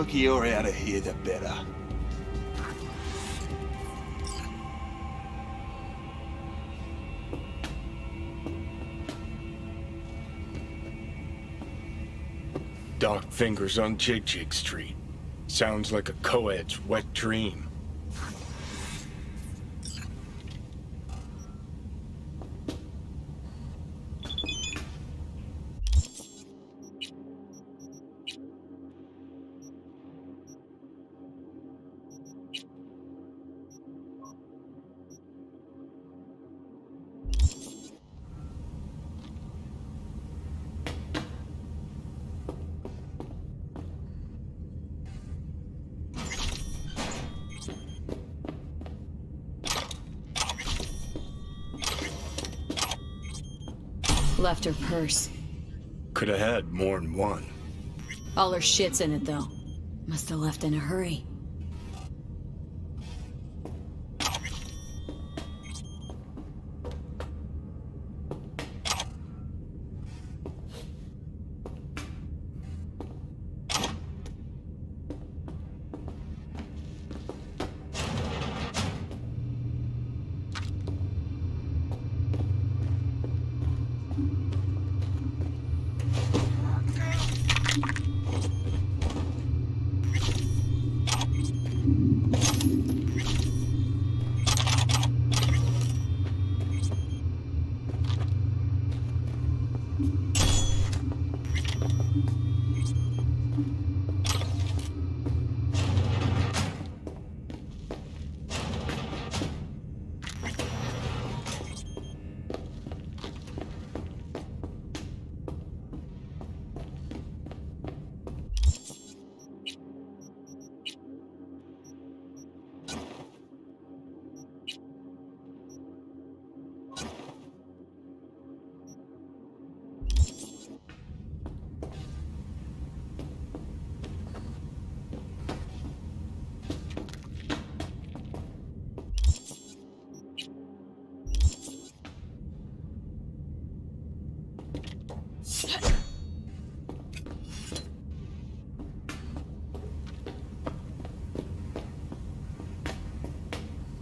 quicker you're out of here, the better. Dark Fingers on Jig Jig Street. Sounds like a co-ed's wet dream. Left her purse. Could have had more than one. All her shit's in it, though. Must have left in a hurry.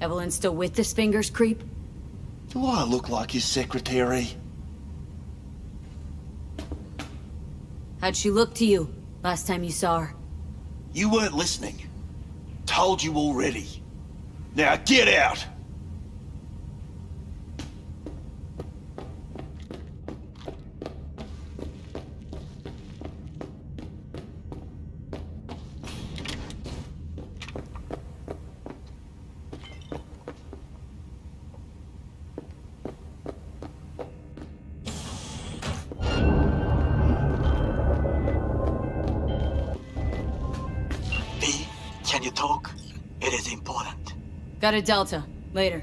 Evelyn still with this Fingers creep? Do I look like his secretary? How'd she look to you last time you saw her? You weren't listening. Told you already. Now get out! Can you talk? It is important. Got a Delta. Later.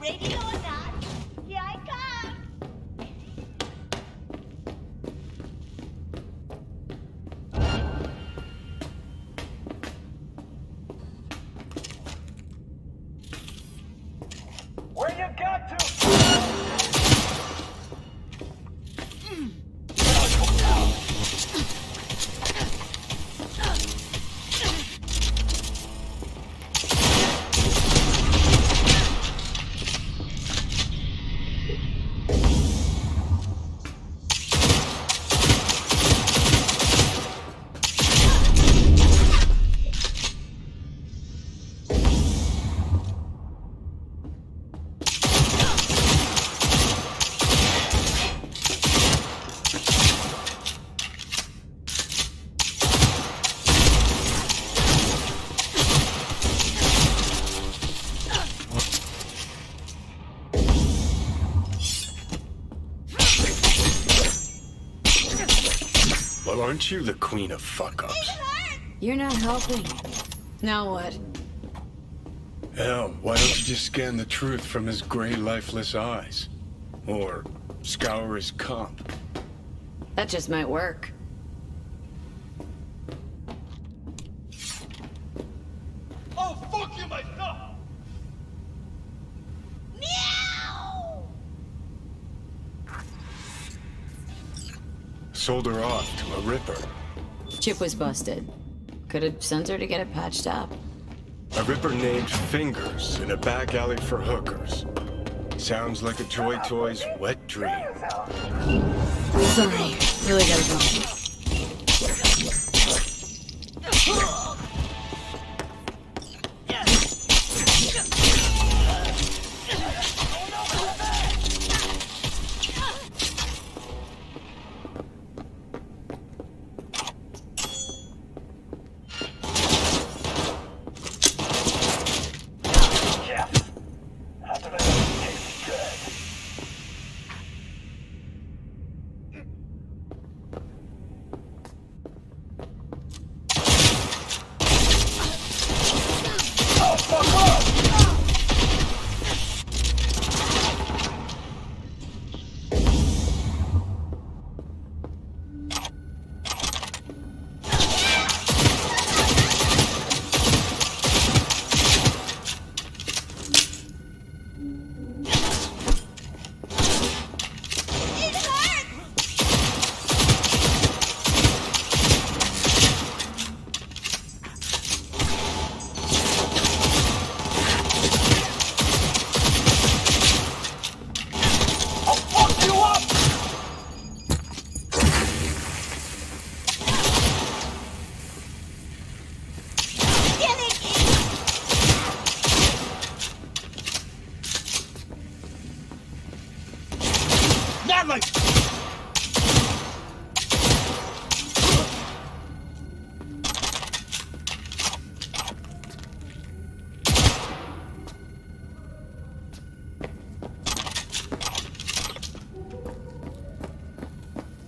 Ready or not, here I come. Where you got to? Well, aren't you the queen of fuck-ups? You're not helping. Now what? Hell, why don't you just scan the truth from his gray, lifeless eyes? Or scour his comp? That just might work. Oh, fuck you, my stuff! Sold her off to a ripper. Chip was busted. Could have sent her to get it patched up. A ripper named Fingers in a back alley for hookers. Sounds like a Joy Toy's wet dream. Sorry, really gotta go.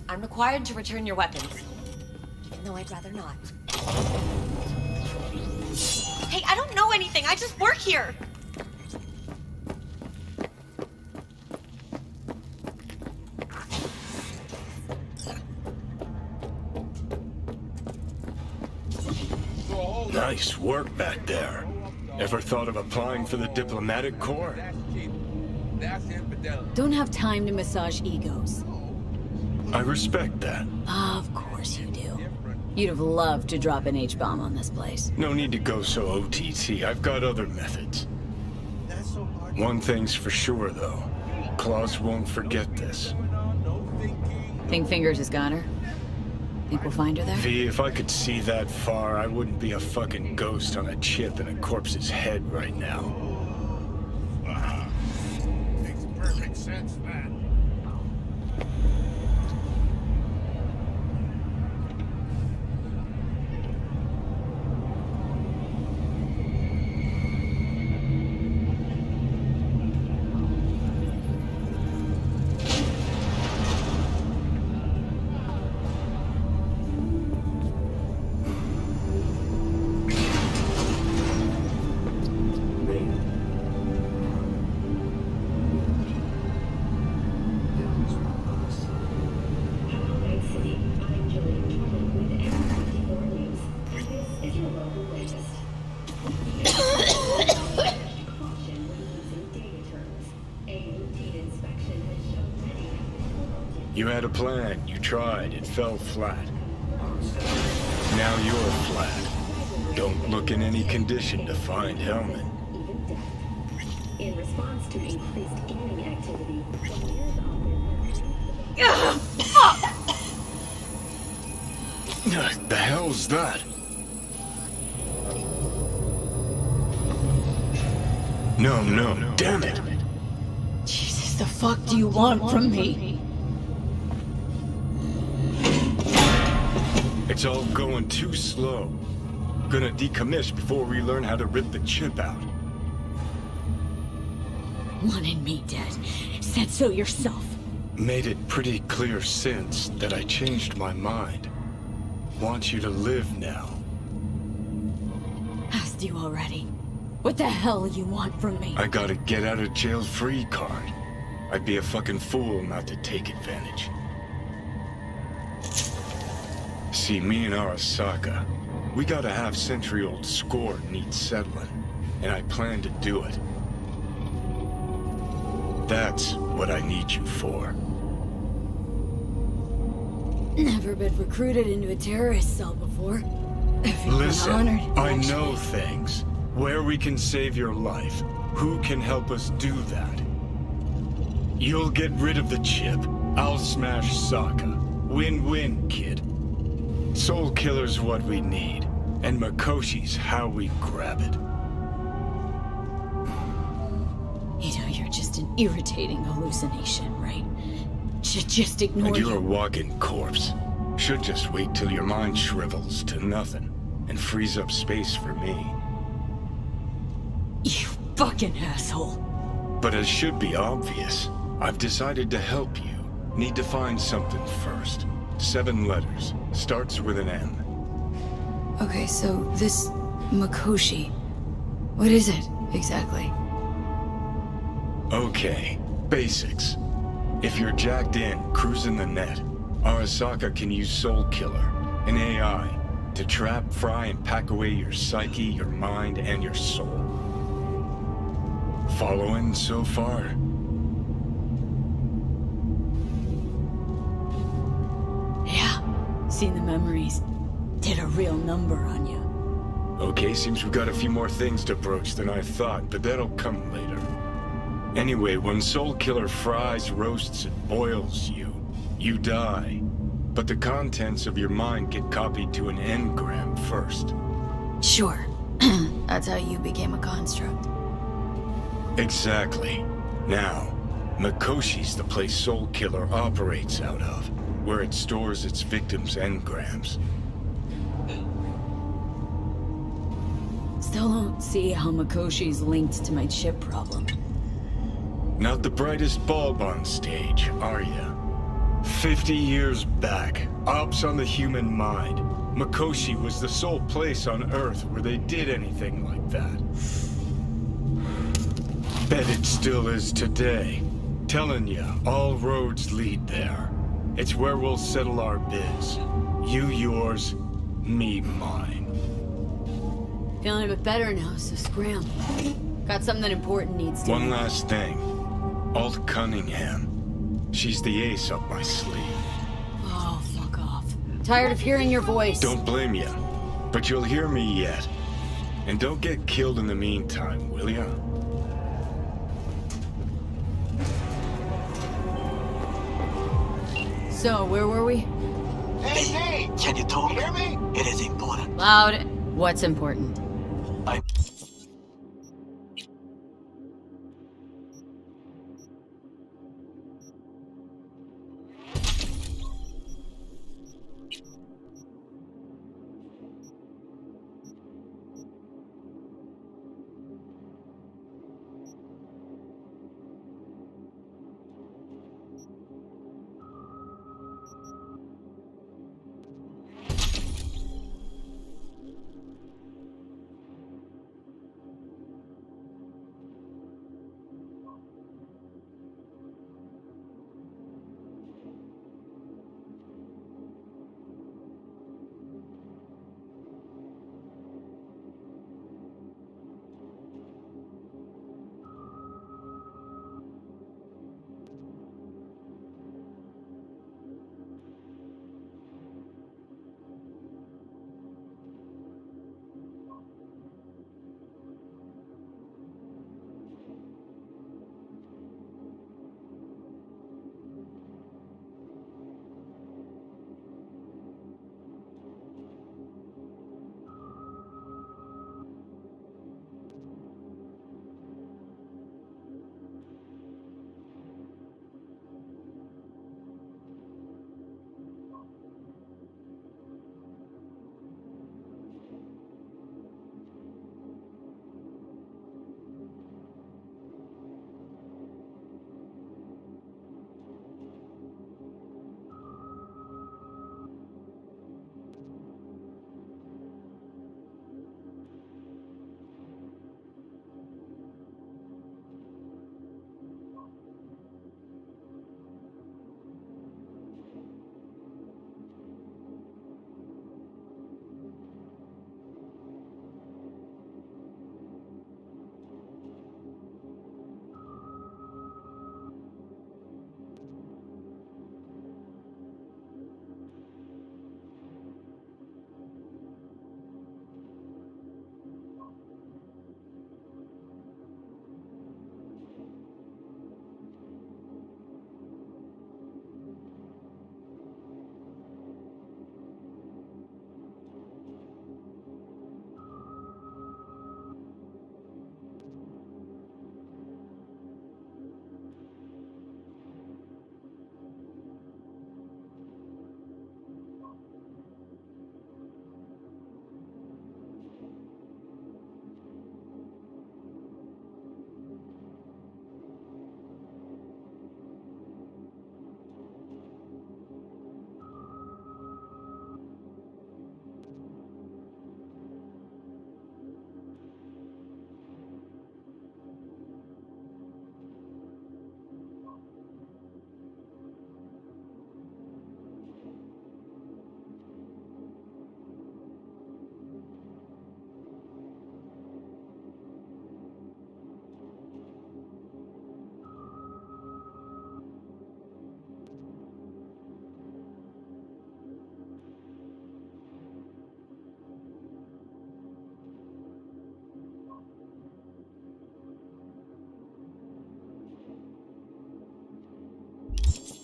I'm required to return your weapons, even though I'd rather not. Hey, I don't know anything. I just work here. Nice work back there. Ever thought of applying for the diplomatic corps? Don't have time to massage egos. I respect that. Of course you do. You'd have loved to drop an H-bomb on this place. No need to go so OTT. I've got other methods. One thing's for sure, though. Claus won't forget this. Think Fingers has got her? Think we'll find her there? V, if I could see that far, I wouldn't be a fucking ghost on a chip in a corpse's head right now. Makes perfect sense, man. You had a plan, you tried, it fell flat. Now you're flat. Don't look in any condition to find Hellman. In response to increased gaming activity, The hell's that? No, damn it! Jesus, the fuck do you want from me? It's all going too slow. Gonna decommiss before we learn how to rip the chip out. Wanted me dead. Said so yourself. Made it pretty clear since that I changed my mind. Want you to live now. Asked you already. What the hell you want from me? I got a get out of jail free card. I'd be a fucking fool not to take advantage. See, me and Arasaka, we got a half-century-old score needs settling, and I plan to do it. That's what I need you for. Never been recruited into a terrorist cell before. Listen, honored, I actually. know things. Where we can save your life. Who can help us do that? You'll get rid of the chip. I'll smash Sokka. Win-win, kid. Soul Killer's what we need, and Makoshi's how we grab it. You know, you're just an irritating hallucination, right? Should just ignore And you're you. a walking corpse. Should just wait till your mind shrivels to nothing, and frees up space for me. You fucking asshole. But it should be obvious. I've decided to help you. Need to find something first. 7 letters. Starts with an M. Okay, so this Makoshi, what is it exactly? Okay, basics. If you're jacked in, cruising the net, Arasaka can use Soul Killer, an AI, to trap, fry, and pack away your psyche, your mind, and your soul. Following so far? Yeah, seen the memories. Did a real number on you. Okay, seems we've got a few more things to broach than I thought, but that'll come later. Anyway, when Soul Killer fries, roasts, and boils you, you die. But the contents of your mind get copied to an engram first. Sure. That's how you became a construct. Exactly. Now, Makoshi's the place Soul Killer operates out of, where it stores its victims' engrams. Still don't see how Makoshi's linked to my chip problem. Not the brightest bulb on stage, are ya? 50 years back, ops on the human mind. Makoshi was the sole place on Earth where they did anything like that. Bet it still is today. Telling ya, all roads lead there. It's where we'll settle our biz. You yours, me mine. Feeling a bit better now, so scram. Got something important needs to. One last thing. Alt Cunningham. She's the ace up my sleeve. Oh, fuck off. Tired of hearing your voice. Don't blame ya, but you'll hear me yet. And don't get killed in the meantime, will ya? So, where were we? Hey, can you talk? Hear me? It is important. Loud. What's important?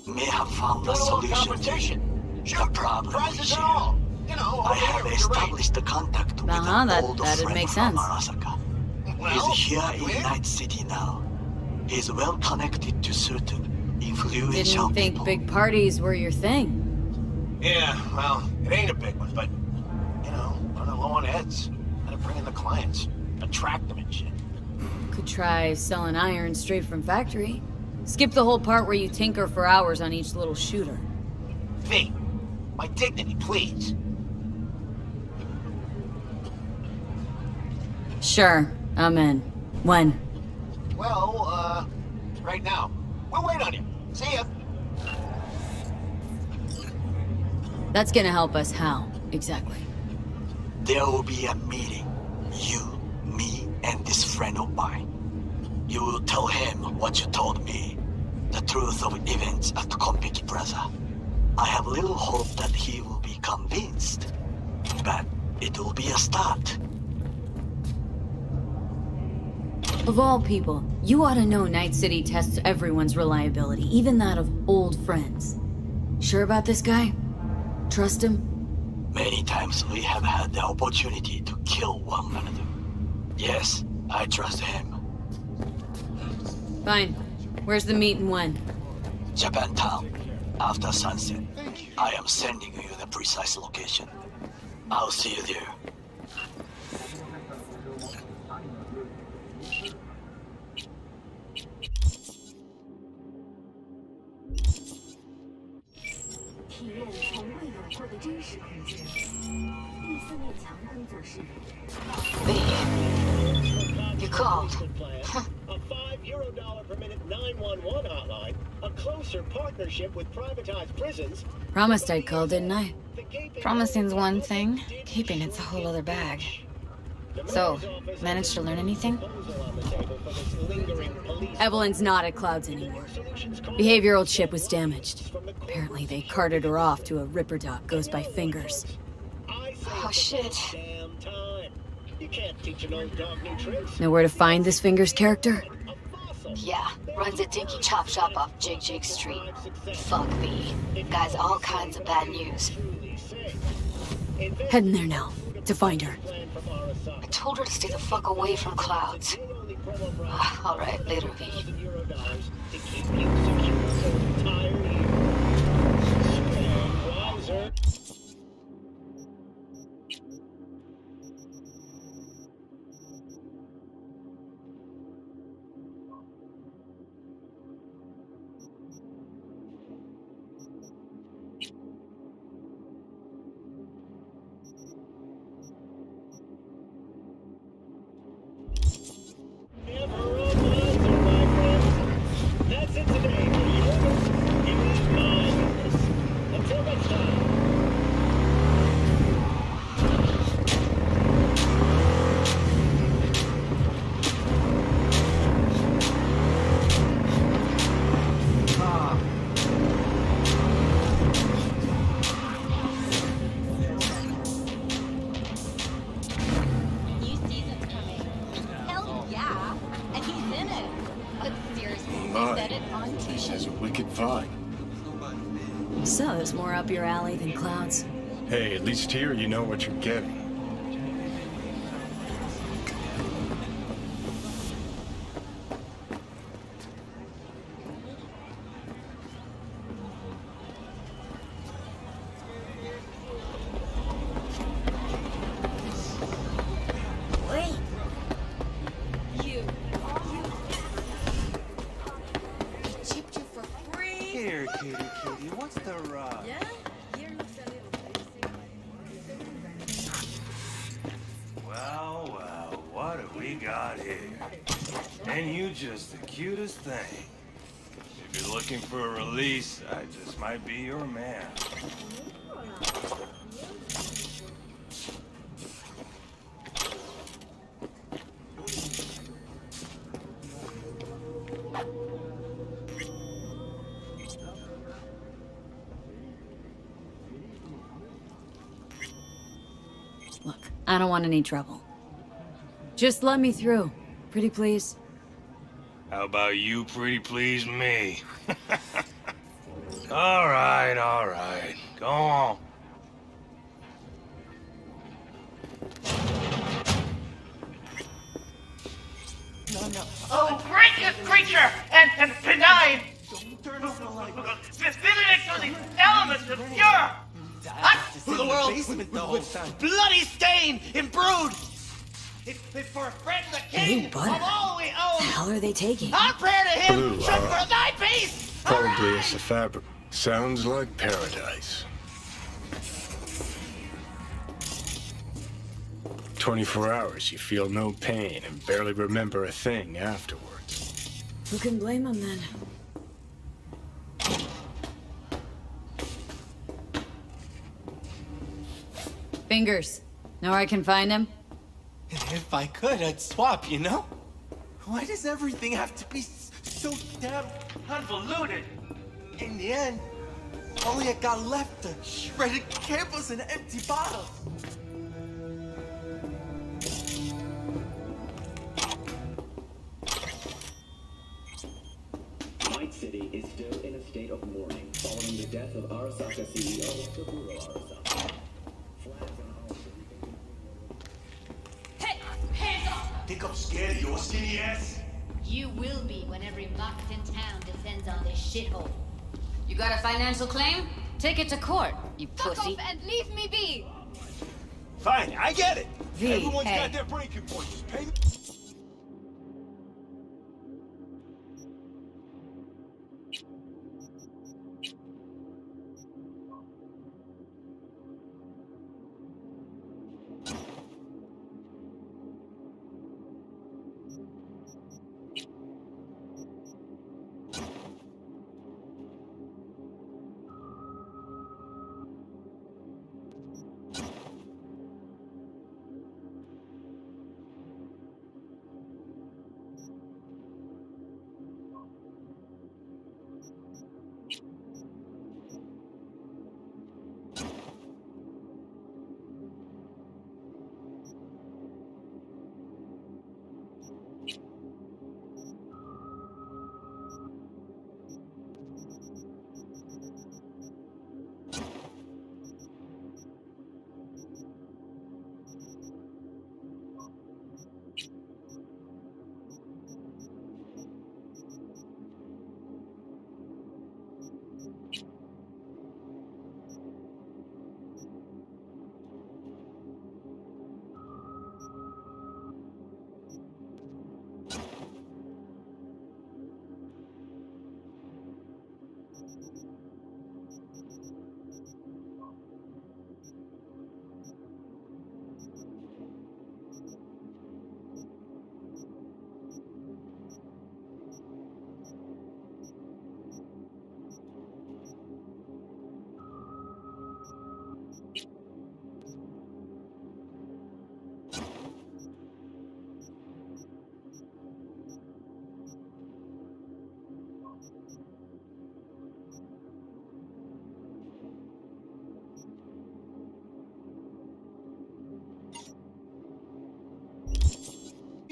may have found a solution to the problem with you. I have established the contact with an old friend make from sense. Arasaka. He's here in Night City now. He's well connected to certain influential Didn't think big parties were your thing. Yeah, well, it ain't a big one, but, running low on heads. Gotta bring in the clients, attract them and shit. Could try selling iron straight from factory. Skip the whole part where you tinker for hours on each little shooter. V, my dignity, please. Sure, I'm in. When? Well, right now. We'll wait on you. See ya. That's gonna help us how, exactly? There will be a meeting. You, me, and this friend of mine. You will tell him what you told me. The truth of events at Konpeki Plaza. I have little hope that he will be convinced. But it will be a start. Of all people, you ought to know Night City tests everyone's reliability, even that of old friends. Sure about this guy? Trust him? Many times we have had the opportunity to kill one another. Yes, I trust him. Fine. Where's the meet and when? Japantown. After sunset. I am sending you the precise location. I'll see you there. You called. A $5 per minute 911 hotline, a closer partnership with privatized prisons. Promised I'd call, didn't I? Promising's one thing, keeping it's a whole other bag. So, managed to learn anything? Evelyn's not at Clouds anymore. Behavioral chip was damaged. Apparently they carted her off to a ripper doc goes by Fingers. Oh shit. Know where to find this Fingers character? Yeah, runs a dinky chop shop off Jig Street. Fuck me. Guy's all kinds of bad news. Heading there now, to find her. I told her to stay the fuck away from Clouds. Alright, later, V. That's it today for yours. It is mine. Until next time. Hell yeah, and he's in it. But seriously, My, said it on this has a wicked vibe. So there's more up your alley than Clouds. Hey, at least here you know what you're getting. Wait. You. Chipped you for free. Here, kitty, what's the rush? Yeah? Here looks a little Well, what have we got here? And you just the cutest thing. If you're looking for a release, I just might be your man. Look, I don't want any trouble. Just let me through. Pretty please. How about you pretty please me? All right. Go on. No. Oh, gracious creature! And benign! Benedict of the elements of pure! Who the world with bloody stain imbrued! It's for a friend the king Blue butter. of all we own! The hell are they taking? Our prayer to him Blue, should for thy peace! Probably it's the fabric. Sounds like paradise. 24 hours, you feel no pain and barely remember a thing afterwards. Who can blame them then? Fingers. Know where I can find him? If I could, I'd swap, you know? Why does everything have to be so damn convoluted? In the end, all I got left are shredded cables and empty bottles. Night City is still in a state of mourning following the death of Arasaka CEO Tokuro Arasaka. Hey, hands off! Think I'm scared of your skinny ass? You will be when every mock in town descends on this shithole. You got a financial claim? Take it to court, you pussy. Fuck off and leave me be! Fine, I get it. V, Everyone's hey. got their breaking point. Just pay me.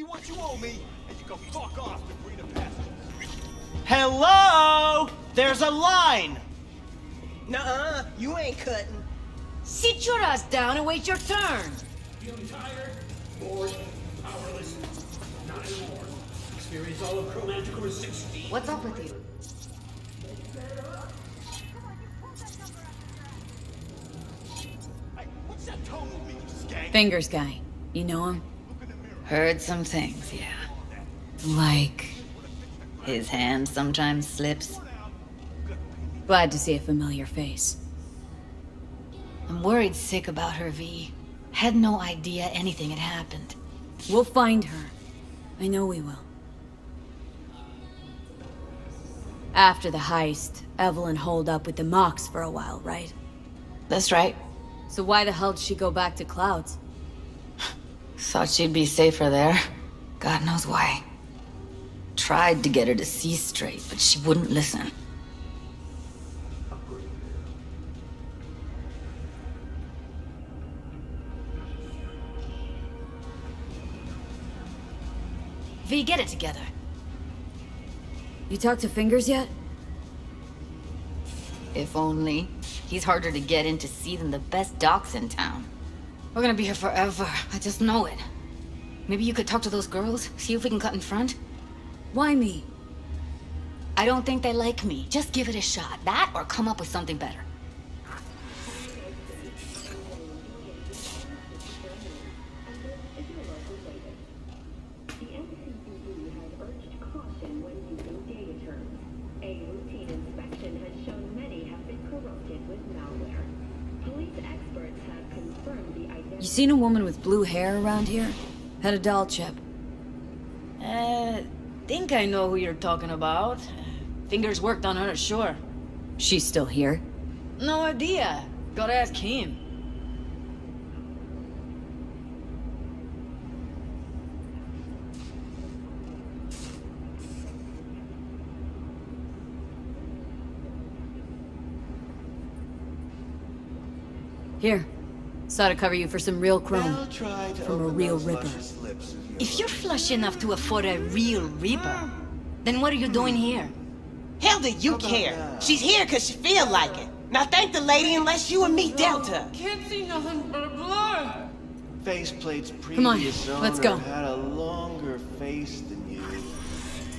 What you owe me, and you can fuck off to Greener Pastures. Hello? There's a line. Nuh-uh, you ain't cutting. Sit your ass down and wait your turn. Feeling tired, bored, powerless, not anymore. Experience all of Chrome Manticore 16. What's up with you? Hey, what's that tone with me, you skank? Fingers guy. You know him? Heard some things, yeah. Like his hand sometimes slips. Glad to see a familiar face. I'm worried sick about her, V. Had no idea anything had happened. We'll find her. I know we will. After the heist, Evelyn holed up with the Mox for a while, right? That's right. So why the hell did she go back to Clouds? Thought she'd be safer there. God knows why. Tried to get her to see straight, but she wouldn't listen. V, get it together. You talked to Fingers yet? If only. He's harder to get in to see than the best docs in town. We're gonna be here forever. I just know it. Maybe you could talk to those girls, see if we can cut in front? Why me? I don't think they like me. Just give it a shot. That or come up with something better. You seen a woman with blue hair around here? Had a doll chip. Think I know who you're talking about. Fingers worked on her, sure. She's still here? No idea. Gotta ask him. Here. Saw to cover you for some real chrome. From a real Ripper. If you're flush enough to afford a real Reaper, then what are you doing here? Hell do you care? She's here because she feel like it. Now thank the lady unless you and me dealt her. Can't see nothing but blood. Faceplate's Come on, previous let's owner go. had a longer face than you.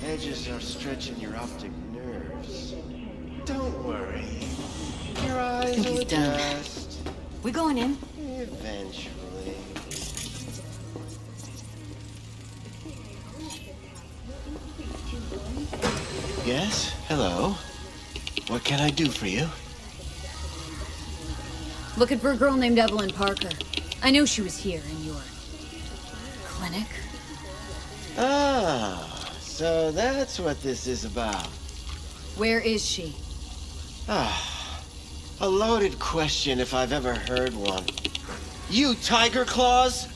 Edges are stretching your optic nerves. Don't worry. Your eyes will adjust. We going in? Eventually. Yes? Hello? What can I do for you? Looking for a girl named Evelyn Parker. I knew she was here in your clinic. Ah, so that's what this is about. Where is she? Ah, a loaded question if I've ever heard one. You Tiger Claws?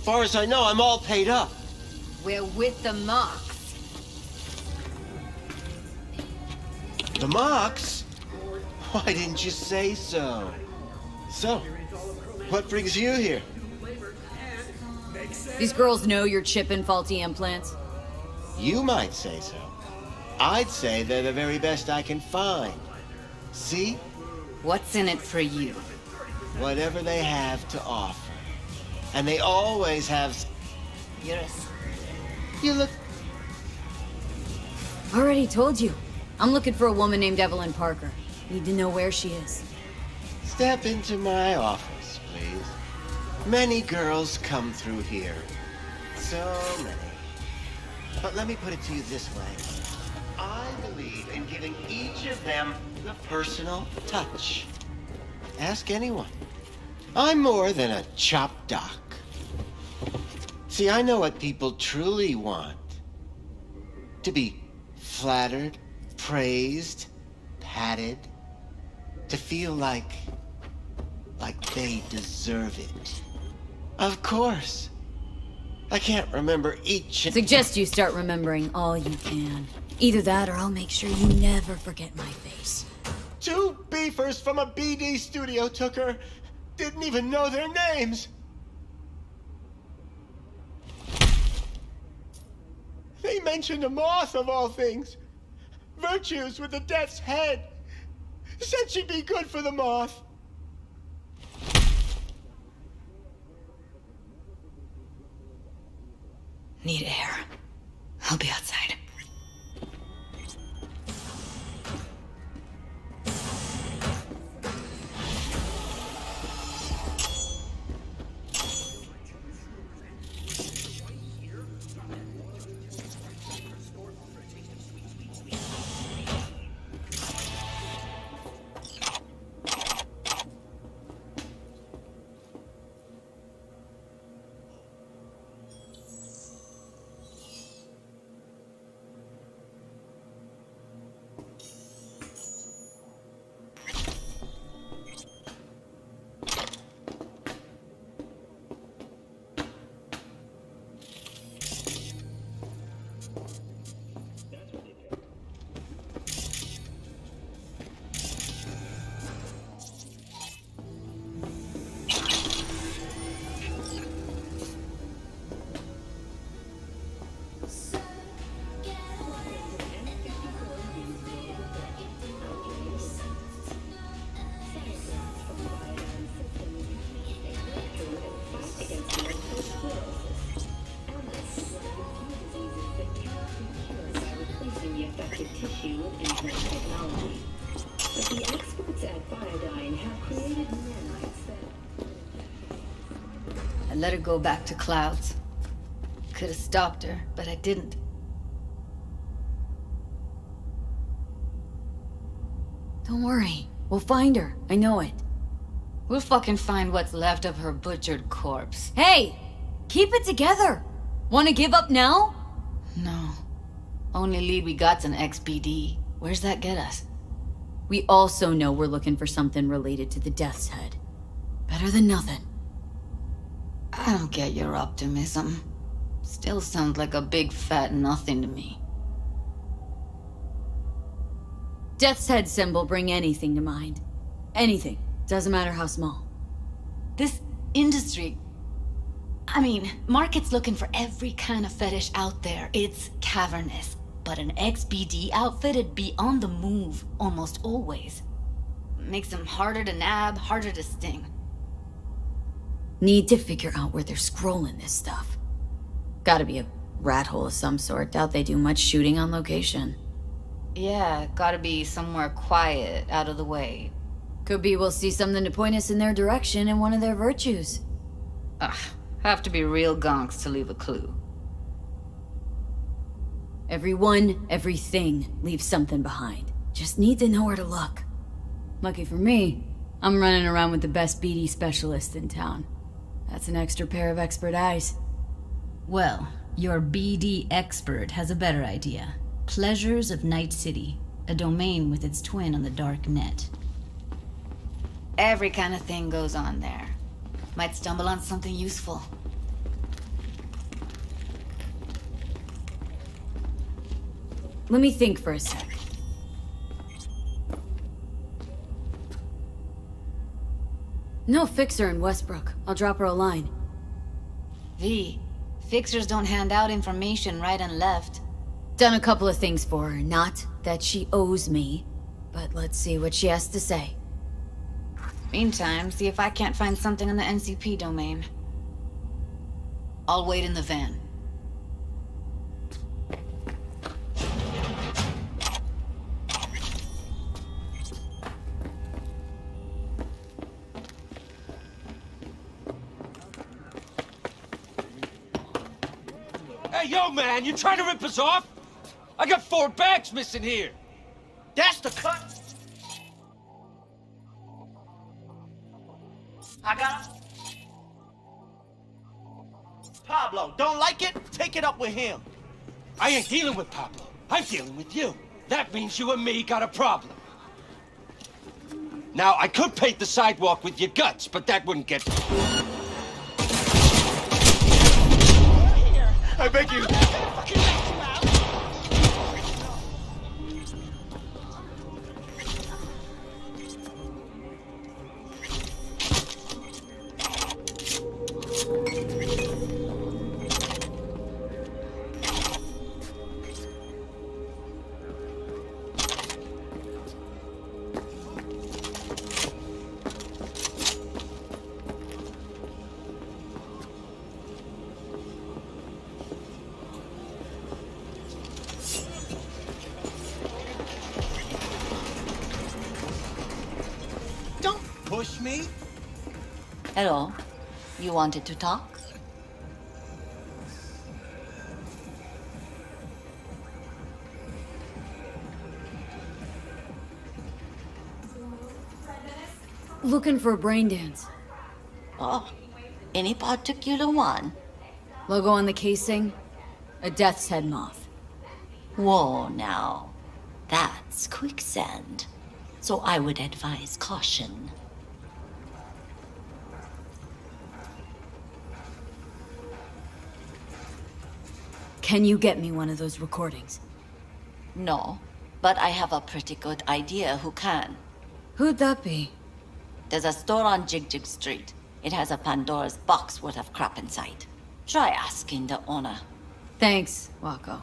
Far as I know, I'm all paid up. We're with the Mox. The Mox? Why didn't you say so? So, what brings you here? These girls know you're chipping faulty implants. You might say so. I'd say they're the very best I can find. See? What's in it for you? Whatever they have to offer. And they always have... Yes. You look... Already told you. I'm looking for a woman named Evelyn Parker. Need to know where she is. Step into my office, please. Many girls come through here. So many. But let me put it to you this way. I believe in giving each of them the personal touch. Ask anyone. I'm more than a chop doc. See, I know what people truly want. To be flattered, praised, patted. To feel like they deserve it. Of course. I can't remember each... Suggest you start remembering all you can. Either that or I'll make sure you never forget my face. 2 beefers from a BD studio took her. Didn't even know their names. They mentioned a moth of all things. Virtues with the death's head. Said she'd be good for the moth. Need air. I'll be outside. plastic tissue with implant technology. But the experts at Biodyne have created nanites that... I let her go back to Clouds. Could have stopped her, but I didn't. Don't worry. We'll find her. I know it. We'll fucking find what's left of her butchered corpse. Hey! Keep it together! Wanna give up now? No. Only lead we got's an XBD. Where's that get us? We also know we're looking for something related to the Death's Head. Better than nothing. I don't get your optimism. Still sounds like a big fat nothing to me. Death's Head symbol bring anything to mind. Anything. Doesn't matter how small. This industry... I mean, market's looking for every kind of fetish out there. It's cavernous. But an XBD outfit'd be on the move almost always. Makes them harder to nab, harder to sting. Need to figure out where they're scrolling this stuff. Gotta be a rat hole of some sort. Doubt they do much shooting on location. Yeah, gotta be somewhere quiet, out of the way. Could be we'll see something to point us in their direction in one of their virtues. Ugh, have to be real gonks to leave a clue. Everyone, everything leaves something behind. Just need to know where to look. Lucky for me, I'm running around with the best BD specialist in town. That's an extra pair of expert eyes. Well, your BD expert has a better idea. Pleasures of Night City, a domain with its twin on the dark net. Every kind of thing goes on there. Might stumble on something useful. Let me think for a sec. No fixer in Westbrook. I'll drop her a line. V, fixers don't hand out information right and left. Done a couple of things for her. Not that she owes me, but let's see what she has to say. Meantime, see if I can't find something in the NCP domain. I'll wait in the van. Hey, yo, man, you trying to rip us off? I got 4 bags missing here. That's the cut. I got him. Pablo, don't like it? Take it up with him. I ain't dealing with Pablo. I'm dealing with you. That means you and me got a problem. Now, I could paint the sidewalk with your guts, but that wouldn't get... I beg you. Push me? Hello. You wanted to talk? Looking for a brain dance. Oh, any particular one? Logo on the casing? A Death's Head moth. Whoa, now. That's quicksand. So I would advise caution. Can you get me one of those recordings? No, but I have a pretty good idea who can. Who'd that be? There's a store on Jig Jig Street. It has a Pandora's box worth of crap inside. Try asking the owner. Thanks, Wako.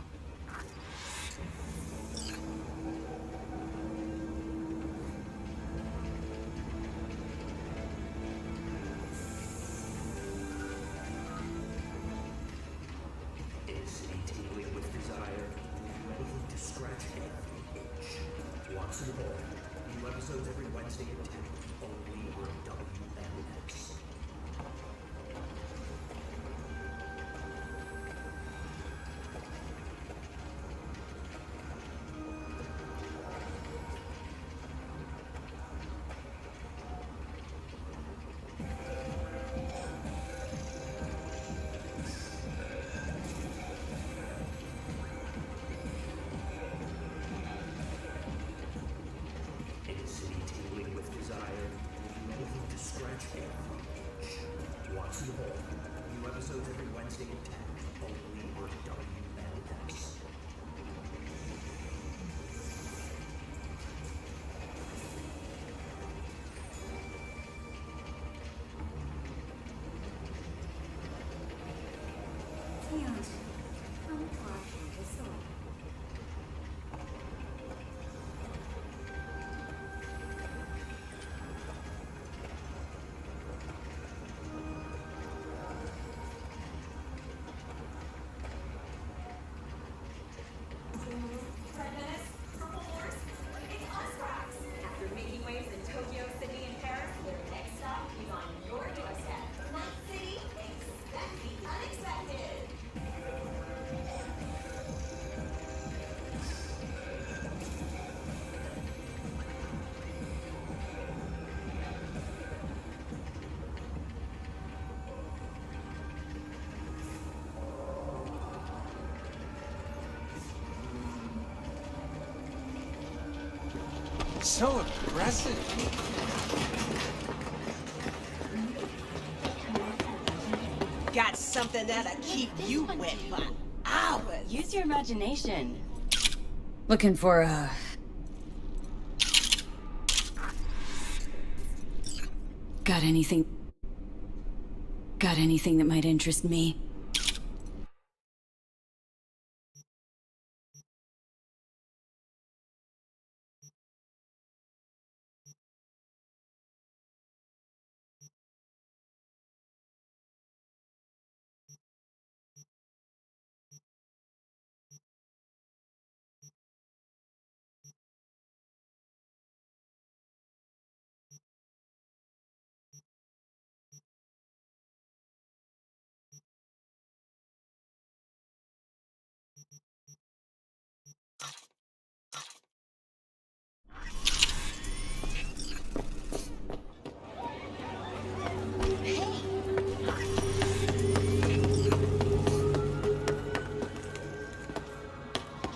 So aggressive. Got something that'll keep you wet for hours. Use your imagination. Looking for a... Got anything that might interest me?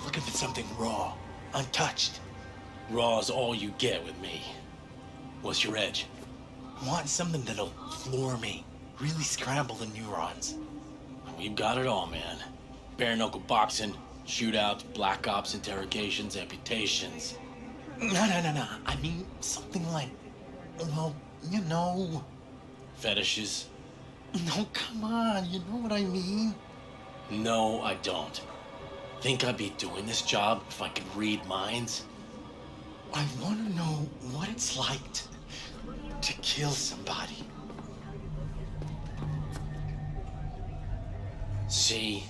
Looking for something raw, untouched. Raw's all you get with me. What's your edge? Want something that'll floor me, really scramble the neurons. We've got it all, man. Bare knuckle boxing, shootouts, black ops interrogations, amputations. No. I mean something like, well, you know. Fetishes. No, come on, you know what I mean? No, I don't. Think I'd be doing this job if I could read minds? I want to know what it's like to kill somebody. See,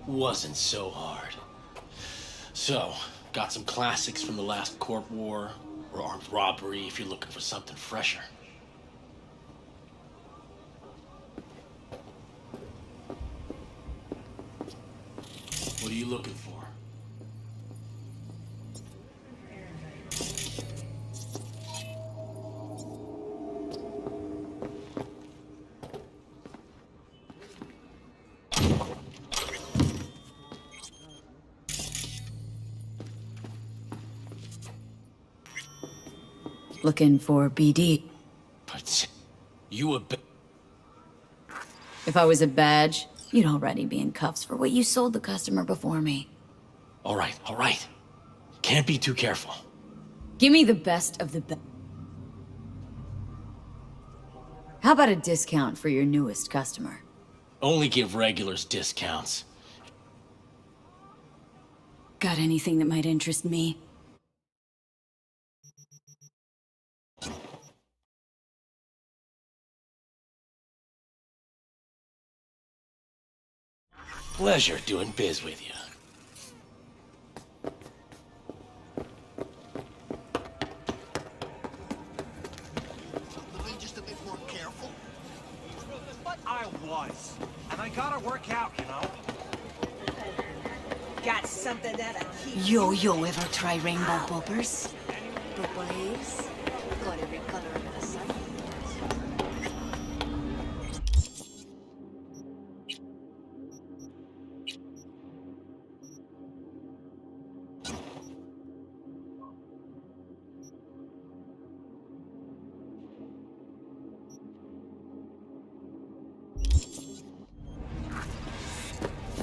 wasn't so hard. So, got some classics from the last Corp War, or armed robbery if you're looking for something fresher. What are you looking for? Looking for BD. But you a If I was a badge, you'd already be in cuffs for what you sold the customer before me. All right. Can't be too careful. Give me the best of the best. How about a discount for your newest customer? Only give regulars discounts. Got anything that might interest me? Pleasure doing biz with you. Just a bit more careful. But I was. And I gotta work out, you know? Got something that'll keep Yo, ever try rainbow poppers? Purples. Got every color under the sun.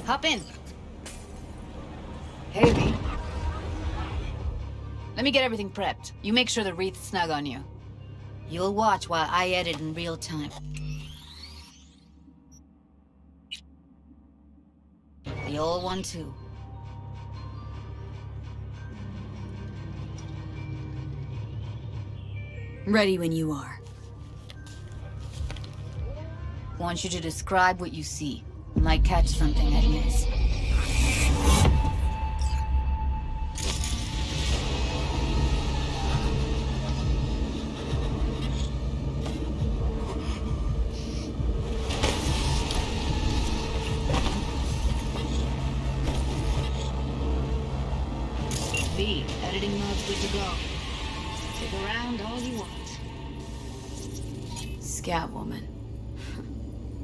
Hop in. Hey, V. Let me get everything prepped. You make sure the wreath's snug on you. You'll watch while I edit in real time. The old one, too. Ready when you are. Want you to describe what you see. Might catch something I miss. V, editing mode's good to go. Stick around all you want. Scatwoman.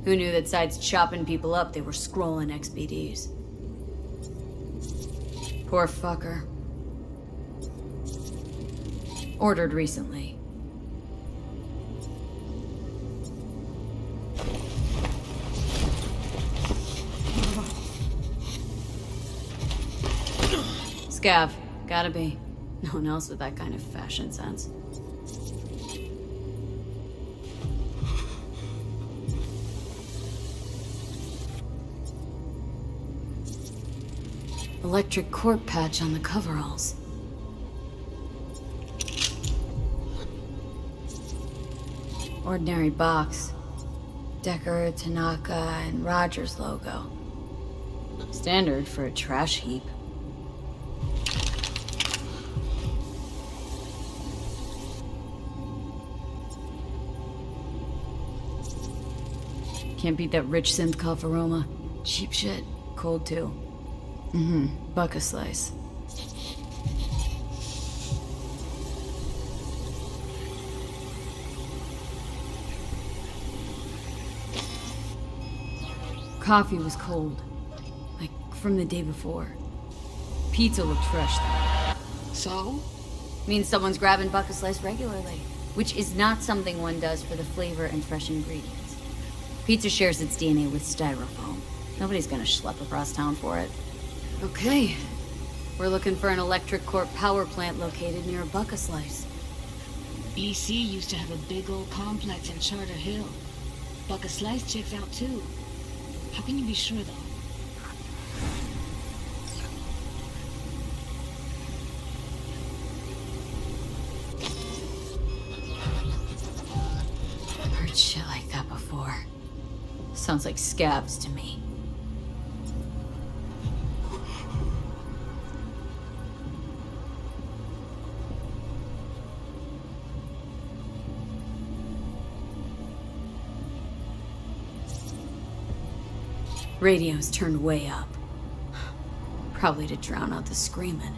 Who knew that besides chopping people up, they were scrolling XBDs? Poor fucker. Ordered recently. Scav. Gotta be. No one else with that kind of fashion sense. Electric corp patch on the coveralls. Ordinary box. Decker, Tanaka, and Rogers logo. Standard for a trash heap. Can't beat that rich synth cough aroma. Cheap shit. Cold too. Buck a slice. Coffee was cold. Like from the day before. Pizza looked fresh though. So? Means someone's grabbing Buck a slice regularly. Which is not something one does for the flavor and fresh ingredients. Pizza shares its DNA with styrofoam. Nobody's gonna schlep across town for it. Okay. We're looking for an electric corp power plant located near Buck a Slice. EC used to have a big old complex in Charter Hill. Buck a Slice checks out too. How can you be sure though? Heard shit like that before. Sounds like scabs to me. Radio's turned way up. Probably to drown out the screaming.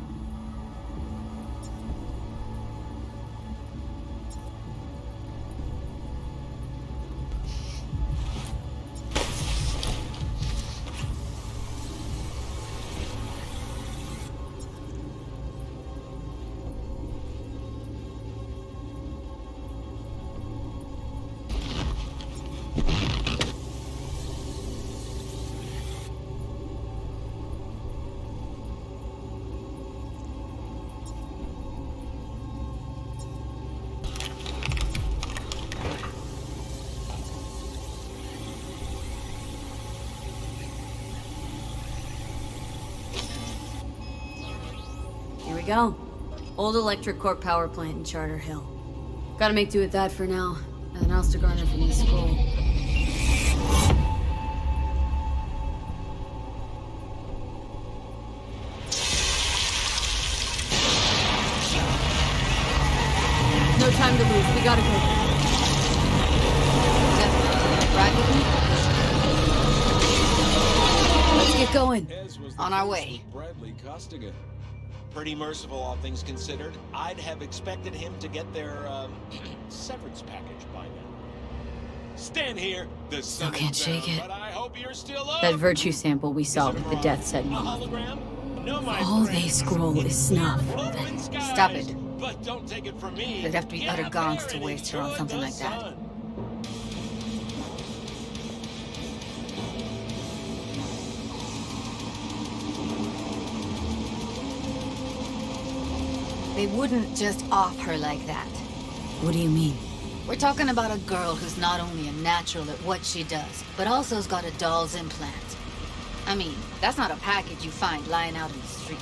Here we go. Old electric corp power plant in Charter Hill. Gotta make do with that for now. Nothing else to garner from this scroll. No time to lose. We gotta go. Ride with me? Let's get going. On our way. Bradley Costigan. Pretty merciful, all things considered. I'd have expected him to get their severance package by now. Stand here. The Still sun can't is shake down, it. but I hope you're still up. That virtue sample we saw with the death segment. All they scroll is snuff. Stop it. But don't take it from me. There'd have to be utter gonks to waste her on something like that. They wouldn't just off her like that. What do you mean? We're talking about a girl who's not only a natural at what she does, but also has got a doll's implant. I mean, that's not a package you find lying out in the street.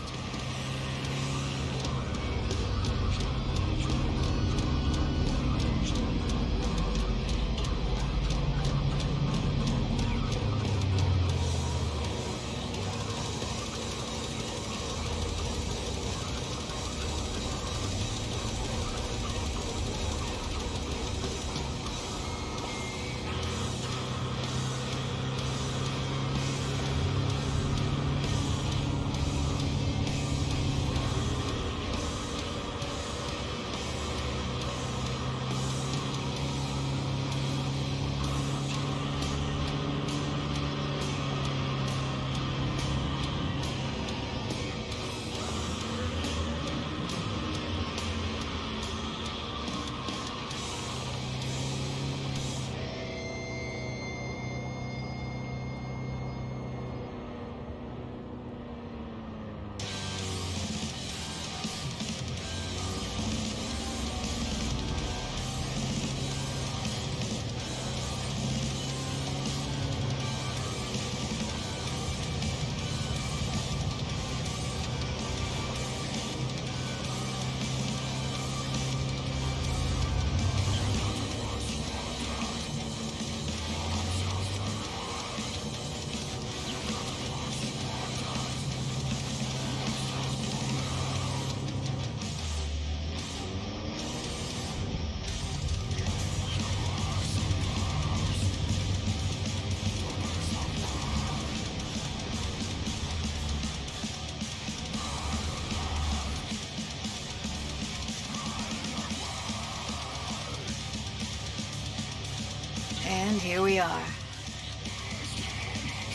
here we are.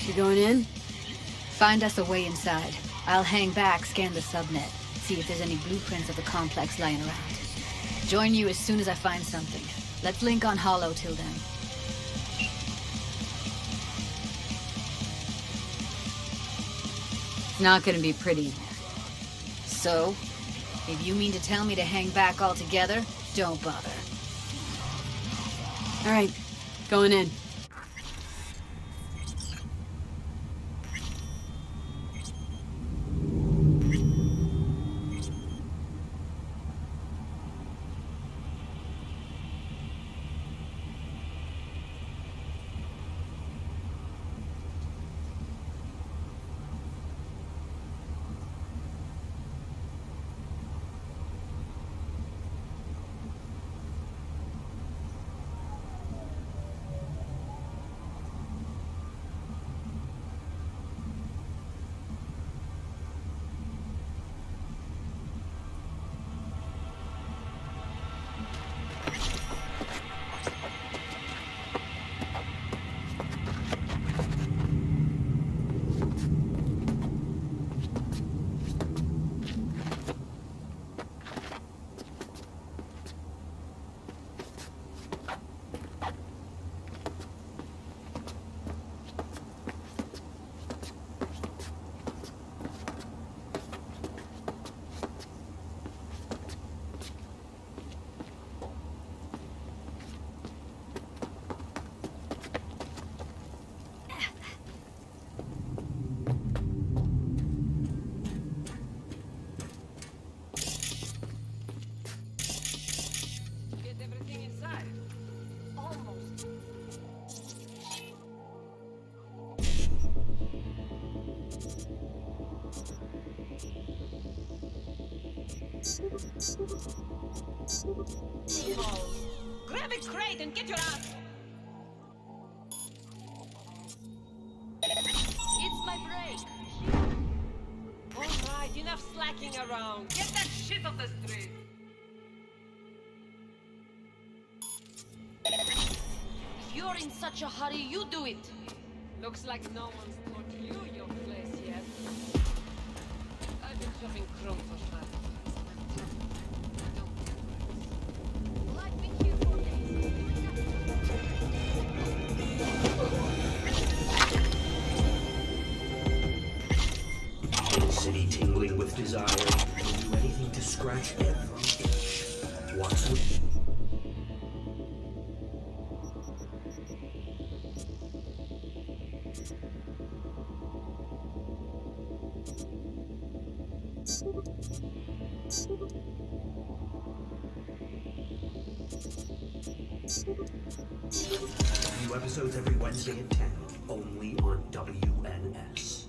You going in? Find us a way inside. I'll hang back, scan the subnet, see if there's any blueprints of the complex lying around. Join you as soon as I find something. Let's link on Hollow till then. It's not gonna be pretty in there. So, if you mean to tell me to hang back altogether, don't bother. All right, going in. Grab a crate and get your ass. It's my break. All right, enough slacking around. Get that shit off the street. If you're in such a hurry, you do it. Looks like no one's taught you your place yet. I've been shopping chrome for fun. City tingling with desire, will do anything to scratch every itch. What's with... New episodes every Wednesday at 10, only on WNS.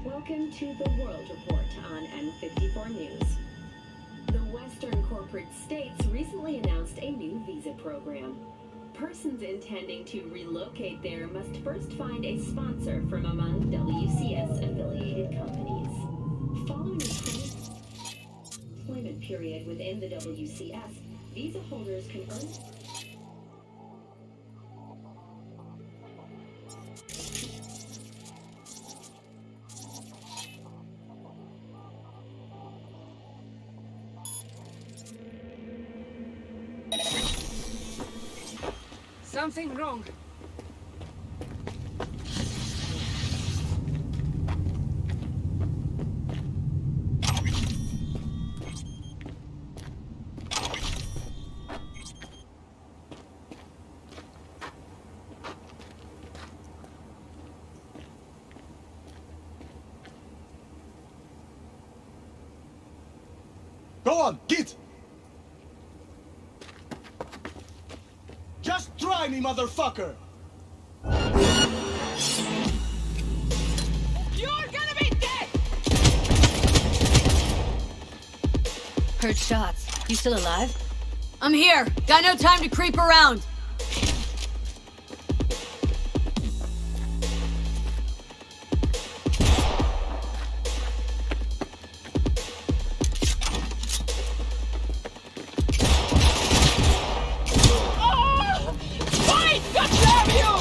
Welcome to the World Report on N54 News. The Western corporate states recently announced a new visa program. Persons intending to relocate there must first find a sponsor from among WCS-affiliated companies. Following a 20 employment period within the WCS, visa holders can earn... Something wrong. Go on, get! Just try me, motherfucker! You're gonna be dead! Heard shots. You still alive? I'm here. Got no time to creep around. Fight! God damn you!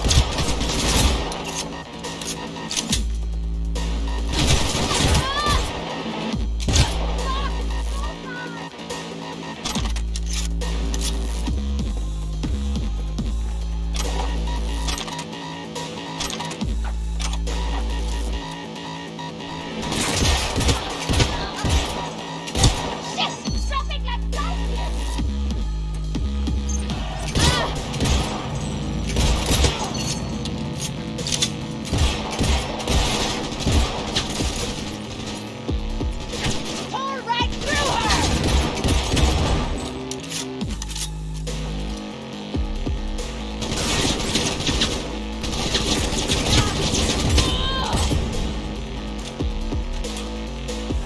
Tore right through her!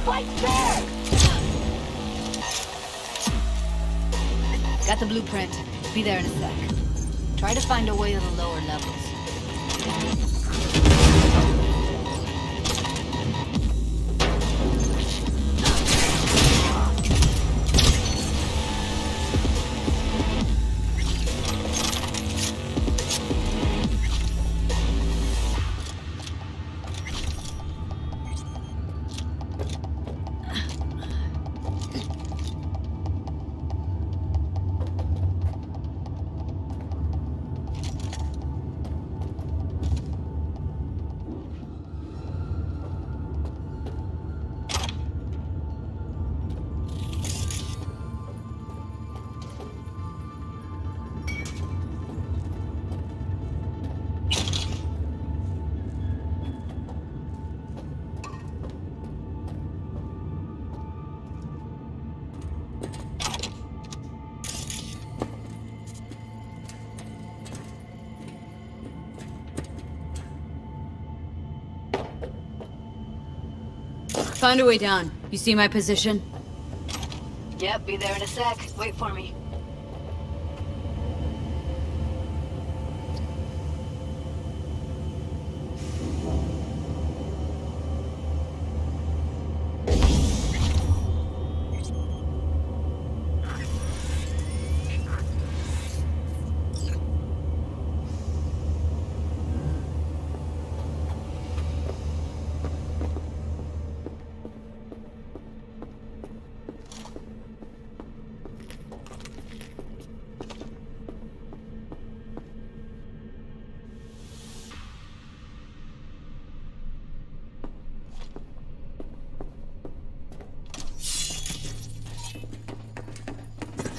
Fight back! Got the blueprint. Be there in a sec. Try to find a way to the lower levels. Found a way down. You see my position? Yep, be there in a sec. Wait for me.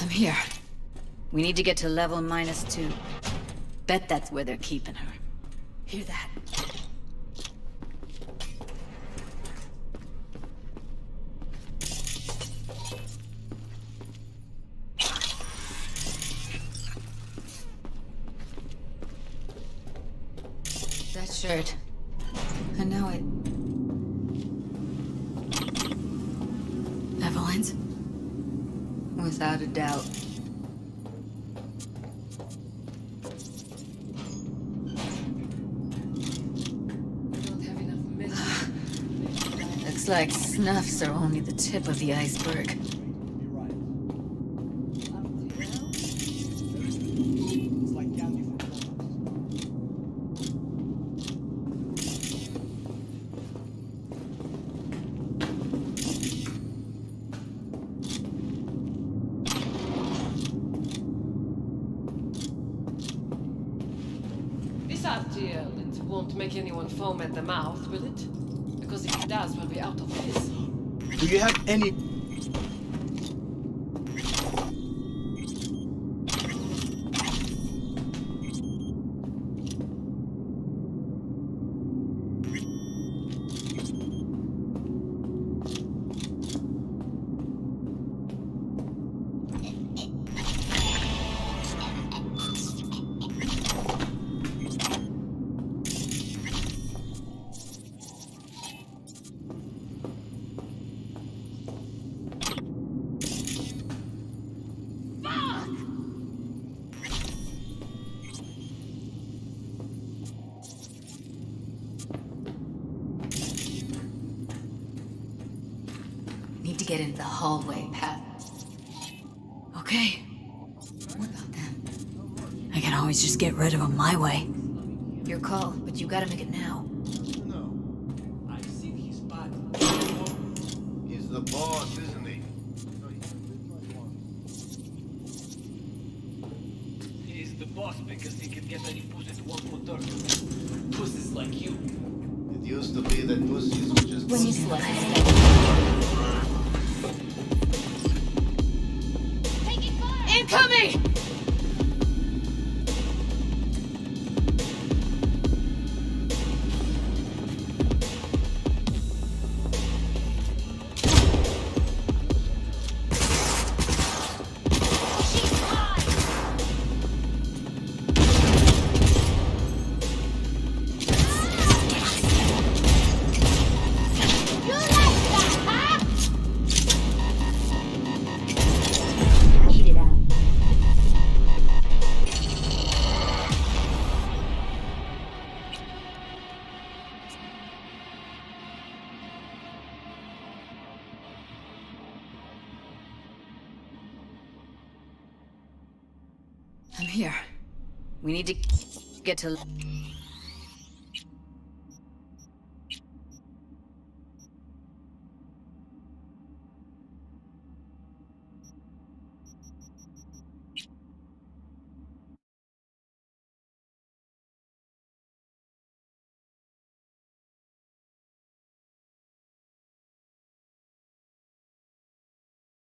I'm here. We need to get to level -2. Bet that's where they're keeping her. Hear that? That shirt. I know it. Evelyn's? Without a doubt. Looks like snuffs are only the tip of the iceberg. won't make anyone foam at the mouth, will it? Because if it does, we'll be out of this. Do you have any... Need to get into the hallway, Pat. Okay. What about them? I can always just get rid of them my way. Your call, but you gotta make it now. I see his body. He's the boss, isn't he? He's the boss because he can get any pussy to one more turn. Pussies like you. It used to be that pussies were just... When you select Incoming! I'm here. We need to get to...